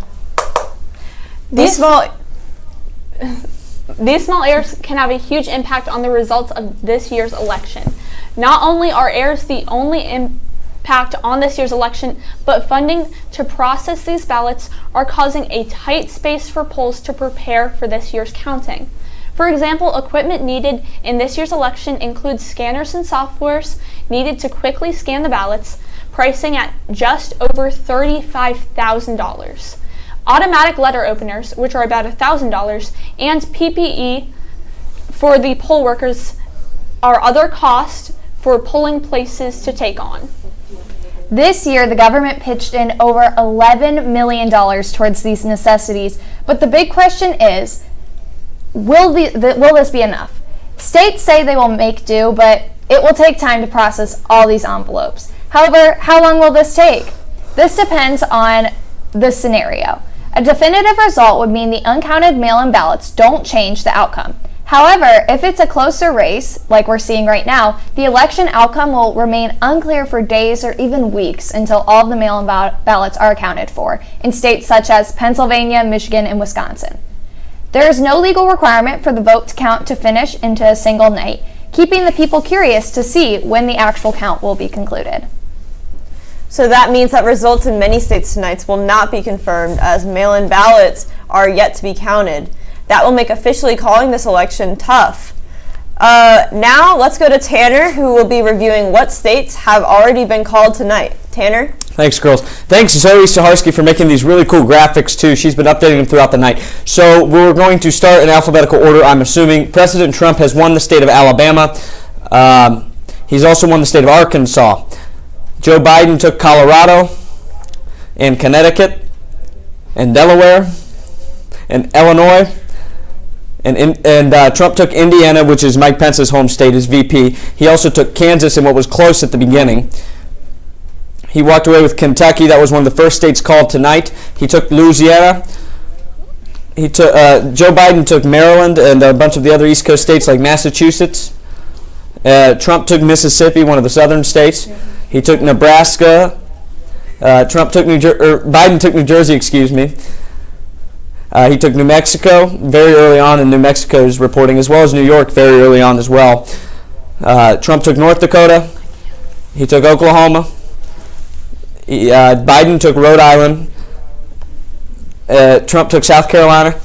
These small errors can have a huge impact on the results of this year's election. Not only are errors the only impact on this year's election, but funding to process these ballots are causing a tight space for polls to prepare for this year's counting. For example, equipment needed in this year's election includes scanners and softwares needed to quickly scan the ballots, pricing at just over $35,000. Automatic letter openers, which are about $1,000, and PPE for the poll workers are other costs for polling places to take on. This year, the government pitched in over $11 million towards these necessities, but the big question is, will this be enough? States say they will make do, but it will take time to process all these envelopes. However, how long will this take? This depends on the scenario. A definitive result would mean the uncounted mail-in ballots don't change the outcome. However, if it's a closer race, like we're seeing right now, the election outcome will remain unclear for days or even weeks until all of the mail-in ballots are accounted for in states such as Pennsylvania, Michigan, and Wisconsin. There is no legal requirement for the vote count to finish into a single night, keeping the people curious to see when the actual count will be concluded. So that means that results in many states tonight will not be confirmed, as mail-in ballots are yet to be counted. That will make officially calling this election tough. Now let's go to Tanner, who will be reviewing what states have already been called tonight. Tanner? Thanks, girls. Thanks, Zoe Saharsky, for making these really cool graphics, too. She's been updating them throughout the night. So we're going to start in alphabetical order, I'm assuming. President Trump has won the state of Alabama. He's also won the state of Arkansas. Joe Biden took Colorado and Connecticut and Delaware and Illinois. And Trump took Indiana, which is Mike Pence's home state, as VP. He also took Kansas in what was close at the beginning. He walked away with Kentucky. That was one of the first states called tonight. He took Louisiana. Joe Biden took Maryland and a bunch of the other East Coast states like Massachusetts. Trump took Mississippi, one of the southern states. He took Nebraska. Biden took New Jersey, excuse me. He took New Mexico very early on, and New Mexico's reporting, as well as New York very early on as well. Trump took North Dakota. He took Oklahoma. Biden took Rhode Island. Trump took South Carolina.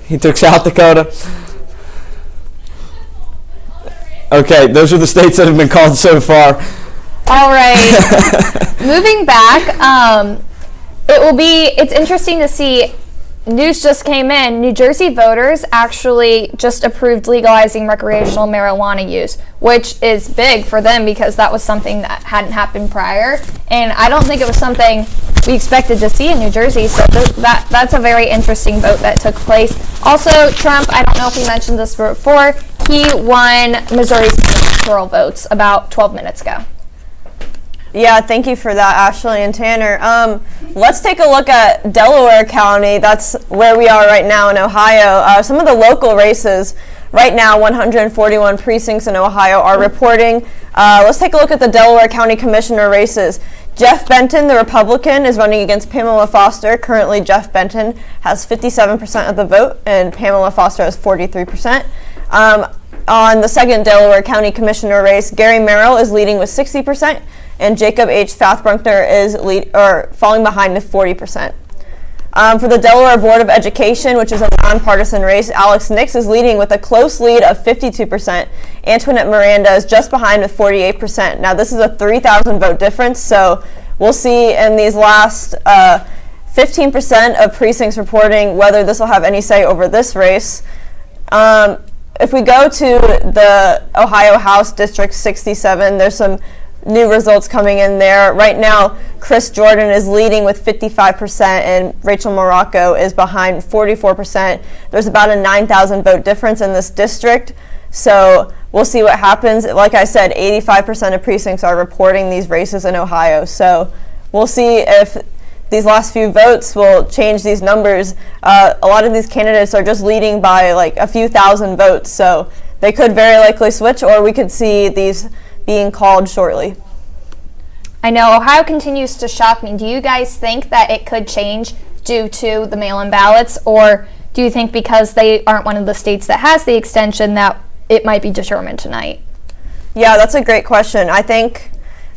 He took South Dakota. Okay, those are the states that have been called so far. All right. Moving back, it's interesting to see, news just came in, New Jersey voters actually just approved legalizing recreational marijuana use, which is big for them because that was something that hadn't happened prior. And I don't think it was something we expected to see in New Jersey, so that's a very interesting vote that took place. Also, Trump, I don't know if he mentioned this before, he won Missouri's electoral votes about 12 minutes ago. Yeah, thank you for that, Ashley and Tanner. Let's take a look at Delaware County. That's where we are right now in Ohio. Some of the local races right now, 141 precincts in Ohio are reporting. Let's take a look at the Delaware County Commissioner races. Jeff Benton, the Republican, is running against Pamela Foster. Currently, Jeff Benton has 57% of the vote, and Pamela Foster has 43%. On the second Delaware County Commissioner race, Gary Merrill is leading with 60%, and Jacob H. Fathbrunkner is falling behind with 40%. For the Delaware Board of Education, which is a nonpartisan race, Alex Nix is leading with a close lead of 52%. Antoinette Miranda is just behind with 48%. Now, this is a 3,000 vote difference, so we'll see in these last 15% of precincts reporting whether this will have any say over this race. If we go to the Ohio House District 67, there's some new results coming in there. Right now, Chris Jordan is leading with 55%, and Rachel Morocco is behind 44%. There's about a 9,000 vote difference in this district, so we'll see what happens. Like I said, 85% of precincts are reporting these races in Ohio, so we'll see if these last few votes will change these numbers. A lot of these candidates are just leading by like a few thousand votes, so they could very likely switch, or we could see these being called shortly. I know Ohio continues to shock me. Do you guys think that it could change due to the mail-in ballots, or do you think because they aren't one of the states that has the extension that it might be determined tonight? Yeah, that's a great question. I think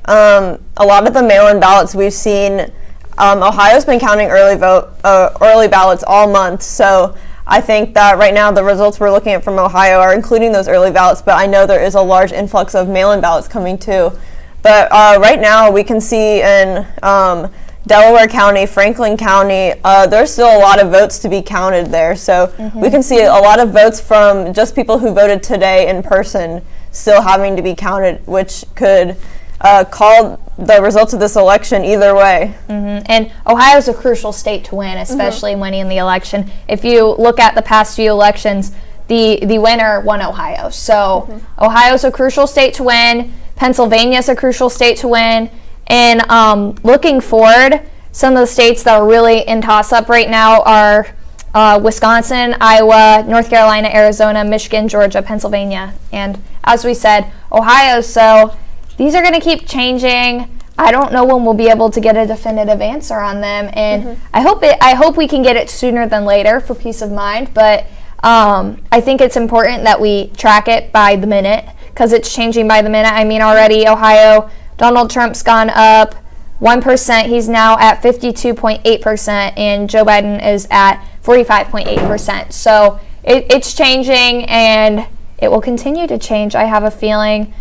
a lot of the mail-in ballots we've seen, Ohio's been counting early ballots all month, so I think that right now the results we're looking at from Ohio are including those early ballots, but I know there is a large influx of mail-in ballots coming too. But right now we can see in Delaware County, Franklin County, there's still a lot of votes to be counted there. So we can see a lot of votes from just people who voted today in person still having to be counted, which could call the results of this election either way. And Ohio's a crucial state to win, especially winning the election. If you look at the past few elections, the winner won Ohio. So Ohio's a crucial state to win. Pennsylvania's a crucial state to win. And looking forward, some of the states that are really in toss-up right now are Wisconsin, Iowa, North Carolina, Arizona, Michigan, Georgia, Pennsylvania, and as we said, Ohio. So these are going to keep changing. I don't know when we'll be able to get a definitive answer on them, and I hope we can get it sooner than later for peace of mind. But I think it's important that we track it by the minute because it's changing by the minute. I mean, already Ohio, Donald Trump's gone up 1%. He's now at 52.8%, and Joe Biden is at 45.8%. So it's changing, and it will continue to change. I have a feeling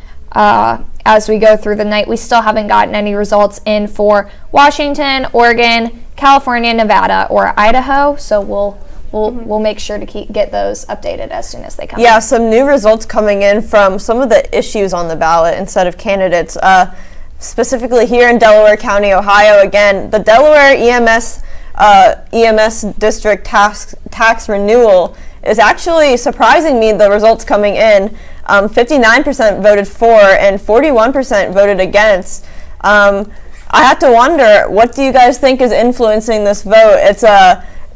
as we go through the night. We still haven't gotten any results in for Washington, Oregon, California, Nevada, or Idaho. So we'll make sure to get those updated as soon as they come. Yeah, some new results coming in from some of the issues on the ballot instead of candidates. Specifically here in Delaware County, Ohio, again, the Delaware EMS district tax renewal is actually surprising me, the results coming in. 59% voted for and 41% voted against. I have to wonder, what do you guys think is influencing this vote? It's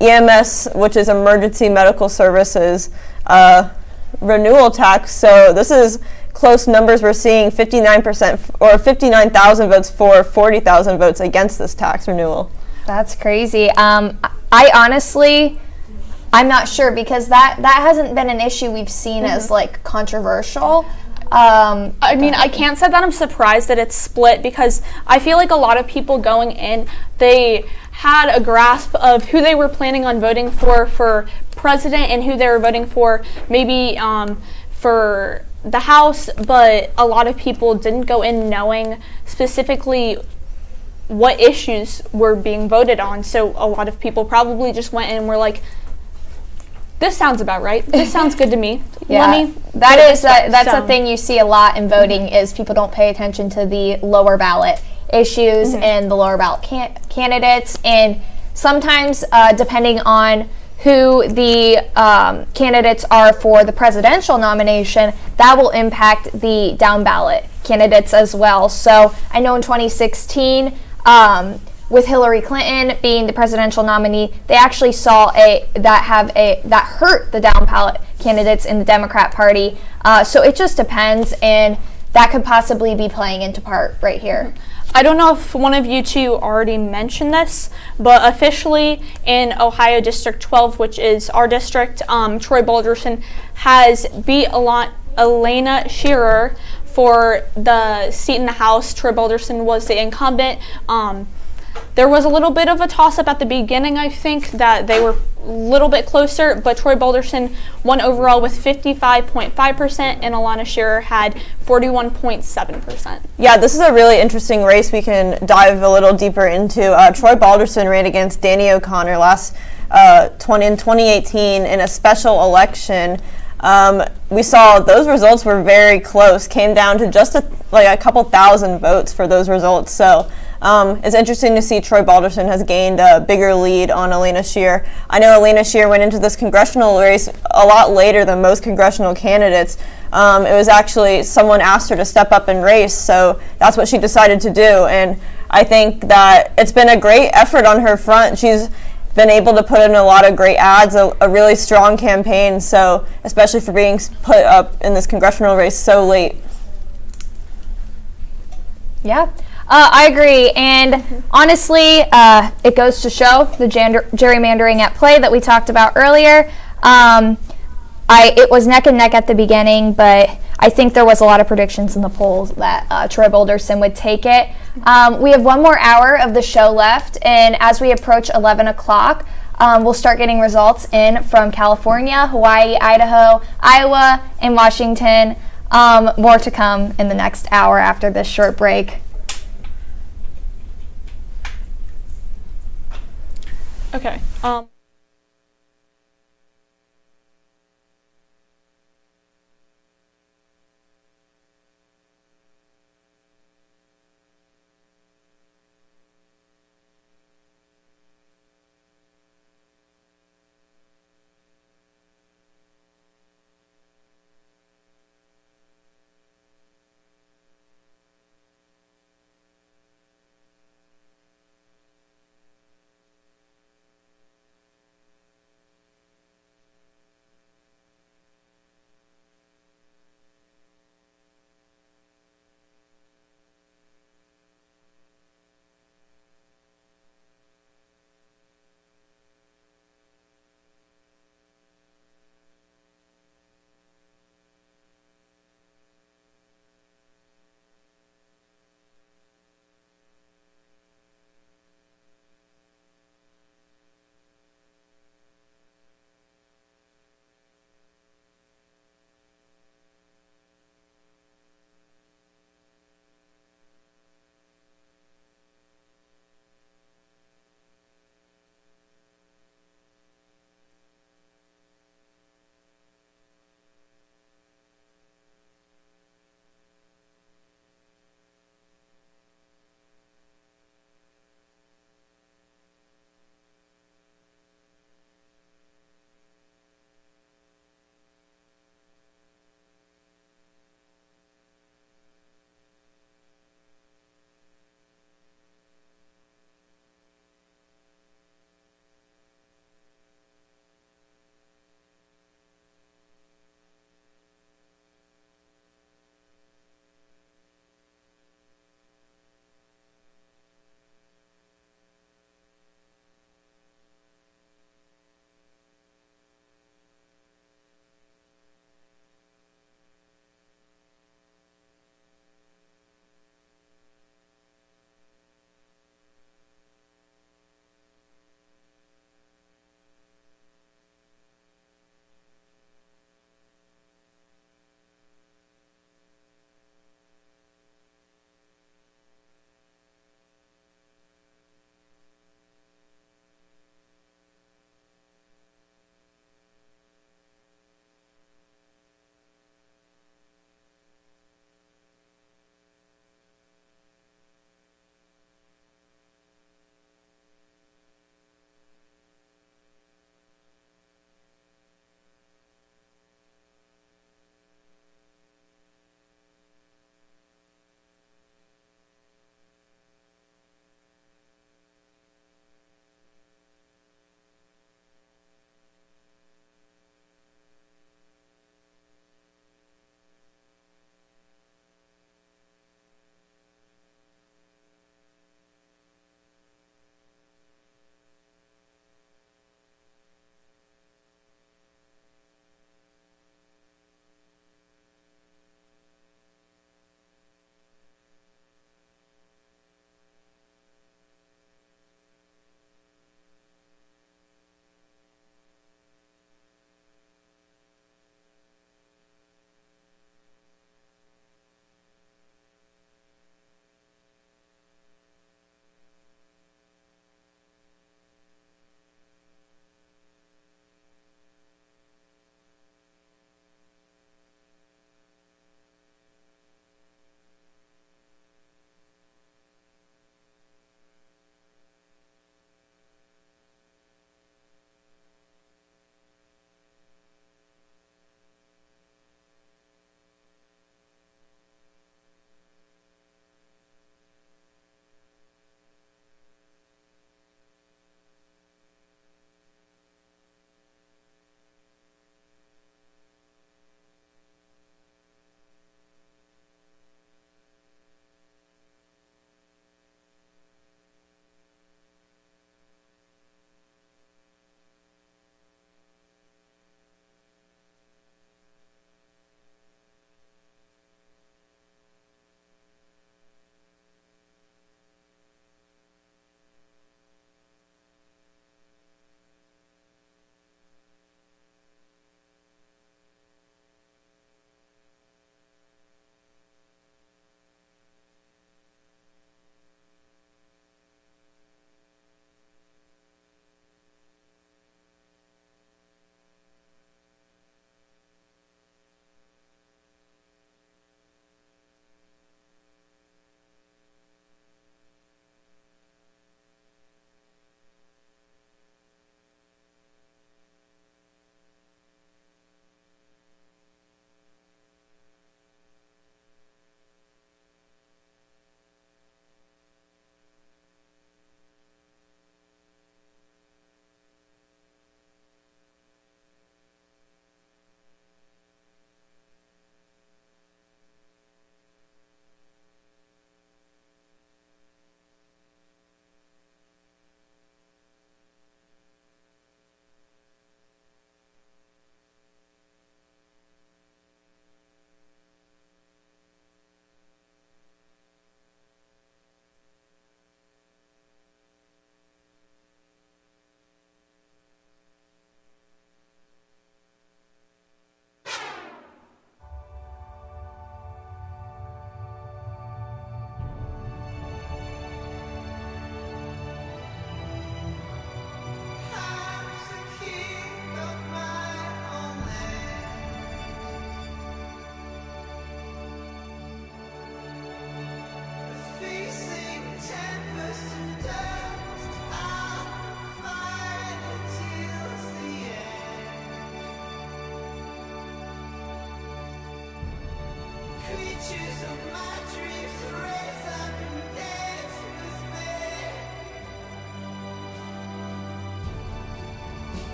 EMS, which is Emergency Medical Services renewal tax. So this is close numbers. We're seeing 59% or 59,000 votes for, 40,000 votes against this tax renewal. That's crazy. I honestly, I'm not sure, because that hasn't been an issue we've seen as like controversial. I mean, I can't say that I'm surprised that it's split, because I feel like a lot of people going in, they had a grasp of who they were planning on voting for president and who they were voting for maybe for the House, but a lot of people didn't go in knowing specifically what issues were being voted on. So a lot of people probably just went in and were like, this sounds about right. This sounds good to me. Yeah, that's a thing you see a lot in voting, is people don't pay attention to the lower ballot issues and the lower ballot candidates. And sometimes, depending on who the candidates are for the presidential nomination, that will impact the down ballot candidates as well. So I know in 2016, with Hillary Clinton being the presidential nominee, they actually saw that hurt the down ballot candidates in the Democrat Party. So it just depends, and that could possibly be playing into part right here. I don't know if one of you two already mentioned this, but officially in Ohio District 12, which is our district, Troy Balderson has beat Elena Shearer for the seat in the House. Troy Balderson was the incumbent. There was a little bit of a toss-up at the beginning, I think, that they were a little bit closer, but Troy Balderson won overall with 55.5%, and Elena Shearer had 41.7%. Yeah, this is a really interesting race we can dive a little deeper into. Troy Balderson ran against Danny O'Connor in 2018 in a special election. We saw those results were very close, came down to just a couple thousand votes for those results. So it's interesting to see Troy Balderson has gained a bigger lead on Elena Shearer. I know Elena Shearer went into this congressional race a lot later than most congressional candidates. It was actually someone asked her to step up and race, so that's what she decided to do. And I think that it's been a great effort on her front. She's been able to put in a lot of great ads, a really strong campaign, so especially for being put up in this congressional race so late. Yeah, I agree. And honestly, it goes to show the gerrymandering at play that we talked about earlier. It was neck and neck at the beginning, but I think there was a lot of predictions in the polls that Troy Balderson would take it. We have one more hour of the show left, and as we approach 11 o'clock, we'll start getting results in from California, Hawaii, Idaho, Iowa, and Washington. More to come in the next hour after this short break. Okay.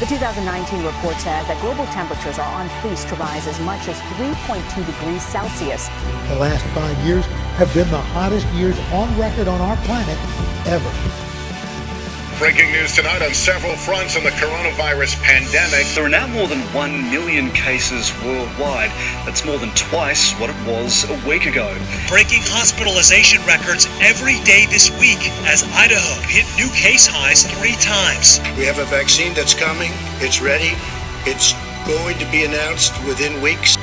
The 2019 report says that global temperatures are on pace to rise as much as 3.2 degrees Celsius. The last 5 years have been the hottest years on record on our planet ever. Breaking news tonight on several fronts on the coronavirus pandemic. There are now more than 1 million cases worldwide. That's more than twice what it was a week ago. Breaking hospitalization records every day this week as Idaho hit new case highs 3 times. We have a vaccine that's coming. It's ready. It's going to be announced within weeks.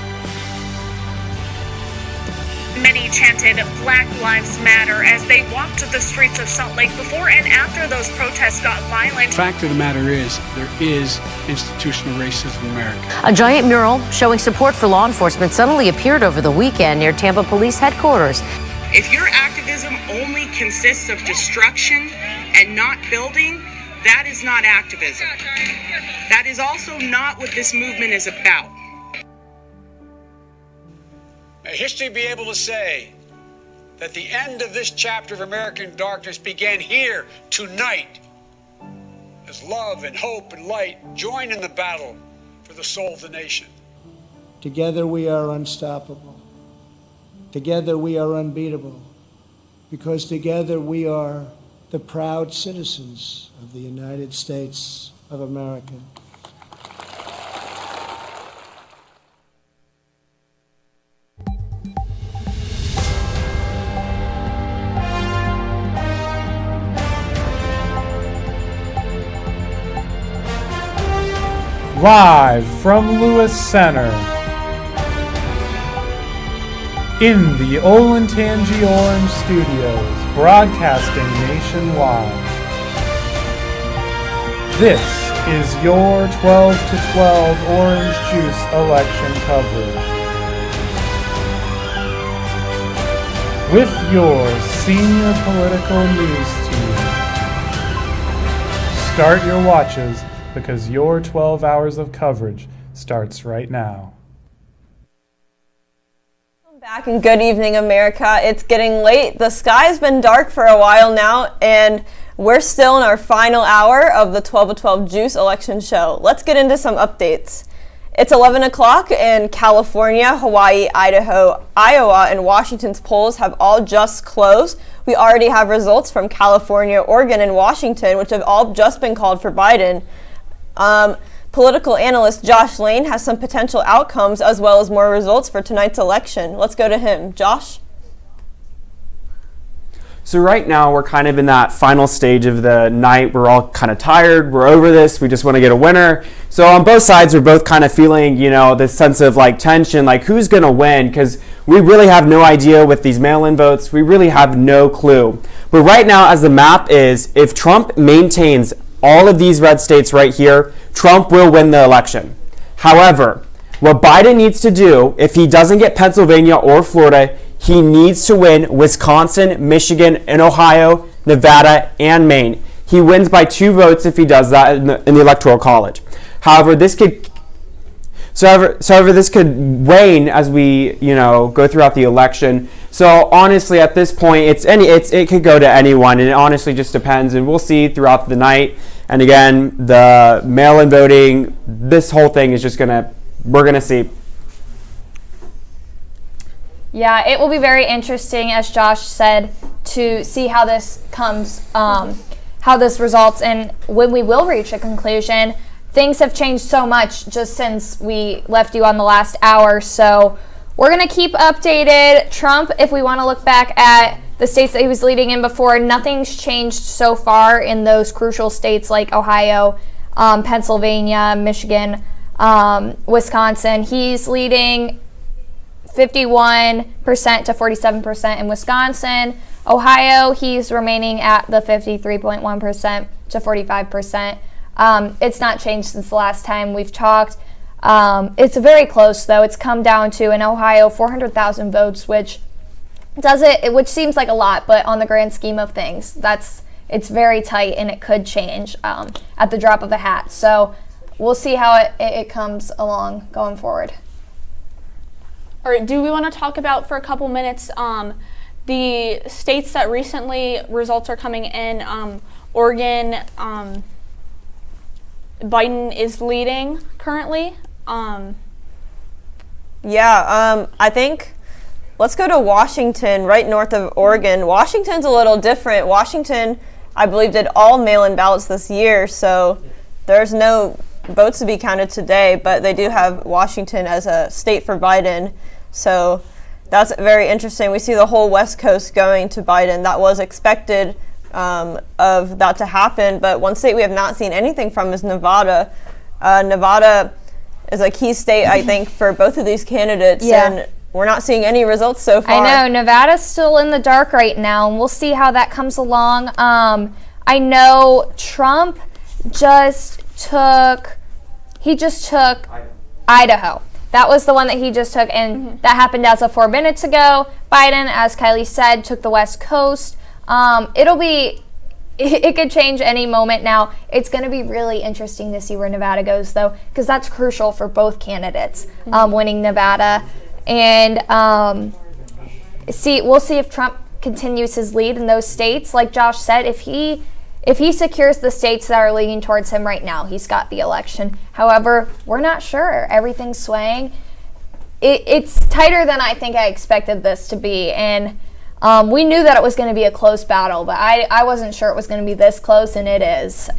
Many chanted Black Lives Matter as they walked the streets of Salt Lake before and after those protests got violent. The fact of the matter is, there is institutional racism in America. A giant mural showing support for law enforcement suddenly appeared over the weekend near Tampa Police headquarters. If your activism only consists of destruction and not building, that is not activism. That is also not what this movement is about. May history be able to say that the end of this chapter of American darkness began here tonight, as love and hope and light join in the battle for the soul of the nation. Together we are unstoppable. Together we are unbeatable. Because together we are the proud citizens of the United States of America. Live from Lewis Center, in the Olentangy Orange Studios, broadcasting nationwide. This is your 12 to 12 Orange Juice election coverage. With your senior political news team. Start your watches, because your 12 hours of coverage starts right now. Welcome back and good evening, America. It's getting late. The sky's been dark for a while now, and we're still in our final hour of the 12 to 12 Juice election show. Let's get into some updates. It's 11 o'clock, and California, Hawaii, Idaho, Iowa, and Washington's polls have all just closed. We already have results from California, Oregon, and Washington, which have all just been called for Biden. Political analyst Josh Lane has some potential outcomes as well as more results for tonight's election. Let's go to him. Josh? So right now we're kind of in that final stage of the night. We're all kind of tired. We're over this. We just want to get a winner. So on both sides, we're both kind of feeling, this sense of tension, who's going to win? Because we really have no idea with these mail-in votes. We really have no clue. But right now, as the map is, if Trump maintains all of these red states right here, Trump will win the election. However, what Biden needs to do, if he doesn't get Pennsylvania or Florida, he needs to win Wisconsin, Michigan, and Ohio, Nevada, and Maine. He wins by 2 votes if he does that in the Electoral College. However, this could wane as we, go throughout the election. So honestly, at this point, it could go to anyone, and it honestly just depends, and we'll see throughout the night. And again, the mail-in voting, this whole thing is we're gonna see. Yeah, it will be very interesting, as Josh said, to see how this comes, how this results, and when we will reach a conclusion. Things have changed so much just since we left you on the last hour, so we're going to keep updated. Trump, if we want to look back at the states that he was leading in before, nothing's changed so far in those crucial states like Ohio, Pennsylvania, Michigan, Wisconsin. He's leading 51% to 47% in Wisconsin. Ohio, he's remaining at the 53.1% to 45%. It's not changed since the last time we've talked. It's very close, though. It's come down to, in Ohio, 400,000 votes, which seems like a lot, but on the grand scheme of things, it's very tight, and it could change at the drop of a hat. So we'll see how it comes along going forward. All right, do we want to talk about for a couple minutes the states that recently results are coming in? Oregon, Biden is leading currently. I think let's go to Washington, right north of Oregon. Washington's a little different. Washington, I believe, did all mail-in ballots this year, so there's no votes to be counted today, but they do have Washington as a state for Biden, so that's very interesting. We see the whole West Coast going to Biden. That was expected of that to happen, but one state we have not seen anything from is Nevada. Nevada is a key state, I think, for both of these candidates, and we're not seeing any results so far. I know, Nevada's still in the dark right now, and we'll see how that comes along. I know Trump just took Idaho. That was the one that he just took, and that happened as of 4 minutes ago. Biden, as Kylie said, took the West Coast. It could change any moment now. It's going to be really interesting to see where Nevada goes, though, because that's crucial for both candidates, winning Nevada. And we'll see if Trump continues his lead in those states. Like Josh said, if he secures the states that are leaning towards him right now, he's got the election. However, we're not sure. Everything's swaying. It's tighter than I think I expected this to be, and we knew that it was going to be a close battle, but I wasn't sure it was going to be this close, and it is.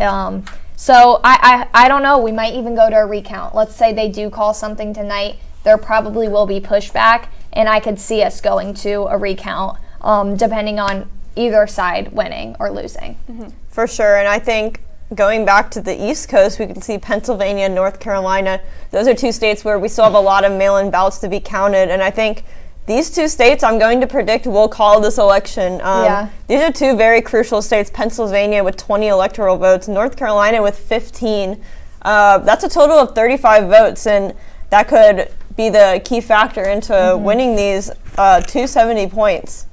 So I don't know. We might even go to a recount. Let's say they do call something tonight. There probably will be pushback, and I could see us going to a recount, depending on either side winning or losing. For sure, and I think going back to the East Coast, we can see Pennsylvania and North Carolina. Those are two states where we still have a lot of mail-in ballots to be counted, and I think these two states, I'm going to predict, will call this election. These are two very crucial states, Pennsylvania with 20 electoral votes, North Carolina with 15. That's a total of 35 votes, and that could be the key factor into winning these 270 points.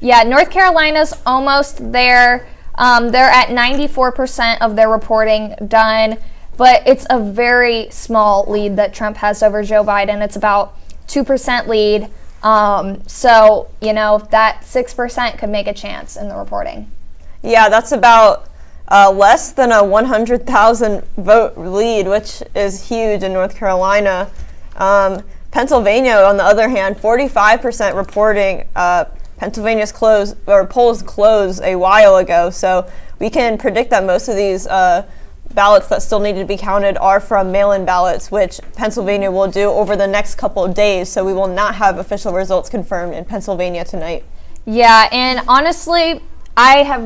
Yeah, North Carolina's almost there. They're at 94% of their reporting done, but it's a very small lead that Trump has over Joe Biden. It's about 2% lead. So, that 6% could make a chance in the reporting. Yeah, that's about less than a 100,000 vote lead, which is huge in North Carolina. Pennsylvania, on the other hand, 45% reporting. Pennsylvania's polls closed a while ago, so we can predict that most of these ballots that still need to be counted are from mail-in ballots, which Pennsylvania will do over the next couple of days, so we will not have official results confirmed in Pennsylvania tonight. Yeah, and honestly, I have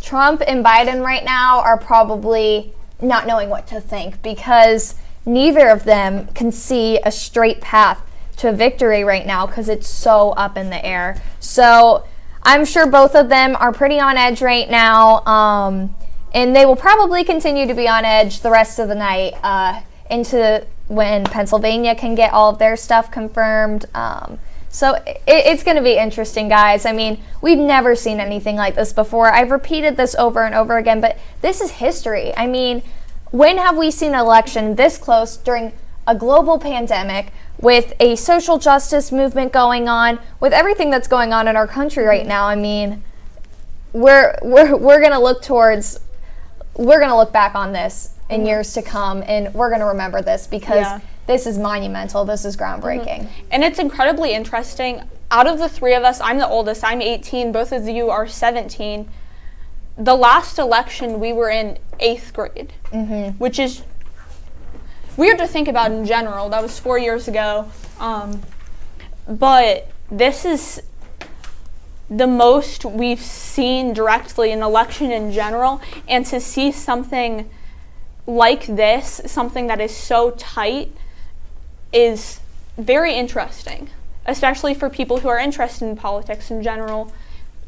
Trump and Biden right now are probably not knowing what to think, because neither of them can see a straight path to victory right now, because it's so up in the air. So I'm sure both of them are pretty on edge right now, and they will probably continue to be on edge the rest of the night into when Pennsylvania can get all of their stuff confirmed. So it's going to be interesting, guys. I mean, we've never seen anything like this before. I've repeated this over and over again, but this is history. I mean, when have we seen an election this close during a global pandemic, with a social justice movement going on, with everything that's going on in our country right now? I mean, we're gonna look back on this in years to come, and we're gonna remember this, because this is monumental. This is groundbreaking. And it's incredibly interesting. Out of the three of us, I'm the oldest. I'm 18. Both of you are 17. The last election, we were in 8th grade, which is weird to think about in general. That was 4 years ago. But this is the most we've seen directly in election in general. And to see something like this, something that is so tight, is very interesting, especially for people who are interested in politics in general.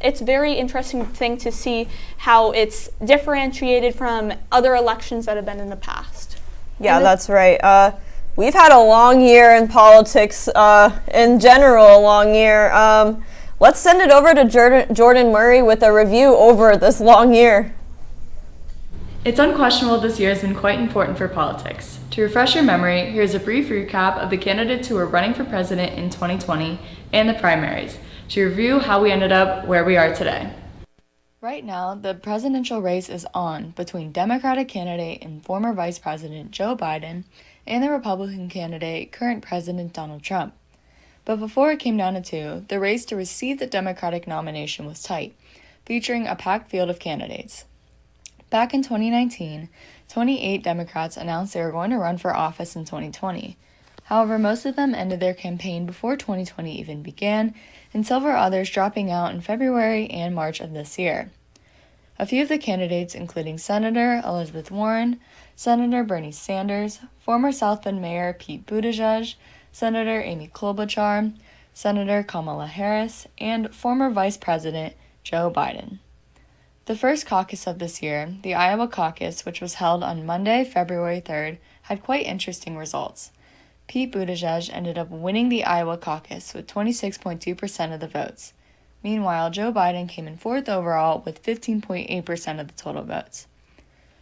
It's a very interesting thing to see how it's differentiated from other elections that have been in the past. Yeah, that's right. we've had a long year in politics, in general, a long year. Let's send it over to Jordan Murray with a review over this long year. It's unquestionable this year has been quite important for politics. To refresh your memory, here's a brief recap of the candidates who were running for president in 2020 and the primaries, to review how we ended up where we are today. Right now, the presidential race is on between Democratic candidate and former Vice President Joe Biden and the Republican candidate, current President Donald Trump. But before it came down to two, the race to receive the Democratic nomination was tight, featuring a packed field of candidates. Back in 2019, 28 Democrats announced they were going to run for office in 2020. However, most of them ended their campaign before 2020 even began, and several others dropping out in February and March of this year. A few of the candidates, including Senator Elizabeth Warren, Senator Bernie Sanders, former South Bend Mayor Pete Buttigieg, Senator Amy Klobuchar, Senator Kamala Harris, and former Vice President Joe Biden. The first caucus of this year, the Iowa caucus, which was held on Monday, February 3rd, had quite interesting results. Pete Buttigieg ended up winning the Iowa caucus with 26.2% of the votes. Meanwhile, Joe Biden came in fourth overall with 15.8% of the total votes.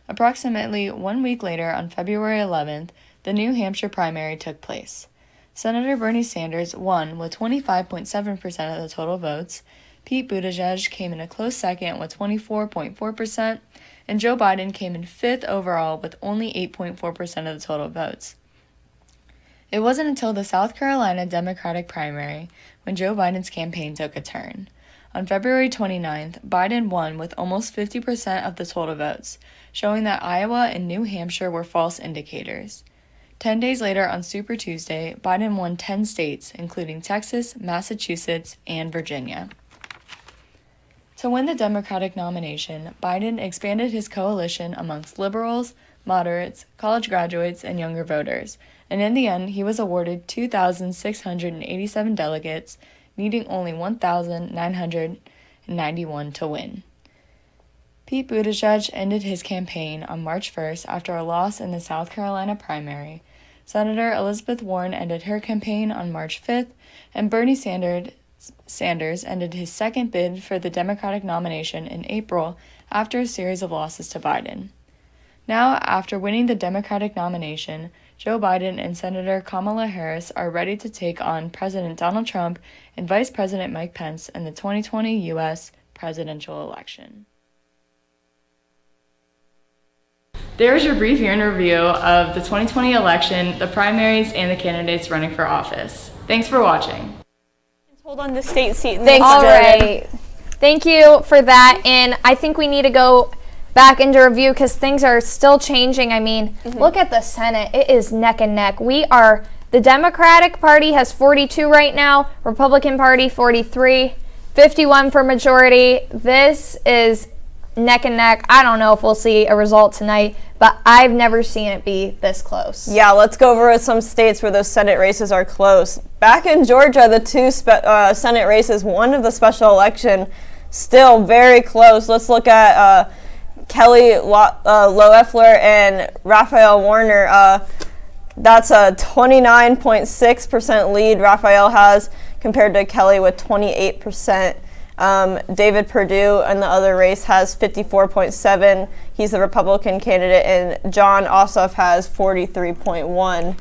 Approximately 1 week later, on February 11th, the New Hampshire primary took place. Senator Bernie Sanders won with 25.7% of the total votes. Pete Buttigieg came in a close second with 24.4%, and Joe Biden came in fifth overall with only 8.4% of the total votes. It wasn't until the South Carolina Democratic primary when Joe Biden's campaign took a turn. On February 29th, Biden won with almost 50% of the total votes, showing that Iowa and New Hampshire were false indicators. 10 days later, on Super Tuesday, Biden won 10 states, including Texas, Massachusetts, and Virginia. To win the Democratic nomination, Biden expanded his coalition amongst liberals, moderates, college graduates, and younger voters, and in the end, he was awarded 2,687 delegates, needing only 1,991 to win. Pete Buttigieg ended his campaign on March 1st after a loss in the South Carolina primary. Senator Elizabeth Warren ended her campaign on March 5th, and Bernie Sanders ended his second bid for the Democratic nomination in April after a series of losses to Biden. Now, after winning the Democratic nomination, Joe Biden and Senator Kamala Harris are ready to take on President Donald Trump and Vice President Mike Pence in the 2020 U.S. presidential election. There's your brief year in review of the 2020 election, the primaries, and the candidates running for office. Thanks for watching. Hold on the state seat. All right. Thank you for that. And I think we need to go back into review because things are still changing. I mean, look at the Senate. It is neck and neck. The Democratic Party has 42 right now, Republican Party 43, 51 for majority. This is neck and neck. I don't know if we'll see a result tonight, but I've never seen it be this close. Yeah, let's go over some states where those Senate races are close. Back in Georgia, the two Senate races, one of the special election, still very close. Let's look at Kelly Loeffler and Raphael Warner. That's a 29.6% lead Raphael has compared to Kelly with 28%. David Perdue in the other race has 54.7. He's the Republican candidate, and John Ossoff has 43.1.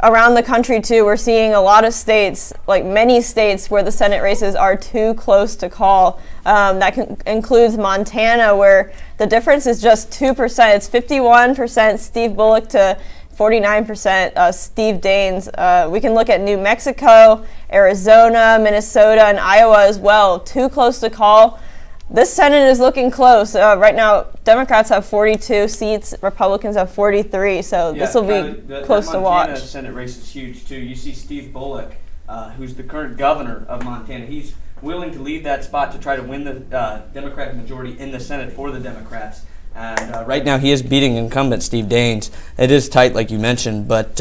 Around the country, too, we're seeing a lot of states, like many states, where the Senate races are too close to call. That includes Montana, where the difference is just 2%. It's 51% Steve Bullock to 49% Steve Daines. We can look at New Mexico, Arizona, Minnesota, and Iowa as well. Too close to call. This Senate is looking close. Right now, Democrats have 42 seats, Republicans have 43, so this will be close to watch. The Montana Senate race is huge, too. You see Steve Bullock, who's the current governor of Montana. He's willing to leave that spot to try to win the Democratic majority in the Senate for the Democrats. And right now he is beating incumbent Steve Daines. It is tight, like you mentioned, but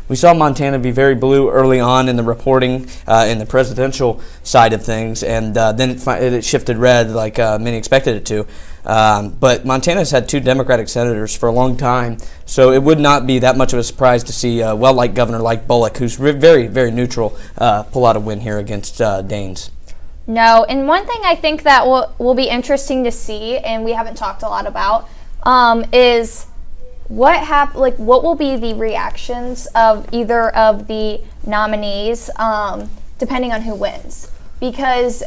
we saw Montana be very blue early on in the reporting in the presidential side of things, and then it shifted red like many expected it to. But Montana's had 2 Democratic senators for a long time, so it would not be that much of a surprise to see a well-liked governor like Bullock, who's very, very neutral, pull out a win here against Daines. No, and one thing I think that will be interesting to see, and we haven't talked a lot about, is what will be the reactions of either of the nominees, depending on who wins. Because,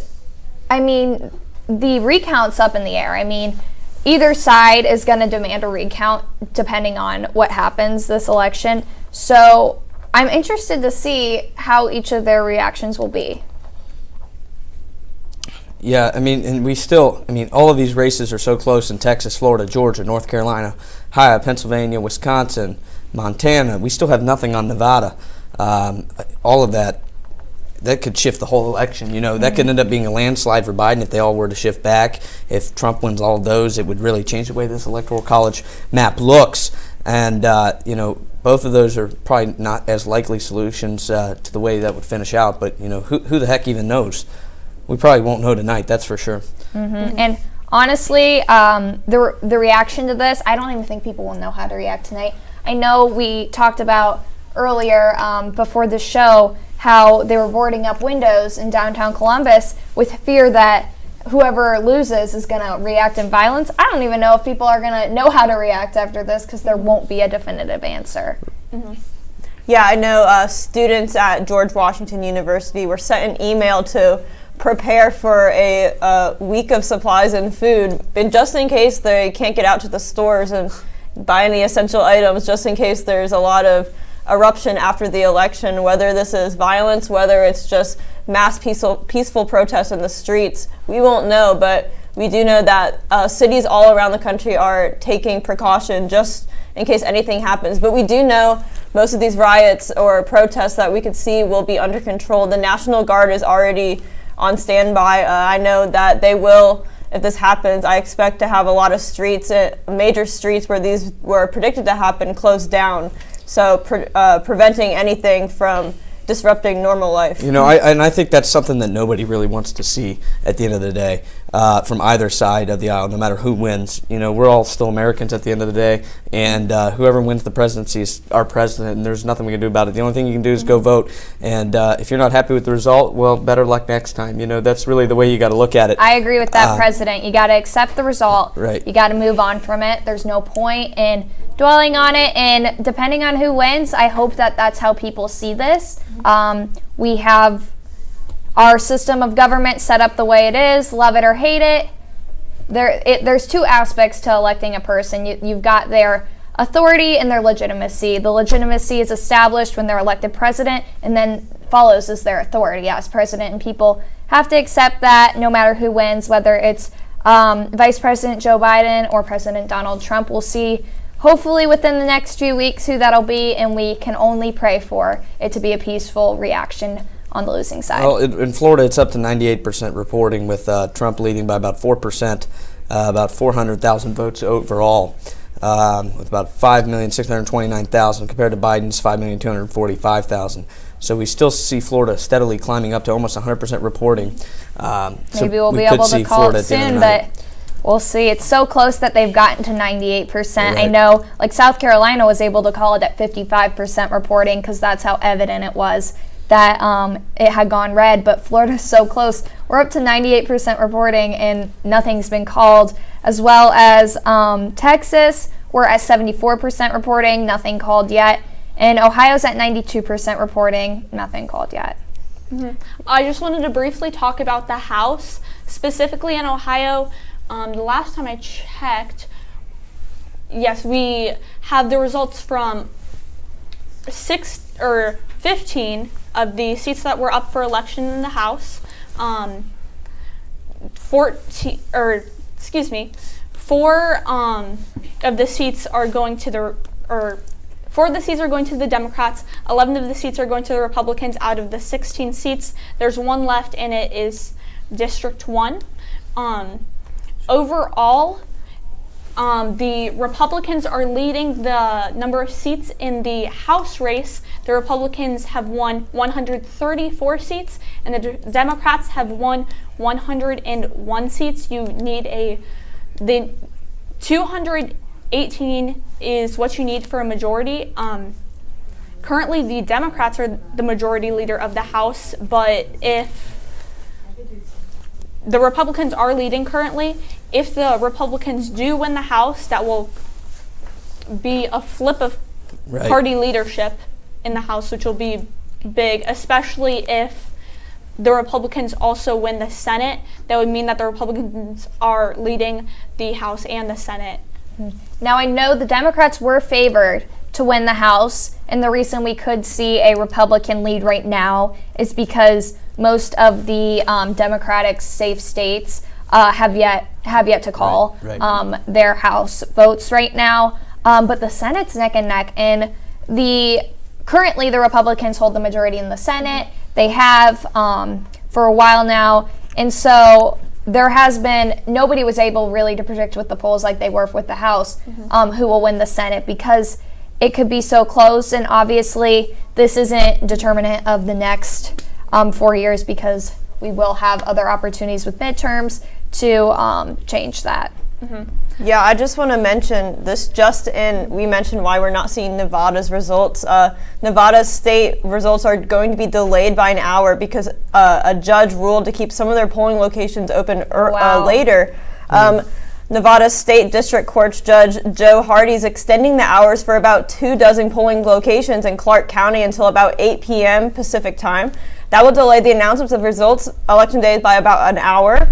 I mean, the recount's up in the air. I mean, either side is going to demand a recount depending on what happens this election. So I'm interested to see how each of their reactions will be. Yeah, I mean, and all of these races are so close in Texas, Florida, Georgia, North Carolina, Ohio, Pennsylvania, Wisconsin, Montana. We still have nothing on Nevada. All of that could shift the whole election. That could end up being a landslide for Biden if they all were to shift back. If Trump wins all of those, it would really change the way this Electoral College map looks. And, both of those are probably not as likely solutions to the way that would finish out. But, who the heck even knows? We probably won't know tonight, that's for sure. Mm-hmm. And honestly, the reaction to this, I don't even think people will know how to react tonight. I know we talked about earlier before the show how they were boarding up windows in downtown Columbus with fear that whoever loses is going to react in violence. I don't even know if people are going to know how to react after this because there won't be a definitive answer. Mm-hmm. Yeah, I know students at George Washington University were sent an email to prepare for a week of supplies and food, and just in case they can't get out to the stores and buy any essential items, just in case there's a lot of eruption after the election, whether this is violence, whether it's just mass peaceful protests in the streets, we won't know, but we do know that cities all around the country are taking precaution just in case anything happens. But we do know most of these riots or protests that we could see will be under control. The National Guard is already on standby. I know that they will, if this happens, I expect to have a lot of streets, major streets where these were predicted to happen, closed down. So preventing anything from disrupting normal life. I think that's something that nobody really wants to see at the end of the day, from either side of the aisle, no matter who wins. We're all still Americans at the end of the day, and whoever wins the presidency is our president, and there's nothing we can do about it. The only thing you can do is go vote, and if you're not happy with the result, well, better luck next time. That's really the way you got to look at it. I agree with that, President. You got to accept the result. Right. You got to move on from it. There's no point in dwelling on it, and depending on who wins, I hope that that's how people see this. We have our system of government set up the way it is, love it or hate it. There's 2 aspects to electing a person. You've got their authority and their legitimacy. The legitimacy is established when they're elected president, and then follows as their authority as president, and people have to accept that no matter who wins, whether it's Vice President Joe Biden or President Donald Trump. We'll see hopefully within the next few weeks who that'll be, and we can only pray for it to be a peaceful reaction on the losing side. Well, in Florida, it's up to 98% reporting, with Trump leading by about 4%, about 400,000 votes overall, with about 5,629,000 compared to Biden's 5,245,000. So we still see Florida steadily climbing up to almost 100% reporting. Maybe we'll be able to call it soon, but we'll see. It's so close that they've gotten to 98%. Right. I know, South Carolina was able to call it at 55% reporting because that's how evident it was that it had gone red. But Florida's so close. We're up to 98% reporting and nothing's been called. As well as Texas, we're at 74% reporting, nothing called yet. And Ohio's at 92% reporting, nothing called yet. Mm-hmm. I just wanted to briefly talk about the House, specifically in Ohio. The last time I checked, yes, we have the results from 15 of the seats that were up for election in the House. 4 of the seats are going to the 4 of the seats are going to the Democrats. 11 of the seats are going to the Republicans. Out of the 16 seats, there's 1 left, and it is District 1. Overall, the Republicans are leading the number of seats in the House race. The Republicans have won 134 seats, and the Democrats have won 101 seats. You need a The 218 is what you need for a majority. Currently, the Democrats are the majority leader of the House, but if the Republicans are leading currently, if the Republicans do win the House, that will be a flip of party leadership in the House, which will be big, especially if the Republicans also win the Senate. That would mean that the Republicans are leading the House and the Senate. Now, I know the Democrats were favored to win the House, and the reason we could see a Republican lead right now is because most of the Democratic safe states have yet to call their House votes right now. But the Senate's neck and neck, and currently the Republicans hold the majority in the Senate. They have for a while now, and so there has been, nobody was able really to predict with the polls like they were with the House, who will win the Senate, because it could be so close. And obviously this isn't determinant of the next 4 years, because we will have other opportunities with midterms to change that. Yeah, I just want to mention this we mentioned why we're not seeing Nevada's results. Nevada's state results are going to be delayed by an hour because a judge ruled to keep some of their polling locations open later. Nevada State District Court's Judge Joe Hardy is extending the hours for about 24 polling locations in Clark County until about 8 p.m. Pacific time. That will delay the announcements of results election day by about an hour.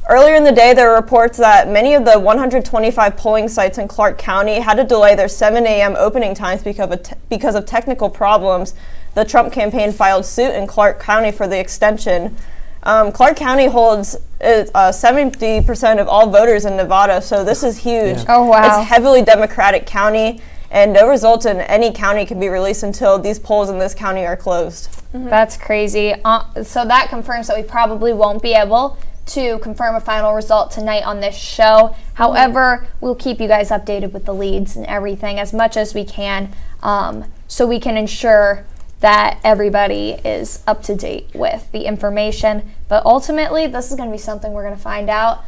Earlier in the day, there were reports that many of the 125 polling sites in Clark County had to delay their 7 a.m. opening times because of technical problems. The Trump campaign filed suit in Clark County for the extension. Clark County holds 70% of all voters in Nevada, so this is huge. Yeah. Oh, wow. It's a heavily Democratic county, and no results in any county can be released until these polls in this county are closed. That's crazy. So that confirms that we probably won't be able to confirm a final result tonight on this show. However, we'll keep you guys updated with the leads and everything as much as we can, so we can ensure that everybody is up to date with the information. But ultimately, this is going to be something we're going to find out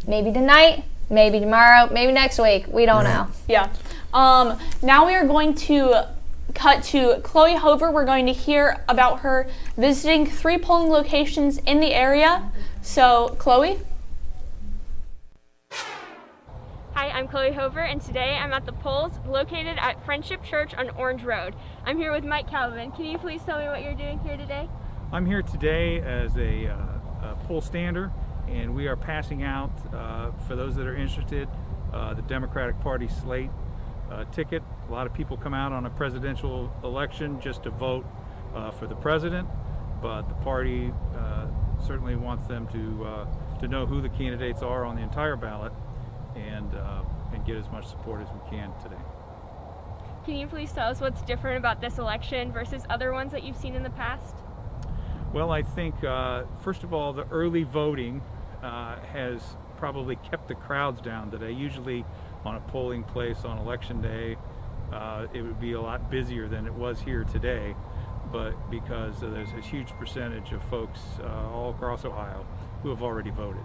maybe tonight, maybe tomorrow, maybe next week. We don't know. Yeah. Now we are going to cut to Chloe Hover. We're going to hear about her visiting 3 polling locations in the area. So, Chloe? Hi, I'm Chloe Hover, and today I'm at the polls located at Friendship Church on Orange Road. I'm here with Mike Calvin. Can you please tell me what you're doing here today? I'm here today as a poll stander, and we are passing out, for those that are interested, the Democratic Party slate ticket. A lot of people come out on a presidential election just to vote for the president, but the party certainly wants them to know who the candidates are on the entire ballot and get as much support as we can today. Can you please tell us what's different about this election versus other ones that you've seen in the past? Well, I think first of all, the early voting has probably kept the crowds down today. Usually on a polling place on election day, it would be a lot busier than it was here today, but because there's a huge percentage of folks all across Ohio who have already voted.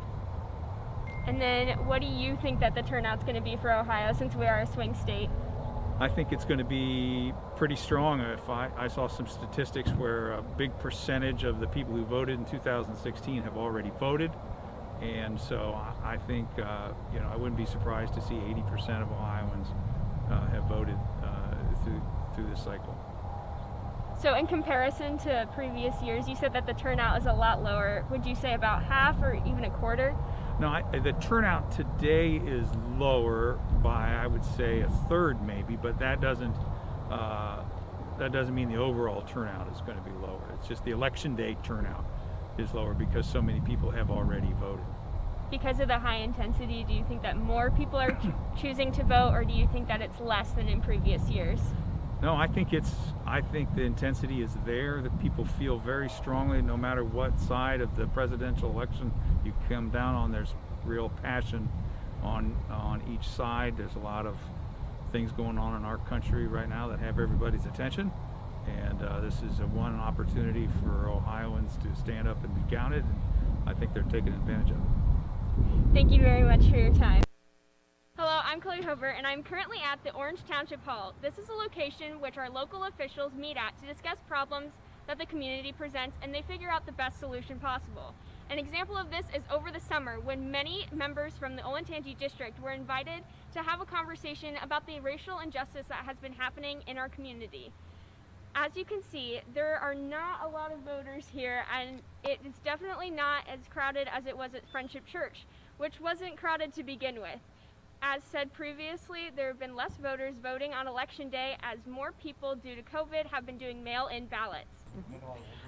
And then what do you think that the turnout's going to be for Ohio, since we are a swing state? I think it's going to be pretty strong. I saw some statistics where a big percentage of the people who voted in 2016 have already voted, and so I think I wouldn't be surprised to see 80% of Ohioans have voted through this cycle. So in comparison to previous years, you said that the turnout is a lot lower. Would you say about half or even a quarter? No, the turnout today is lower by, I would say, a third maybe, but that doesn't mean the overall turnout is going to be lower. It's just the election day turnout is lower because so many people have already voted. Because of the high intensity, do you think that more people are choosing to vote, or do you think that it's less than in previous years? No, I think the intensity is there, that people feel very strongly, no matter what side of the presidential election you come down on, there's real passion on each side. There's a lot of things going on in our country right now that have everybody's attention, and this is one opportunity for Ohioans to stand up and be counted, and I think they're taking advantage of it. Thank you very much for your time. Hello, I'm Chloe Hover, and I'm currently at the Orange Township Hall. This is a location which our local officials meet at to discuss problems that the community presents, and they figure out the best solution possible. An example of this is over the summer when many members from the Olentangy district were invited to have a conversation about the racial injustice that has been happening in our community. As you can see, there are not a lot of voters here, and it is definitely not as crowded as it was at Friendship Church, which wasn't crowded to begin with. As said previously, there have been less voters voting on election day as more people due to COVID have been doing mail-in ballots.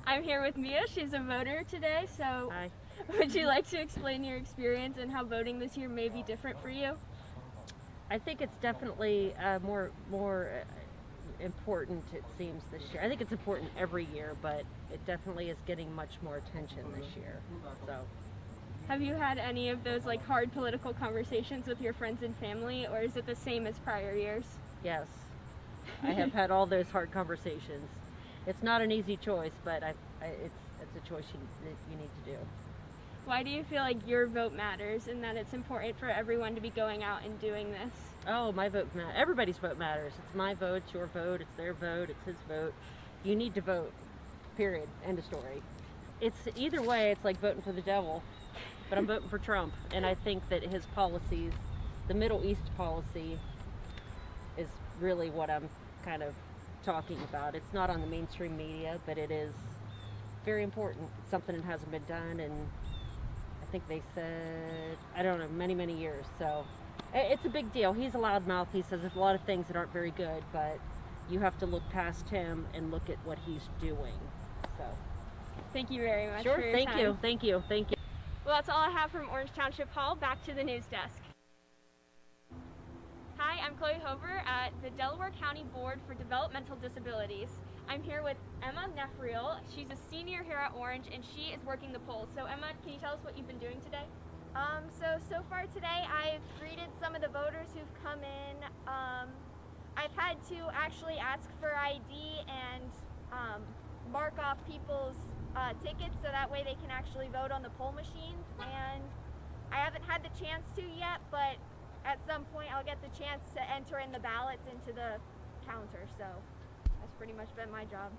I'm here with Mia. She's a voter today, so Hi. Would you like to explain your experience and how voting this year may be different for you? I think it's definitely more important, it seems, this year. I think it's important every year, but it definitely is getting much more attention this year. So, have you had any of those like hard political conversations with your friends and family, or is it the same as prior years? yes, I have had all those hard conversations. It's not an easy choice, but it's a choice you need to do. Why do you feel like your vote matters and that it's important for everyone to be going out and doing this? Oh, my vote matters. Everybody's vote matters. It's my vote, it's your vote, it's their vote, it's his vote. You need to vote, period, end of story. It's either way, it's like voting for the devil, but I'm voting for Trump, and I think that his policies, the Middle East policy, is really what I'm kind of talking about. It's not on the mainstream media, but it is very important. It's something that hasn't been done, and I think they said, I don't know, many years. So it's a big deal. He's a loudmouth. He says a lot of things that aren't very good, but you have to look past him and look at what he's doing. So thank you very much sure, for your thank time. you, thank you, thank you. Well, that's all I have from Orange Township Hall. Back to the news desk. Hi, I'm Chloe Hover at the Delaware County Board for Developmental Disabilities. I'm here with Emma Nefriel. She's a senior here at Orange, and she is working the polls. So Emma, can you tell us what you've been doing today? So far today I've greeted some of the voters who've come in. I've had to actually ask for ID and mark off people's tickets so that way they can actually vote on the poll machines. And I haven't had the chance to yet, but at some point I'll get the chance to enter in the ballots into the counter. So that's pretty much been my job.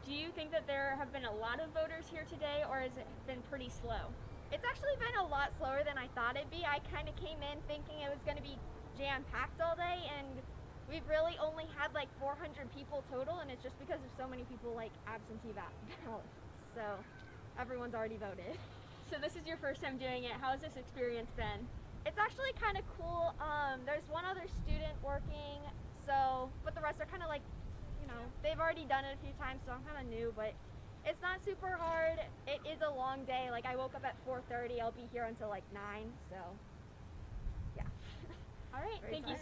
Do you think that there have been a lot of voters here today, or has it been pretty slow? It's actually been a lot slower than I thought it'd be. I kind of came in thinking it was going to be jam-packed all day, and we've really only had like 400 people total, and it's just because of so many people like absentee ballots. So everyone's already voted. So this is your first time doing it. How has this experience been? It's actually kind of cool. There's one other student working, but the rest are kind of like, they've already done it a few times, so I'm kind of new, but it's not super hard. It is a long day. Like, I woke up at 4:30. I'll be here until like 9, so yeah. All right, thank you.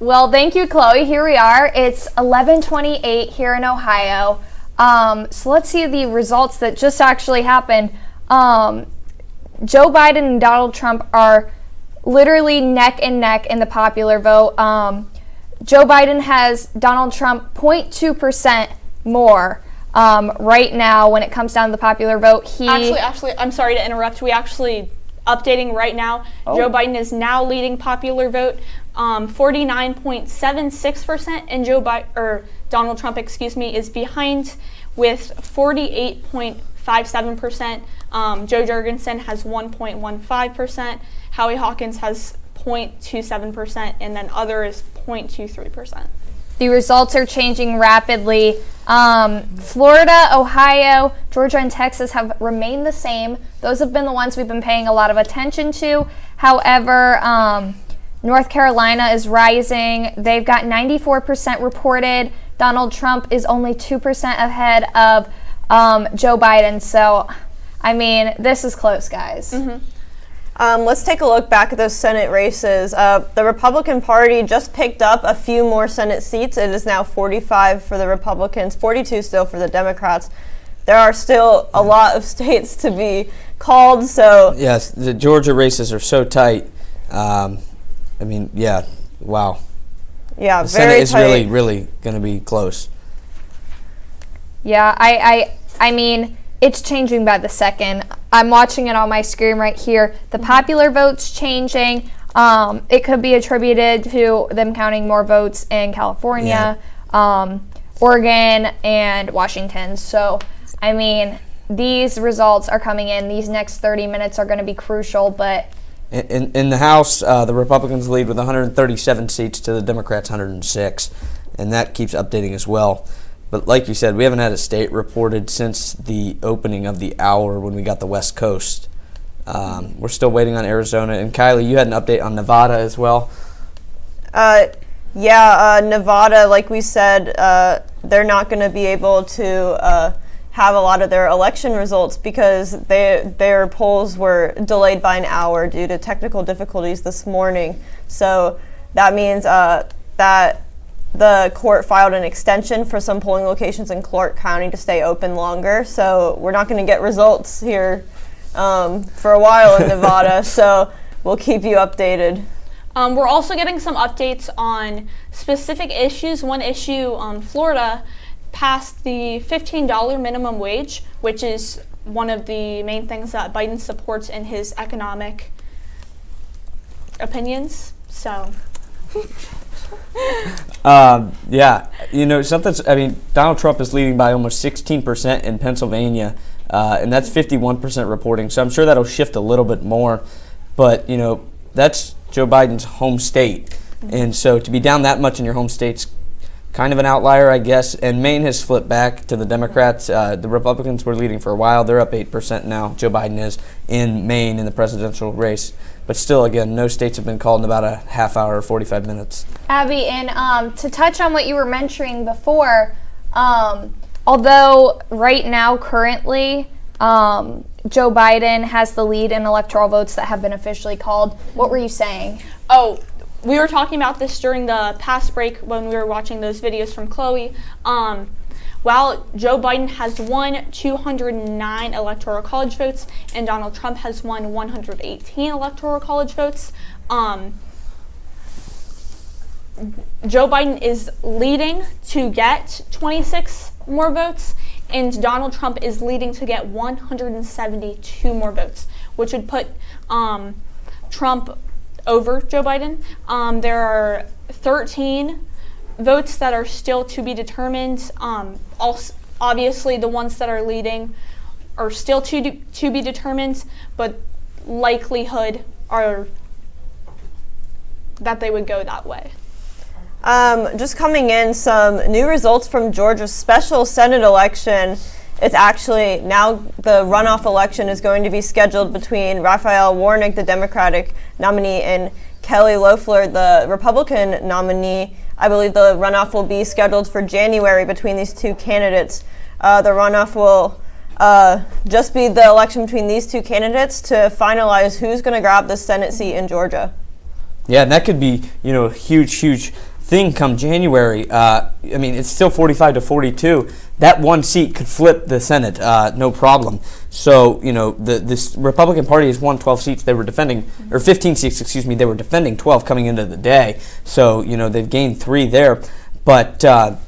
Well, thank you, Chloe. Here we are. It's 11:28 here in Ohio. So let's see the results that just actually happened. Joe Biden and Donald Trump are literally neck and neck in the popular vote. Joe Biden has Donald Trump 0.2% more right now when it comes down to the popular vote. Actually, I'm sorry to interrupt. We actually updating right now. Oh. Joe Biden is now leading popular vote 49.76%, and Donald Trump, is behind with 48.57%. Joe Jorgensen has 1.15%. Howie Hawkins has 0.27%, and then other is 0.23%. The results are changing rapidly. Florida, Ohio, Georgia, and Texas have remained the same. Those have been the ones we've been paying a lot of attention to. However, North Carolina is rising. They've got 94% reported. Donald Trump is only 2% ahead of Joe Biden. So, I mean, this is close, guys. Mm-hmm. Let's take a look back at those Senate races. The Republican Party just picked up a few more Senate seats. It is now 45 for the Republicans, 42 still for the Democrats. There are still a lot of states to be called, so... Yes, the Georgia races are so tight. Wow. Yeah, the very Senate is tight. really going to be close. Yeah, I mean, it's changing by the second. I'm watching it on my screen right here. The popular vote's changing. It could be attributed to them counting more votes in California, Oregon, and Washington. So, I mean, these results are coming in. These next 30 minutes are going to be crucial, but in the House, the Republicans lead with 137 seats to the Democrats' 106, and that keeps updating as well. But like you said, we haven't had a state reported since the opening of the hour when we got the West Coast. We're still waiting on Arizona. And Kylie, you had an update on Nevada as well. Nevada, like we said, they're not going to be able to have a lot of their election results because their polls were delayed by an hour due to technical difficulties this morning. So that means that the court filed an extension for some polling locations in Clark County to stay open longer. So we're not going to get results here for a while in Nevada. So we'll keep you updated. We're also getting some updates on specific issues. One issue, Florida passed the $15 minimum wage, which is one of the main things that Biden supports in his economic opinions. So. Donald Trump is leading by almost 16% in Pennsylvania, and that's 51% reporting. So I'm sure that'll shift a little bit more. But, that's Joe Biden's home state. And so to be down that much in your home state's kind of an outlier, I guess. And Maine has flipped back to the Democrats. The Republicans were leading for a while. They're up 8% now. Joe Biden is in Maine in the presidential race. But still, again, no states have been called in about a half hour or 45 minutes. Abby, and to touch on what you were mentioning before, although right now, currently, Joe Biden has the lead in electoral votes that have been officially called. What were you saying? Oh, we were talking about this during the past break when we were watching those videos from Chloe. While Joe Biden has won 209 electoral college votes and Donald Trump has won 118 electoral college votes, Joe Biden is leading to get 26 more votes, and Donald Trump is leading to get 172 more votes, which would put Trump over Joe Biden. There are 13 votes that are still to be determined. Also, obviously, the ones that are leading are still to be determined, but likelihood are that they would go that way. Just coming in, some new results from Georgia's special Senate election. It's actually now the runoff election is going to be scheduled between Raphael Warnock, the Democratic nominee, and Kelly Loeffler, the Republican nominee. I believe the runoff will be scheduled for January between these two candidates. The runoff will just be the election between these two candidates to finalize who's going to grab the Senate seat in Georgia. Yeah, and that could be, a huge thing come January. It's still 45 to 42. That one seat could flip the Senate, no problem. So, this Republican Party has won 12 seats. They were defending, or 15 seats, they were defending 12 coming into the day. So, they've gained 3 there. But, that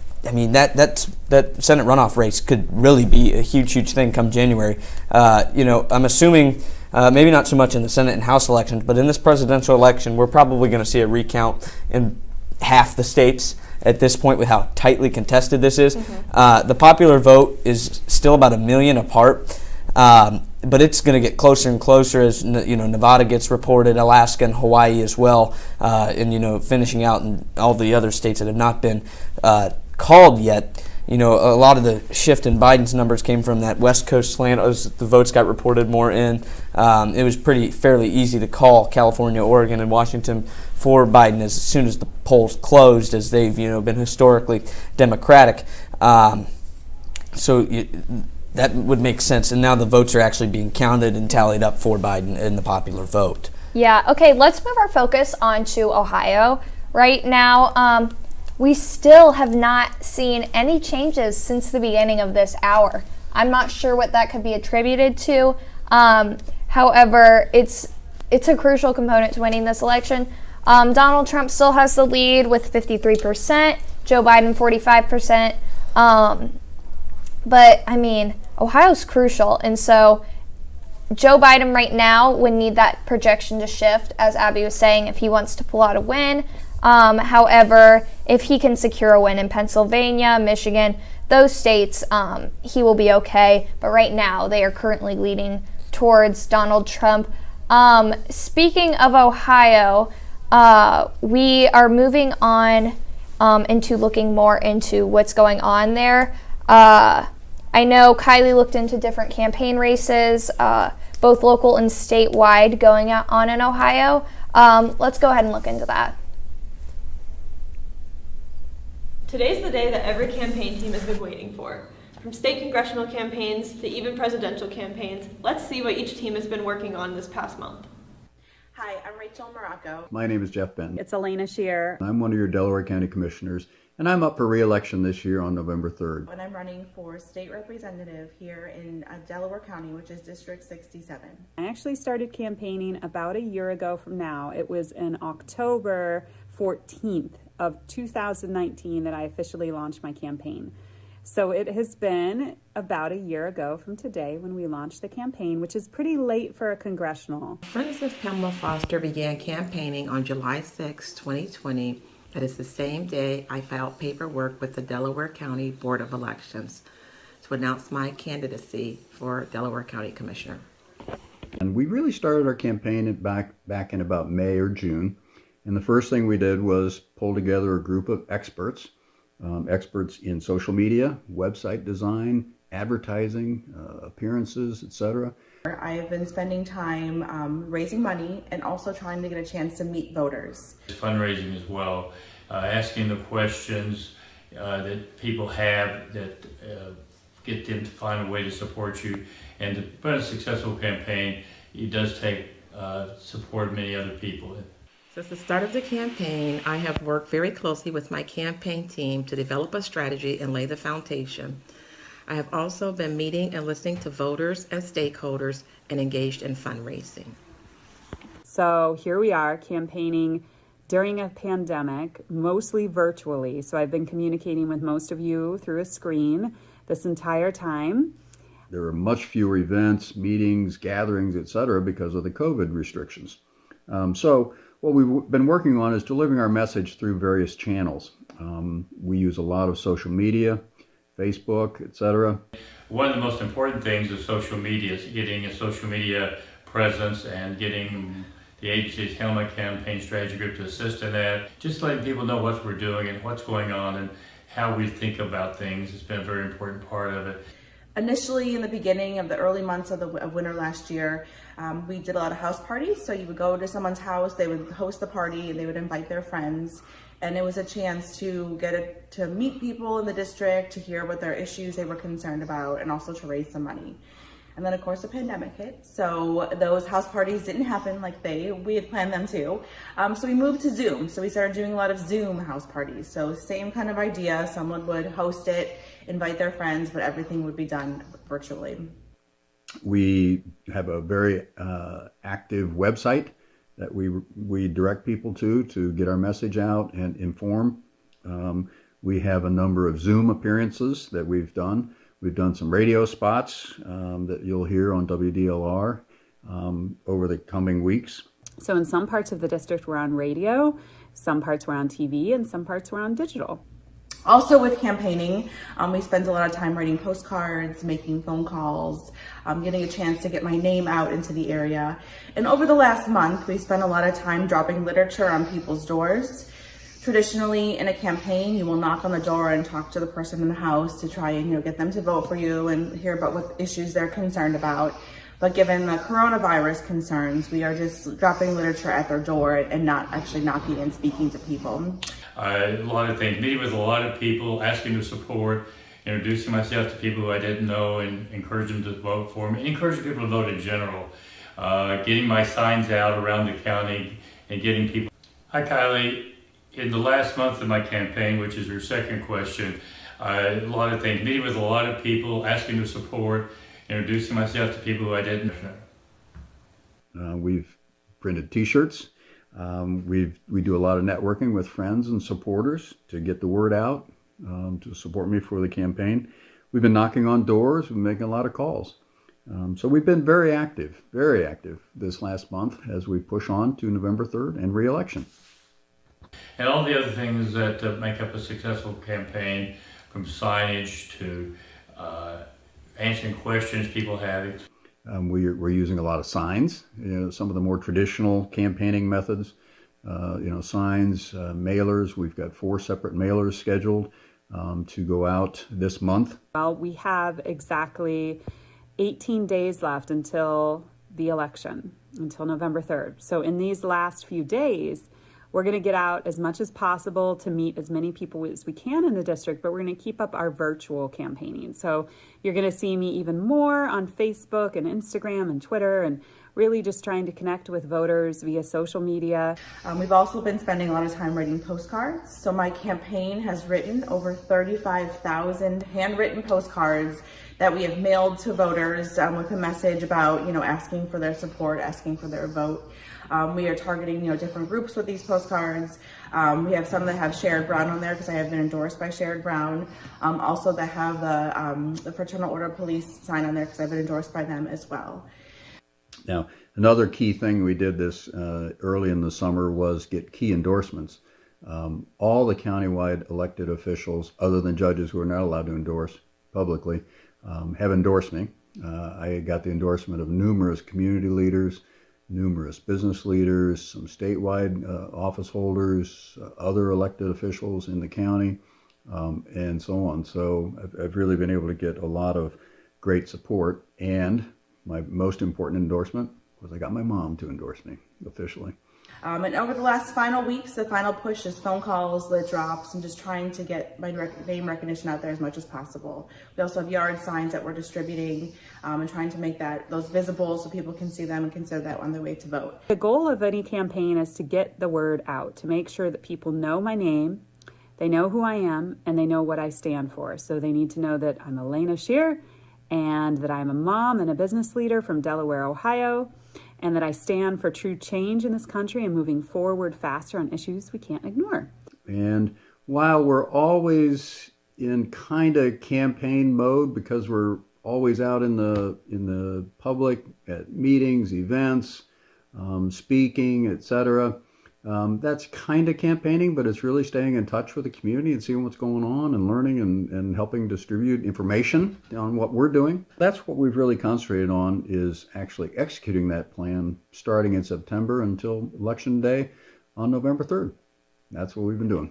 Senate runoff race could really be a huge thing come January. I'm assuming maybe not so much in the Senate and House elections, but in this presidential election, we're probably going to see a recount in half the states at this point with how tightly contested this is. The popular vote is still about 1 million apart, but it's going to get closer and closer as Nevada gets reported, Alaska and Hawaii as well, and finishing out in all the other states that have not been called yet. A lot of the shift in Biden's numbers came from that West Coast slant as the votes got reported more in. It was fairly easy to call California, Oregon, and Washington for Biden as soon as the polls closed, as they've been historically Democratic. So that would make sense. And now the votes are actually being counted and tallied up for Biden in the popular vote. Yeah. Okay. Let's move our focus on to Ohio. Right now, we still have not seen any changes since the beginning of this hour. I'm not sure what that could be attributed to. However, it's a crucial component to winning this election. Donald Trump still has the lead with 53%, Joe Biden 45%. But I mean, Ohio's crucial, and so Joe Biden right now would need that projection to shift, as Abby was saying, if he wants to pull out a win. However, if he can secure a win in Pennsylvania, Michigan, those states, he will be okay. But right now, they are currently leading towards Donald Trump. Speaking of Ohio, we are moving on into looking more into what's going on there. I know Kylie looked into different campaign races, both local and statewide, going on in Ohio. Let's go ahead and look into that. Today's the day that every campaign team has been waiting for. From state congressional campaigns to even presidential campaigns, let's see what each team has been working on this past month. Hi, I'm Rachel Morocco. My name is Jeff Benton. It's Elena Shear. I'm one of your Delaware County Commissioners, and I'm up for re-election this year on November 3rd. And I'm running for state representative here in Delaware County, which is District 67. I actually started campaigning about a year ago from now. It was in October 14th of 2019 that I officially launched my campaign. So it has been about a year ago from today when we launched the campaign, which is pretty late for a congressional. Friends of Pamela Foster began campaigning on July 6, 2020. That is the same day I filed paperwork with the Delaware County Board of Elections to announce my candidacy for Delaware County Commissioner. And we really started our campaign back in about May or June. And the first thing we did was pull together a group of experts, experts in social media, website design, advertising, appearances, etc. I have been spending time raising money and also trying to get a chance to meet voters. Fundraising as well, asking the questions that people have that get them to find a way to support you. And to run a successful campaign, it does take support of many other people. Since the start of the campaign, I have worked very closely with my campaign team to develop a strategy and lay the foundation. I have also been meeting and listening to voters and stakeholders and engaged in fundraising. So here we are campaigning during a pandemic, mostly virtually. So I've been communicating with most of you through a screen this entire time. There are much fewer events, meetings, gatherings, etc. because of the COVID restrictions. So what we've been working on is delivering our message through various channels. We use a lot of social media, Facebook, etc. One of the most important things is social media, is getting a social media presence and getting the agency's Helmet Campaign Strategy Group to assist in that. Just letting people know what we're doing and what's going on and how we think about things has been a very important part of it. Initially, in the beginning of the early months of winter last year, we did a lot of house parties. So you would go to someone's house, they would host the party, and they would invite their friends. And it was a chance to to meet people in the district, to hear what their issues they were concerned about, and also to raise some money. And then, of course, the pandemic hit. So those house parties didn't happen like we had planned them to. So we moved to Zoom. So we started doing a lot of Zoom house parties. So same kind of idea. Someone would host it, invite their friends, but everything would be done virtually. We have a very active website that we direct people to get our message out and inform. We have a number of Zoom appearances that we've done. We've done some radio spots that you'll hear on WDLR over the coming weeks. So in some parts of the district we're on radio, some parts we're on TV, and some parts we're on digital. Also with campaigning, we spend a lot of time writing postcards, making phone calls, getting a chance to get my name out into the area. And over the last month, we spent a lot of time dropping literature on people's doors. Traditionally, in a campaign, you will knock on the door and talk to the person in the house to try and get them to vote for you and hear about what issues they're concerned about. But given the coronavirus concerns, we are just dropping literature at their door and not actually knocking and speaking to people. A lot of things, meeting with a lot of people, asking to support, introducing myself to people who I didn't know and encouraging them to vote for me, encouraging people to vote in general, getting my signs out around the county and getting people. Hi Kylie, in the last month of my campaign, which is your second question, a lot of things, meeting with a lot of people, asking to support, introducing myself to people who I didn't know. We've printed t-shirts. We do a lot of networking with friends and supporters to get the word out, to support me for the campaign. we've been knocking on doors, we've been making a lot of calls. So we've been very active this last month as we push on to November 3rd and re-election. And all the other things that make up a successful campaign, from signage to answering questions people have. We're using a lot of signs, some of the more traditional campaigning methods, signs, mailers. We've got 4 separate mailers scheduled to go out this month. Well, we have exactly 18 days left until the election, until November 3rd. So in these last few days, we're going to get out as much as possible to meet as many people as we can in the district, but we're going to keep up our virtual campaigning. So you're going to see me even more on Facebook and Instagram and Twitter, and really just trying to connect with voters via social media. We've also been spending a lot of time writing postcards. So my campaign has written over 35,000 handwritten postcards that we have mailed to voters with a message about, asking for their support, asking for their vote. We are targeting, different groups with these postcards. We have some that have Sherrod Brown on there because I have been endorsed by Sherrod Brown. Also that have the Fraternal Order of Police sign on there because I've been endorsed by them as well. Now, another key thing we did this early in the summer was get key endorsements. All the countywide elected officials, other than judges who are not allowed to endorse publicly, have endorsed me. I got the endorsement of numerous community leaders, numerous business leaders, some statewide office holders, other elected officials in the county, and so on. So I've really been able to get a lot of great support. And my most important endorsement was I got my mom to endorse me officially. And over the last final weeks, the final push is phone calls, lit drops, and just trying to get my name recognition out there as much as possible. We also have yard signs that we're distributing and trying to make those visible so people can see them and consider that on their way to vote. The goal of any campaign is to get the word out, to make sure that people know my name, they know who I am, and they know what I stand for. So they need to know that I'm Elena Scheer, and that I'm a mom and a business leader from Delaware, Ohio, and that I stand for true change in this country and moving forward faster on issues we can't ignore. And while we're always in kind of campaign mode because we're always out in the public at meetings, events, speaking, etc., that's kind of campaigning, but it's really staying in touch with the community and seeing what's going on and learning and helping distribute information on what we're doing. That's what we've really concentrated on, is actually executing that plan starting in September until Election Day on November 3rd. That's what we've been doing.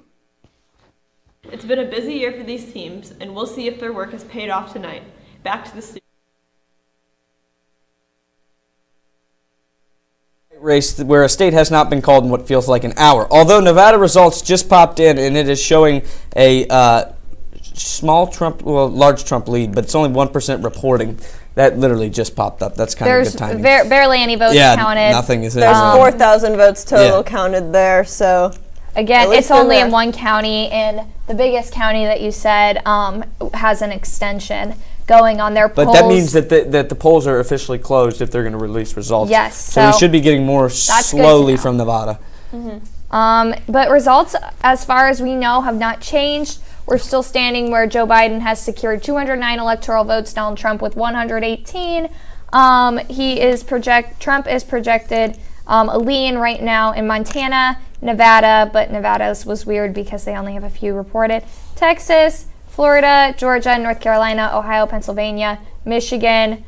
It's been a busy year for these teams, and we'll see if their work has paid off tonight. Back to the studio. Race where a state has not been called in what feels like an hour. Although Nevada results just popped in, and it is showing a large Trump lead, but it's only 1% reporting. That literally just popped up. That's kind of good timing. There's barely any votes counted. Nothing is. There's 4,000 votes total counted there. So again, it's only in one county, and the biggest county that you said has an extension going on their polls. But that means that the polls are officially closed if they're going to release results. Yes. So we should be getting more slowly from Nevada. Mm-hmm. But results, as far as we know, have not changed. We're still standing where Joe Biden has secured 209 electoral votes, Donald Trump with 118. Trump is projected a lead right now in Montana, Nevada, but Nevada's was weird because they only have a few reported. Texas, Florida, Georgia, North Carolina, Ohio, Pennsylvania, Michigan,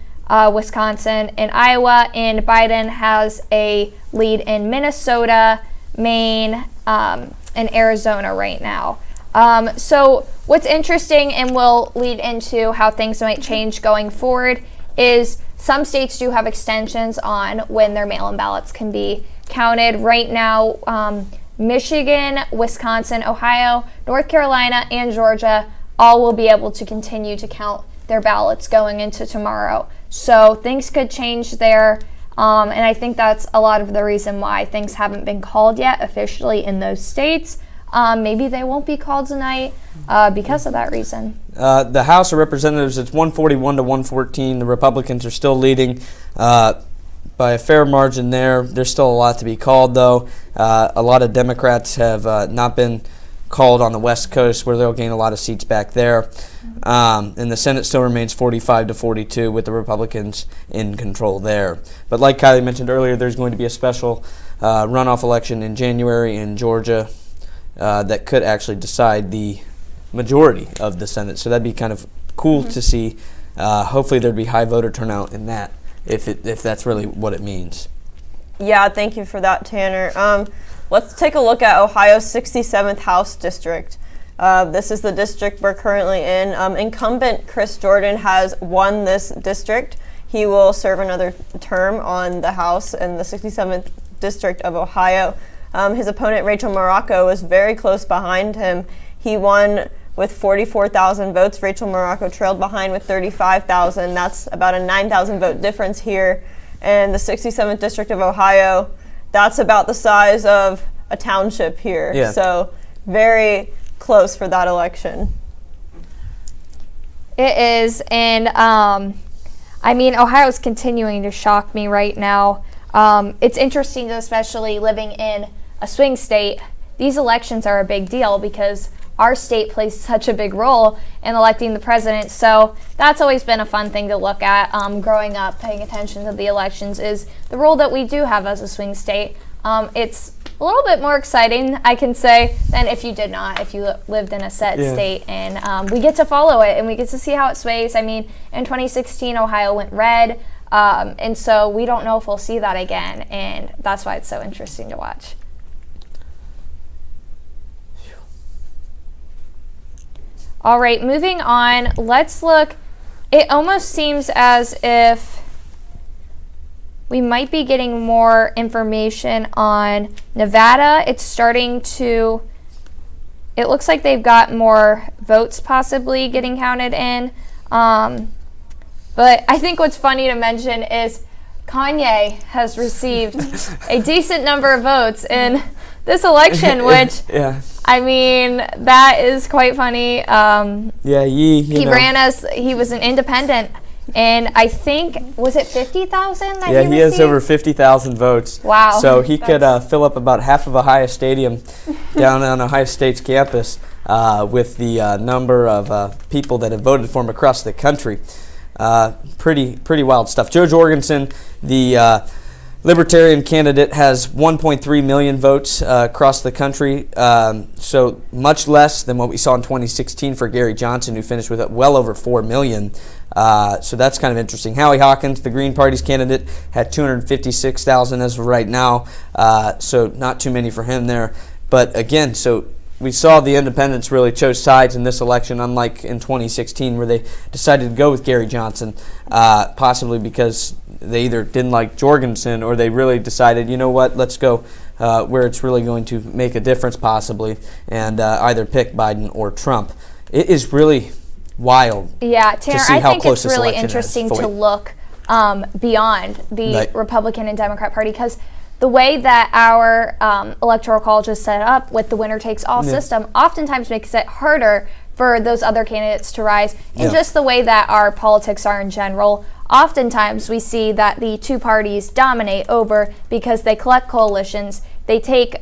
Wisconsin, and Iowa. And Biden has a lead in Minnesota, Maine, and Arizona right now. So what's interesting and will lead into how things might change going forward is some states do have extensions on when their mail-in ballots can be counted. Right now, Michigan, Wisconsin, Ohio, North Carolina, and Georgia all will be able to continue to count their ballots going into tomorrow. So things could change there. And I think that's a lot of the reason why things haven't been called yet officially in those states. Maybe they won't be called tonight because of that reason. The House of Representatives, it's 141 to 114. The Republicans are still leading by a fair margin there. There's still a lot to be called, though. A lot of Democrats have not been called on the West Coast, where they'll gain a lot of seats back there. And the Senate still remains 45-42 with the Republicans in control there. But like Kylie mentioned earlier, there's going to be a special runoff election in January in Georgia that could actually decide the majority of the Senate. So that'd be kind of cool to see. Hopefully there'd be high voter turnout in that, if that's really what it means. Yeah, thank you for that, Tanner. Let's take a look at Ohio's 67th House District. This is the district we're currently in. Incumbent Chris Jordan has won this district. He will serve another term on the House in the 67th District of Ohio. His opponent, Rachel Morocco, was very close behind him. He won with 44,000 votes. Rachel Morocco trailed behind with 35,000. That's about a 9,000 vote difference here. And the 67th District of Ohio, that's about the size of a township here. Yeah. So very close for that election. It is, and I mean, Ohio's continuing to shock me right now. It's interesting, especially living in a swing state. These elections are a big deal because our state plays such a big role in electing the president. So that's always been a fun thing to look at growing up, paying attention to the elections, is the role that we do have as a swing state. It's a little bit more exciting, I can say, than if you did not, if you lived in a set state. And we get to follow it and we get to see how it sways. I mean, in 2016, Ohio went red. And so we don't know if we'll see that again. And that's why it's so interesting to watch. All right, moving on, let's look. It almost seems as if we might be getting more information on Nevada. It's starting to, it looks like they've got more votes possibly getting counted in. But I think what's funny to mention is Kanye has received a decent number of votes in this election, which, I mean, that is quite funny. He ran as, he was an independent, and I think, was it 50,000 that he received? He has over 50,000 votes. Wow. So he could fill up about half of Ohio Stadium down on Ohio State's campus with the number of people that have voted for him across the country. Pretty wild stuff. Jo Jorgensen, the Libertarian candidate, has 1.3 million votes across the country, so much less than what we saw in 2016 for Gary Johnson, who finished with well over 4 million. So that's kind of interesting. Howie Hawkins, the Green Party's candidate, had 256,000 as of right now, so not too many for him there. But again, so we saw the independents really chose sides in this election, unlike in 2016 where they decided to go with Gary Johnson, possibly because they either didn't like Jorgensen or they really decided, you know what, let's go where it's really going to make a difference possibly, and either pick Biden or Trump. It is really wild. Yeah, Tanner, I think it's really interesting to look beyond the Republican and Democrat Party, because the way that our electoral college is set up with the winner takes all system oftentimes makes it harder for those other candidates to rise. And just the way that our politics are in general, oftentimes we see that the two parties dominate over because they collect coalitions, they take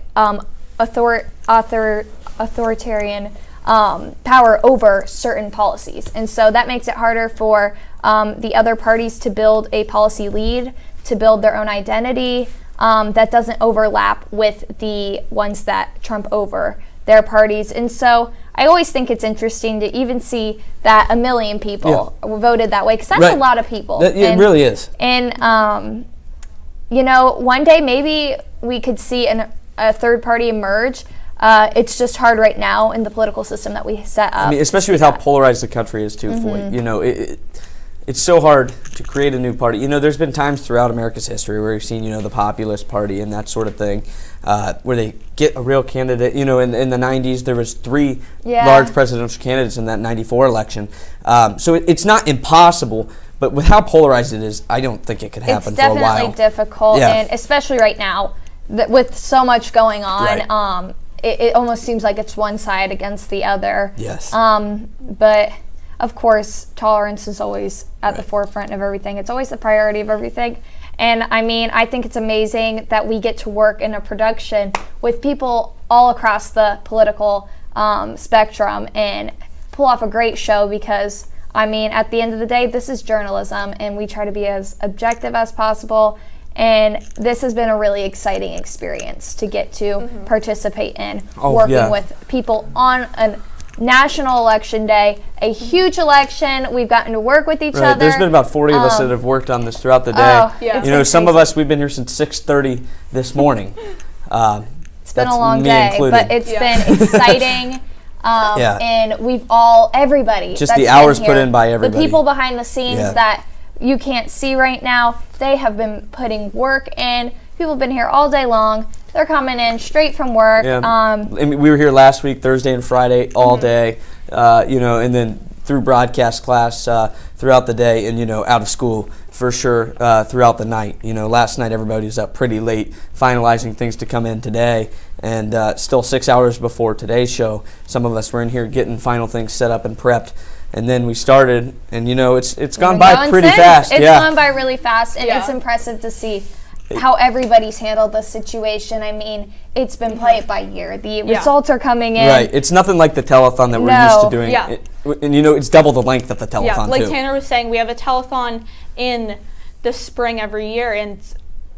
authoritarian power over certain policies. And so that makes it harder for the other parties to build a policy lead, to build their own identity, that doesn't overlap with the ones that trump over their parties. And so I always think it's interesting to even see that 1 million people voted that way, because that's a lot of people. It really is. And, you know, one day maybe we could see a third party emerge. It's just hard right now in the political system that we set up. I mean, especially with how polarized the country is too, Floyd. You know, it's so hard to create a new party. You know, there's been times throughout America's history where we've seen, you know, the populist party and that sort of thing, where they get a real candidate. You know, in the 90s, there was 3 large presidential candidates in that 94 election. So it's not impossible, but with how polarized it is, I don't think it could happen for a while. It's definitely difficult, and especially right now, with so much going on, it almost seems like it's one side against the other. Yes. But of course, tolerance is always at the forefront of everything. It's always the priority of everything. And I mean, I think it's amazing that we get to work in a production with people all across the political spectrum and pull off a great show, because I mean, at the end of the day, this is journalism and we try to be as objective as possible. And this has been a really exciting experience to get to participate in, working with people on a national election day, a huge election. We've gotten to work with each other. There's been about 40 of us that have worked on this throughout the day. You know, some of us, we've been here since 6:30 this morning. It's been a long day, but it's been exciting. And we've everybody. Just the hours put in by everybody. The people behind the scenes that you can't see right now, they have been putting work in. People have been here all day long. They're coming in straight from work. We were here last week, Thursday and Friday, all day, you know, and then through broadcast class throughout the day, and, you know, out of school for sure throughout the night. You know, last night everybody was up pretty late finalizing things to come in today, and still 6 hours before today's show, some of us were in here getting final things set up and prepped. And then we started, and you know, it's gone by pretty fast. It's gone by really fast, and it's impressive to see how everybody's handled the situation. I mean, it's been play it by ear. The results are coming in. Right. It's nothing like the telethon that we're used to doing. And you know, it's double the length of the telethon like too. Tanner was saying, we have a telethon in the spring every year, and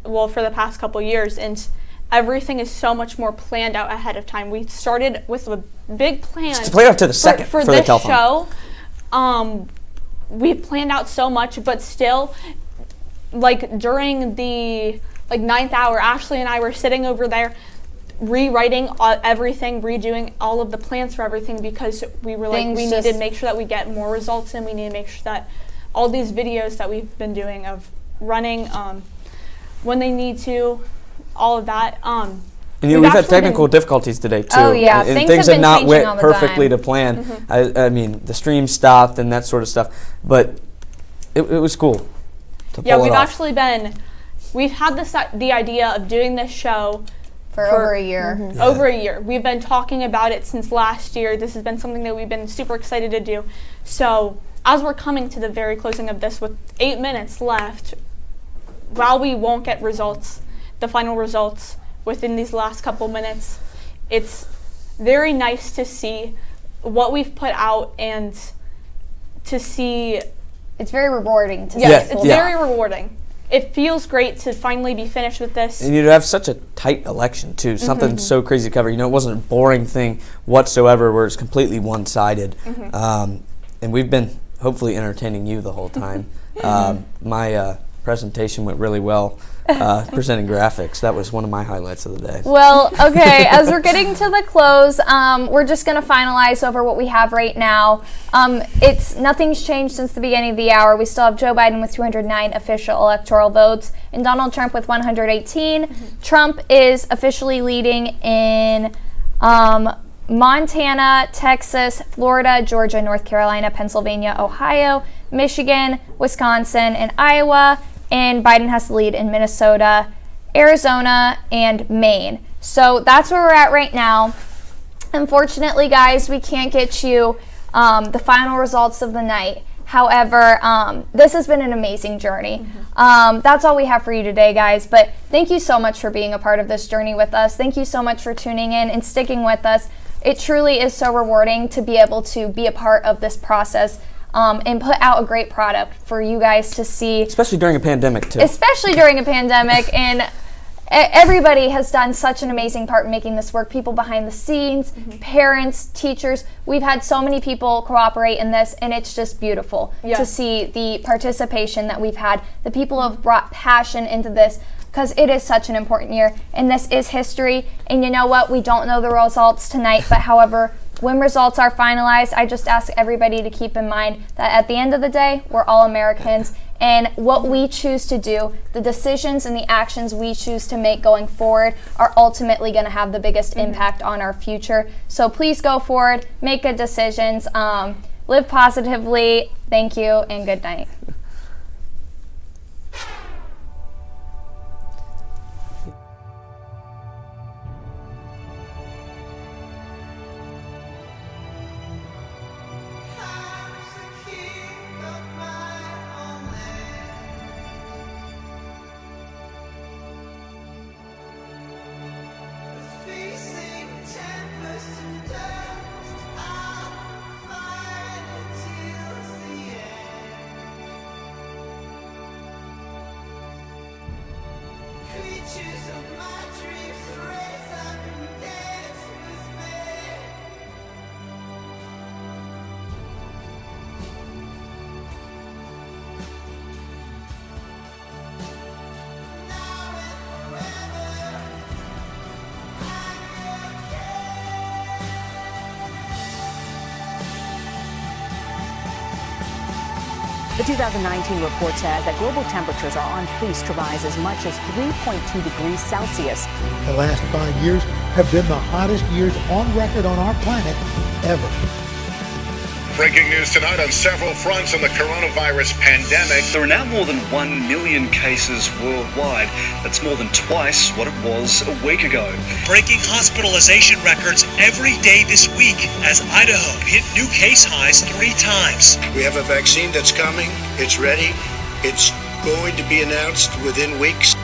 well, for the past couple years, and everything is so much more planned out ahead of time. We started with a big plan. It's planned out to the second for this the telethon. show. We've planned out so much, but still, like during the 9th hour, Ashley and I were sitting over there rewriting everything, redoing all of the plans for everything, because we were we need to make sure that we get more results, and we need to make sure that all these videos that we've been doing of running when they need to, all of that. And you know, we've had technical difficulties today too. Oh yeah, and things have not went perfectly to plan. I mean, the stream stopped and that sort of stuff, but it was cool to pull it off. We've had the idea of doing this show for over a year. Over a year. We've been talking about it since last year. This has been something that we've been super excited to do. So as we're coming to the very closing of this with 8 minutes left, while we won't get results, the final results, within these last couple minutes, it's very nice to see what we've put out, and to see it's very rewarding to see. Yes, it's very rewarding. It feels great to finally be finished with this. And you have such a tight election too, something so crazy to cover. You know, it wasn't a boring thing whatsoever where it's completely one-sided. And we've been hopefully entertaining you the whole time. My presentation went really well. Presenting graphics, that was one of my highlights of the day. Well, okay, as we're getting to the close, we're just going to finalize over what we have right now. Nothing's changed since the beginning of the hour. We still have Joe Biden with 209 official electoral votes and Donald Trump with 118. Trump is officially leading in Montana, Texas, Florida, Georgia, North Carolina, Pennsylvania, Ohio, Michigan, Wisconsin, and Iowa. And Biden has the lead in Minnesota, Arizona, and Maine. So that's where we're at right now. Unfortunately, guys, we can't get you the final results of the night. However, this has been an amazing journey. That's all we have for you today, guys. But thank you so much for being a part of this journey with us. Thank you so much for tuning in and sticking with us. It truly is so rewarding to be able to be a part of this process. And put out a great product for you guys to see. Especially during a pandemic, too. Especially during a pandemic. And everybody has done such an amazing part in making this work. People behind the scenes, parents, teachers. We've had so many people cooperate in this, and it's just beautiful to see the participation that we've had. The people have brought passion into this, because it is such an important year, and this is history. And you know what? We don't know the results tonight, but however, when results are finalized, I just ask everybody to keep in mind that at the end of the day, we're all Americans, and what we choose to do, the decisions and the actions we choose to make going forward are ultimately going to have the biggest impact on our future. So please go forward, make good decisions, live positively. Thank you, and good night. Facing tempest and doubt. The 2019 report says that global temperatures are on pace to rise as much as 3.2 degrees Celsius. The last 5 years have been the hottest years on record on our planet ever. Breaking news tonight on several fronts on the coronavirus pandemic. There are now more than 1 million cases worldwide. That's more than twice what it was a week ago. Breaking hospitalization records every day this week as Idaho hit new case highs 3 times. We have a vaccine that's coming. It's ready. It's going to be announced within weeks.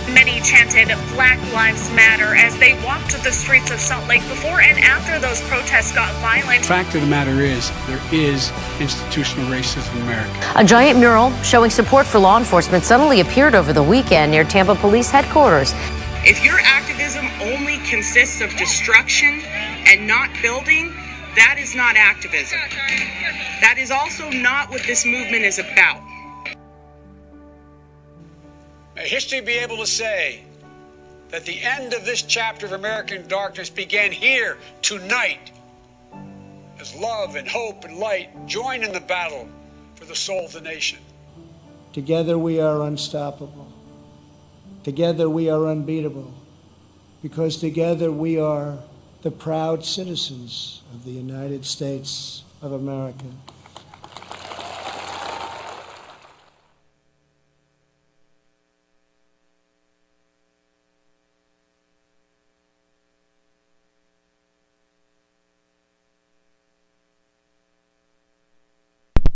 Many chanted Black Lives Matter as they walked the streets of Salt Lake before and after those protests got violent. The fact of the matter is, there is institutional racism in America. A giant mural showing support for law enforcement suddenly appeared over the weekend near Tampa Police Headquarters. If your activism only consists of destruction and not building, that is not activism. That is also not what this movement is about. May history be able to say that the end of this chapter of American darkness began here tonight, as love and hope and light join in the battle for the soul of the nation. Together we are unstoppable. Together we are unbeatable. Because together we are the proud citizens of the United States of America.